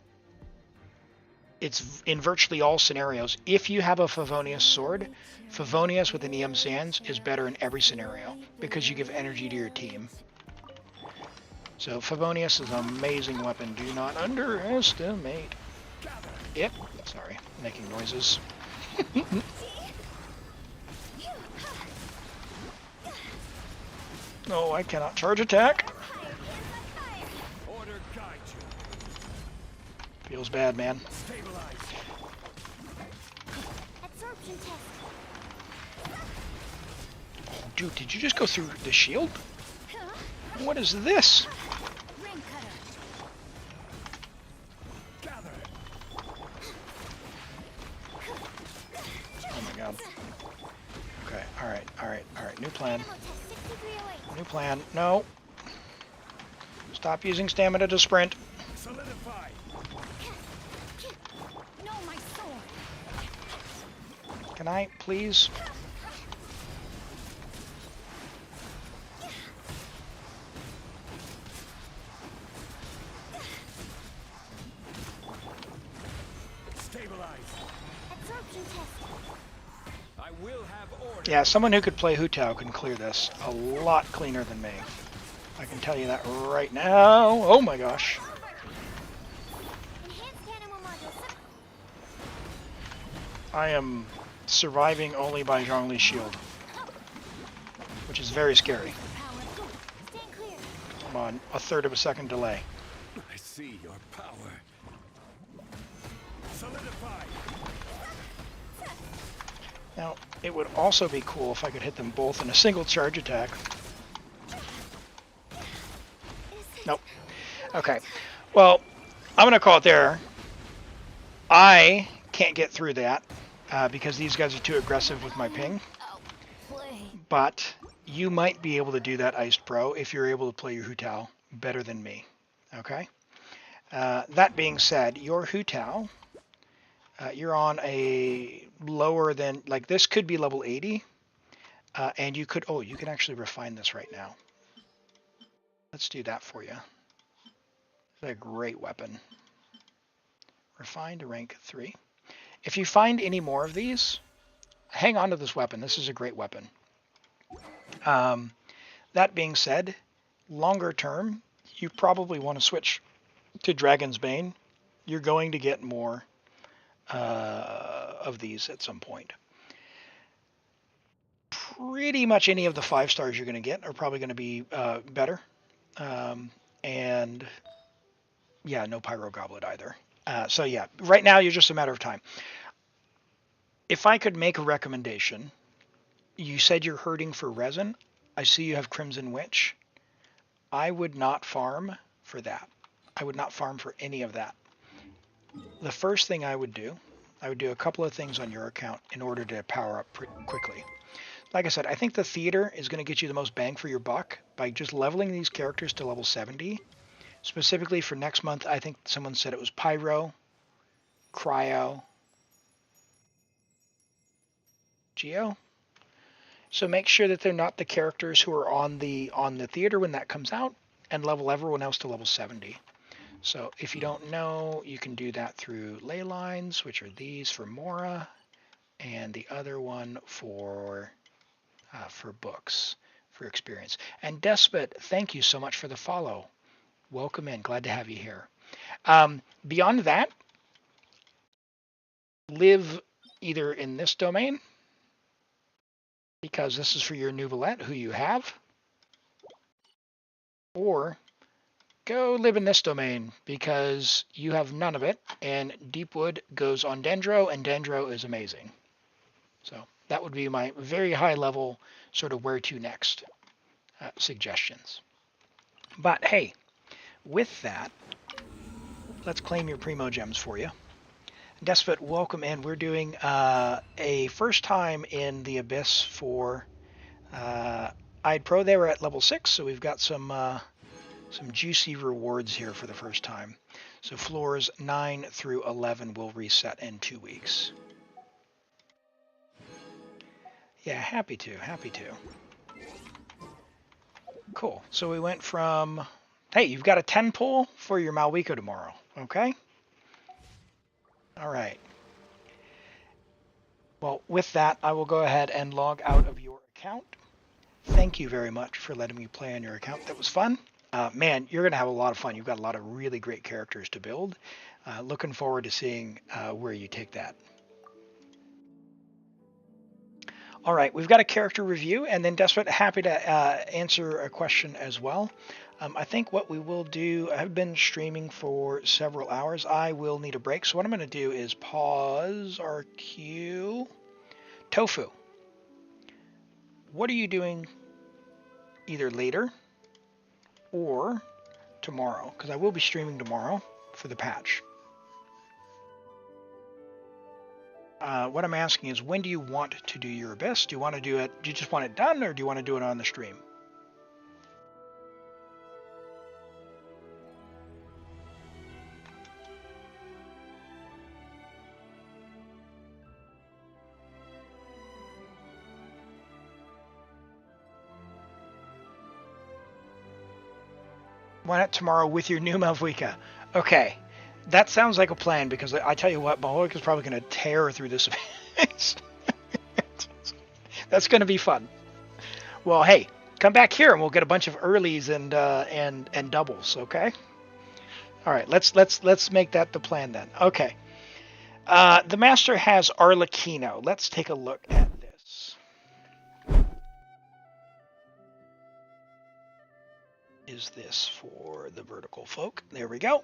it's in virtually all scenarios. If you have a Favonius sword, Favonius with an EM Sands is better in every scenario because you give energy to your team. So Favonius is an amazing weapon. Do not underestimate it. Sorry, making noises. No, I cannot charge attack. Order guide you. Feels bad, man. Stabilize. Absorption test. Oh, dude, did you just go through the shield? What is this? Ring cutter. Gather. Oh my god. Okay, alright. New plan. Animal test 6308. New plan. No. Stop using stamina to sprint. Solidify. No, my sword. Can I, please? Stabilize. Absorption test. I will have order. Yeah, someone who could play Hutao can clear this a lot cleaner than me. I can tell you that right now. Oh my gosh. Enhanced animal module. I am surviving only by Zhongli's shield, which is very scary. Power. Go. Stand clear. I'm on a third of a second delay. I see your power. Solidify. Now, it would also be cool if I could hit them both in a single charge attack. Nope. Okay. Well, I'm going to call it there. I can't get through that because these guys are too aggressive with my ping. Oh, play. But you might be able to do that, Iced Pro, if you're able to play your Hutao better than me. Okay? That being said, your Hutao, you're on a lower than, like this could be level 80, And you could, you can actually refine this right now. Let's do that for you. It's a great weapon. Refine to rank 3. If you find any more of these, hang on to this weapon. This is a great weapon. That being said, longer term, you probably want to switch to Dragon's Bane. You're going to get more of these at some point. Pretty much any of the 5 stars you're going to get are probably going to be better. And yeah, no Pyro Goblet either. So yeah, right now you're just a matter of time. If I could make a recommendation, you said you're hurting for resin. I see you have Crimson Witch. I would not farm for that. I would not farm for any of that. The first thing I would do a couple of things on your account in order to power up pretty quickly. Like I said, I think the theater is going to get you the most bang for your buck by just leveling these characters to level 70. Specifically for next month, I think someone said it was Pyro, Cryo, Geo. So make sure that they're not the characters who are on the theater when that comes out, and level everyone else to level 70. So if you don't know, you can do that through ley lines, which are these for Mora, and the other one for books, for experience. And Despot, thank you so much for the follow. Welcome in. Glad to have you here. Beyond that, live either in this domain, because this is for your Neuvillette, who you have, or go live in this domain because you have none of it, and Deepwood goes on Dendro, and Dendro is amazing. So that would be my very high level sort of where to next suggestions. But hey, with that, let's claim your Primogems for you. Despot, welcome in. We're doing a first time in the Abyss for I'd Pro. They were at level 6, so we've got some juicy rewards here for the first time. So floors 9 through 11 will reset in 2 weeks. Yeah, happy to. Cool. So we went from, hey, you've got a 10 pull for your Mavuika tomorrow. Okay. All right. Well, with that, I will go ahead and log out of your account. Thank you very much for letting me play on your account. That was fun. Man, you're going to have a lot of fun. You've got a lot of really great characters to build. Looking forward to seeing where you take that. All right, we've got a character review, and then Despot, happy to answer a question as well. I think what we will do, I've been streaming for several hours. I will need a break, so what I'm going to do is pause our queue. Tofu, what are you doing either later or tomorrow? Because I will be streaming tomorrow for the patch. What I'm asking is, when do you want to do your Abyss? Do you want to do it, do you just want it done, or do you want to do it on the stream? Why not tomorrow with your new Mavuika? Okay. That sounds like a plan, because I tell you what, Mavuika is probably going to tear through this. That's going to be fun. Well, hey, come back here and we'll get a bunch of earlies and doubles, okay? All right, let's make that the plan then. Okay. The master has Arlecchino. Let's take a look at this. Is this for the vertical folk? There we go.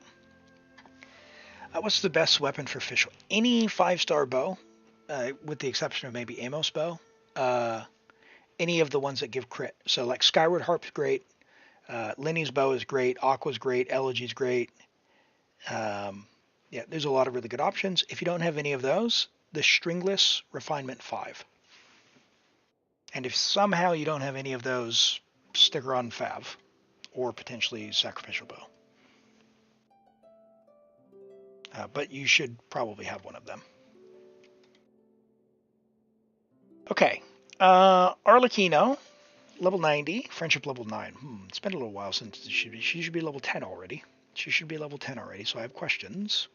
What's the best weapon for Fischl? Any 5-star bow, with the exception of maybe Amos bow. Any of the ones that give crit. So like Skyward Harp's great. Lenny's bow is great. Aqua's great. Elegy's great. Yeah, there's a lot of really good options. If you don't have any of those, the Stringless Refinement 5. And if somehow you don't have any of those, stick around Fav, or potentially Sacrificial Bow. But you should probably have one of them. Okay, Arlecchino, level 90, friendship level 9. It's been a little while since she should be level 10 already. She should be level 10 already, so I have questions.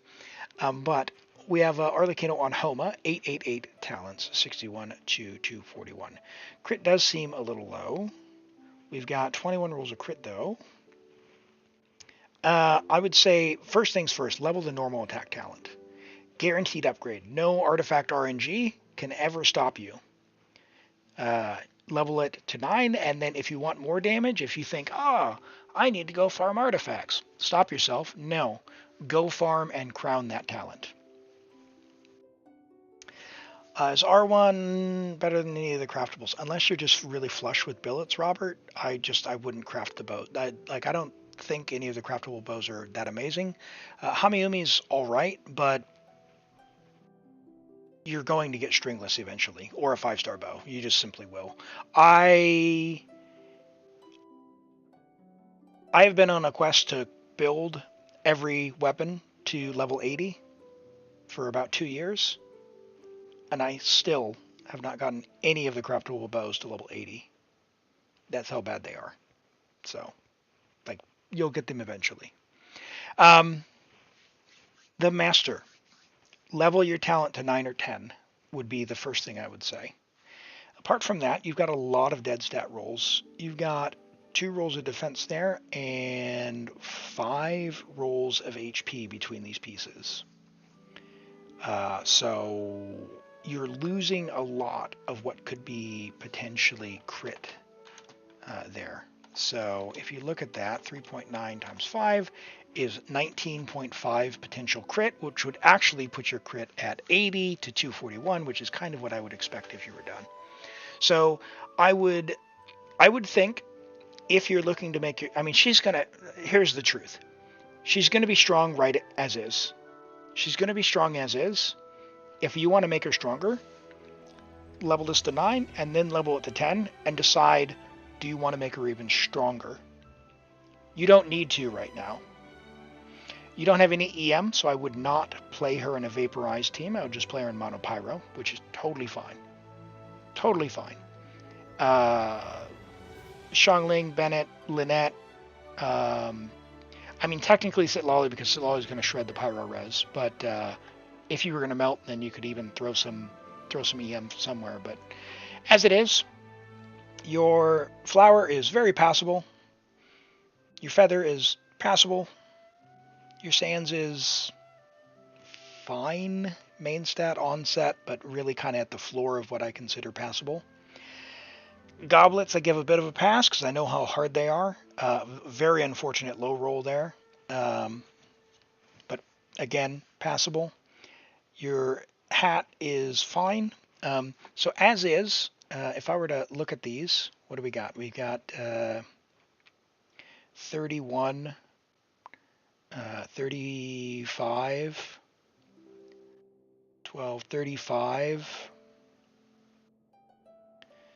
But we have Arlecchino on Homa, 888 talents, 61 to 241. Crit does seem a little low. We've got 21 rolls of crit, though. I would say, first things first, level the normal attack talent. Guaranteed upgrade. No artifact RNG can ever stop you. Level it to 9, and then if you want more damage, if you think, I need to go farm artifacts, stop yourself. No. Go farm and crown that talent. Is R1 better than any of the craftables? Unless you're just really flush with billets, Robert, I wouldn't craft the bow. I don't think any of the craftable bows are that amazing. Hamiumi's alright, but you're going to get stringless eventually, or a 5-star bow. You just simply will. I have been on a quest to build every weapon to level 80 for about 2 years, and I still have not gotten any of the craftable bows to level 80. That's how bad they are. So, you'll get them eventually. The Master. Level your talent to 9 or 10 would be the first thing I would say. Apart from that, you've got a lot of dead stat rolls. You've got 2 rolls of defense there and 5 rolls of HP between these pieces. So you're losing a lot of what could be potentially crit there. So if you look at that, 3.9 times 5 is 19.5 potential crit, which would actually put your crit at 80 to 241, which is kind of what I would expect if you were done. So I would think if you're looking to make your, here's the truth. She's going to be strong right as is. She's going to be strong as is. If you want to make her stronger, level this to 9 and then level it to 10 and decide, do you want to make her even stronger? You don't need to right now. You don't have any EM, so I would not play her in a vaporized team. I would just play her in Mono Pyro, which is totally fine. Totally fine. Xiangling, Bennett, Lynette. Technically Citlali, because Citlali is going to shred the Pyro res. But if you were going to melt, then you could even throw some EM somewhere. But as it is, your flower is very passable. Your feather is passable. Your sands is fine, main stat, onset, but really kind of at the floor of what I consider passable. Goblets I give a bit of a pass because I know how hard they are. Very unfortunate low roll there. But again, passable. Your hat is fine. So as is, if I were to look at these, what do we got? We got 31... 35, 12, 35.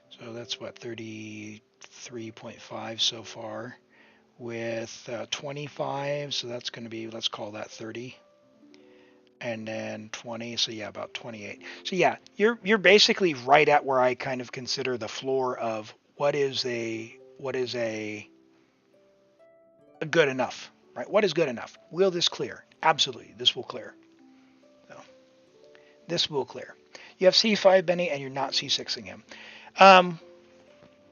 So that's what, 33.5 so far with 25. So that's going to be, let's call that 30. And then 20. So yeah, about 28. So yeah, you're basically right at where I kind of consider the floor of what is a good enough. Right? What is good enough? Will this clear? Absolutely, this will clear. So, this will clear. You have C5 Benny, and you're not C6ing him.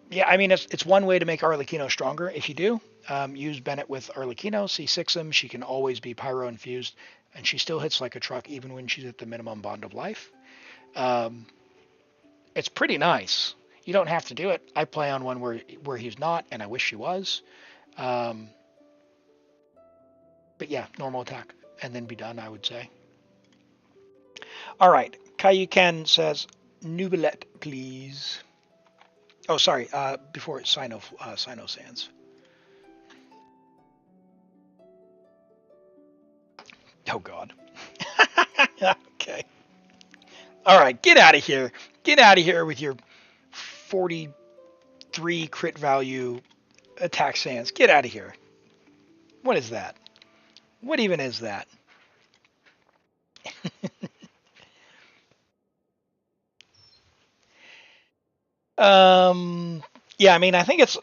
It's one way to make Arlecchino stronger. If you do, use Bennett with Arlecchino, C6 him. She can always be Pyro infused, and she still hits like a truck even when she's at the minimum bond of life. It's pretty nice. You don't have to do it. I play on one where he's not, and I wish he was. But yeah, normal attack, and then be done, I would say. All right, Kaiyuken says, Neuvillette, please. Oh, sorry, before it's Sino Sands. Oh, God. Okay. All right, get out of here. Get out of here with your 43 crit value attack Sands. Get out of here. What is that? What even is that? Yeah, I mean, I think it's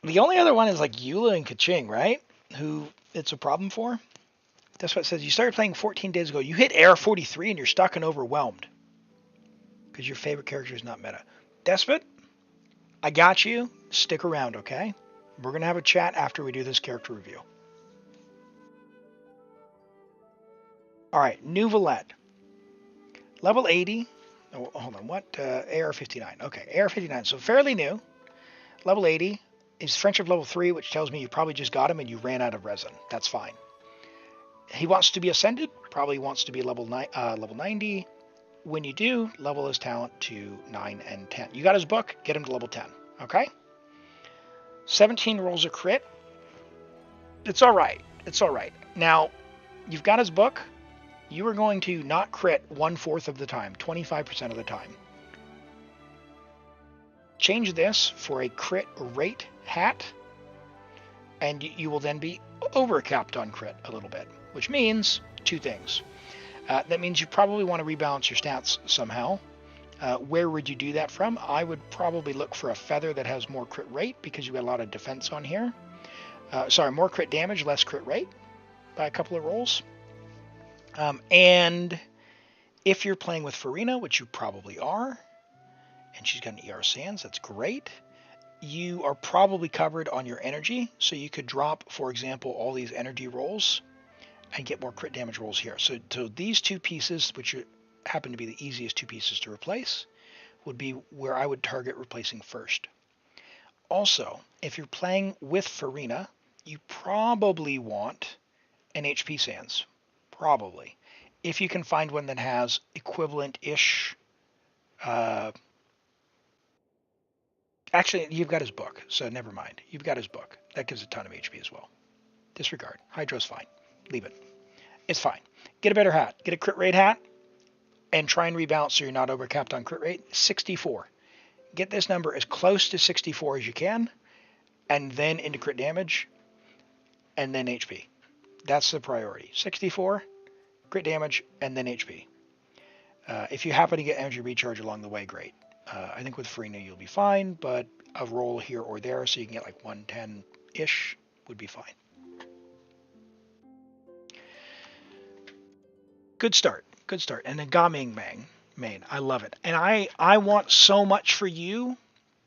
the only other one is like Eula and Kaching, right? Who it's a problem for. That's what it says. You started playing 14 days ago. You hit Air 43 and you're stuck and overwhelmed because your favorite character is not meta. Despot, I got you. Stick around, okay? We're gonna have a chat after we do this character review. All right, Neuvillette, level 80. Oh, hold on, what? AR 59. Okay, AR 59. So fairly new. Level 80 is friendship level 3, which tells me you probably just got him and you ran out of resin. That's fine. He wants to be ascended. Probably wants to be level 90. When you do, level his talent to 9 and 10. You got his book. Get him to level 10. Okay. 17 rolls a crit. It's all right. It's all right. Now, you've got his book. You are going to not crit 1/4 of the time, 25% of the time. Change this for a crit rate hat, and you will then be overcapped on crit a little bit, which means two things. That means you probably want to rebalance your stats somehow. Where would you do that from? I would probably look for a feather that has more crit rate because you got a lot of defense on here. Sorry, more crit damage, less crit rate by a couple of rolls. And if you're playing with Furina, which you probably are, and she's got an ER Sands, that's great. You are probably covered on your energy, so you could drop, for example, all these energy rolls and get more crit damage rolls here. So these two pieces, which happen to be the easiest two pieces to replace, would be where I would target replacing first. Also, if you're playing with Furina, you probably want an HP Sands. Probably. If you can find one that has equivalent-ish... Actually, you've got his book, so never mind. You've got his book. That gives a ton of HP as well. Disregard. Hydro's fine. Leave it. It's fine. Get a better hat. Get a crit rate hat, and try and rebalance so you're not overcapped on crit rate. 64. Get this number as close to 64 as you can, and then into crit damage, and then HP. That's the priority. 64, crit damage, and then HP. If you happen to get energy recharge along the way, great. I think with Furina you'll be fine, but a roll here or there so you can get like 110-ish would be fine. Good start. Good start. And then Gaming main. I love it. And I want so much for you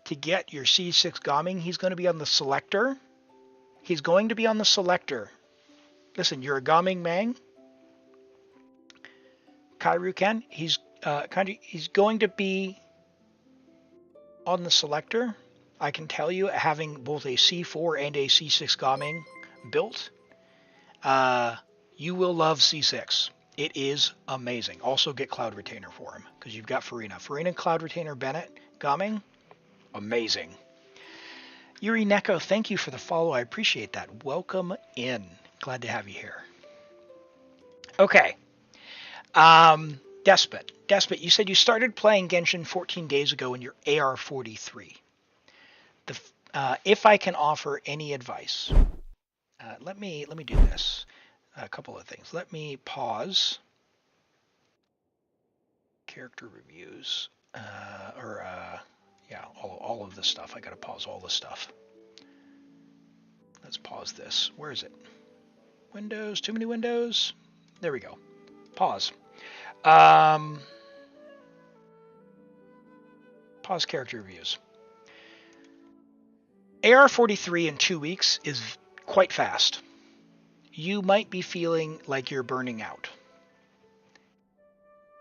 to get your C6 Gaming. He's going to be on the selector. He's going to be on the selector. Listen, you're a Gaming Mang. Kairuken, he's going to be on the selector. I can tell you, having both a C4 and a C6 Gaming built, you will love C6. It is amazing. Also get Cloud Retainer for him, because you've got Furina. Furina, Cloud Retainer, Bennett, Gaming, amazing. Yuri Neko, thank you for the follow. I appreciate that. Welcome in. Glad to have you here. Okay. Despot, you said you started playing Genshin 14 days ago and you're AR 43. If I can offer any advice, let me do this. A couple of things. Let me pause character reviews, all of this stuff. I gotta pause all this stuff. Let's pause this. Where is it? Windows, too many windows. There we go. Pause. Pause character reviews. AR 43 in 2 weeks is quite fast. You might be feeling like you're burning out.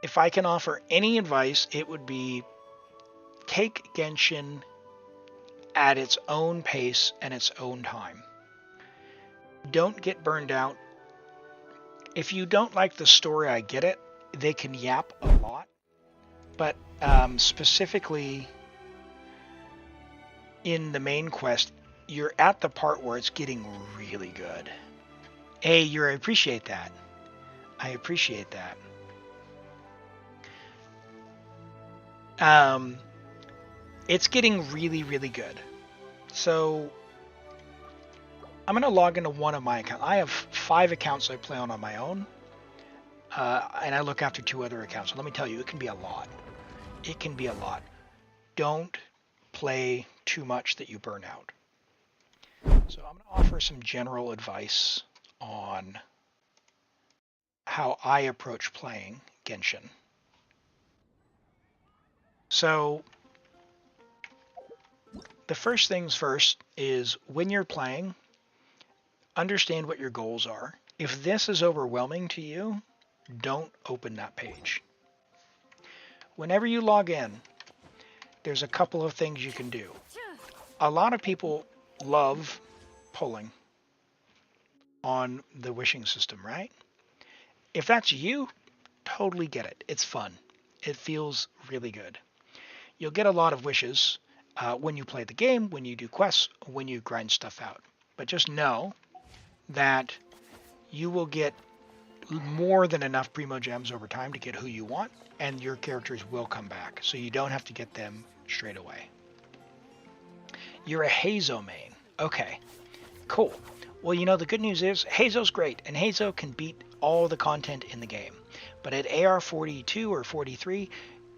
If I can offer any advice, it would be take Genshin at its own pace and its own time. Don't get burned out. If you don't like the story, I get it. They can yap a lot. But specifically in the main quest, you're at the part where it's getting really good. Hey, I appreciate that. I appreciate that. It's getting really, really good. So I'm going to log into one of my accounts. I have 5 accounts I play on my own. And I look after 2 other accounts. So let me tell you, it can be a lot. It can be a lot. Don't play too much that you burn out. So I'm going to offer some general advice on how I approach playing Genshin. So the first things first is when you're playing, understand what your goals are. If this is overwhelming to you, don't open that page. Whenever you log in, there's a couple of things you can do. A lot of people love pulling on the wishing system, right? If that's you, totally get it. It's fun. It feels really good. You'll get a lot of wishes when you play the game, when you do quests, when you grind stuff out. But just know that you will get more than enough Primogems over time to get who you want, and your characters will come back, so you don't have to get them straight away. You're a Hazo main. Okay, cool. Well, you know, the good news is Hazo's great, and Hazo can beat all the content in the game. But at AR 42 or 43,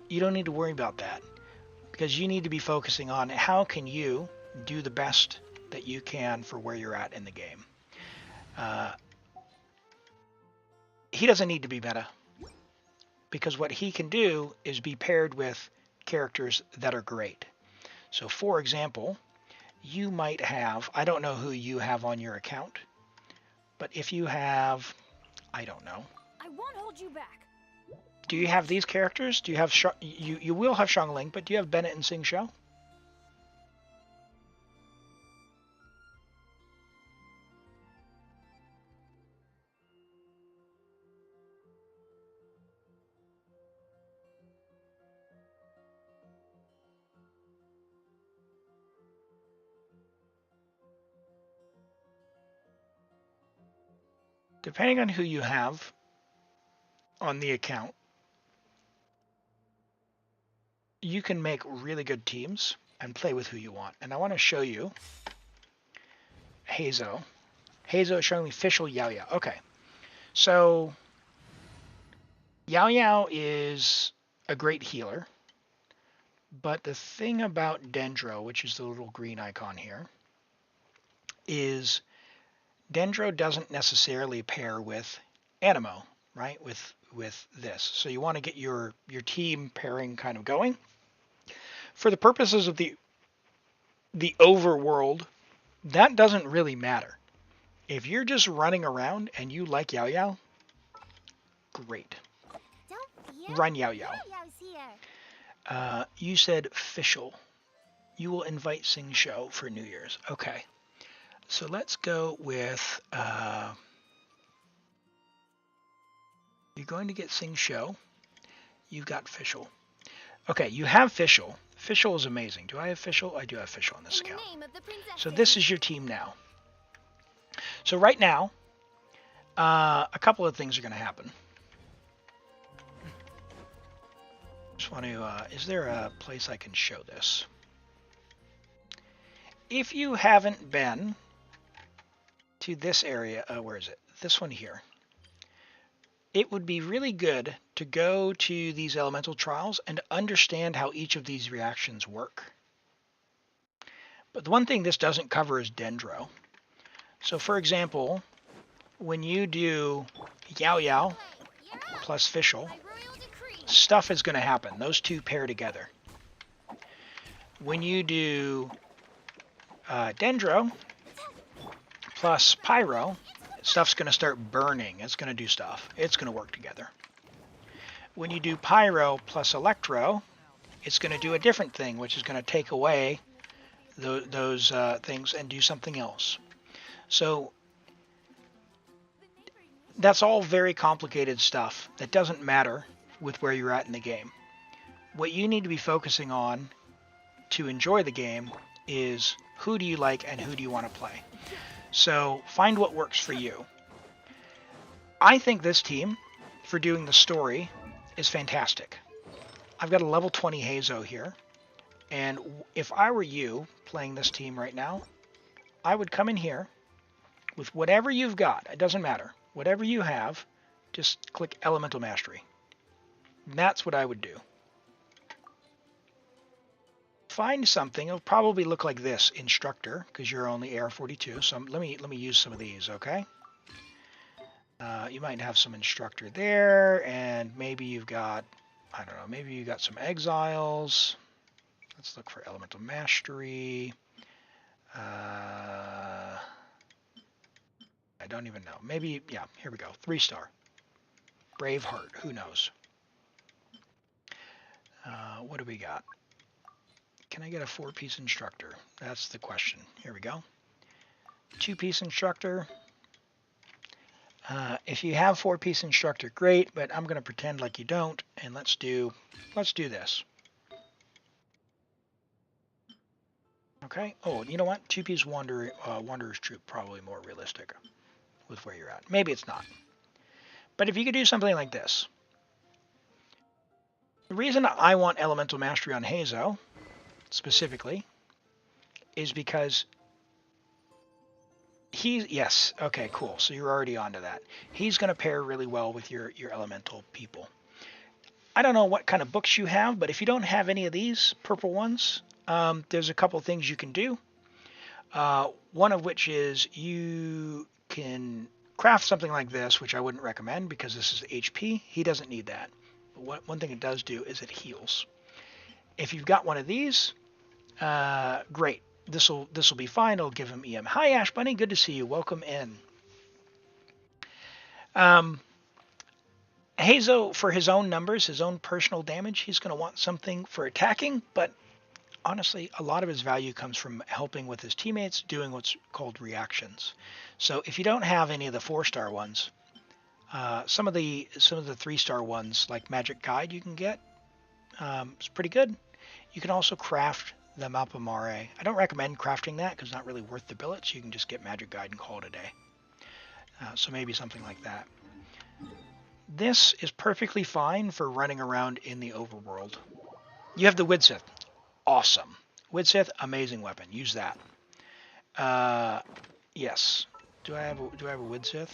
you don't need to worry about that, because you need to be focusing on how can you do the best that you can for where you're at in the game. He doesn't need to be meta, because what he can do is be paired with characters that are great. So for example, you might have, I don't know who you have on your account, but if you have, I don't know. I won't hold you back. Do you have these characters? Do you have, you will have Xiangling, but do you have Bennett and Xingqiu? Depending on who you have on the account, you can make really good teams and play with who you want. And I want to show you Hazo. Hazo is showing me Fischl, Yae. Okay, so Yae is a great healer, but the thing about Dendro, which is the little green icon here, is Dendro doesn't necessarily pair with Animo, right? With this. So you want to get your team pairing kind of going. For the purposes of the overworld, that doesn't really matter. If you're just running around and you like Yae, great. Run Yae. You said Fischl. You will invite Xingqiu for New Year's. Okay. So let's go with, you're going to get Xingqiu. You've got Fischl. Okay, you have Fischl. Fischl is amazing. Do I have Fischl? I do have Fischl on this account. So this is your team now. So right now, a couple of things are going to happen. Just want to, is there a place I can show this? If you haven't been to this area, where is it? This one here. It would be really good to go to these elemental trials and understand how each of these reactions work. But the one thing this doesn't cover is Dendro. So for example, when you do Yae plus Fischl, stuff is going to happen. Those two pair together. When you do Dendro plus Pyro, stuff's going to start burning. It's going to do stuff. It's going to work together. When you do Pyro plus Electro, it's going to do a different thing, which is going to take away those things and do something else. So that's all very complicated stuff that doesn't matter with where you're at in the game. What you need to be focusing on to enjoy the game is who do you like and who do you want to play. So find what works for you. I think this team, for doing the story, is fantastic. I've got a level 20 Hazo here, and if I were you playing this team right now, I would come in here with whatever you've got. It doesn't matter. Whatever you have, just click Elemental Mastery. And that's what I would do. find something. It'll probably look like this, instructor, because you're only AR-42. So let me use some of these, okay? You might have some instructor there, and maybe you've got, I don't know, maybe you got some exiles. Let's look for elemental mastery. I don't even know. Maybe, yeah, here we go. 3-star. Braveheart, who knows? What do we got? Can I get a 4-piece instructor? That's the question. Here we go. 2-piece instructor. If you have 4-piece instructor, great, but I'm going to pretend like you don't, and let's do this. Okay. Oh, you know what? 2-piece Wanderer's Troupe, probably more realistic with where you're at. Maybe it's not. But if you could do something like this. The reason I want Elemental Mastery on Heizo, specifically, is because yes, okay, cool. So you're already onto that. He's going to pair really well with your elemental people. I don't know what kind of books you have, but if you don't have any of these purple ones, there's a couple things you can do. One of which is you can craft something like this, which I wouldn't recommend because this is HP. He doesn't need that. But one thing it does do is it heals. If you've got one of these, great. This will be fine. It'll give him EM. Hi, Ash Bunny. Good to see you. Welcome in. Heizo, for his own numbers, his own personal damage, he's going to want something for attacking, but honestly, a lot of his value comes from helping with his teammates, doing what's called reactions. So if you don't have any of the 4-star ones, some of the 3-star ones, like Magic Guide, you can get. It's pretty good. You can also craft the Mapamare. I don't recommend crafting that because it's not really worth the billets. You can just get Magic Guide and call it a day. So maybe something like that. This is perfectly fine for running around in the overworld. You have the Widsith. Awesome. Widsith, amazing weapon. Use that. Yes. Do I have a Widsith?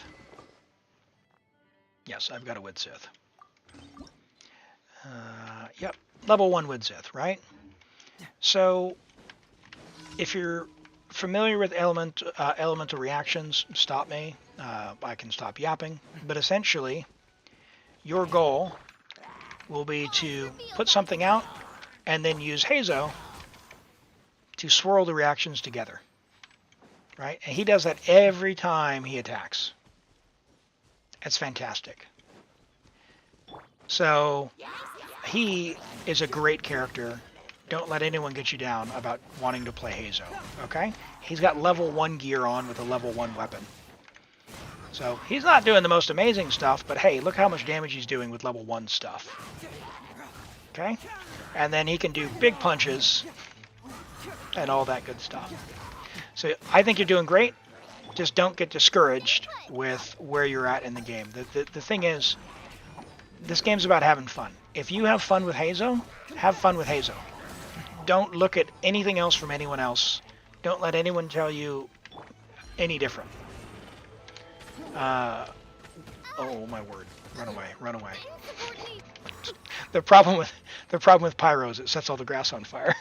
Yes, I've got a Widsith. Yep. Level 1 Widsith, right? So, if you're familiar with elemental reactions, stop me. I can stop yapping. But essentially, your goal will be to put something out and then use Heizo to swirl the reactions together. Right? And he does that every time he attacks. That's fantastic. So, he is a great character. Don't let anyone get you down about wanting to play Heizo, okay? He's got level 1 gear on with a level 1 weapon. So he's not doing the most amazing stuff, but hey, look how much damage he's doing with level 1 stuff. Okay? And then he can do big punches and all that good stuff. So I think you're doing great. Just don't get discouraged with where you're at in the game. The thing is, this game's about having fun. If you have fun with Heizo, have fun with Heizo. Don't look at anything else from anyone else. Don't let anyone tell you any different. Oh my word! Run away! Run away! The problem with Pyro is it sets all the grass on fire.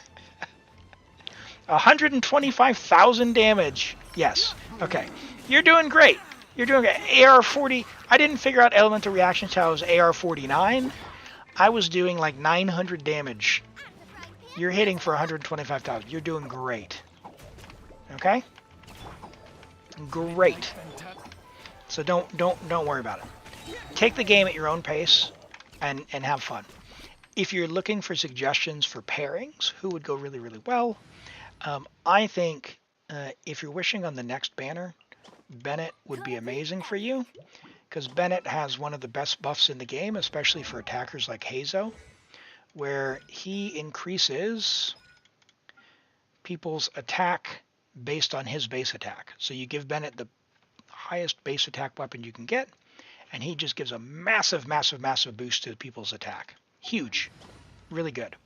125,000 damage. Yes. Okay. You're doing great. You're doing great. AR-40. I didn't figure out elemental reaction until I was AR-49. I was doing like 900 damage. You're hitting for 125,000. You're doing great. Okay? Great. So don't worry about it. Take the game at your own pace and have fun. If you're looking for suggestions for pairings, who would go really, really well, I think if you're wishing on the next banner, Bennett would be amazing for you, because Bennett has one of the best buffs in the game, especially for attackers like Heizo, where he increases people's attack based on his base attack. So you give Bennett the highest base attack weapon you can get, and he just gives a massive, massive, massive boost to people's attack. Huge. Really good.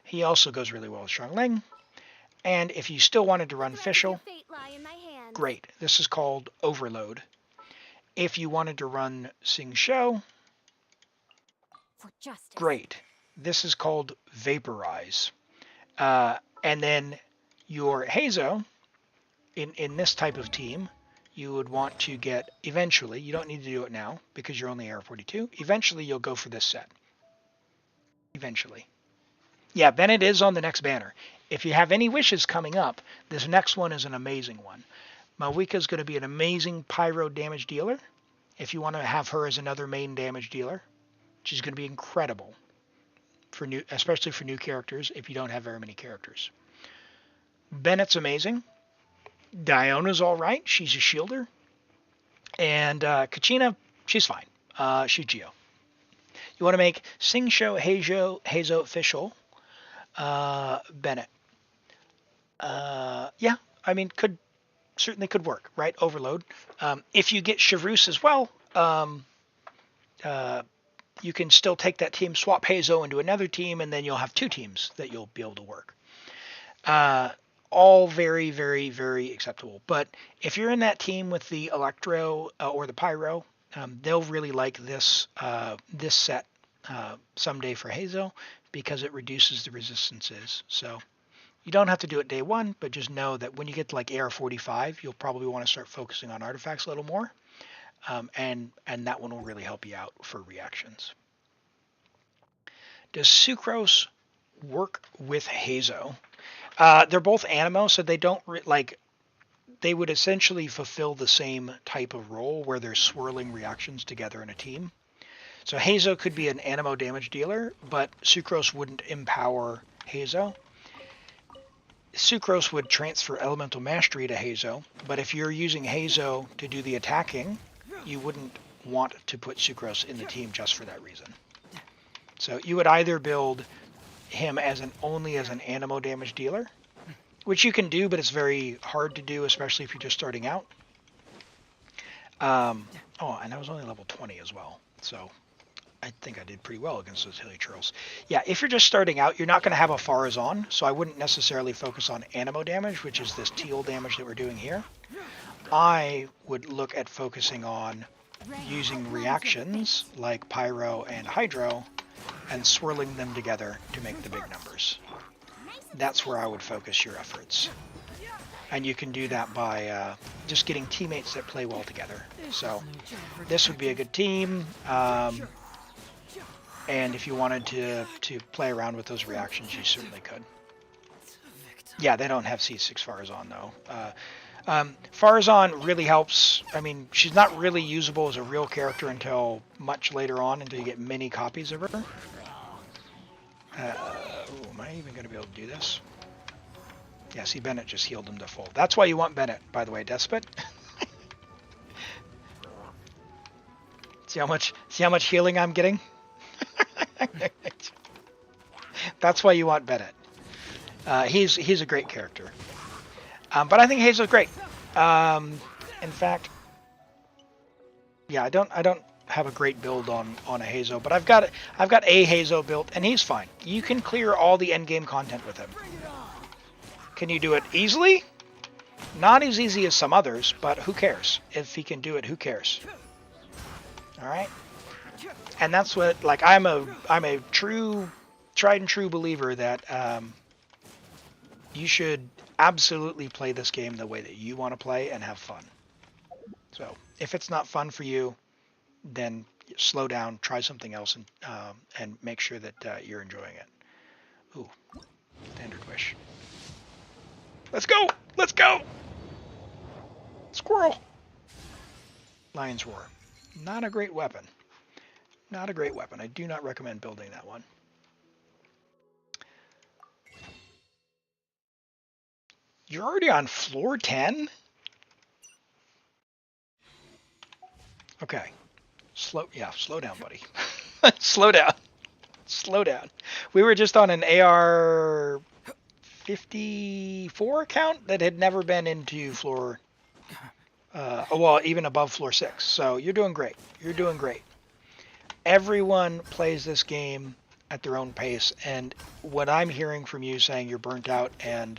He also goes really well with Xiangling. And if you still wanted to run Fischl, great. This is called Overload. If you wanted to run Xingqiu, great. This is called Vaporize. And then your Hazo, in this type of team, you would want to get, eventually, you don't need to do it now because you're only AR42, eventually you'll go for this set. Eventually. Yeah, Bennett is on the next banner. If you have any wishes coming up, this next one is an amazing one. Mavuika is going to be an amazing pyro damage dealer. If you want to have her as another main damage dealer, she's going to be incredible, for new, especially for new characters if you don't have very many characters. Bennett's amazing. Diona's all right. She's a shielder. And Kachina, she's fine. She's Geo. You want to make Singsho, Hazo, Fischl, Bennett. Yeah, I mean, certainly could work, right? Overload. If you get Chevreuse as well, you can still take that team, swap Hazo into another team, and then you'll have two teams that you'll be able to work. All very, very, very acceptable. But if you're in that team with the Electro or the Pyro, they'll really like this this set someday for Hazo because it reduces the resistances. So you don't have to do it day one, but just know that when you get to like AR45, you'll probably want to start focusing on artifacts a little more. And that one will really help you out for reactions. Does Sucrose work with Hazo? They're both Animo, so they don't they would essentially fulfill the same type of role where they're swirling reactions together in a team. So Hazo could be an Animo damage dealer, but Sucrose wouldn't empower Hazo. Sucrose would transfer Elemental Mastery to Hazo, but if you're using Hazo to do the attacking, you wouldn't want to put Sucrose in the team just for that reason. So you would either build him only as an Animo damage dealer, which you can do, but it's very hard to do, especially if you're just starting out. Oh, and I was only level 20 as well, so I think I did pretty well against those Hilly Churls. Yeah, if you're just starting out, you're not going to have a Farazan, so I wouldn't necessarily focus on Animo damage, which is this teal damage that we're doing here. I would look at focusing on using reactions like Pyro and Hydro and swirling them together to make the big numbers. That's where I would focus your efforts. And you can do that by just getting teammates that play well together. So this would be a good team. And if you wanted to play around with those reactions, you certainly could. Yeah, they don't have C6 Farazan though. Farazan really helps. I mean, she's not really usable as a real character until much later on, until you get many copies of her. Am I even going to be able to do this? Yeah, see, Bennett just healed him to full. That's why you want Bennett, by the way, Despot. See how much healing I'm getting? That's why you want Bennett. He's a great character. But I think Hazo's great. In fact, yeah, I don't have a great build on a Hazo, but I've got a Hazo built, and he's fine. You can clear all the end game content with him. Can you do it easily? Not as easy as some others, but who cares? If he can do it, who cares? All right. And that's what, like, I'm a true, tried and true believer that you should absolutely play this game the way that you want to play and have fun. So if it's not fun for you, then slow down, try something else, and make sure that you're enjoying it. Ooh, standard wish. Let's go! Let's go! Squirrel! Lion's Roar. Not a great weapon. Not a great weapon. I do not recommend building that one. You're already on floor 10? Okay. Slow down, buddy. Slow down. Slow down. We were just on an AR 54 account that had never been into floor, well, even above floor 6. So you're doing great. You're doing great. Everyone plays this game at their own pace, and what I'm hearing from you saying you're burnt out and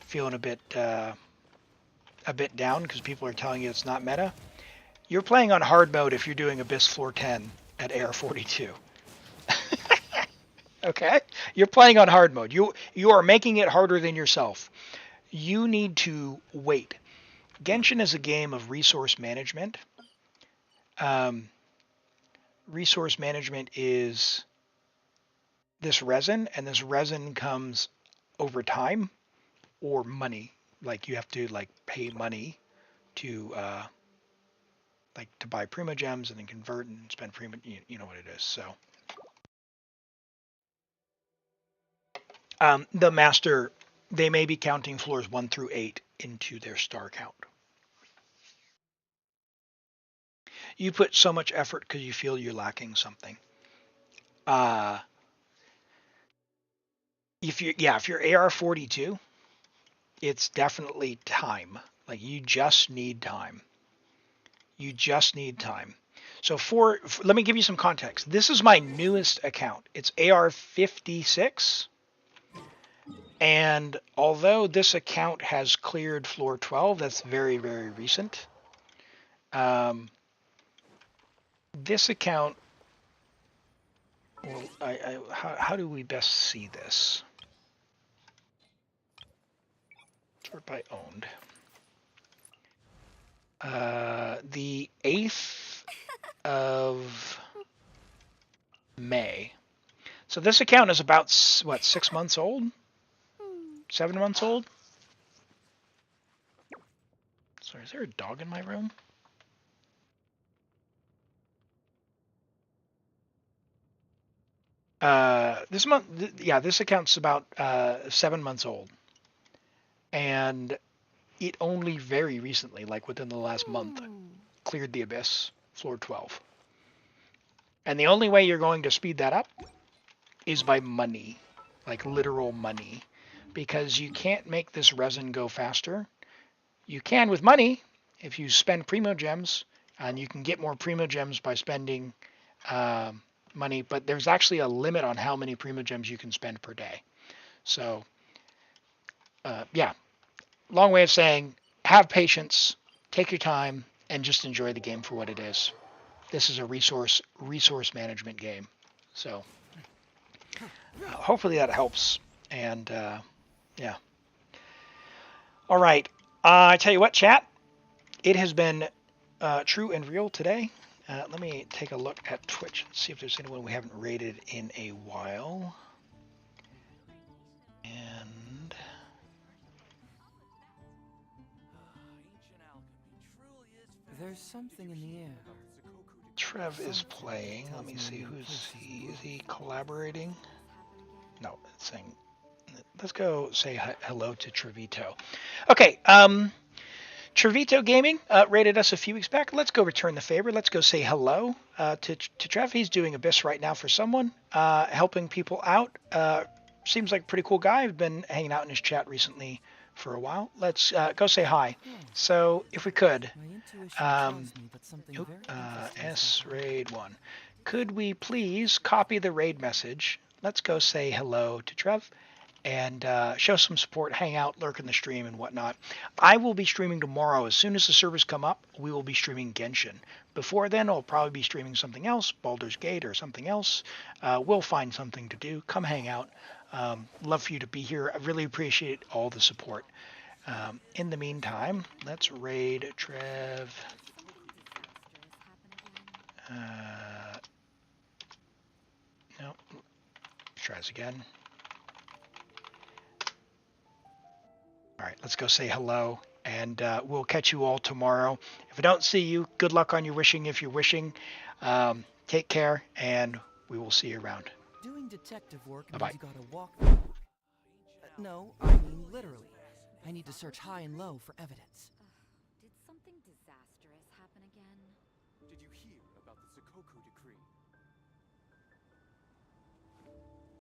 feeling a bit down because people are telling you it's not meta, you're playing on hard mode if you're doing Abyss floor 10 at AR 42. Okay? You're playing on hard mode. You are making it harder than yourself. You need to wait. Genshin is a game of resource management. Resource management is this resin, and this resin comes over time or money. Like you have to like pay money to like to buy Primogems and then convert and spend you know what it is. So the master, they may be counting floors 1 through 8 into their star count. You put so much effort because you feel you're lacking something. If you're AR42, it's definitely time. Like you just need time. You just need time. So let me give you some context. This is my newest account. It's AR56. And although this account has cleared floor 12, that's very, very recent. This account, well, how do we best see this? Sort by owned. The 8th of May. So this account is about, what, 6 months old? 7 months old? Sorry, is there a dog in my room? This account's about 7 months old. And it only very recently, like within the last month, cleared the abyss, floor 12. And the only way you're going to speed that up is by money, like literal money, because you can't make this resin go faster. You can with money if you spend Primogems, and you can get more Primogems by spending money, but there's actually a limit on how many Primogems you can spend per day. So, yeah, long way of saying, have patience, take your time, and just enjoy the game for what it is. This is a resource management game. So, hopefully that helps. And, yeah. All right. I tell you what, chat, it has been true and real today. Let me take a look at Twitch and see if there's anyone we haven't rated in a while. And There's something in the air. Trev is playing. Let me see, who's he? Is he collaborating? No, it's saying. Let's go say hello to Trevito. Okay, Trevito Gaming rated us a few weeks back. Let's go return the favor. Let's go say hello to Trev. He's doing Abyss right now for someone, helping people out. Seems like a pretty cool guy. I've been hanging out in his chat recently for a while. Let's go say hi. So if we could, S-Raid 1. Could we please copy the raid message? Let's go say hello to Trev and show some support, hang out, lurk in the stream and whatnot. I will be streaming tomorrow. As soon as the servers come up, we will be streaming Genshin. Before then, I'll probably be streaming something else, Baldur's Gate or something else. We'll find something to do. Come hang out. Love for you to be here. I really appreciate all the support. In the meantime, let's raid Trev. No. Try this again. All right, let's go say hello, and we'll catch you all tomorrow. If I don't see you, good luck on your wishing if you're wishing. Take care, and we will see you around. Doing detective work Bye-bye. means you gotta walk. No, I mean literally. I need to search high and low for evidence. Did something disastrous happen again? Did you hear about the Sakoku decree?